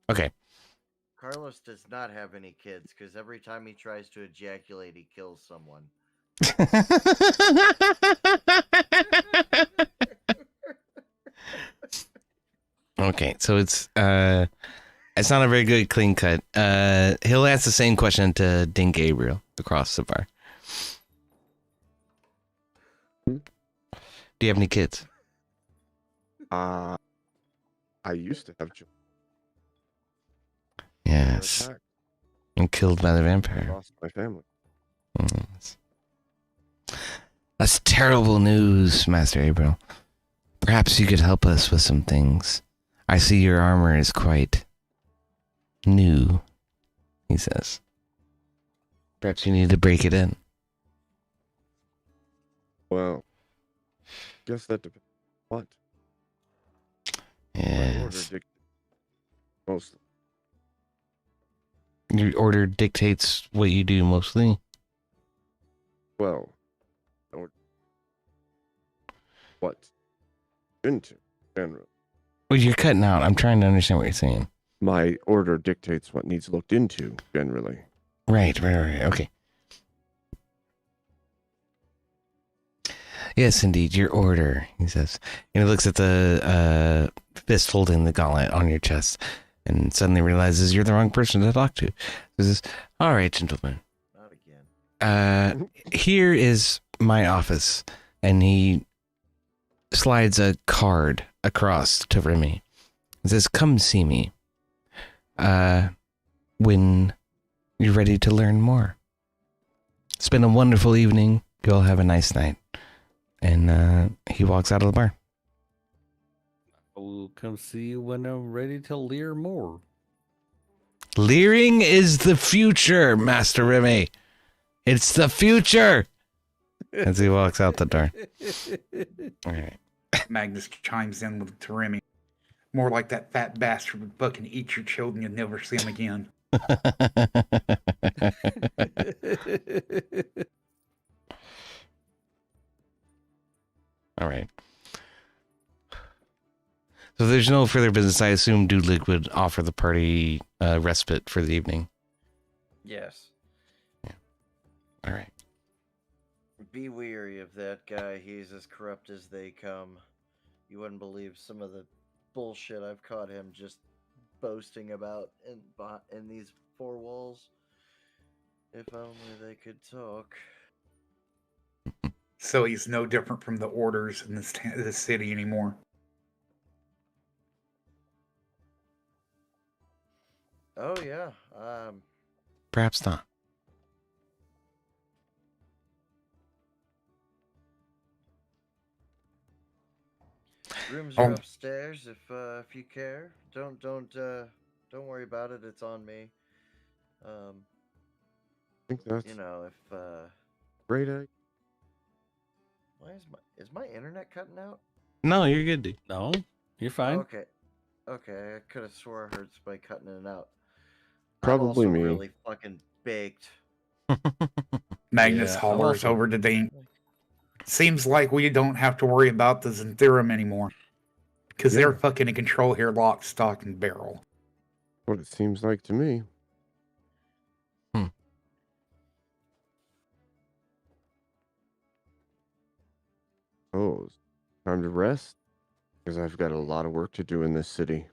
Okay. Carlos does not have any kids because every time he tries to ejaculate, he kills someone. Okay, so it's not a very good clean cut. He'll ask the same question to Ding Gabriel across the bar. Do you have any kids? I used to have children. Yes. And killed by the I vampire. lost my family. Yes. That's terrible news, Master Gabriel. Perhaps you could help us with some things. I see your armor is quite new, he says. Perhaps you need to break it in. Well, guess that depends. What? My order Yes. mostly. Your order dictates what you do mostly. Well, what? Into general. Well, you're cutting out. I'm trying to understand what you're saying. My order dictates what needs looked into, generally. Right. Okay. Yes, indeed, your order, he says. And he looks at the fist holding the gauntlet on your chest and suddenly realizes you're the wrong person to talk to. He says, all right, gentlemen. Not again. Here is my office. And he slides a card across to Remy. It says, come see me when you're ready to learn more. It's been a wonderful evening. You all have a nice night. And he walks out of the bar. We'll come see you when I'm ready to lear more. Leering is the future, Master Remy. It's the future. As he walks out the door. All right. Magnus chimes in with Remy. More like that fat bastard would fucking eat your children. You'll never see him again. All right. So there's no further business. I assume Dudlik would offer the party respite for the evening. Yes. All right. Be weary of that guy. He's as corrupt as they come. You wouldn't believe some of the bullshit I've caught him just boasting about in these 4 walls. If only they could talk. So he's no different from the orders in this city anymore. Oh yeah. Perhaps not. Rooms are upstairs if you care. Don't worry about it. It's on me. I think that's You know, if great idea. why is my internet cutting out? No, you're good, dude. No, you're fine. Okay. I could have swore I heard somebody cutting in and out. Probably I'm also me. really fucking baked. Magnus Yeah, hollers also- over to Dane. Seems like we don't have to worry about the Xantherum anymore. Because they're fucking in control here, lock, stock, and barrel. What it seems like to me. suppose. Time to rest, because I've got a lot of work to do in this city.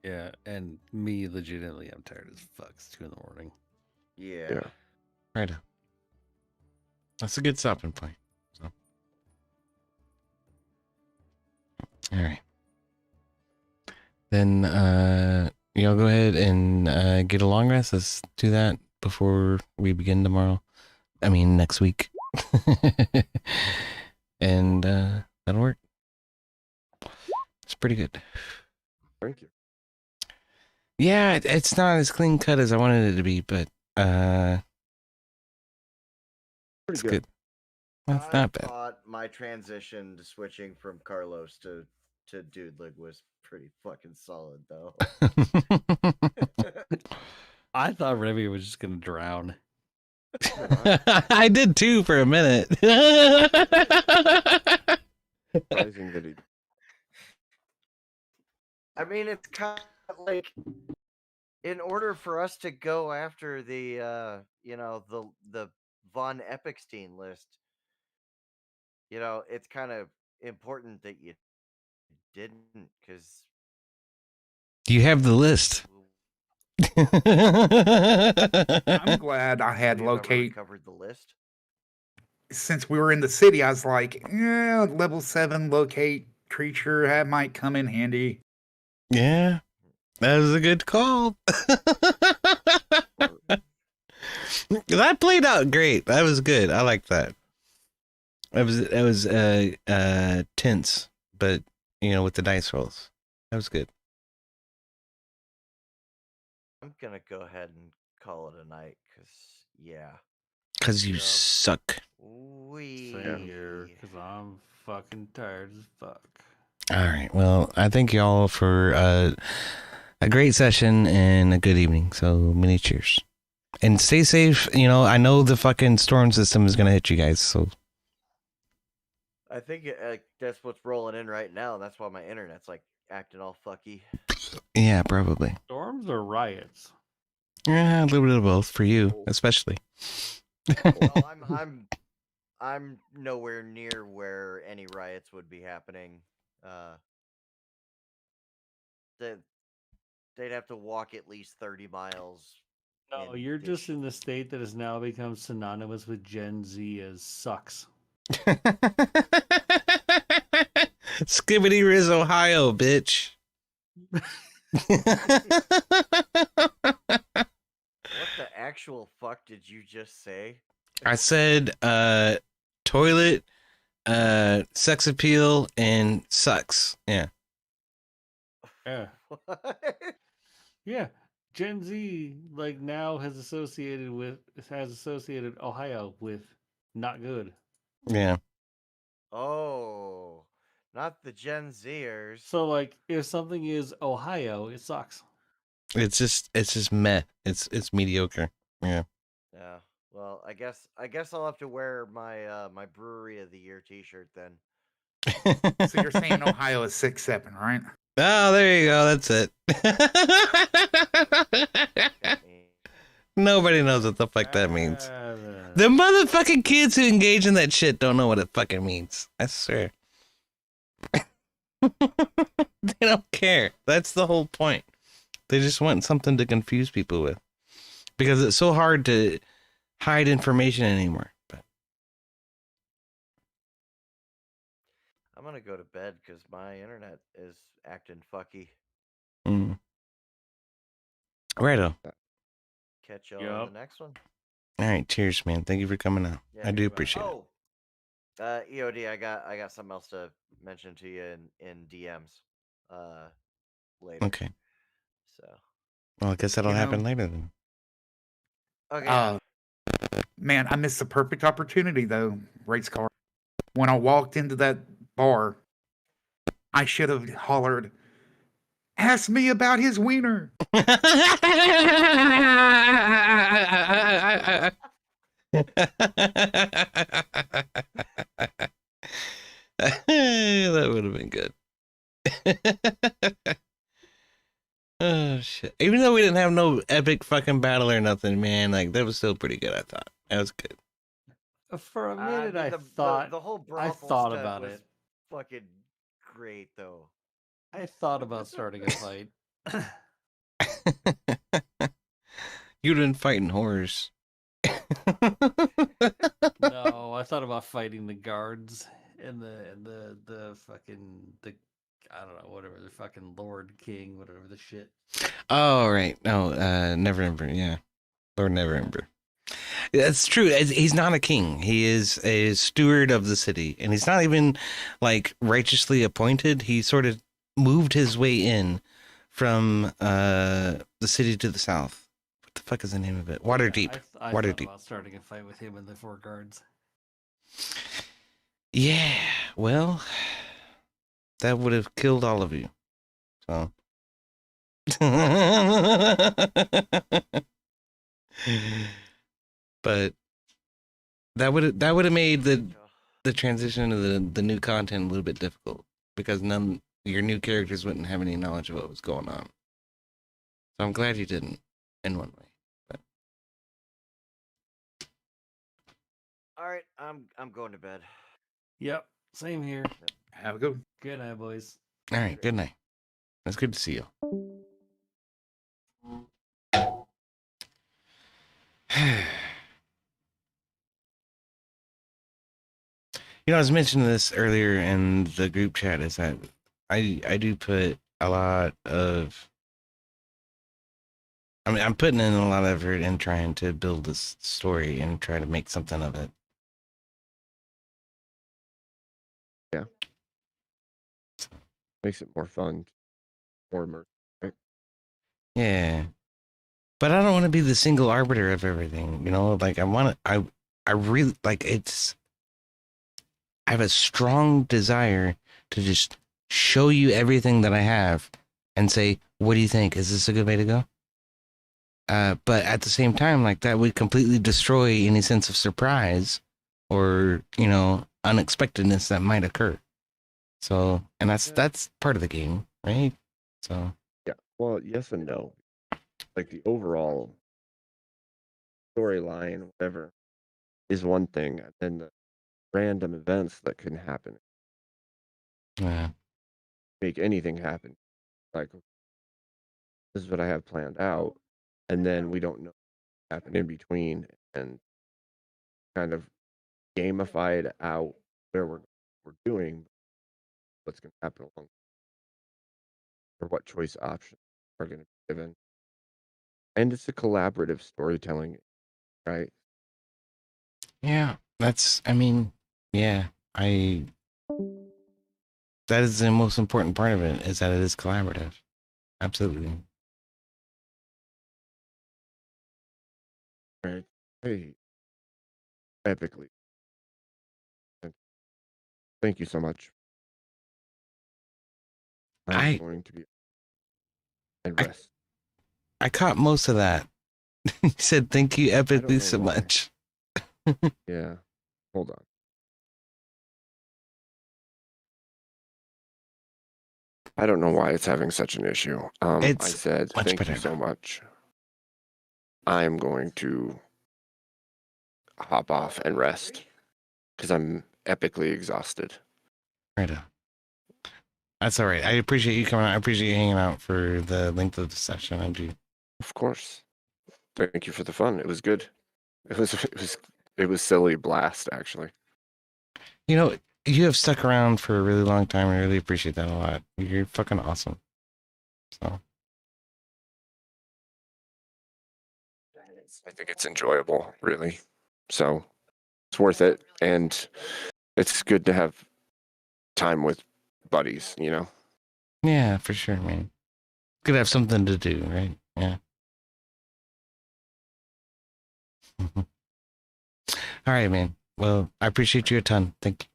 Yeah, and me legitimately, I'm tired as fuck. It's 2 in the morning. Yeah. Right on. That's a good stopping point. So. All right. Then y'all go ahead and get a long rest. Let's do that before we begin tomorrow. I mean next week. And that'll work. It's pretty good. Thank you. Yeah, it's not as clean cut as I wanted it to be, but Pretty it's good. That's I not bad. thought my transition to switching from Carlos to Dudelig was pretty fucking solid, though. I thought Remy was just gonna drown. I did too for a minute. Surprising that he. I mean, it's kind of like, in order for us to go after the the Von Epicstein list, it's kind of important that you didn't, because You have the list. I'm glad I had locate. covered the list. Since we were in the city, I was like, yeah, level 7 locate creature that might come in handy. Yeah, that was a good call. That played out great. That was good. I like that. That was tense, but with the dice rolls, that was good. I'm gonna go ahead and call it a night, because Cause you Yep. suck. Same here, because I'm fucking tired as fuck. All right. Well, I thank you all for a great session and a good evening. So many cheers. And stay safe. I know the fucking storm system is going to hit you guys. So I think that's what's rolling in right now. That's why my internet's like acting all fucky. yeah, probably. Storms or riots? Yeah, a little bit of both for you, especially. Well, I'm nowhere near where any riots would be happening. They'd have to walk at least 30 miles. No, in you're this just in the state that has now become synonymous with Gen Z as sucks. Skibbity Riz, Ohio, bitch. What the actual fuck did you just say? I said toilet, sex appeal, and sucks. Yeah. Yeah. What? Yeah. Gen Z now has associated Ohio with not good. Yeah. Oh, not the Gen Zers. So if something is Ohio, it sucks. It's just meh. It's mediocre. Yeah. Yeah. Well, I guess I'll have to wear my my Brewery of the Year T-shirt then. So you're saying Ohio is 6-7, right? Oh, there you go. That's it. Nobody knows what the fuck that means. The motherfucking kids who engage in that shit don't know what it fucking means. I swear. They don't care. That's the whole point. They just want something to confuse people with. Because it's so hard to hide information anymore. But I'm gonna go to bed because my internet is acting fucky. righto. Catch y'all on Yup. the next one. All right, cheers, man. Thank you for coming out. Yeah, I do you're appreciate it. Oh, EOD, I got something else to mention to you in DMs later. Okay. So Well, I guess that'll happen later then. okay. Man, I missed the perfect opportunity though, race car. When I walked into that bar, I should have hollered, "Ask me about his wiener." That would have been good. Oh shit! Even though we didn't have no epic fucking battle or nothing, man, that was still pretty good. I thought that was good. For a minute, mean, I the thought whole I brothel thought stunt about was it. fucking great, though. I thought about starting a fight. You've been fighting horrors. No, I thought about fighting the guards and the fucking the I don't know, whatever, the fucking Lord King, whatever the shit. Oh, right. No, Neverember. Yeah. Lord Neverember. That's true. He's not a king. He is a steward of the city. And he's not even like righteously appointed. He sort of moved his way in from the city to the south. What the fuck is the name of it? Waterdeep. I Waterdeep. thought about starting a fight with him and the four guards. Yeah. Well, that would have killed all of you. So. But that would have made the transition to the new content a little bit difficult because your new characters wouldn't have any knowledge of what was going on. So I'm glad you didn't in one way. But All right, I'm going to bed. Yep, same here. Have a good one. Good night, boys. all right, good night. It's good to see you. You know, I was mentioning this earlier in the group chat is that I do put a lot of, I mean, I'm putting in a lot of effort in trying to build this story and try to make something of it. Yeah. Makes it more fun, more immersive. Right? Yeah. But I don't want to be the single arbiter of everything, you know, like I really like I have a strong desire to just show you everything that I have and say, what do you think? Is this a good way to go? But at the same time, like that would completely destroy any sense of surprise or, you know, unexpectedness that might occur. So, and that's part of the game, right? So, Yeah. Well, yes and no. Like the overall storyline, whatever, is one thing, and then the random events that can happen yeah. make anything happen. Like this is what I have planned out, and then we don't know what happened in between, and kind of gamify it out where we're doing what's going to happen along, or what choice options are going to be given. And it's a collaborative storytelling, right? Yeah. I mean, yeah, that is the most important part of it is that it is collaborative. Absolutely. Right. Hey, epically. Thank you so much. I'm going to be and rest. I caught most of that. He said, thank you don't epically know so why. much. Yeah. Hold on. I don't know why it's having such an issue. I It's said much thank better you so now. much. I'm going to hop off and rest because I'm epically exhausted. Right on. That's all right. I appreciate you coming out. I appreciate you hanging out for the length of the session. I do. Of course. Thank you for the fun. It was good. It was silly blast actually. You know, you have stuck around for a really long time. I really appreciate that a lot. You're fucking awesome. So I think it's enjoyable, really. So it's worth it, and it's good to have time with buddies, you know. yeah, for sure, man. Good to have something to do, right? Yeah. All right, man. Well, I appreciate you a ton. Thank you.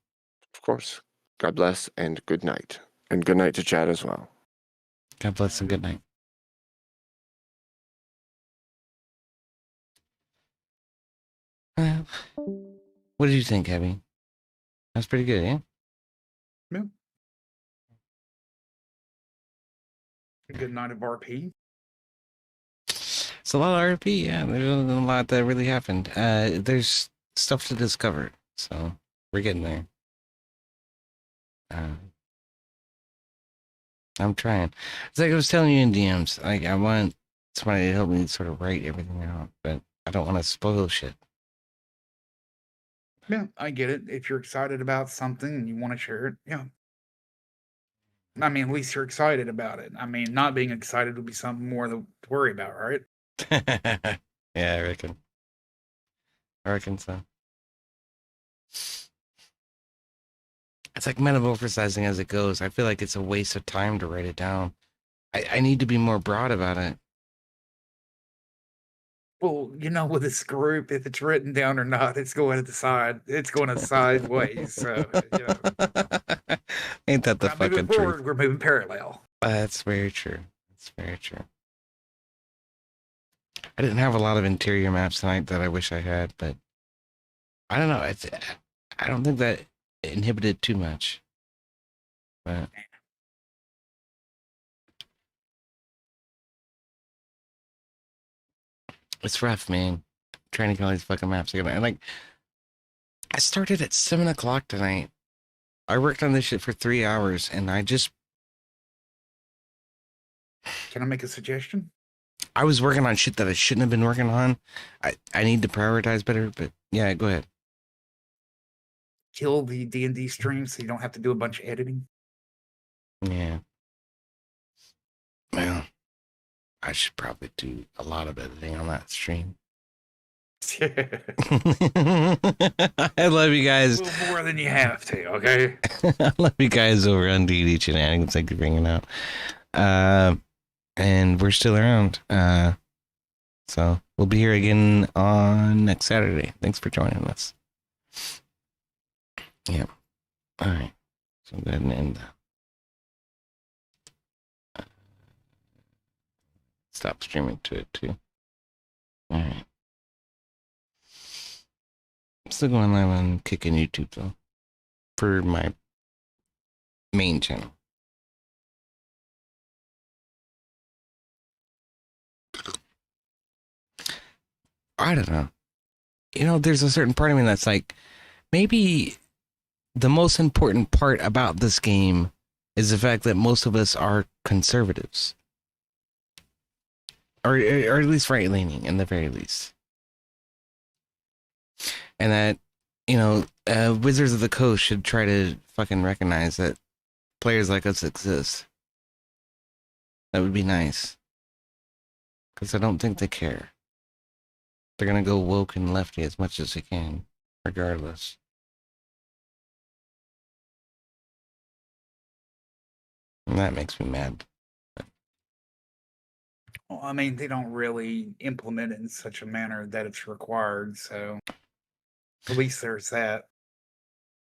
Of course. God bless and good night. And good night to Chad as well. God bless and good night. What did you think, Abby? That's pretty good, yeah? Yeah. A good night of RP. It's a lot of RP, yeah. There's a lot that really happened. There's stuff to discover. So we're getting there. I'm trying. It's like I was telling you in DMs. Like I want somebody to help me sort of write everything out, but I don't want to spoil shit. Yeah, I get it. If you're excited about something and you want to share it, yeah. I mean, at least you're excited about it. I mean, not being excited would be something more to worry about, right? Yeah, I reckon. I reckon so. It's like metamorphosizing as it goes. I feel like it's a waste of time to write it down. I need to be more broad about it. Well, you know, with this group, if it's written down or not, it's going to the side. It's going to sideways. So, you know. Ain't that the Not fucking moving forward, truth? we're moving parallel. That's very true. That's very true. I didn't have a lot of interior maps tonight that I wish I had, but I don't know. I don't think that inhibited too much. But it's rough, man. Trying to get all these fucking maps together. And like, I started at 7 o'clock tonight. I worked on this shit for 3 hours, and I Can I make a suggestion? I was working on shit that I shouldn't have been working on. I need to prioritize better, but yeah, go ahead. Kill the D&D stream so you don't have to do a bunch of editing. Yeah. Well, I should probably do a lot of editing on that stream. I love you A guys. little more than you have to, okay? I love you guys over on DnD Shenanigans. Thank you for bringing out. And we're still around. So we'll be here again on next Saturday. Thanks for joining us. Yeah. All right. So go ahead and end. Stop streaming to it too. All right. I'm still going live on Kickin' YouTube though, for my main channel. I don't know. You know, there's a certain part of me that's like, maybe the most important part about this game is the fact that most of us are conservatives. Or at least right-leaning, in the very least. And that, you know, Wizards of the Coast should try to fucking recognize that players like us exist. That would be nice. Because I don't think they care. They're gonna go woke and lefty as much as they can, regardless. And that makes me mad. Well, I mean, they don't really implement it in such a manner that it's required, so at least there's that.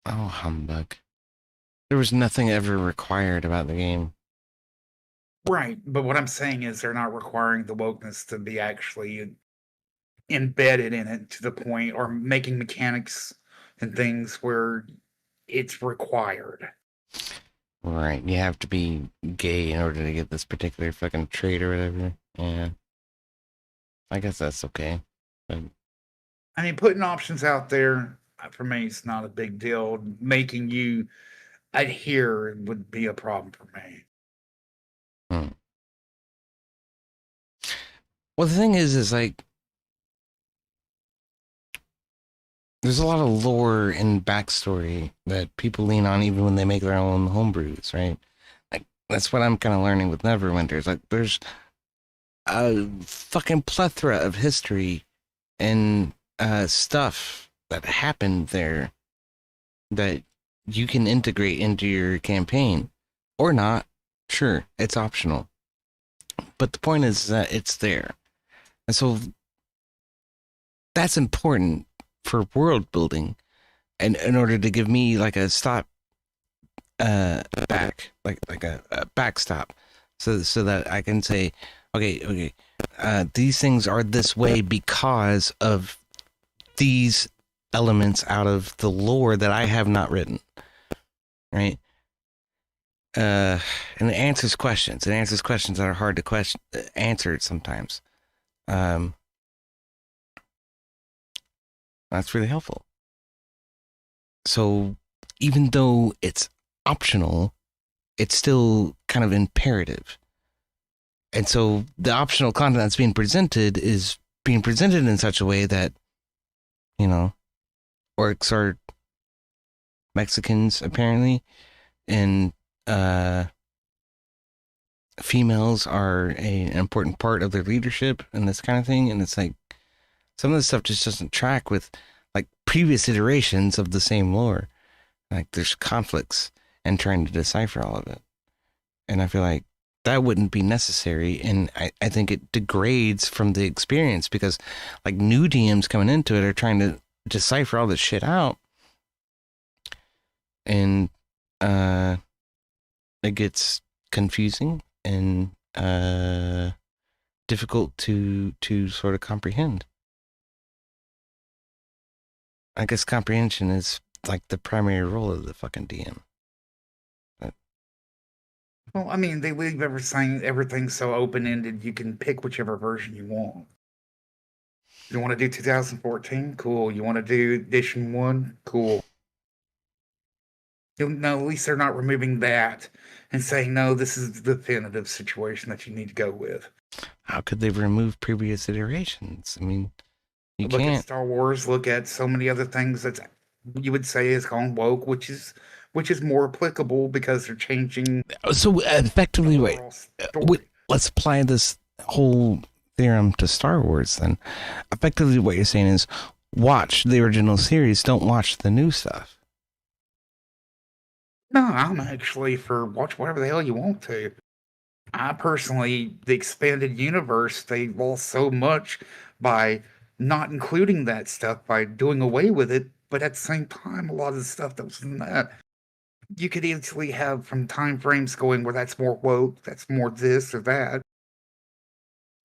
Oh, humbug. There was nothing ever required about the game. Right, but what I'm saying is they're not requiring the wokeness to be actually embedded in it to the point, or making mechanics and things where it's required. Right, you have to be gay in order to get this particular fucking trait or whatever. Yeah. I guess that's okay. But I mean, putting options out there, for me, it's not a big deal. Making you adhere would be a problem for me. well, the thing is like, there's a lot of lore and backstory that people lean on even when they make their own homebrews, right? Like, that's what I'm kind of learning with Neverwinter. It's like, there's a fucking plethora of history and stuff that happened there that you can integrate into your campaign. Or not. Sure, it's optional. But the point is that it's there. And so that's important for world building, and in order to give me like a stop back, like a backstop, so that I can say, okay, these things are this way because of these elements out of the lore that I have not written, right? And it answers questions. It answers questions that are hard to answer sometimes. That's really helpful. So even though it's optional, it's still kind of imperative. And so the optional content that's being presented is being presented in such a way that, you know, orcs are Mexicans apparently, and females are an important part of their leadership and this kind of thing. And it's like some of this stuff just doesn't track with like previous iterations of the same lore. Like there's conflicts and trying to decipher all of it. And I feel like that wouldn't be necessary. And I think it degrades from the experience because like new DMs coming into it are trying to decipher all this shit out. And it gets confusing and difficult to sort of comprehend. I guess comprehension is like the primary role of the fucking DM. Well, I mean, they leave everything so open-ended, you can pick whichever version you want. You want to do 2014? Cool. You want to do edition 1? Cool. No, at least they're not removing that and saying, no, this is the definitive situation that you need to go with. How could they remove previous iterations? I mean, you Look can't. at Star Wars, look at so many other things that you would say is gone woke, which is more applicable because they're changing. So effectively, wait, let's apply this whole theorem to Star Wars then. Effectively, what you're saying is watch the original series, don't watch the new stuff. No, I'm actually for watch whatever the hell you want to. I personally, the expanded universe, they lost so much by not including that stuff, by doing away with it. But at the same time, a lot of the stuff that was in that, you could easily have from time frames going where that's more woke, that's more this or that.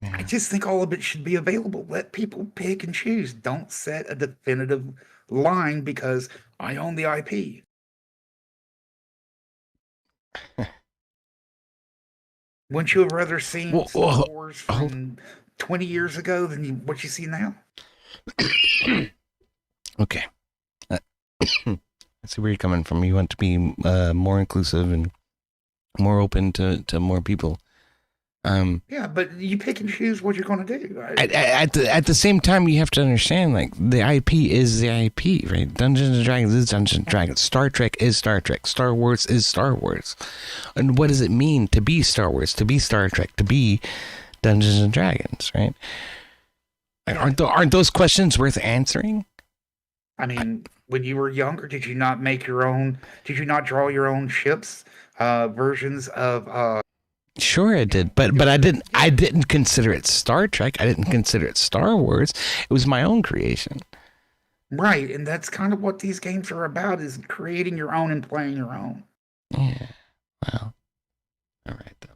Yeah. I just think all of it should be available. Let people pick and choose. Don't set a definitive line because I own the IP. Wouldn't you have rather seen Star Wars from 20 years ago than what you see now? Okay. I see where you're coming from. You want to be more inclusive and more open to more people. Yeah, but you pick and choose what you're going to do. Right? At the same time, you have to understand, like, the IP is the IP, right? Dungeons and Dragons is Dungeons and Dragons. Star Trek is Star Trek. Star Wars is Star Wars. And what does it mean to be Star Wars, to be Star Trek, to be Dungeons and Dragons, right? Aren't those questions worth answering? I mean, when you were younger, did you not make your own? Did you not draw your own ships, versions of? Sure, I did, but I didn't consider it Star Trek. I didn't consider it Star Wars. It was my own creation. Right, and that's kind of what these games are about: is creating your own and playing your own. Yeah. Well. All right then.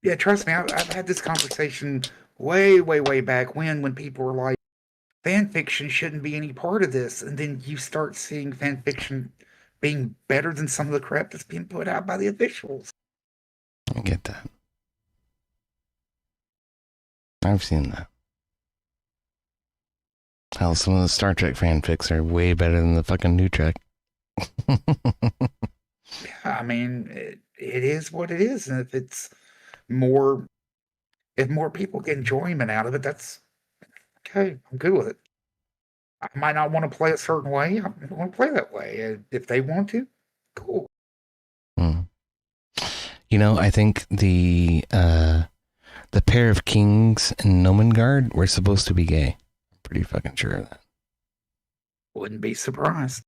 Yeah, trust me, I've had this conversation way back when people were like, fan fiction shouldn't be any part of this, and then you start seeing fan fiction being better than some of the crap that's being put out by the officials. I get that. I've seen that. Hell, some of the Star Trek fanfics are way better than the fucking new Trek. Yeah, I mean, it is what it is, and if more people get enjoyment out of it, that's okay. I'm good with it. I might not want to play a certain way. I want to play that way. If they want to, cool. You know, I think the pair of kings in Nomengard were supposed to be gay. I'm pretty fucking sure of that. Wouldn't be surprised.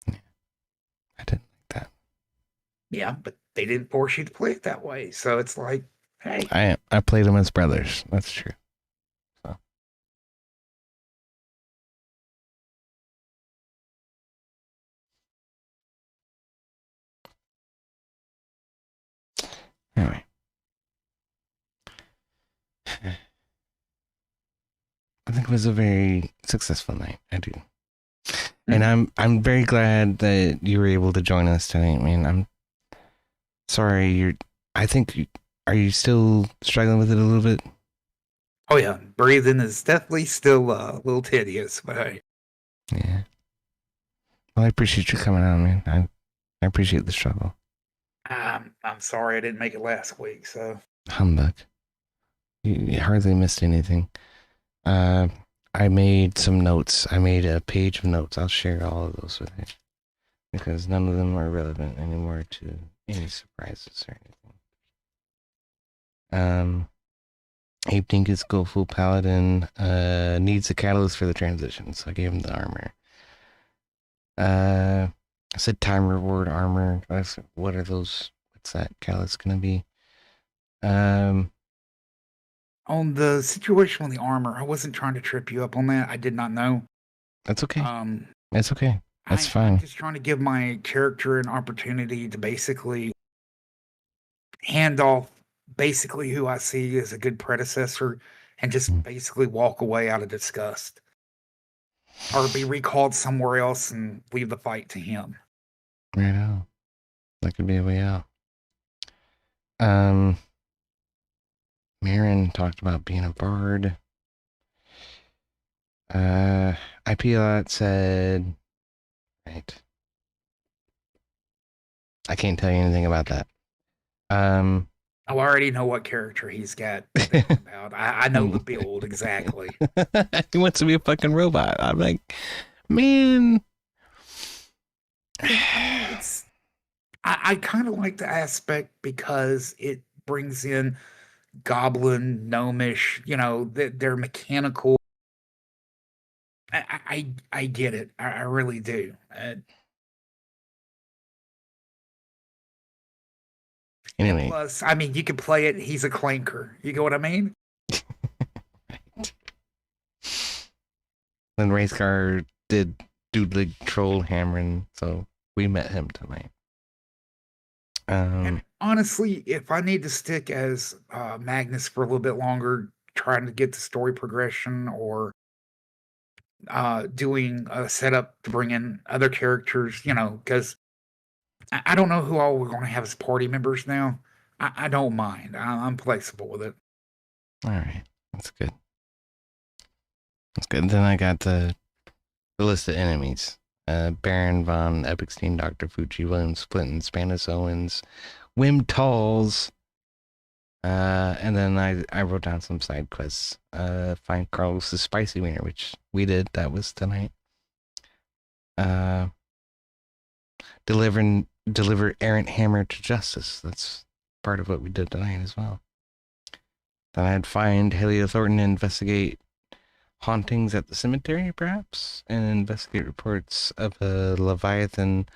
Yeah. I didn't like that. Yeah, but they didn't force you to play it that way. So it's like, hey. I played them as brothers. That's true. So. Anyway. I think it was a very successful night. I do. And I'm very glad that you were able to join us tonight, man. I'm sorry are you still struggling with it a little bit? Oh yeah, breathing is definitely still a little tedious, but hey. Yeah. Well, I appreciate you coming on, man. I appreciate the struggle. I'm sorry I didn't make it last week, so. Humbug. You hardly missed anything. I made some notes. I made a page of notes. I'll share all of those with you because none of them are relevant anymore to any surprises or anything. Ape is skillful paladin. Needs a catalyst for the transition, so I gave him the armor. I said time reward armor. What are those? What's that catalyst gonna be? On the situation with the armor, I wasn't trying to trip you up on that. I did not know. That's okay. Um, That's okay. That's I'm fine. just trying to give my character an opportunity to basically hand off basically who I see as a good predecessor and just basically walk away out of disgust. Or be recalled somewhere else and leave the fight to him. Right on. That could be a way out. Marin talked about being a bard. IP lot said, right. I can't tell you anything about that. I already know what character he's got about. I know the build exactly. He wants to be a fucking robot. I'm like, man. I kind of like the aspect because it brings in goblin, gnomish, they're mechanical. I get it. I really do. Anyway. Plus, I mean, you could play it. He's a clanker. You get what I mean? Right. Then Racecar did Doodlig Troll Hammering, so we met him tonight. And honestly, if I need to stick as Magnus for a little bit longer, trying to get the story progression or doing a setup to bring in other characters, because I don't know who all we're going to have as party members now. I don't mind. I'm flexible with it. All right. That's good. That's good. Then I got the list of enemies. Baron von Epicstein, Dr. Fuji, William Splinton, Spanish Owens, Wim Talls. And then I wrote down some side quests. Find Carlos' spicy wiener, which we did. That was tonight. Deliver errant hammer to justice. That's part of what we did tonight as well. Then I'd find Helio Thornton and investigate hauntings at the cemetery, perhaps, and investigate reports of a Leviathan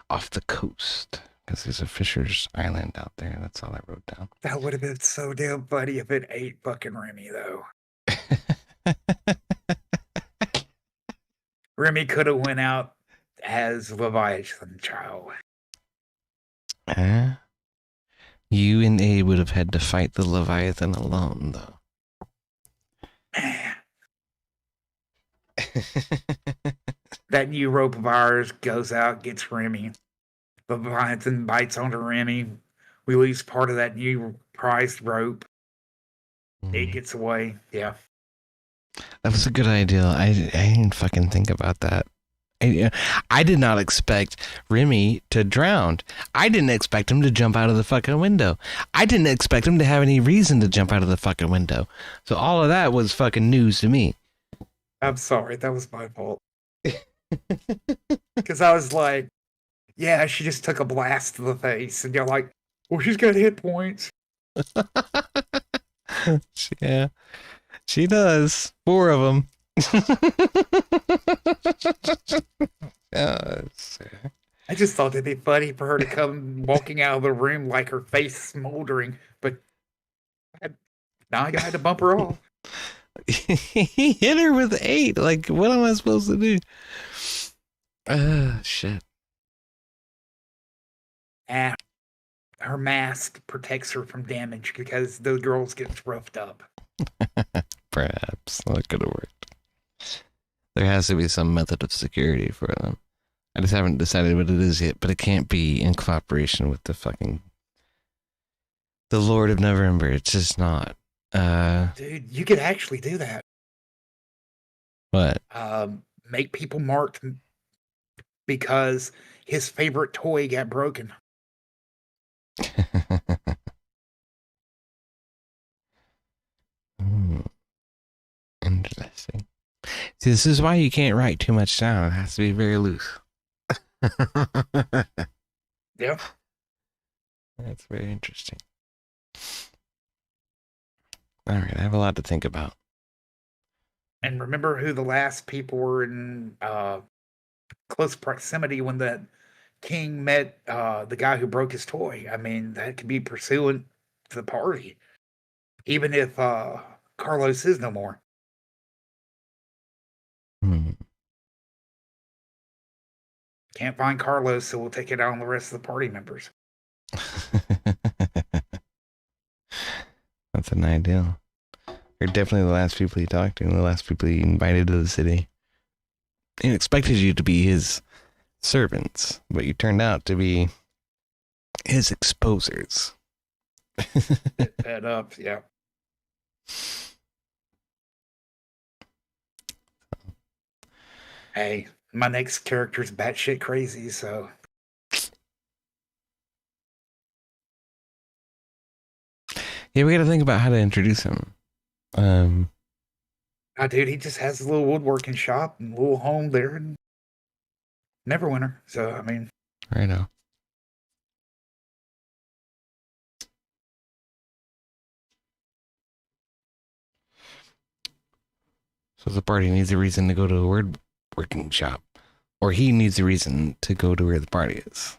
off the coast. Because there's a Fisher's Island out there. That's all I wrote down. That would have been so damn funny if it ate fucking Remy, though. Remy could have went out as Leviathan child. You and A would have had to fight the Leviathan alone, though. That new rope of ours goes out, gets Remy. Leviathan bites onto Remy. We lose part of that new prized rope. It gets away. Yeah. That was a good idea. I didn't fucking think about that. I did not expect Remy to drown. I didn't expect him to jump out of the fucking window. I didn't expect him to have any reason to jump out of the fucking window. So all of that was fucking news to me. I'm sorry. That was my fault. Because I was like, yeah, she just took a blast to the face. And you're like, well, she's got hit points. Yeah, she does. 4 of them. I just thought it'd be funny for her to come walking out of the room like her face smoldering. But now I had to bump her off. He hit her with 8. Like, what am I supposed to do? Shit. Her mask protects her from damage because those girls get roughed up. Perhaps that could have worked. There has to be some method of security for them. I just haven't decided what it is yet, but it can't be in cooperation with the Lord of November. It's just not. Dude, you could actually do that. What? Make people marked because his favorite toy got broken. Interesting. See, this is why you can't write too much down. It has to be very loose. Yeah. That's very interesting. All right, I have a lot to think about. And remember who the last people were in close proximity when that king met the guy who broke his toy. I mean, that could be pursuant to the party, even if Carlos is no more. Can't find Carlos, so we'll take it out on the rest of the party members. That's an ideal. They're definitely the last people he talked to, and the last people he invited to the city. He expected you to be his servants, but you turned out to be his exposers. Head up, yeah. Hey, my next character's batshit crazy, so. Yeah, we got to think about how to introduce him. Dude, he just has a little woodworking shop and a little home there in Neverwinter. So, I mean. Right now. So the party needs a reason to go to a woodworking shop. Or he needs a reason to go to where the party is.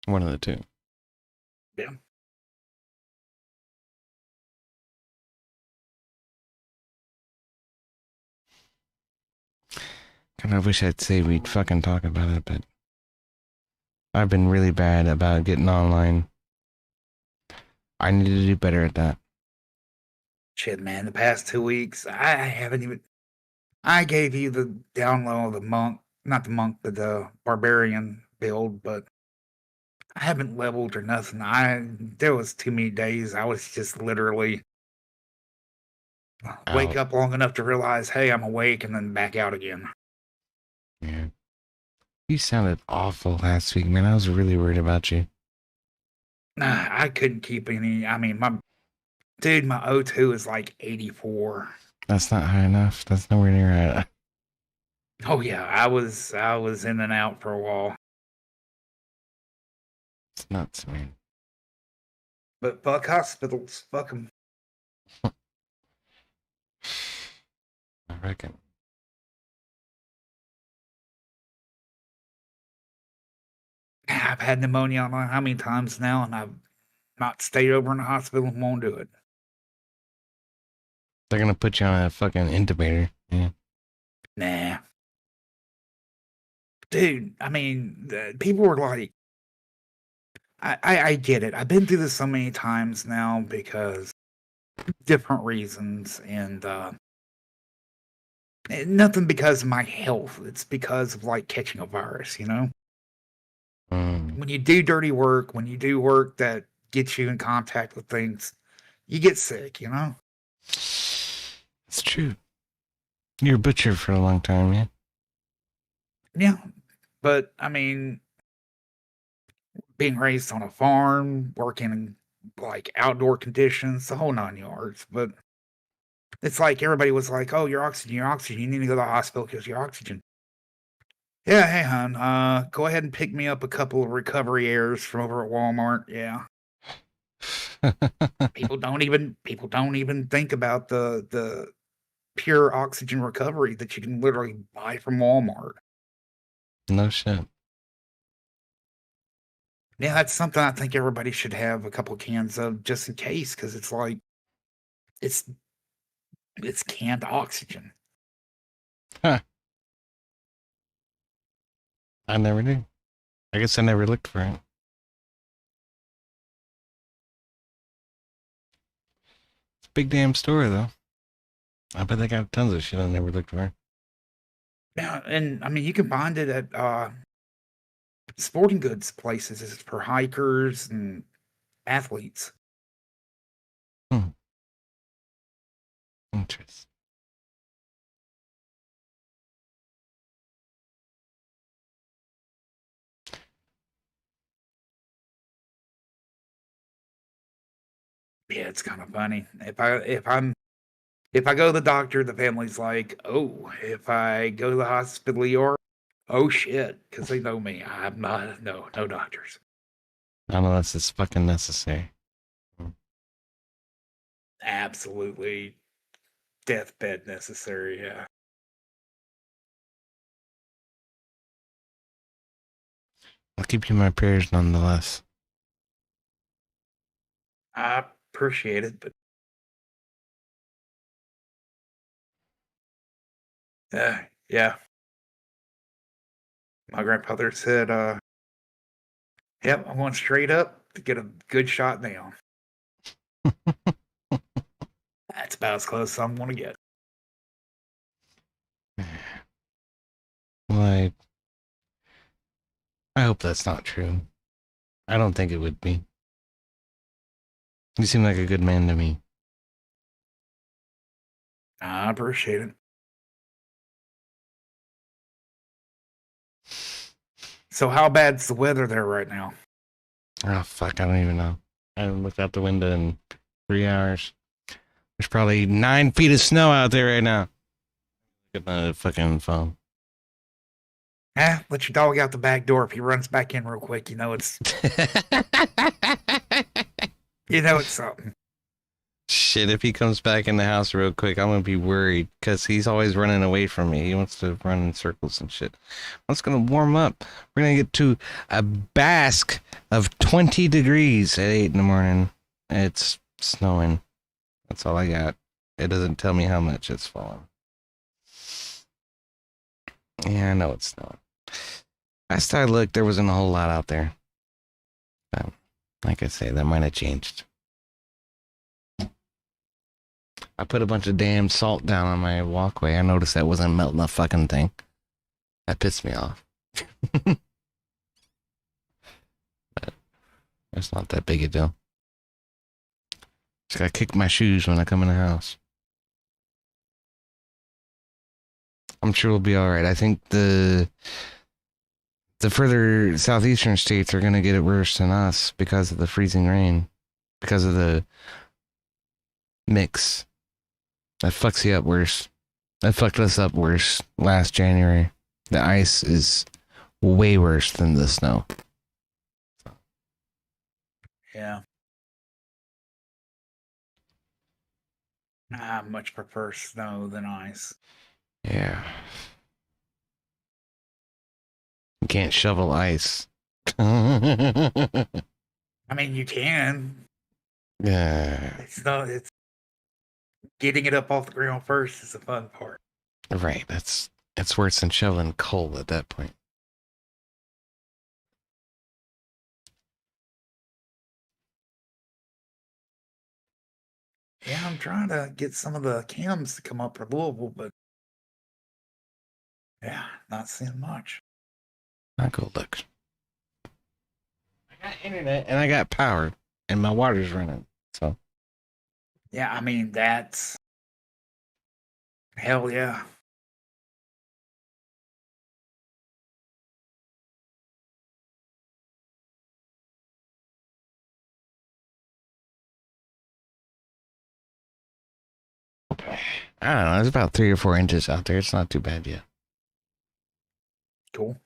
One of the two. Yeah. Kind of wish I'd say we'd fucking talk about it, but I've been really bad about getting online. I need to do better at that. Shit, man, the past 2 weeks, I haven't even. I gave you the download of the monk, not the monk, but the barbarian build, but I haven't leveled or nothing. There was too many days. I was just literally wake up long enough to realize, hey, I'm awake, and then back out again. Yeah. You sounded awful last week, man. I was really worried about you. Nah, I couldn't keep any. I mean, my O2 is like 84. That's not high enough. That's nowhere near it. Oh yeah, I was in and out for a while. It's nuts, man. But fuck hospitals, fuck them. I reckon. I've had pneumonia I don't know how many times now, and I've not stayed over in the hospital and won't do it. They're gonna put you on a fucking intubator. Yeah. Nah. Dude, I mean, people were like, I get it. I've been through this so many times now because different reasons, and nothing because of my health. It's because of like catching a virus, you know? When you do dirty work, when you do work that gets you in contact with things, you get sick, you know? It's true. You're a butcher for a long time, yeah? Yeah. But, I mean, being raised on a farm, working in like outdoor conditions, the whole 9 yards. But it's like everybody was like, oh, your oxygen, you need to go to the hospital because your oxygen. Yeah, hey, hon, go ahead and pick me up a couple of recovery airs from over at Walmart. Yeah. People don't even think about the pure oxygen recovery that you can literally buy from Walmart. No shit. Yeah, that's something I think everybody should have a couple cans of just in case, because it's like it's canned oxygen. Huh. I never knew. I guess I never looked for it. It's a big damn store, though. I bet they got tons of shit I never looked for. Yeah, and I mean you can find it at sporting goods places. It's for hikers and athletes. Interesting. Yeah, it's kind of funny. If I go to the doctor, the family's like, "Oh." If I go to the hospital ER, oh shit, because they know me. I'm not no doctors. Unless it's fucking necessary. Absolutely, deathbed necessary. Yeah. I'll keep you in my prayers nonetheless. I appreciate it, but yeah. My grandfather said, "Yep, I want straight up to get a good shot down." That's about as close as I'm gonna get. Well, I hope that's not true. I don't think it would be. You seem like a good man to me. I appreciate it. So, how bad's the weather there right now? Oh, fuck, I don't even know. I haven't looked out the window in 3 hours. There's probably 9 feet of snow out there right now. Look at my fucking phone. Let your dog out the back door. If he runs back in real quick, you know it's something. Shit, if he comes back in the house real quick, I'm gonna be worried because he's always running away from me. He wants to run in circles and shit. It's gonna warm up. We're gonna get to a bask of 20 degrees at 8 in the morning. It's snowing. That's all I got. It doesn't tell me how much it's falling. Yeah, I know it's snowing. Last I looked, there wasn't a whole lot out there. But, like I say, that might have changed. I put a bunch of damn salt down on my walkway. I noticed that wasn't melting the fucking thing. That pissed me off. But it's not that big a deal. Just gotta kick my shoes when I come in the house. I'm sure we'll be alright. I think the further southeastern states are gonna get it worse than us because of the freezing rain. Because of the mix. That fucks you up worse. That fucked us up worse last January. The ice is way worse than the snow. Yeah. I much prefer snow than ice. Yeah. You can't shovel ice. I mean, you can. Yeah. It's getting it up off the ground first is the fun part. Right. It's worse than shoveling coal at that point. Yeah, I'm trying to get some of the cams to come up for Louisville, but yeah, not seeing much. I'll go look. I got internet and I got power and my water's running. So Yeah, I mean, that's hell yeah. I don't know. There's about 3 or 4 inches out there. It's not too bad yet. Cool.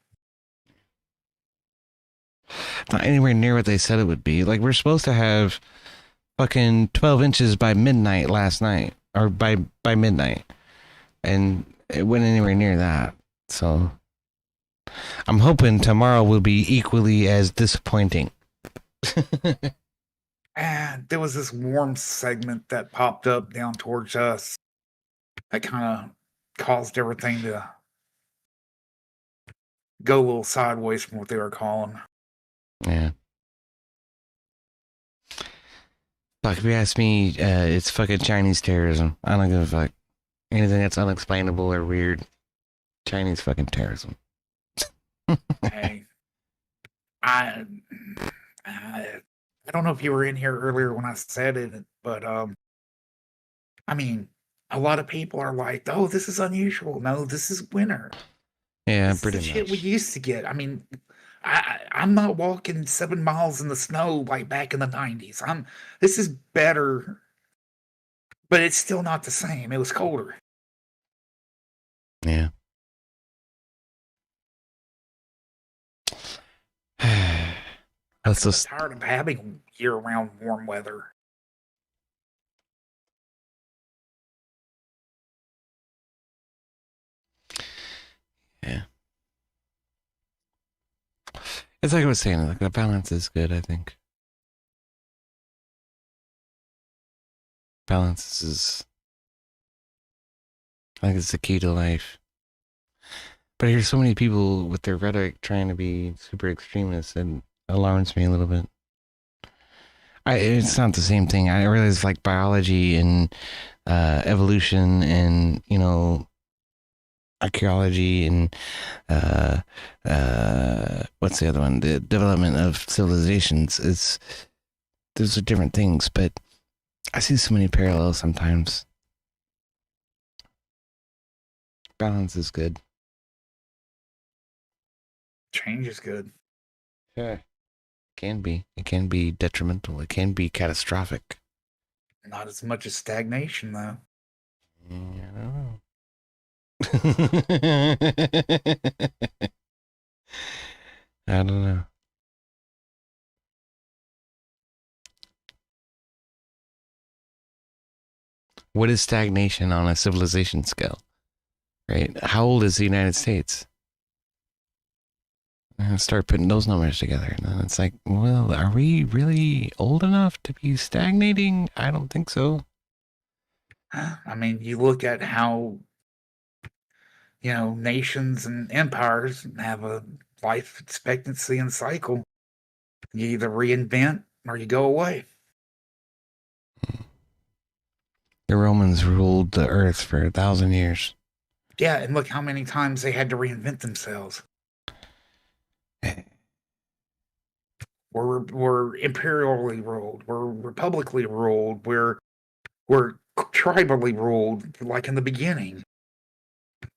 Not anywhere near what they said it would be. Like, we're supposed to have fucking 12 inches by midnight last night. Or by midnight. And it wasn't anywhere near that. So I'm hoping tomorrow will be equally as disappointing. And there was this warm segment that popped up down towards us that kind of caused everything to go a little sideways from what they were calling. Yeah. Fuck, if you ask me, it's fucking Chinese terrorism. I don't give a fuck. Anything that's unexplainable or weird. Chinese fucking terrorism. Hey, I I don't know if you were in here earlier when I said it, but I mean, a lot of people are like, "Oh, this is unusual." No, this is winter. Yeah, This is pretty the shit we much. used to get. I mean, I'm not walking 7 miles in the snow like back in the 90s. This is better, but it's still not the same. It was colder. Yeah. That's I'm just tired of having year-round warm weather. yeah. It's like I was saying, like the balance is good, I think. Balance is I think it's the key to life. But I hear so many people with their rhetoric trying to be super extremists, and alarms me a little bit. It's not the same thing. I realize like biology and evolution and, you know, archaeology and what's the other one? The development of civilizations. Those are different things, but I see so many parallels sometimes. Balance is good. Change is good. Sure. Can be. It can be detrimental. It can be catastrophic. Not as much as stagnation, though. I don't know. I don't know. What is stagnation on a civilization scale? Right? How old is the United States? And start putting those numbers together. And then it's like, well, are we really old enough to be stagnating? I don't think so. I mean, you look at how, nations and empires have a life expectancy and cycle. You either reinvent or you go away. The Romans ruled the earth for 1,000 years. Yeah, and look how many times they had to reinvent themselves. We're imperially ruled. We're republicly ruled. We're tribally ruled, like in the beginning.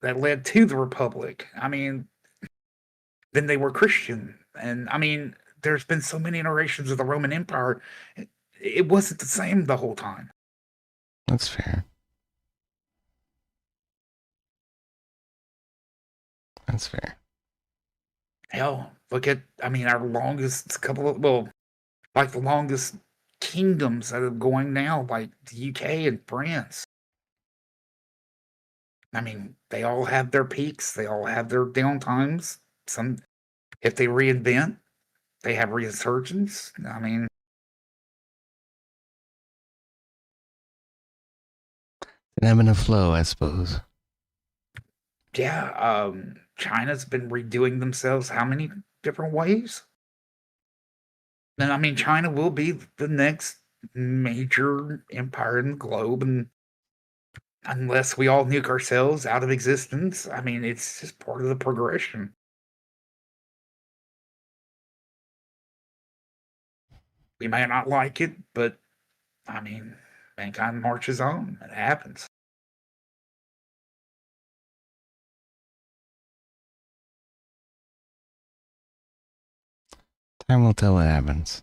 That led to the republic. I mean, then they were Christian, and I mean, there's been so many iterations of the Roman Empire. It wasn't the same the whole time. That's fair. That's fair. Hell, look at, I mean, our longest couple of, well, like the longest kingdoms that are going now, like the UK and France. I mean, they all have their peaks, they all have their downtimes. Some, if they reinvent, they have resurgence. I mean, An ebb and a flow, I suppose. yeah, China's been redoing themselves how many different ways? And I mean, China will be the next major empire in the globe, and unless we all nuke ourselves out of existence, I mean, it's just part of the progression. We may not like it, but I mean, mankind marches on. It happens. Time will tell what happens.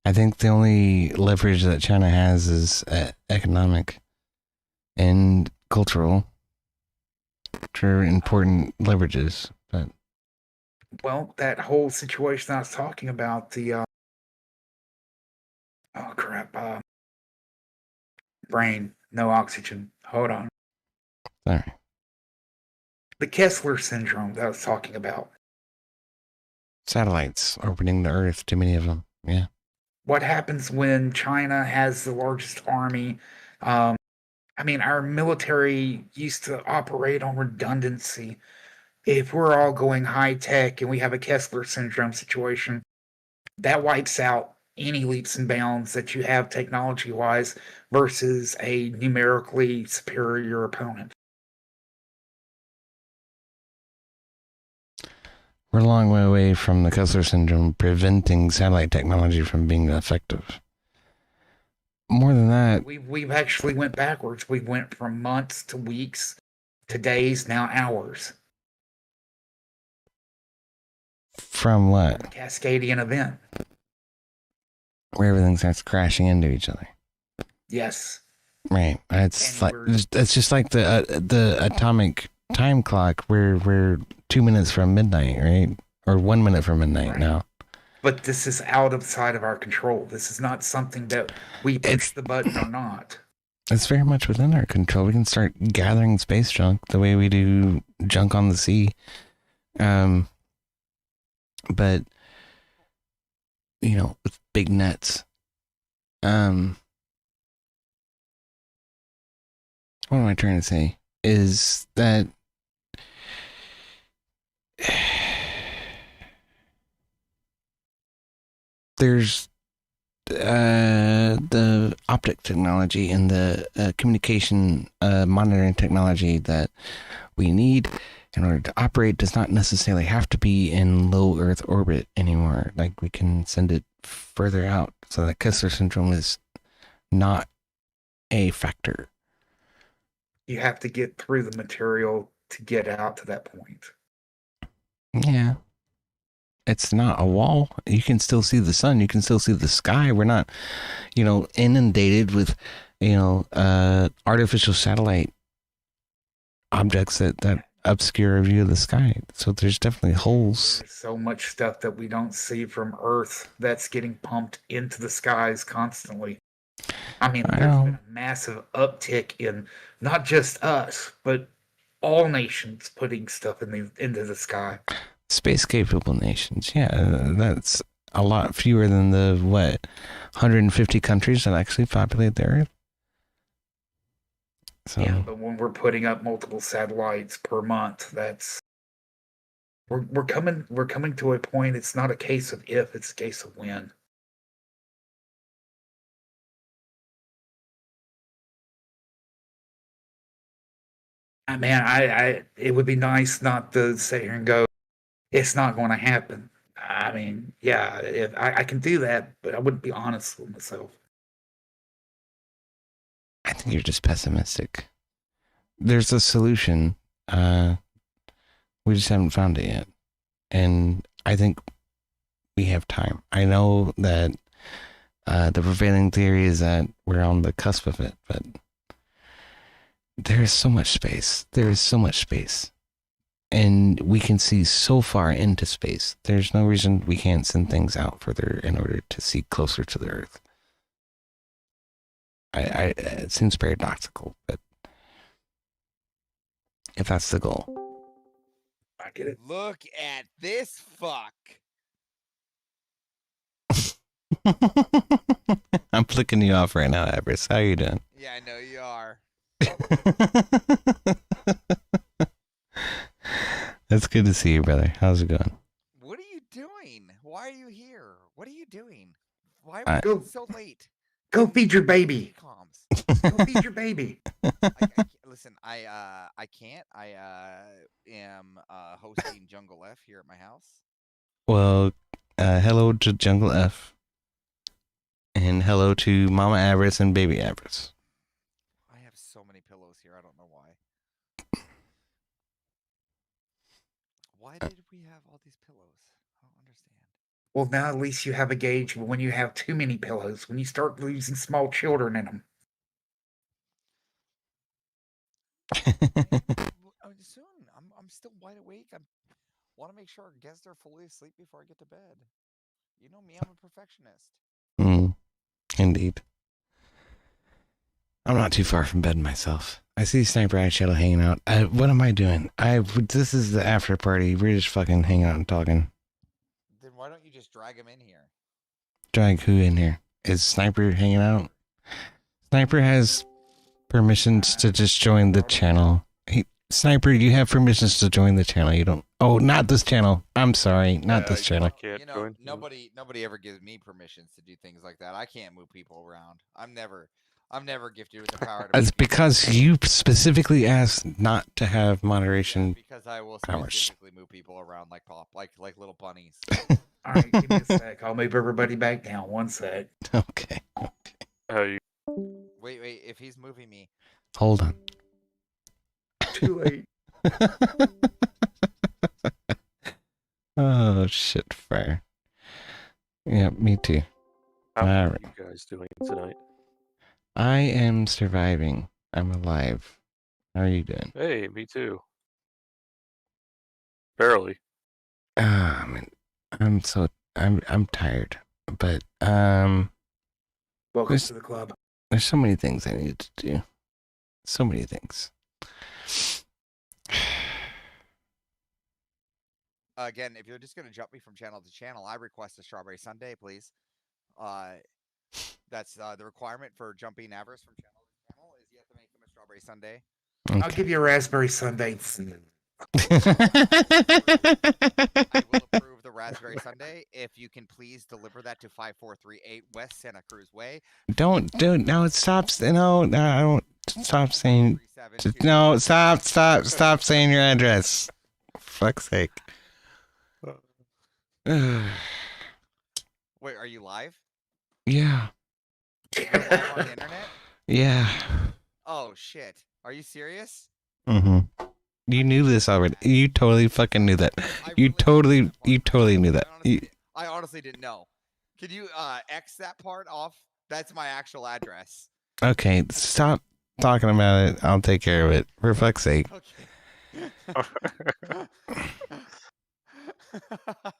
I think the only leverage that China has is economic and cultural, which are important leverages. But Well, that whole situation I was talking about, the oh crap, brain, no oxygen. Hold on. sorry. The Kessler syndrome that I was talking about. Satellites orbiting the Earth, too many of them. Yeah. What happens when China has the largest army? I mean, our military used to operate on redundancy. If we're all going high tech and we have a Kessler syndrome situation, that wipes out any leaps and bounds that you have technology wise versus a numerically superior opponent. We're a long way away from the Kessler syndrome preventing satellite technology from being effective. More than that, We've actually went backwards. We went from months to weeks to days, now hours. from what? A Cascadian event. Where everything starts crashing into each other. Yes. Right. It's And like we're- it's just like the atomic time clock. We're 2 minutes from midnight, right? Or 1 minute from midnight Right. now. But this is outside of our control. This is not something that we push the button or not. It's very much within our control. We can start gathering space junk the way we do junk on the sea. But with big nets. What am I trying to say? Is that there's the optic technology and the communication monitoring technology that we need in order to operate does not necessarily have to be in low Earth orbit anymore. Like, we can send it further out so that Kessler syndrome is not a factor. You have to get through the material to get out to that point. Yeah. It's not a wall. You can still see the sun. You can still see the sky. We're not, inundated with, artificial satellite objects that obscure a view of the sky. So there's definitely holes. There's so much stuff that we don't see from Earth that's getting pumped into the skies constantly. I mean, I there's know. been a massive uptick in not just us, but all nations putting stuff into the sky. Space capable nations. Yeah, that's a lot fewer than the 150 countries that actually populate the Earth. So Yeah, but when we're putting up multiple satellites per month, we're coming to a point. It's not a case of if, it's a case of when. Man, it would be nice not to sit here and go, it's not going to happen. I mean, yeah, if I can do that, but I wouldn't be honest with myself. I think you're just pessimistic. There's a solution. We just haven't found it yet. And I think we have time. I know that the prevailing theory is that we're on the cusp of it, but there is so much space. There is so much space. And we can see so far into space. There's no reason we can't send things out further in order to see closer to the Earth. It seems paradoxical, but if that's the goal. I get it. Look at this fuck. I'm flicking you off right now, Avarice. How you doing? Yeah, I know you are. That's good to see you, brother. How's it going? What are you doing? Why are you here? What are you doing? Why I- are you so late? Go feed your baby. Comms. Go feed your baby. Listen, I can't. I am hosting Jungle F here at my house. Well, hello to Jungle F. And hello to Mama Avarice and Baby Avarice. I have so many pillows here. I don't know why. Why did we have all these pillows? I don't understand. Well, now at least you have a gauge when you have too many pillows, when you start losing small children in them. Soon. I'm still wide awake. I want to make sure our guests are fully asleep before I get to bed. You know me, I'm a perfectionist. Indeed. I'm not too far from bed myself. I see Sniper Eye Shadow hanging out. What am I doing? This is the after party. We're just fucking hanging out and talking. Then why don't you just drag him in here? Drag who in here? Is Sniper hanging out? Sniper has permissions to just join the channel. Sniper, you have permissions to join the channel. You don't. Oh, not this channel. I'm sorry, not this channel. Can't You know, join. nobody ever gives me permissions to do things like that. I can't move people around. I'm never. I'm never gifted with the power to. It's move people because around. you specifically asked not to have moderation. Because I will powers. specifically move people around like like little bunnies. All right, give me a sec. I'll move everybody back down. One sec. Okay. You Wait, if he's moving me, Hold on. Too late. Oh, shit, fire. Yeah, me too. how All are right. you guys doing tonight? I am surviving. I'm alive. How are you doing? Hey, me too. Barely. Man, I'm tired. But Welcome There's- to the club. there's so many things I need to do. So many things. again, if you're just gonna jump me from channel to channel, I request a strawberry sundae, please. That's the requirement for jumping Avarice from channel to channel is you have to make them a strawberry sundae. I'll give you a raspberry sundae. I will approve the raspberry sundae if you can please deliver that to 5438 West Santa Cruz Way. Don't do no, it stops. No, I don't. Stop saying. 3722. No, stop saying your address. Fuck's sake. Wait, are you live? Yeah. You're live on the internet? Yeah. Oh shit! Are you serious? Mm-hmm. You knew this already. You totally fucking knew that. I You really totally, didn't know that you part. totally knew that. I honestly, You, I honestly didn't know. Could you X that part off? That's my actual address. okay, stop talking about it. I'll take care of it. For fuck's sake. Okay.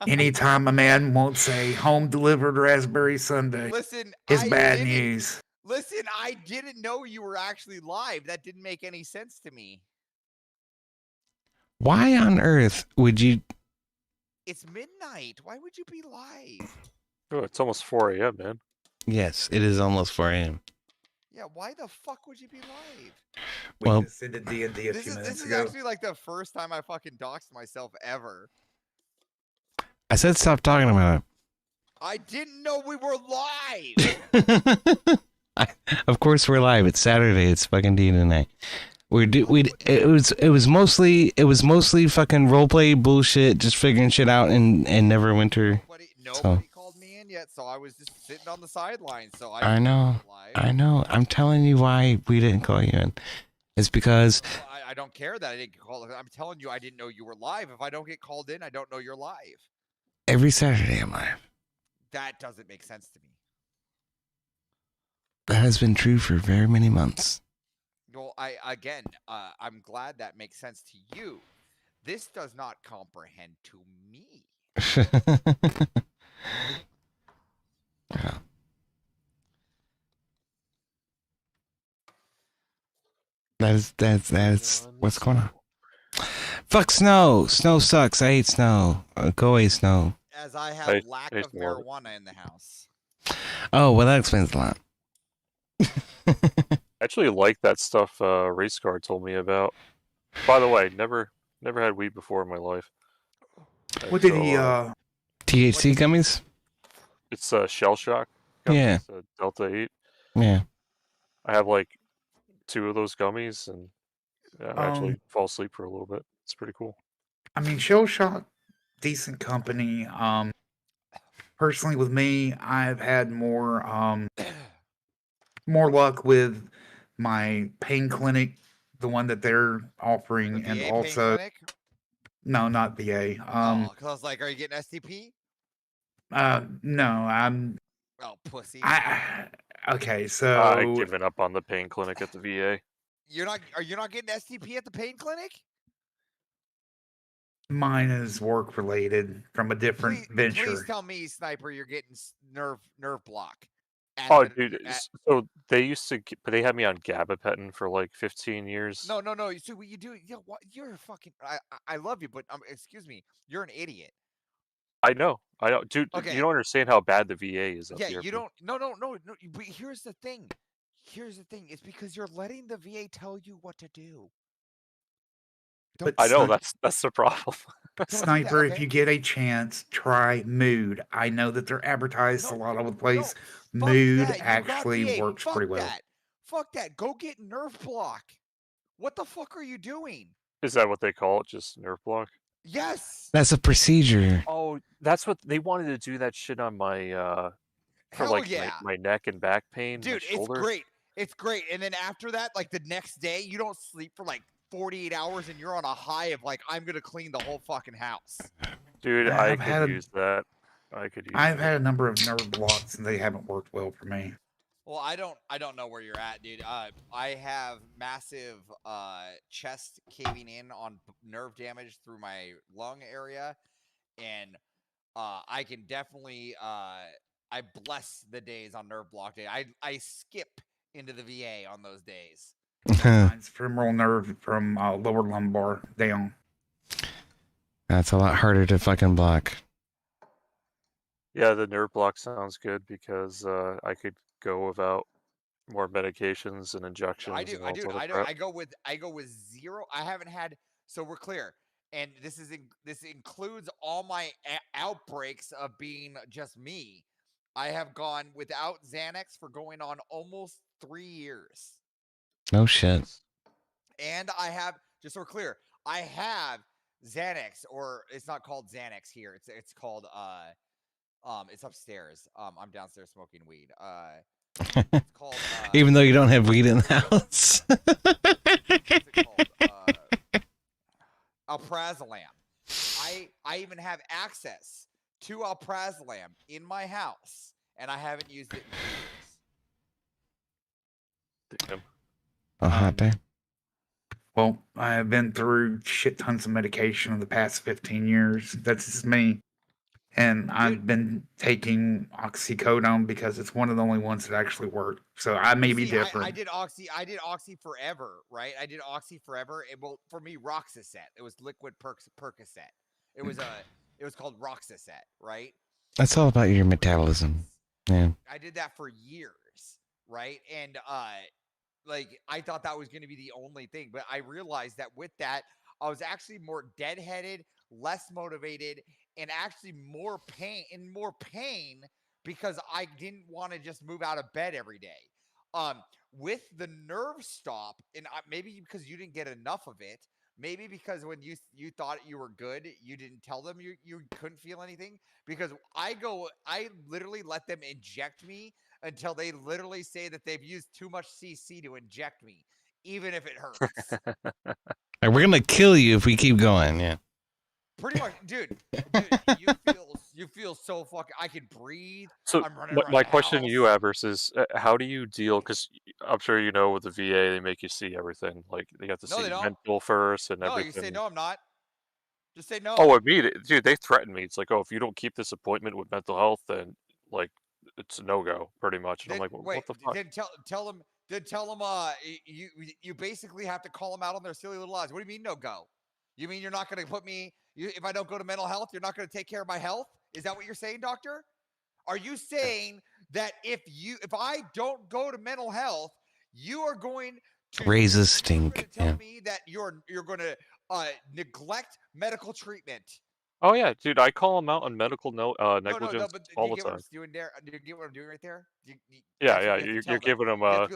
Anytime a man won't say home delivered raspberry sundae, Listen, it's I bad didn't- news. Listen, I didn't know you were actually live. That didn't make any sense to me. Why on earth would you? It's midnight. Why would you be live? Oh, it's almost 4 a.m., man. Yes, it is almost 4 a.m. Yeah, why the fuck would you be live? We Well- just ended D&D a This few is minutes ago. actually like the first time I fucking doxed myself ever. I said stop talking about I didn't know we were live. it. Of course we're live. It's Saturday. It's fucking D&D. It was mostly fucking roleplay bullshit, just figuring shit out and Neverwinter. Nobody called me in yet, so I was just sitting on the sidelines. So I I didn't know. we were live. I know. I'm telling you why we didn't call you in. It's because Well, I don't care that I didn't get called. I'm telling you, I didn't know you were live. If I don't get called in, I don't know you're live. every Saturday I'm live. That doesn't make sense to me. That has been true for very many months. Well, I'm glad that makes sense to you. This does not comprehend to me. Yeah. That's what's going on. Fuck snow. Snow sucks. I hate snow. Go away, snow. As I have I lack taste of more of it. marijuana in the house. Oh, well, that explains a lot. I actually like that stuff Race Car told me about. By the way, never had weed before in my life. And What did so, he, THC gummies? It's Shell Shock. Yeah. Gummies, Delta 8. Yeah. I have like 2 of those gummies, and I actually fall asleep for a little bit. It's pretty cool. I mean, Shell Shock, decent company. Personally with me, I've had more luck with my pain clinic, the one that they're offering, The and VA pain also clinic? no, not VA. Because I was like, are you getting STP? No, I'm Oh, pussy. okay, I've so given up on the pain clinic at the VA. Are you not getting STP at the pain clinic? mine is work related from a different venture. Please tell me, Sniper, you're getting nerve block. at Oh, the- dude. at- So they used to, but they had me on gabapentin for like 15 years. No. So what you do? Yeah, you're a fucking. I love you, but excuse me, you're an idiot. I know, dude. Okay. You don't understand how bad the VA is up Yeah, here. you don't. No. But here's the thing. It's because you're letting the VA tell you what to do. But I know Sni- that's the problem. Don't do that, Sniper, if okay? you get a chance, try Mood. I know that they're advertised a lot over the place. Fuck Mood that, you got actually VA, works fuck pretty well. That. Fuck that. Go get nerf block. What the fuck are you doing? Is that what they call it? Just nerf block? Yes. That's a procedure. Oh, that's what they wanted to do that shit on my for Hell like yeah. my neck and back pain, my Dude, it's shoulder. great. It's great. And then after that, like the next day, you don't sleep for like 48 hours and you're on a high of like, I'm going to clean the whole fucking house. Dude, Yeah, I I've had could a- use that. I could use I've that. had a number of nerve blocks and they haven't worked well for me. Well, I don't know where you're at, dude. I have massive chest caving in on nerve damage through my lung area, and I can definitely I bless the days on nerve block day. I skip into the VA on those days. Mine's femoral nerve from lower lumbar down. That's a lot harder to fucking block. Yeah, the nerve block sounds good because I could go without more medications and injections I do. and I all do. sort of I do. crap. I go with zero. I haven't had. So we're clear. And this includes all my outbreaks of being just me. I have gone without Xanax for going on almost 3 years. No shit. And I have, just so we're clear, I have Xanax, or it's not called Xanax here. It's called it's upstairs. I'm downstairs smoking weed. It's called Even though you don't have weed in the house. what's it called? Alprazolam. I even have access to alprazolam in my house, and I haven't used it in 2 years. Damn. A hot day. Well, I've been through shit tons of medication in the past 15 years. That's just me. And I've been taking oxycodone because it's one of the only ones that actually work. So I may be See, different. I did oxy forever, right? I did oxy forever. Well, for me, Roxaset. It was liquid Percocet. It was called Roxaset, right? That's all about your metabolism. Yeah. I did that for years, right? And like I thought that was going to be the only thing, but I realized that with that, I was actually more deadheaded, less motivated, and actually more pain because I didn't want to just move out of bed every day. With the nerve stop, and maybe because you didn't get enough of it, maybe because when you thought you were good, you didn't tell them you couldn't feel anything. Because I literally let them inject me until they literally say that they've used too much CC to inject me, even if it hurts. Like, we're gonna kill you if we keep going. Yeah. Pretty much, dude, you feel so fucking. I can breathe. So I'm running my, around my the question to you, house. Avers, is how do you deal? Because I'm sure you know with the VA, they make you see everything. Like they have to No, see they don't. mental first and No, you say everything. no. I'm not. Just say no. Oh, immediate, dude. They threatened me. It's like, oh, if you don't keep this appointment with mental health, then like it's a no go, pretty much. And I'm Then like, well, wait. what the fuck? Then tell them. Then tell them. You basically have to call them out on their silly little lies. What do you mean no go? You mean you're not going to put me? If I don't go to mental health, you're not going to take care of my health? Is that what you're saying, doctor? Are you saying that if I don't go to mental health, you are going to Raises you're going stink. to tell Yeah. me that you're going to neglect medical treatment? Oh yeah, dude. I call them out on medical No, negligence but do all you the get what I'm time. doing there? Do you get what I'm doing right there? Yeah, That's yeah. what you have to You're tell them. giving them You have a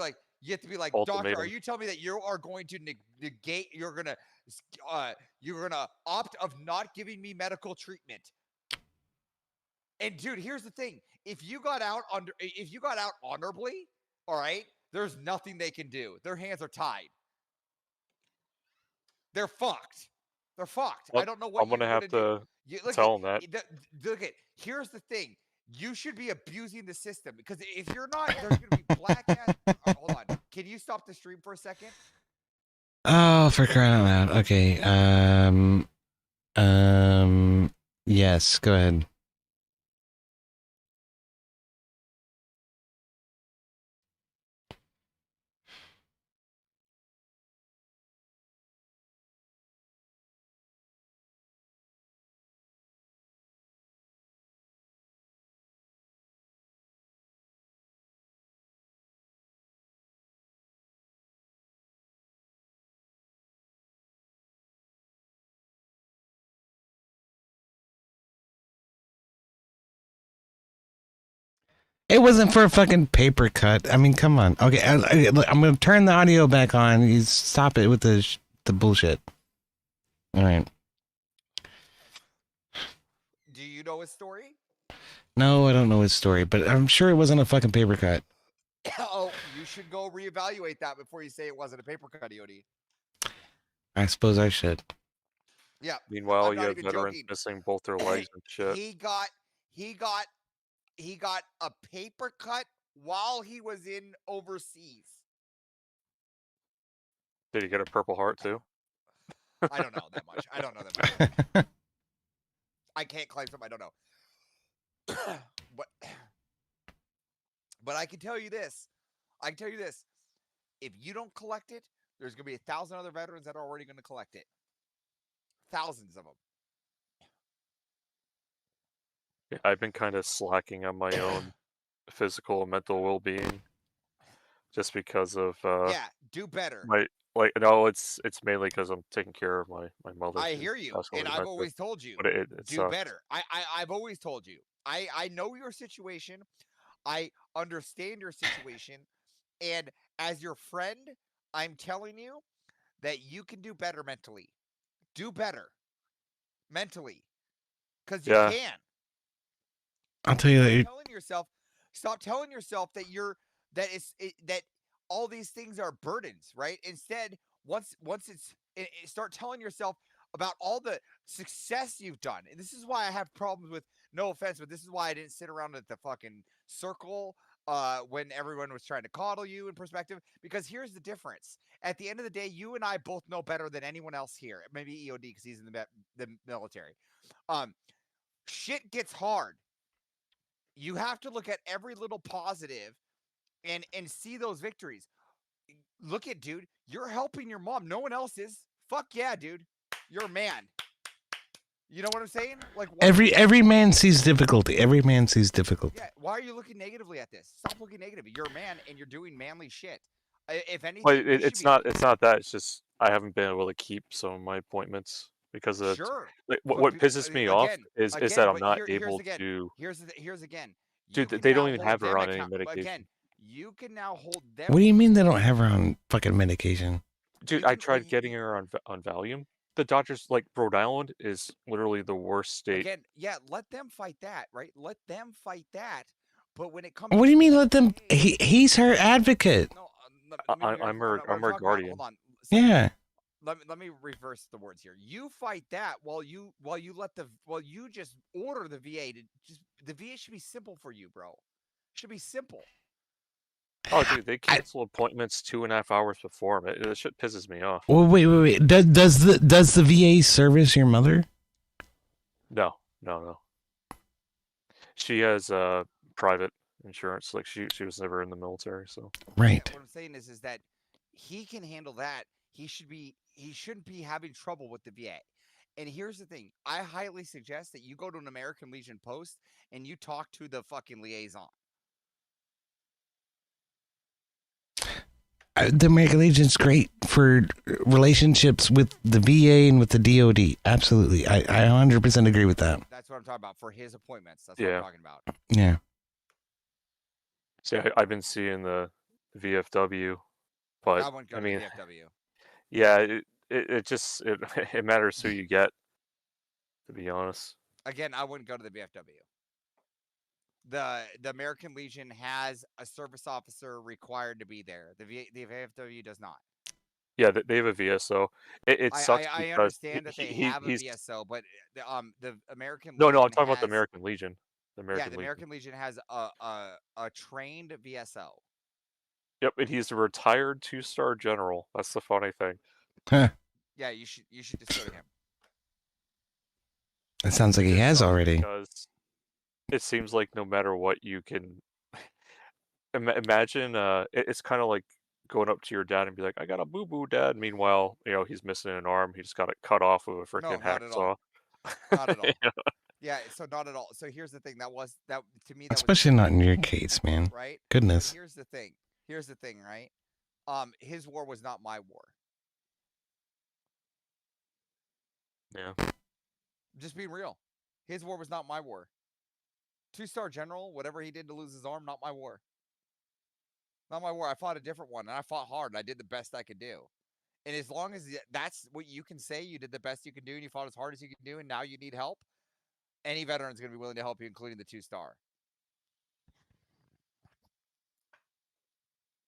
to be like, doctor, are ultimatum. you telling me that you are going to negate? You're gonna opt of not giving me medical treatment? And dude, here's the thing: if you got out honorably, all right, there's nothing they can do. Their hands are tied. They're fucked. They're fucked. I Well, don't know what I'm gonna you're have gonna do. to You look tell them that. look at. Here's the thing: you should be abusing the system because if you're not, there's gonna be black ass. Hold on. Can you stop the stream for a second? Oh, for crying out loud. Okay. Yes. Go ahead. It wasn't for a fucking paper cut. I mean, come on. Okay, look, I'm gonna turn the audio back on. You stop it with the bullshit. All right. Do you know his story? No, I don't know his story, but I'm sure it wasn't a fucking paper cut. Oh, you should go reevaluate that before you say it wasn't a paper cut, EOD. I suppose I should. Yeah. Meanwhile, I'm you not have even veterans joking. missing both their legs and shit. He got a paper cut while he was in overseas. Did he get a Purple Heart too? I don't know that much. I don't know that much. I can't claim something I don't know. but I can tell you this. If you don't collect it, there's going to be 1,000 other veterans that are already going to collect it. Thousands of them. Yeah, I've been kind of slacking on my own physical and mental well-being, just because of Yeah, do better. no, it's mainly because I'm taking care of my mother. I She's hear you, passed away and I've dementia, always told you, but it do sucks. better. I've always told you. I know your situation. I understand your situation, and as your friend, I'm telling you that you can do better mentally. Do better mentally, because you Yeah. can. I'll tell you that. Stop telling yourself that that all these things are burdens, right? Instead, once start telling yourself about all the success you've done. And this is why I have problems with, no offense, but this is why I didn't sit around at the fucking circle when everyone was trying to coddle you in perspective. Because here's the difference. At the end of the day, you and I both know better than anyone else here. Maybe EOD because he's in the military. Shit gets hard. You have to look at every little positive and see those victories. Look at, dude, you're helping your mom. No one else is. Fuck yeah, dude. You're a man. You know what I'm saying? Like Every man sees difficulty. Every man sees difficulty. Yeah. Why are you looking negatively at this? Stop looking negative. You're a man and you're doing manly shit. If anything, Well, you should it's be not that. It's just I haven't been able to keep some of my appointments because of sure. what pisses me off is that I'm but not here's able again. to. Here's again. You Dude, can they now don't even hold have her them on any account- medication. Again, you can now hold them. What do you mean they don't have her on fucking medication? Dude, I tried getting her on Valium. The doctors, like, Rhode Island is literally the worst state. Again, yeah, let them fight that, right? Let them fight that. But when it comes, What do you mean let them? He's her advocate. No, I'm her guardian. Hold on. Yeah. Let me reverse the words here. You fight that while you just order the VA to just the VA should be simple for you, bro. Should be simple. Oh, dude, they cancel appointments 2.5 hours before. This shit pisses me off. Well, wait. Does the VA service your mother? No. She has private insurance. Like she was never in the military, so. Right. Yeah, what I'm saying is that he can handle that. He shouldn't be having trouble with the VA. And here's the thing. I highly suggest that you go to an American Legion post and you talk to the fucking liaison. The American Legion's great for relationships with the VA and with the DoD. Absolutely. I 100% agree with that. That's what I'm talking about for his appointments. That's what I'm talking about. Yeah. See, I've been seeing the VFW, but I wouldn't go to mean, VFW. Yeah, it matters who you get. To be honest. Again, I wouldn't go to the VFW. The American Legion has a service officer required to be there. The VFW does not. Yeah, they have a VSO. It sucks I because understand that they have a VSO, but the American Legion No, I'm talking about the American Legion. The American Legion has a trained VSO. Yep, and he's a retired 2-star general. That's the funny thing. Huh. Yeah, you should just go to him. That sounds like he has already. Because it seems like no matter what you can imagine, it's kind of like going up to your dad and be like, "I got a boo boo, dad." Meanwhile, he's missing an arm. He just got it cut off with a freaking hacksaw. Not at all. Yeah, so not at all. So here's the thing. That to me. Especially not in your case, man. Right. Goodness. But here's the thing. Right. His war was not my war. Yeah. Just being real. His war was not my war. 2-star general, whatever he did to lose his arm, not my war. Not my war. I fought a different one, and I fought hard, and I did the best I could do. And as long as that's what you can say, you did the best you can do, and you fought as hard as you can do, and now you need help, any veteran's going to be willing to help you, including the 2-star.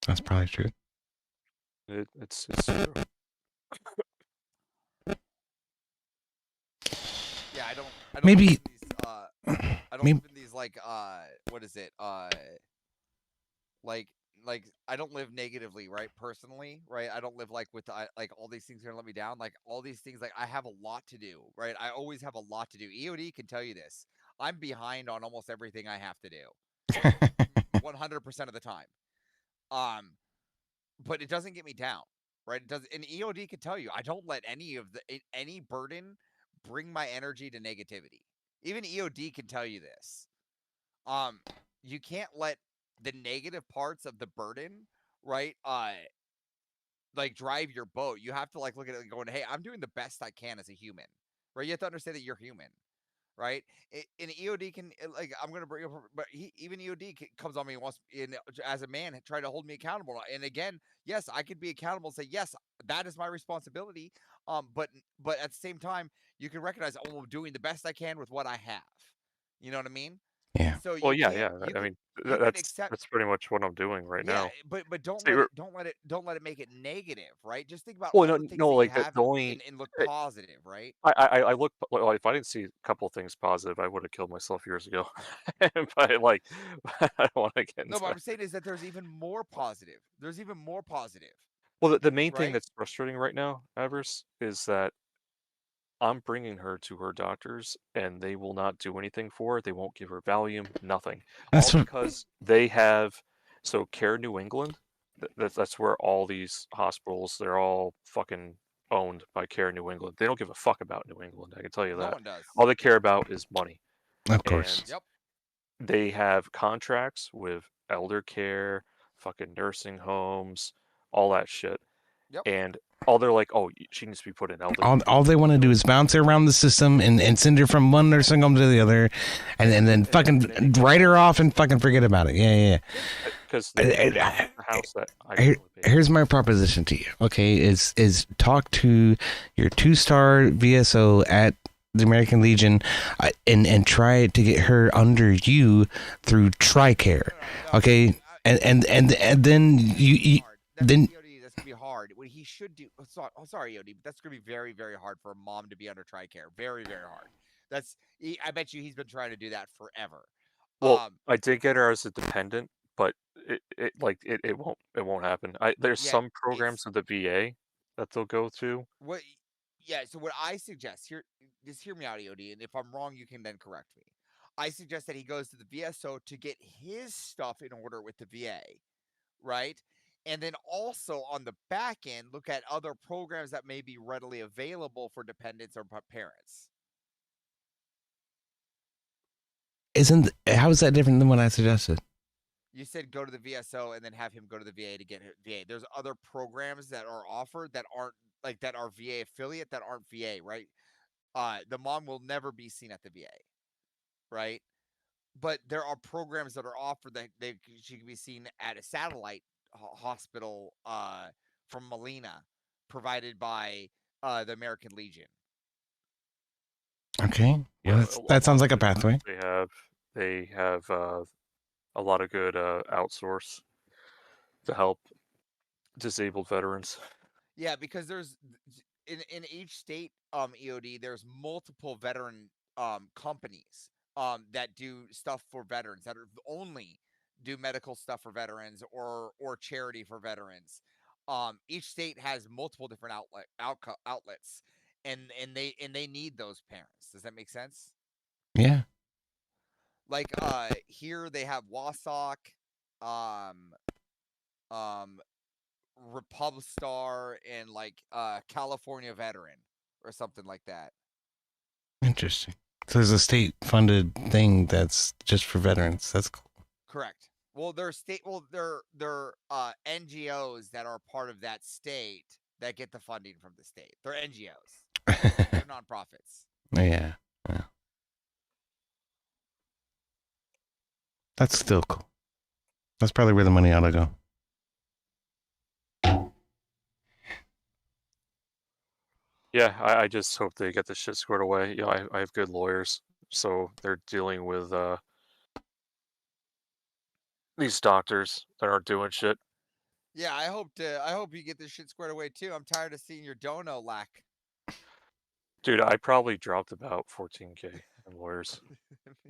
That's probably true. It's true. Yeah, I don't Maybe- live in these, I don't maybe- live in these like what is it? Like I don't live negatively, right? Personally, right? I don't live like with like all these things are gonna let me down. Like all these things, like I have a lot to do, right? I always have a lot to do. EOD can tell you this. I'm behind on almost everything I have to do, 100% of the time. But it doesn't get me down, right? It does. And EOD can tell you, I don't let any burden bring my energy to negativity. Even EOD can tell you this. You can't let the negative parts of the burden, right? Like drive your boat. You have to like look at it and going, hey, I'm doing the best I can as a human, right? You have to understand that you're human, right? And EOD can like I'm gonna bring up, but even EOD comes on me and wants as a man try to hold me accountable. And again, yes, I could be accountable and say yes, that is my responsibility. But at the same time, you can recognize I'm doing the best I can with what I have. You know what I mean? Yeah. So Well, you yeah, can't. yeah. You I can, mean, you can accept. that's pretty much what I'm doing right Yeah, now. but don't See, let it make it negative, right? Just think about Well, all no, the things no, that you like have the only and look I positive, right? I look well, if I didn't see a couple of things positive, I would have killed myself years ago. But like, I don't want to get No, into but that. I'm saying is that there's even more positive. There's even more positive, Well, the main thing right? that's frustrating right now, Avers, is that I'm bringing her to her doctors, and they will not do anything for her. They won't give her Valium, nothing. That's All what. because they have Care New England. That's where all these hospitals, they're all fucking owned by Care New England. They don't give a fuck about New England. I can tell you No that. one does. All they care about is money. Of course. And Yep. they have contracts with elder care, fucking nursing homes, all that shit. Yep. And all they're like, oh, she needs to be put in elder. All they want to do is bounce her around the system and send her from one nursing home to the other, and then fucking write her off and fucking forget about it. Yeah. Because I- the house that I Here- really paid. Here's my proposition to you. Okay, is talk to your 2-star VSO at the American Legion, and try to get her under you through TRICARE. No, Okay, and then you then- EOD, that's gonna be hard. What he should do. Sorry, EOD, but that's gonna be very, very hard for a mom to be under TRICARE. Very, very hard. I bet you he's been trying to do that forever. Well, I did get her as a dependent, but it won't happen. There's Yeah, some programs of the VA that they'll go to. What? Yeah. So what I suggest here, just hear me out, EOD, and if I'm wrong, you can then correct me. I suggest that he goes to the VSO to get his stuff in order with the VA, right? And then also on the back end, look at other programs that may be readily available for dependents or parents. how is that different than what I suggested? You said go to the VSO and then have him go to the VA to get VA. There's other programs that are offered that aren't like that are VA affiliate that aren't VA, right? The mom will never be seen at the VA, right? But there are programs that are offered that she can be seen at a satellite hospital from Molina, provided by the American Legion. Okay, Yeah, well, that sounds like a lot of pathway. They have a lot of good outsource to help disabled veterans. Yeah, because there's in each state EOD there's multiple veteran companies that do stuff for veterans that are only do medical stuff for veterans or charity for veterans. Each state has multiple different outlets and they need those parents. Does that make sense? Yeah. Like here they have Wasock, Republistar, and like California Veteran or something like that. Interesting. So there's a state-funded thing that's just for veterans. That's cool. Correct. Well, they're NGOs that are part of that state that get the funding from the state. They're NGOs. They're nonprofits. Yeah. That's still cool. That's probably where the money ought to go. Yeah, I just hope they get this shit squared away. Yeah, I have good lawyers, so they're dealing with these doctors that aren't doing shit. Yeah, I hope you get this shit squared away too. I'm tired of seeing your dono lack. Dude, I probably dropped about 14K in lawyers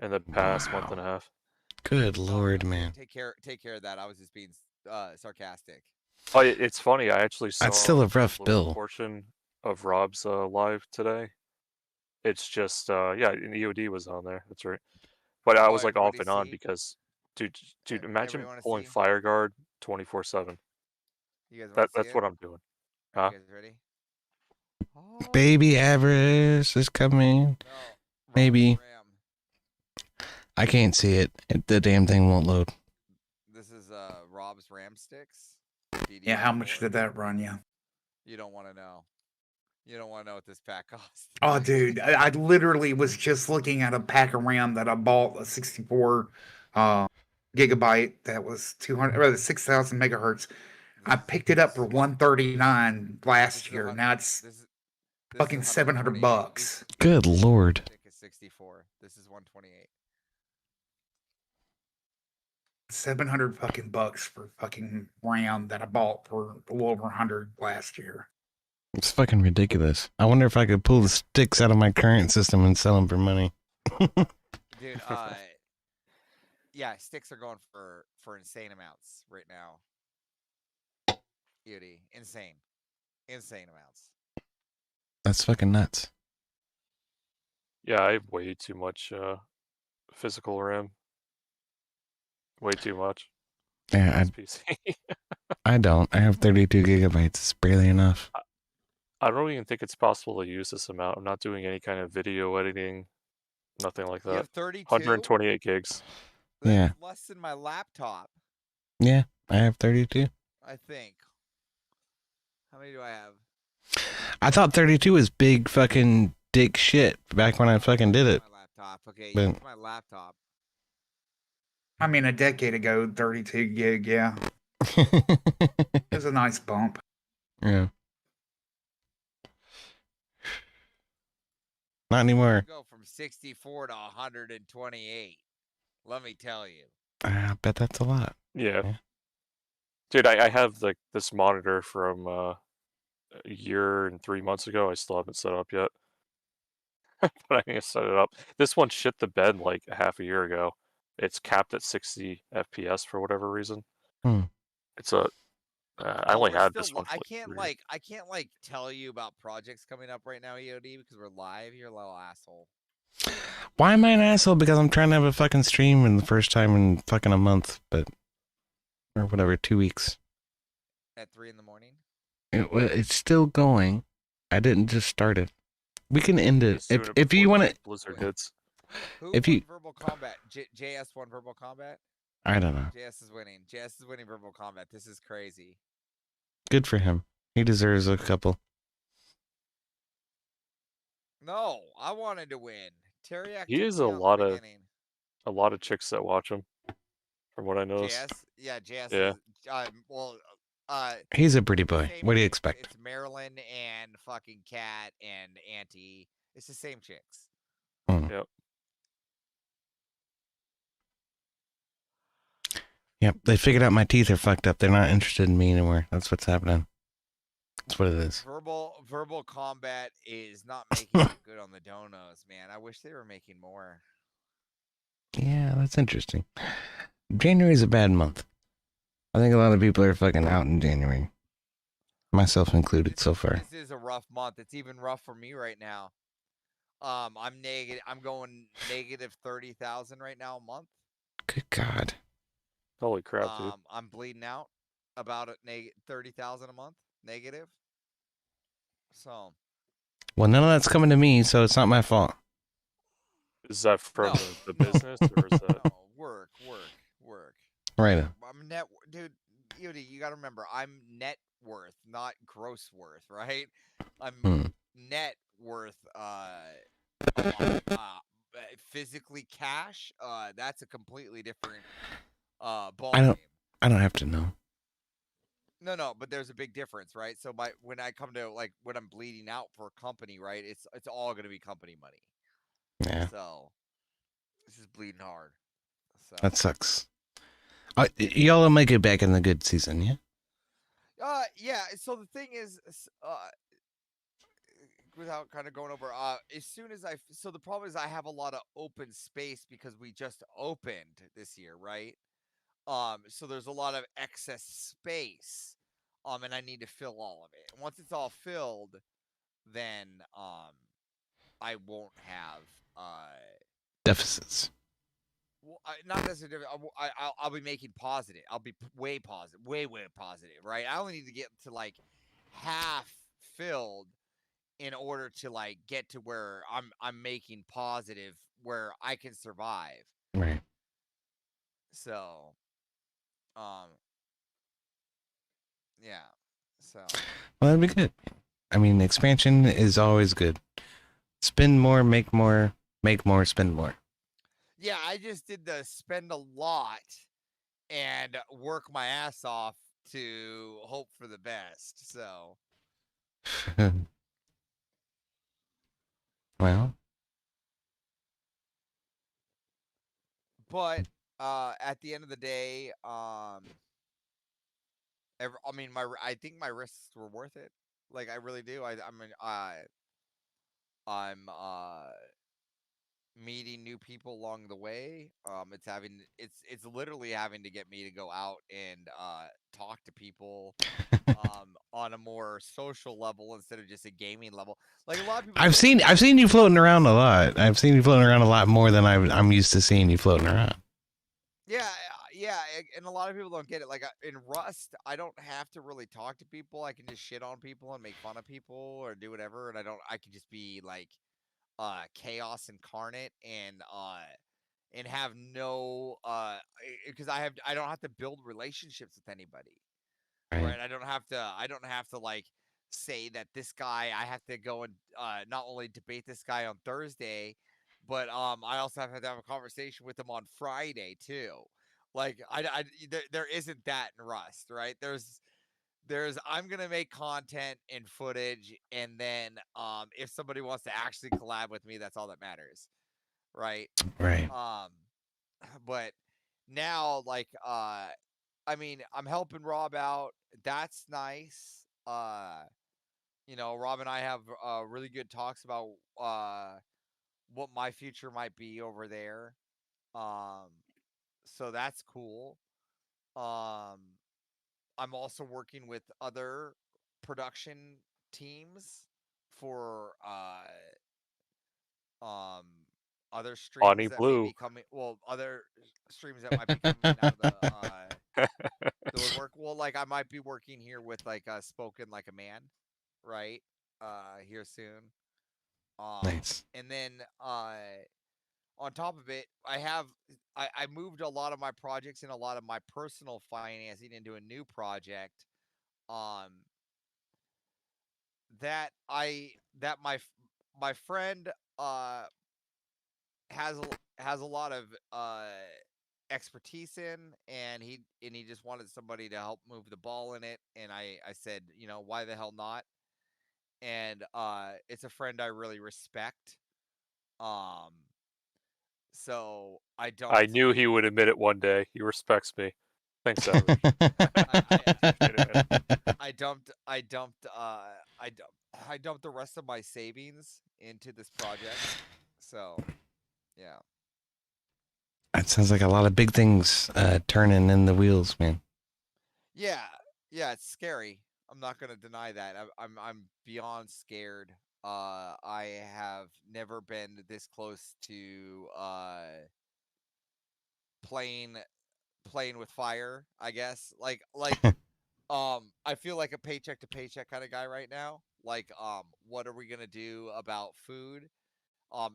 in the past month and a half. Good No, lord, no, man. take care of that. I was just being sarcastic. Oh, it's funny. I actually saw That's still a rough little bill. portion of Rob's live today. It's just yeah, and EOD was on there. That's right. But I was like off and on because, dude, imagine wanna pulling see? fire guard 24/7. You guys want to see That's it? what I'm doing. Are Huh? you guys ready? Baby Everest is coming. No, Maybe. Ram. I can't see it. The damn thing won't load. This is Rob's Ram sticks. Yeah, how much did that run you? You don't want to know. You don't want to know what this pack costs. Oh, dude, I literally was just looking at a pack of RAM that I bought, a 64 gigabyte that was 6,000 megahertz. I picked it up for $139 last year. Now it's fucking $700. Good lord. Stick is 64. This is 128. 700 fucking bucks for fucking RAM that I bought for a little over 100 last year. It's fucking ridiculous. I wonder if I could pull the sticks out of my current system and sell them for money. Dude, yeah, sticks are going for insane amounts right now. Beauty, insane amounts. That's fucking nuts. Yeah, I have way too much physical RAM. Way too much. Yeah, PC. I don't. I have 32 gigabytes. It's barely enough. I don't even think it's possible to use this amount. I'm not doing any kind of video editing, nothing like that. You have 32? 128 gigs. That's Yeah. less than my laptop, Yeah, I have 32. I think. How many do I have? I thought 32 was big fucking dick shit back when I fucking did it. My laptop. Okay, But- use my laptop. I mean, a decade ago, 32 gig, yeah. It was a nice bump. Yeah. Not anymore. Go from 64 to 128. Let me tell you. I bet that's a lot. Yeah. Yeah. Dude, I have like this monitor from a year and 3 months ago. I still haven't set it up yet. But I need to set it up. This one shit the bed like a half a year ago. It's capped at 60 FPS for whatever reason. Hmm. It's a I only had this one. For I like can't 3 like tell you about projects coming up right now, EOD, because we're live. You're a little asshole. Why am I an asshole? Because I'm trying to have a fucking stream in the first time in fucking a month, but or whatever, 2 weeks. At 3 in the morning. It's still going. I didn't just start it. We can end it Just doing it if you before want to. Blizzard hits. Who If won you- Verbal Combat? JS won Verbal Combat? I don't know. JS is winning. JS is winning Verbal Combat. This is crazy. Good for him. He deserves a couple. No, I wanted to win. Teriyaki. He took is me a out in the lot of beginning. chicks that watch him, from what I noticed. JS? Yeah, JS Yeah. is well He's a pretty boy. same What do you chicks. expect? It's Marilyn and fucking Cat and Auntie. It's the same chicks. Yep. Yep, they figured out my teeth are fucked up. They're not interested in me anymore. That's what's happening. That's what it is. Verbal Combat is not making it good on the donos, man. I wish they were making more. Yeah, that's interesting. January's a bad month. I think a lot of people are fucking out in January. Myself included so far. This is a rough month. It's even rough for me right now. I'm negative. I'm going negative 30,000 right now a month. Good God. Holy crap, dude. I'm bleeding out about 30,000 a month negative. So Well, none of that's coming to me, so it's not my fault. Is that from No. the business or is that? no, work. Right. I'm net, dude. You got to remember, I'm net worth, not gross worth, right? I'm Hmm. net worth. A lot. physically cash, that's a completely different ball I don't. game. I don't have to know. No, but there's a big difference, right? So when I come to like when I'm bleeding out for a company, right? It's all gonna be company money. Yeah, So this is bleeding hard. So that sucks. Y'all will make it back in the good season, yeah. yeah. So the thing is, without kind of going over, as soon as so the problem is I have a lot of open space because we just opened this year, right? So there's a lot of excess space, and I need to fill all of it. And once it's all filled, then I won't have Deficits. well, not necessarily. I'll be making positive. I'll be way positive, way positive, right? I only need to get to like half filled in order to like get to where I'm making positive where I can survive. Right. So, um, yeah. So Well, that'd be good. I mean, expansion is always good. Spend more, make more, spend more. yeah, I just did the spend a lot and work my ass off to hope for the best. So, Well, but at the end of the day, I mean, I think my risks were worth it. Like I really do. I mean, I'm meeting new people along the way. It's literally having to get me to go out and talk to people on a more social level instead of just a gaming level. Like a lot of people I've seen you floating around a lot. I've seen you floating around a lot more than I'm used to seeing you floating around. Yeah, and a lot of people don't get it. Like in Rust, I don't have to really talk to people. I can just shit on people and make fun of people or do whatever, and I can just be like chaos incarnate and have no because I don't have to build relationships with anybody. Right? I don't have to like say that this guy I have to go and not only debate this guy on Thursday, but I also have to have a conversation with him on Friday too. Like there isn't that in Rust, right? There's I'm gonna make content and footage, and then if somebody wants to actually collab with me, that's all that matters, right? Right. Um, but now like I mean, I'm helping Rob out. That's nice. Rob and I have really good talks about what my future might be over there. Um, so that's cool. Um, I'm also working with other production teams for um other Bonnie streams that may Blue. be coming. Well, other streams that might be coming out of the woodwork. Well, like I might be working here with like spoken like a man, right? Here soon. Nice. And then on top of it, I moved a lot of my projects and a lot of my personal financing into a new project. Um, that my friend uh has has a lot of expertise in, and he just wanted somebody to help move the ball in it, and I said, why the hell not? And it's a friend I really respect. Um so I I dumped knew he would admit it one day. He respects me. Thanks, Savage. I dumped I dumped the rest of my savings into this project. So, yeah. That sounds like a lot of big things turning in the wheels, man. Yeah. Yeah, it's scary. I'm not going to deny that. I'm beyond scared. I have never been this close to playing with fire, I guess. Like I feel like a paycheck to paycheck kind of guy right now. Like what are we going to do about food?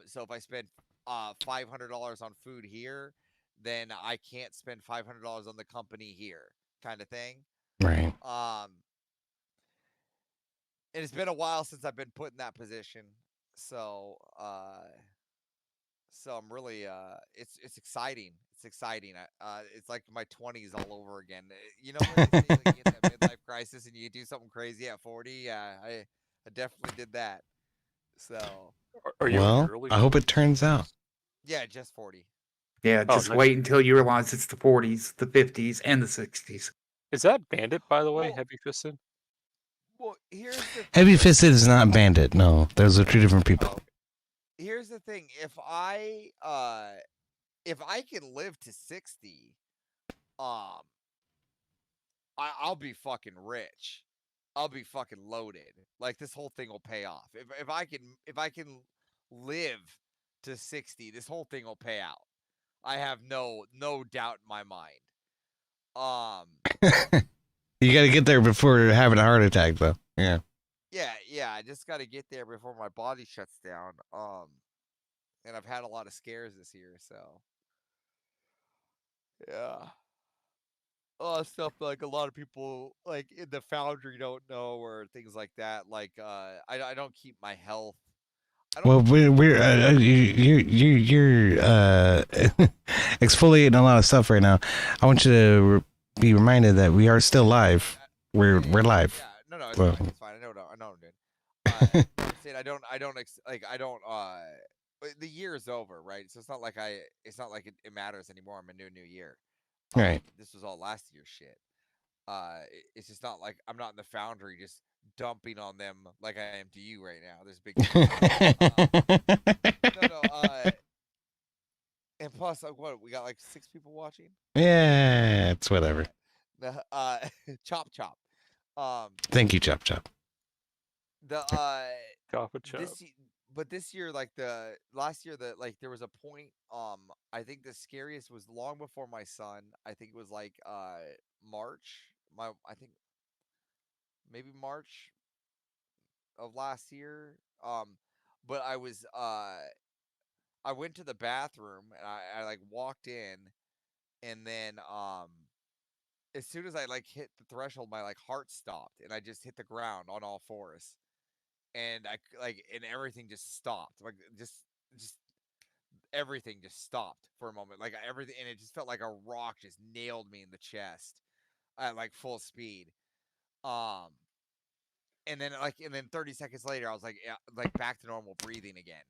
So if I spend $500 on food here, then I can't spend $500 on the company here, kind of thing. Right. And it's been a while since I've been put in that position. So So I'm really it's exciting. It's exciting. It's like my 20s all over again. You know when they say like, you get that midlife crisis and you do something crazy at 40? Yeah, I definitely did that. So Are you in your Well, early I hope it 40s? turns out. yeah, just 40. Yeah, Oh, just nice. wait until you realize it's the 40s, the 50s, and the 60s. Is that Bandit, by the way? Well, Heavy Fisted? well, here's the Heavy thing. Fisted is not Bandit. No, those are two different people. Oh, Here's the thing. If I can live to 60, um I'll be fucking rich. I'll be fucking loaded. Like this whole thing will pay off. If I can live to 60, this whole thing will pay out. I have no doubt in my mind. Um You got to get there before having a heart attack, though. Yeah. yeah, I just got to get there before my body shuts down. And I've had a lot of scares this year, so yeah. Stuff like a lot of people like in the foundry don't know or things like that. Like I don't keep my health. I don't Well, we're you're exfoliating a lot of stuff right now. I want you to be reminded that we are still live. We're live. Yeah, no, it's Well. fine. It's fine. I know what I'm doing. I'm saying I don't the year is over, right? So it's not like it matters anymore. I'm a new year. Right. This was all last year's shit. It's just not like I'm not in the foundry just dumping on them like I am to you right now. There's a big no. And plus, like, what we got like 6 people watching. Yeah, it's whatever. The chop. Thank you, Chop Chop. The Coppa Chop. this year, like the last year, that like there was a point. I think the scariest was long before my son. I think it was like March. I think maybe March of last year. But I went to the bathroom and I like walked in, and then as soon as I like hit the threshold, my like heart stopped and I just hit the ground on all fours, and and everything just stopped, like just everything just stopped for a moment, like everything, and it just felt like a rock just nailed me in the chest at like full speed. Um, and then 30 seconds later, I was like, yeah, like back to normal breathing again.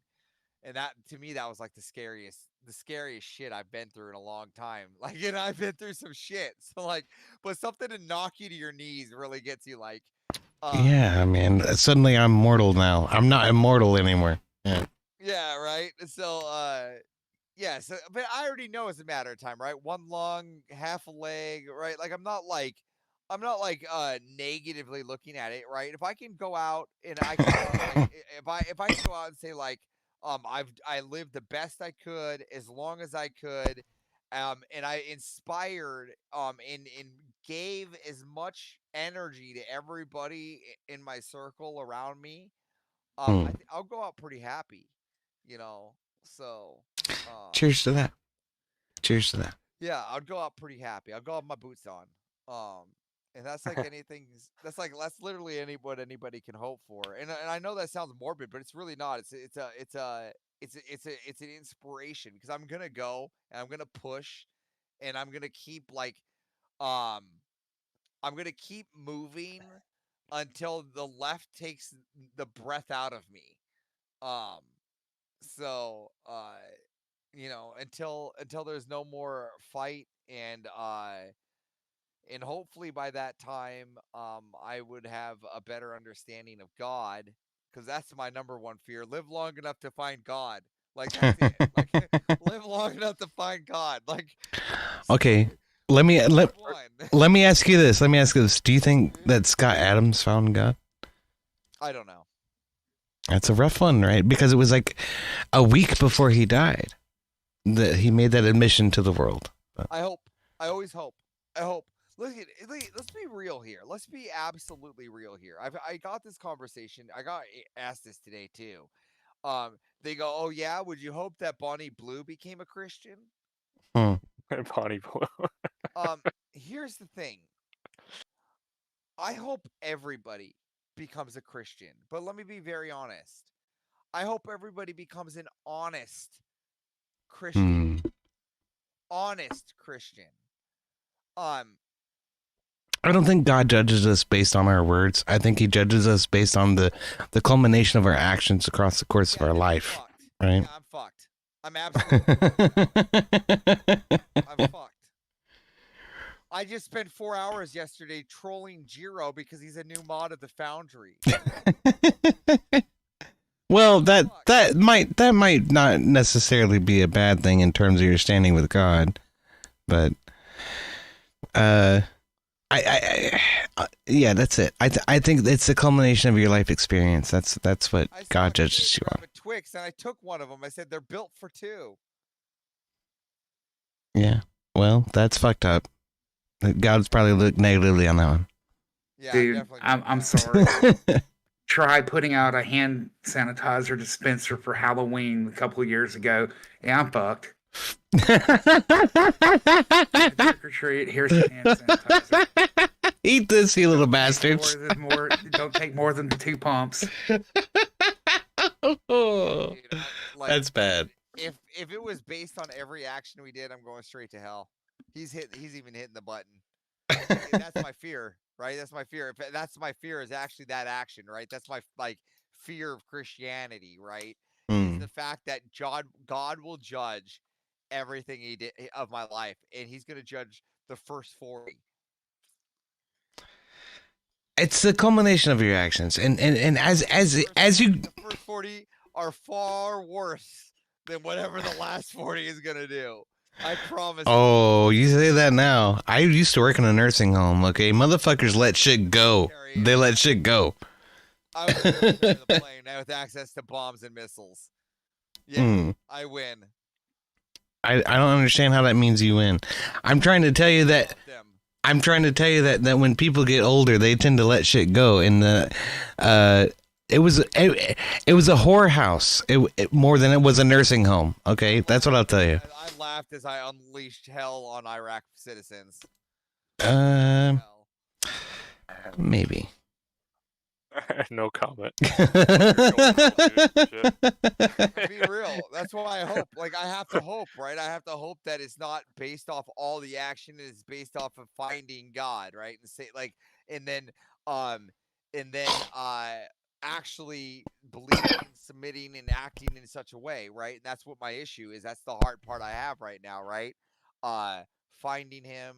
And that to me, that was like the scariest shit I've been through in a long time. Like, and I've been through some shit. So like, but something to knock you to your knees really gets you like, Yeah, man. Suddenly I'm mortal now. I'm not immortal anymore. Yeah. yeah, right. So, yeah. So, but I already know it's a matter of time, right? One lung, half a leg, right? Like, I'm not like negatively looking at it, right? If I can go out and I can like, if I can go out and say like I lived the best I could as long as I could, and I inspired and gave as much energy to everybody in my circle around me, Hmm. I'll go out pretty happy, you know. So Cheers to that. Cheers to that. yeah, I'll go out pretty happy. I'll go out with my boots on. And that's like anything. That's literally what anybody can hope for. And I know that sounds morbid, but it's really not. It's an inspiration because I'm gonna go and I'm gonna push and I'm gonna keep like um I'm gonna keep moving until the left takes the breath out of me. Um, so you know, until there's no more fight, and hopefully by that time I would have a better understanding of God, because that's my number one fear. Live long enough to find God. Like that's it. Like live long enough to find God. Like Okay. Let me one. let me ask you this. Let me ask you this. Do you think that Scott Adams found God? I don't know. That's a rough one, right? Because it was like a week before he died that he made that admission to the world. I hope. I always hope. I hope. Let's be real here. Let's be absolutely real here. I got this conversation. I got asked this today too. They go, "Oh yeah, would you hope that Bonnie Blue became a Christian?" Hmm. Bonnie Blue. Here's the thing. I hope everybody becomes a Christian, but let me be very honest. I hope everybody becomes an honest Christian, Hmm. honest Christian. I don't think God judges us based on our words. I think he judges us based on the culmination of our actions across the course of Yeah, our I'm life, fucked. right? Yeah, I'm fucked. I'm absolutely I'm fucked. I just spent 4 hours yesterday trolling Jiro because he's a new mod of the Foundry. Well, Fuck. that might not necessarily be a bad thing in terms of your standing with God, but yeah, that's it. I think it's the culmination of your life experience. That's what I saw God a kid judges you on. grab a Twix and I took one of them. I said they're built for two. Yeah. Well, that's fucked up. God's probably looked negatively on that one. Yeah, Dude, definitely. I'm sorry. Try putting out a hand sanitizer dispenser for Halloween a couple of years ago. Yeah, I'm fucked. Trick or treat, here's some hand sanitizer. Eat this, you little Don't take bastards. don't take more than 2 pumps. Oh, Dude, like, that's bad. if it was based on every action we did, I'm going straight to hell. He's even hitting the button. That's my fear, right? That's my fear. If that's my fear is actually that action, right? That's my fear of Christianity, right? Is the fact that God will judge everything he did of my life, and he's going to judge the first 40. It's the culmination of your actions, and as you The first 40 are far worse than whatever the last 40 is going to do. I promise. Oh, you say that now. I used to work in a nursing home, okay? Motherfuckers let shit go. They let shit go. I was in the plane now with access to bombs and missiles. Yeah, I win. I don't understand how that means you win. I'm trying to tell you that that when people get older, they tend to let shit go. And it was a whorehouse. It more than it was a nursing home. Okay, that's what I'll tell you. I laughed as I unleashed hell on Iraq citizens. Maybe. No comment. Be real. That's why I hope. Like, I have to hope, right? I have to hope that it's not based off all the action. It's based off of finding God, right? And say and then actually believing, submitting, and acting in such a way, right? And that's what my issue is. That's the hard part I have right now, right? Finding him,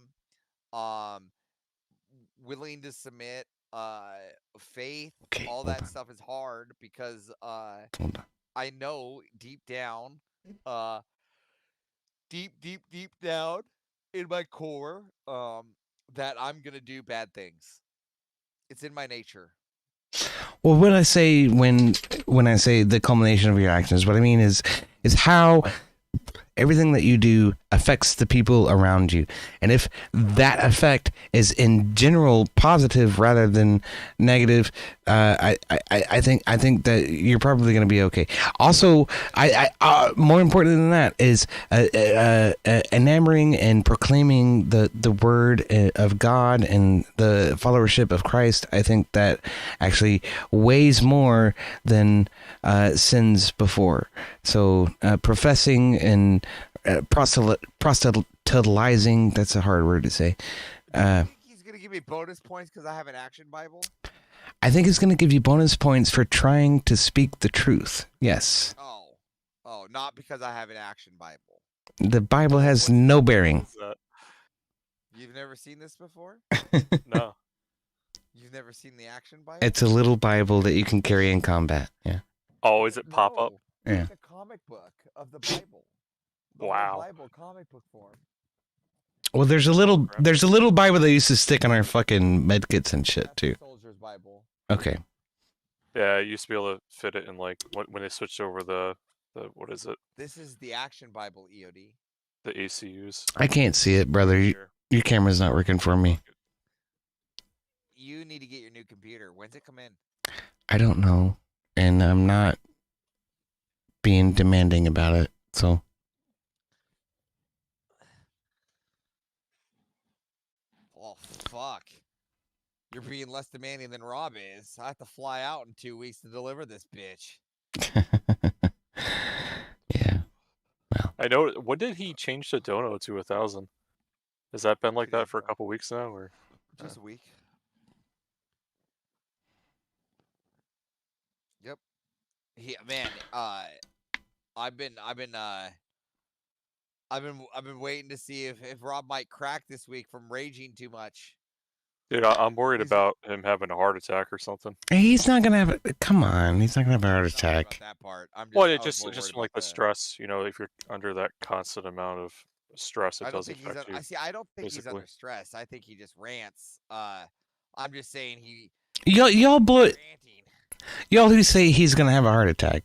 willing to submit, faith, all that stuff is hard because I know deep down, deep down in my core, that I'm gonna do bad things. It's in my nature. Well, when I say the culmination of your actions, what I mean is how everything that you do affects the people around you, and if that effect is in general positive rather than negative, I think that you're probably going to be okay. Also, more important than that is enamoring and proclaiming the word of God and the followership of Christ. I think that actually weighs more than sins before. So professing and proselytizing, that's a hard word to say. You think he's gonna give me bonus points because I have an action Bible? I think it's going to give you bonus points for trying to speak the truth. Yes. Oh, not because I have an action Bible. The Bible has no bearing. You've never seen this before? No. You've never seen the action Bible? It's a little Bible that you can carry in combat. Yeah. Oh, is it pop up? No, Yeah. it's a comic book of the Bible. The whole Wow. Bible comic book form. Well, there's a little Bible that used to stick on our fucking medkits and shit That's too. the Soldier's Bible. Okay. Yeah, I used to be able to fit it in like when they switched over the what is it? This is the action Bible, EOD. The ACUs. I can't see it, brother. Your camera's not working for me. You need to get your new computer. When's it come in? I don't know, and I'm not being demanding about it. So Oh, fuck. You're being less demanding than Rob is. I have to fly out in 2 weeks to deliver this bitch. yeah. Well, I know. When did he change the dono to 1,000? Has that been like 2 that days for a ago. couple weeks now, or? Just a week. Yep. Man, I've been waiting to see if Rob might crack this week from raging too much. Dude, I'm worried He's- about him having a heart attack or something. He's not gonna have. Come on, he's not gonna have a heart I'm not worried attack. about that part. Well, I it was just more just worried from like about the stress, if you're under that constant amount of stress, it I don't does think he's. affect you. I don't think he's physically. under stress. I think he just rants. I'm just saying Y'all blow it. ranting. Y'all who say he's gonna have a heart attack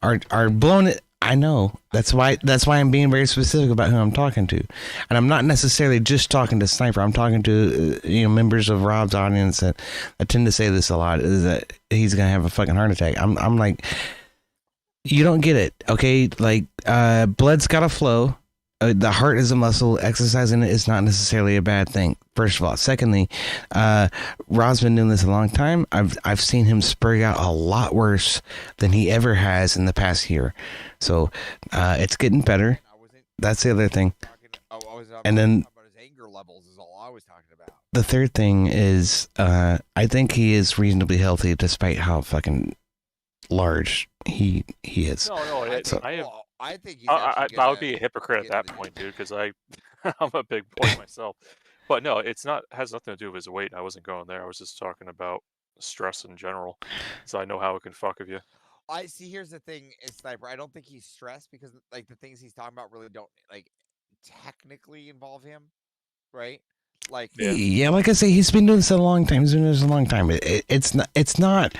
are blowing it. I know. That's why I'm being very specific about who I'm talking to, and I'm not necessarily just talking to Sniper. I'm talking to members of Rob's audience that I tend to say this a lot, is that he's gonna have a fucking heart attack. I'm like, you don't get it, okay? Like, blood's gotta flow. The heart is a muscle. Exercising it is not necessarily a bad thing. First of all. Secondly, Rob's been doing this a long time. I've seen him spur out a lot worse than he ever has in the past year. So it's getting better. I wasn't That's the other thing. talking. I was And then talking about his anger levels is all I was talking about. the third thing is, I think he is reasonably healthy despite how fucking large he is. No, I think he's I actually would be a hypocrite at get that the- point, dude, because I'm a big boy myself. But no, has nothing to do with his weight. I wasn't going there. I was just talking about stress in general, so I know how it can fuck with you. I see. Here's the thing, is Sniper. I don't think he's stressed because like the things he's talking about really don't like technically involve him, right? Like Yeah, like I say, he's been doing this a long time. It's not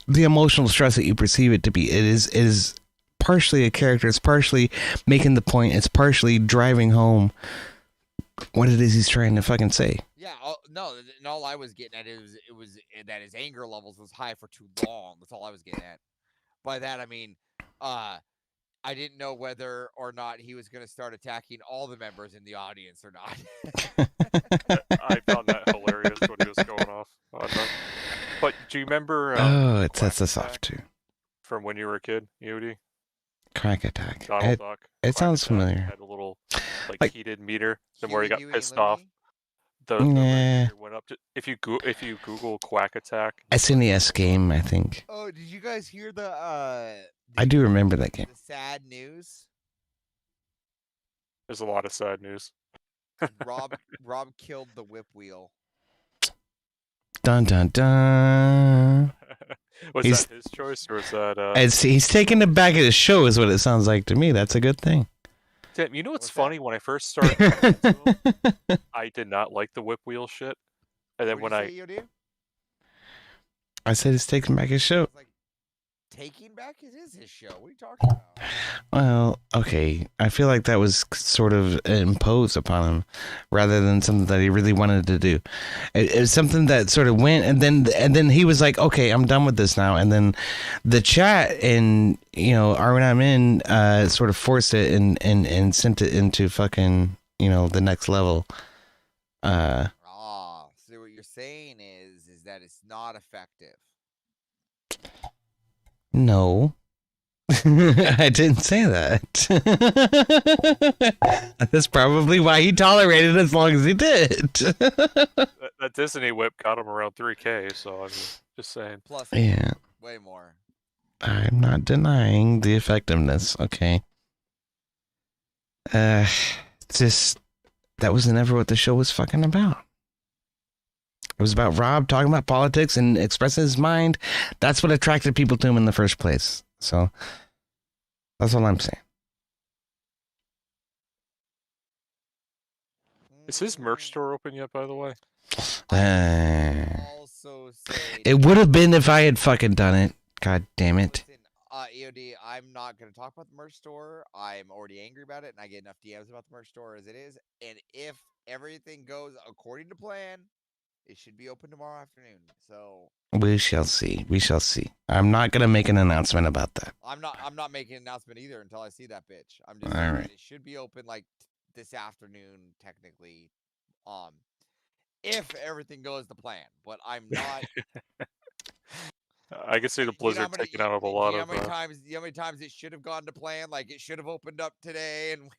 the emotional stress that you perceive it to be. It is partially a character. It's partially making the point. It's partially driving home what it is he's trying to fucking say. Yeah, no, and all I was getting at it was that his anger levels was high for too long. That's all I was getting at. By that I mean, I didn't know whether or not he was going to start attacking all the members in the audience or not. I found that hilarious when he was going off on them. But do you remember? Oh, it sets us Quack off Attack too. from when you were a kid, Yudi? Crack attack. Donald Duck. It Quack sounds Attack familiar. Had a little Like- heated meter. The more he got Huey, pissed Louie? off, the Nah. meter went up. If you Google Quack Attack, SNES game, I think. Oh, did you guys hear the? I do remember that game. The sad news. there's a lot of sad news. Rob killed the whip wheel. Dun dun dun. Was He's- that his choice or was that? He's taking it back at his show, is what it sounds like to me. That's a good thing. Tim, you know what's What's that? funny? When I first started, listening to him, I did not like the whip wheel shit, and then when What'd you say, Yodu? I said he's taking back his show. It's like taking back it is his show. What are you talking about? Well, okay. I feel like that was sort of imposed upon him rather than something that he really wanted to do. It was something that sort of went, and then he was like, okay, I'm done with this now. And then the chat and, Arwen I'm in sort of forced it and sent it into fucking, the next level. So what you're saying is that it's not effective. No. I didn't say that. That's probably why he tolerated it as long as he did. that Disney whip got him around 3K, so I'm just saying. Plus, Yeah, way more. I'm not denying the effectiveness. Okay. Just that was never what the show was fucking about. It was about Rob talking about politics and expressing his mind. That's what attracted people to him in the first place. So that's all I'm saying. Is his merch store open yet, by the way? Also say It would have been if I had fucking done it. God damn it. Listen, EOD, I'm not going to talk about the merch store. I'm already angry about it, and I get enough DMs about the merch store as it is. And if everything goes according to plan, it should be open tomorrow afternoon. So We shall see. We shall see. I'm not gonna make an announcement about that. I'm not making an announcement either until I see that bitch. I'm just All saying right. that it should be open like this afternoon, technically. If everything goes to plan, but I'm not. I can see the Do you know blizzard taking out of a lot of. Do you know how many times it should have gone to plan? Like it should have opened up today, and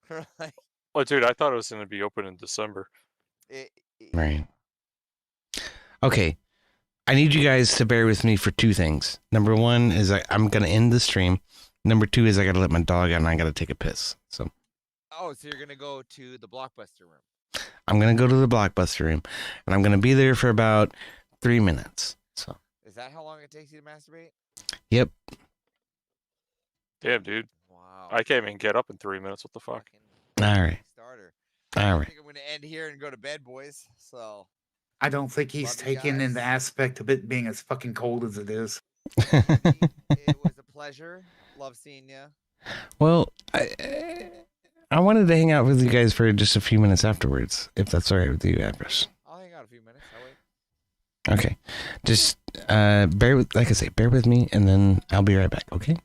we're like, Well, dude, I thought it was going to be open in December. Right. Okay. I need you guys to bear with me for two things. Number one is I'm going to end the stream. Number two is I got to let my dog out and I got to take a piss. So. Oh, so you're gonna go to the Blockbuster room? I'm going to go to the Blockbuster room and I'm going to be there for about 3 minutes. So. Is that how long it takes you to masturbate? Yep. Damn, dude. Wow. I can't even get up in 3 minutes. What the fuck? All right. Starter. All I right. think I'm gonna end here and go to bed, boys. So. I don't think he's Love you taken in the guys. aspect of it being as fucking cold as it is. It was a pleasure. Love seeing you. Well, I wanted to hang out with you guys for just a few minutes afterwards, if that's all right with you, Avarice. I'll hang out a few minutes. I'll wait. Okay. Just like I say, bear with me and then I'll be right back, okay?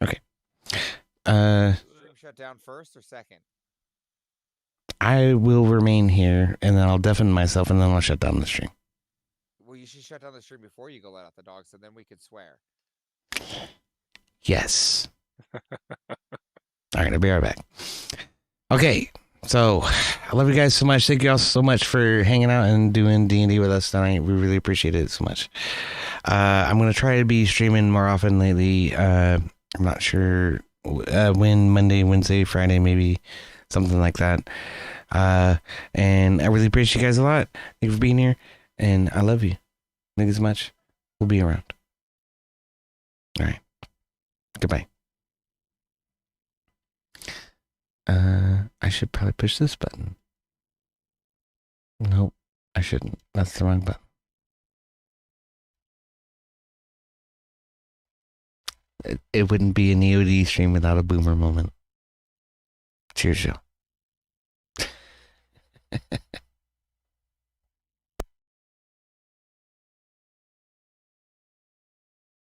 Okay. Stream shut down first or second? I will remain here and then I'll deafen myself and then I'll shut down the stream. Well, you should shut down the stream before you go let out the dog, so then we could swear. Yes. All right, I'll be right back. Okay, so I love you guys so much. Thank you all so much for hanging out and doing D&D with us tonight. We really appreciate it so much. I'm going to try to be streaming more often lately. I'm not sure when, Monday, Wednesday, Friday, maybe something like that. And I really appreciate you guys a lot. Thank you for being here, and I love you. Thank you so much. We'll be around. All right. Goodbye. I should probably push this button. Nope, I shouldn't. That's the wrong button. It wouldn't be an EOD stream without a boomer moment. Cheers, y'all.